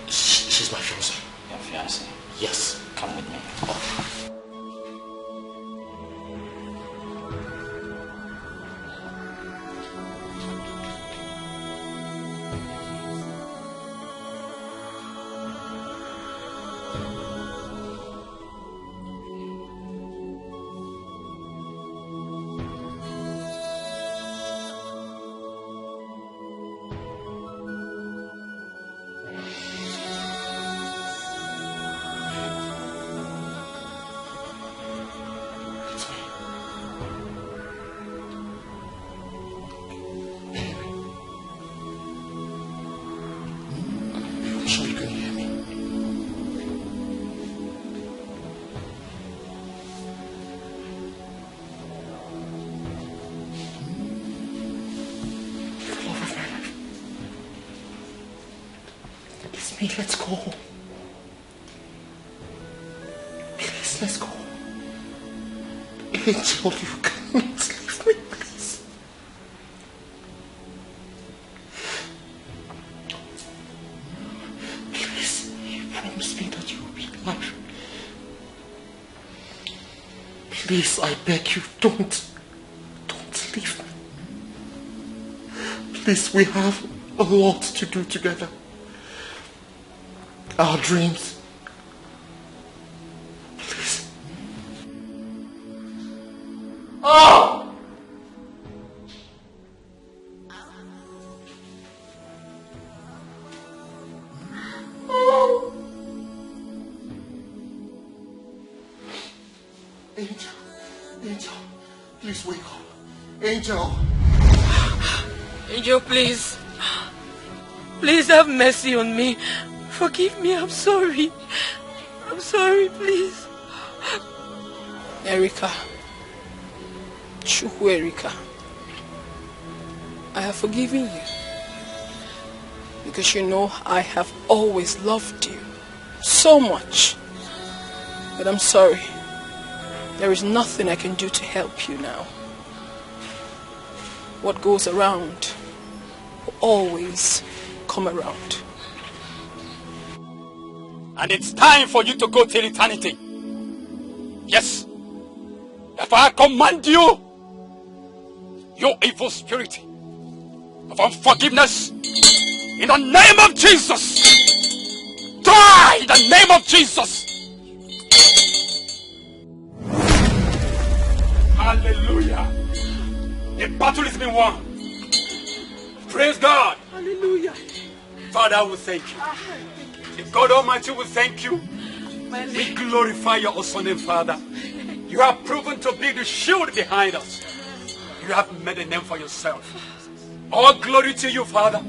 She's my fiancée. Your fiancée? Yes. Come with me. Oh. I'm sure you can hear me. Love of my life. It's me, let's go. Please, let's go. Angel, you cannot leave me, please. Please, you promised me that you will be married. Please, I beg you, don't leave me. Please, we have a lot to do together. Our dreams. Please. Oh! Oh! Angel, please wake up. Angel. Angel, please. Please have mercy on me. Forgive me, I'm sorry. I'm sorry, please. Erica. Chukwu Erica. I have forgiven you. Because you know I have always loved you. So much. But I'm sorry. There is nothing I can do to help you now. What goes around will always come around. And it's time for you to go till eternity. Yes. Therefore I command you, you evil spirit of unforgiveness, in the name of Jesus. Die in the name of Jesus. Hallelujah. The battle has been won. Praise God. Hallelujah. Father, we thank you. The God Almighty will thank you. We glorify your awesome name, Father. You have proven to be the shield behind us. You have made a name for yourself. All glory to you, Father.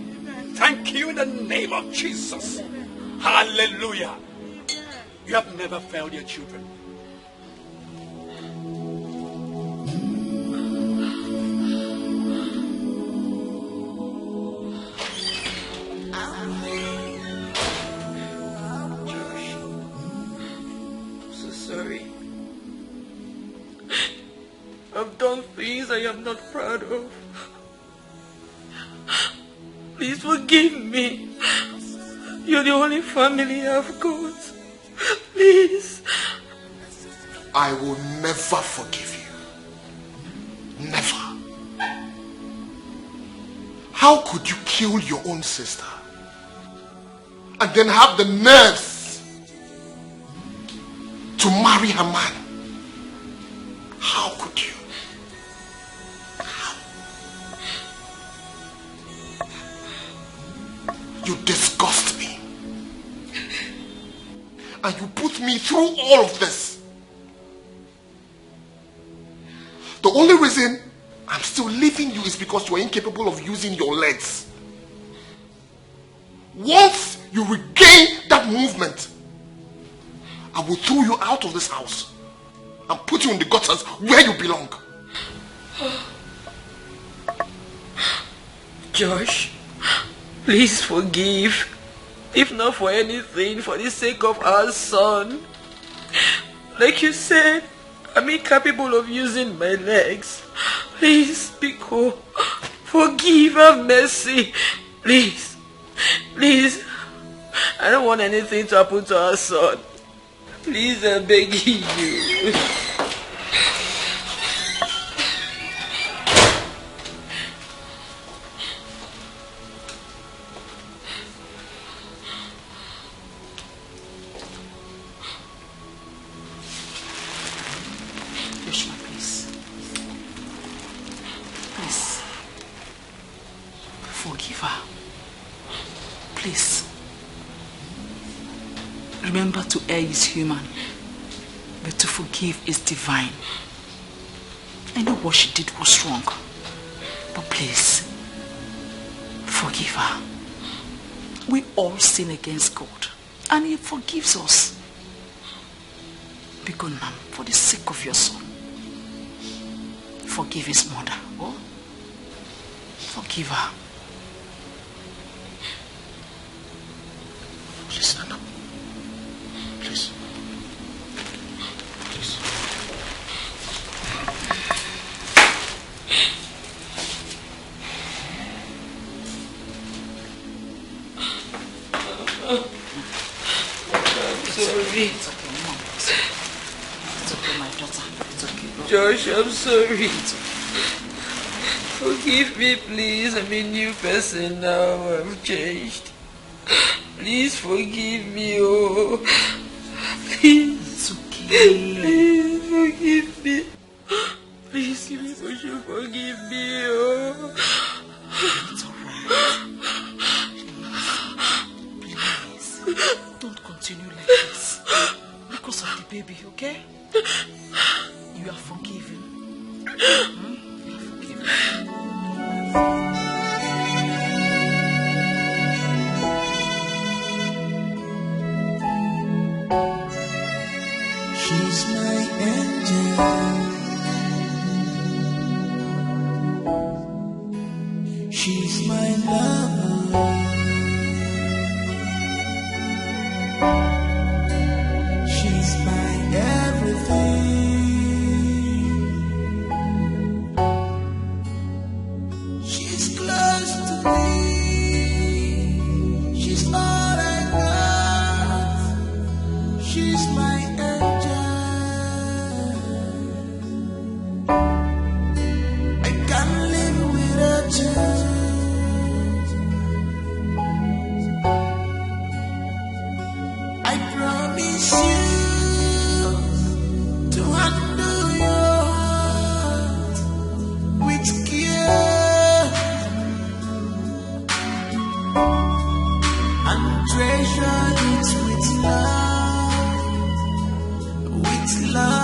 Thank you in the name of Jesus. Hallelujah. You have never failed your children. I've done things I am not proud of. Please forgive me. You're the only family I've got. Please. I will never forgive you. Never. How could you kill your own sister and then have the nerves to marry her man? How could you? You disgust me. And you put me through all of this. The only reason I'm still leaving you is because you are incapable of using your legs. Once you regain that movement, I will throw you out of this house and put you in the gutters where you belong. Josh, please forgive. If not for anything, for the sake of our son. Like you said, I'm incapable of using my legs. Please, Biko, forgive, have mercy. Please, please. I don't want anything to happen to our son. Please, I'm begging you. Remember, to err is human, but to forgive is divine. I know what she did was wrong, but please, forgive her. We all sin against God, and He forgives us. Be good, ma'am, for the sake of your son. Forgive his mother. Oh, forgive her. Please stand up. Please. Please. Sorry. It's okay, Mom. It's okay, my daughter. It's okay. Josh, I'm sorry. Forgive me, please. I'm a new person now. I've changed. Please forgive me, oh. Please. It's okay. Please forgive me. Please give me forgive me, oh. It's alright. Please. Don't continue like this. Because of the baby, okay? You are forgiven. You are forgiven. She's my angel. She's my lover. She's my everything. She's close to me. She's all I got. She's my angel. I can't live without you. I promise you to handle your heart with care and treasure it with love, with love.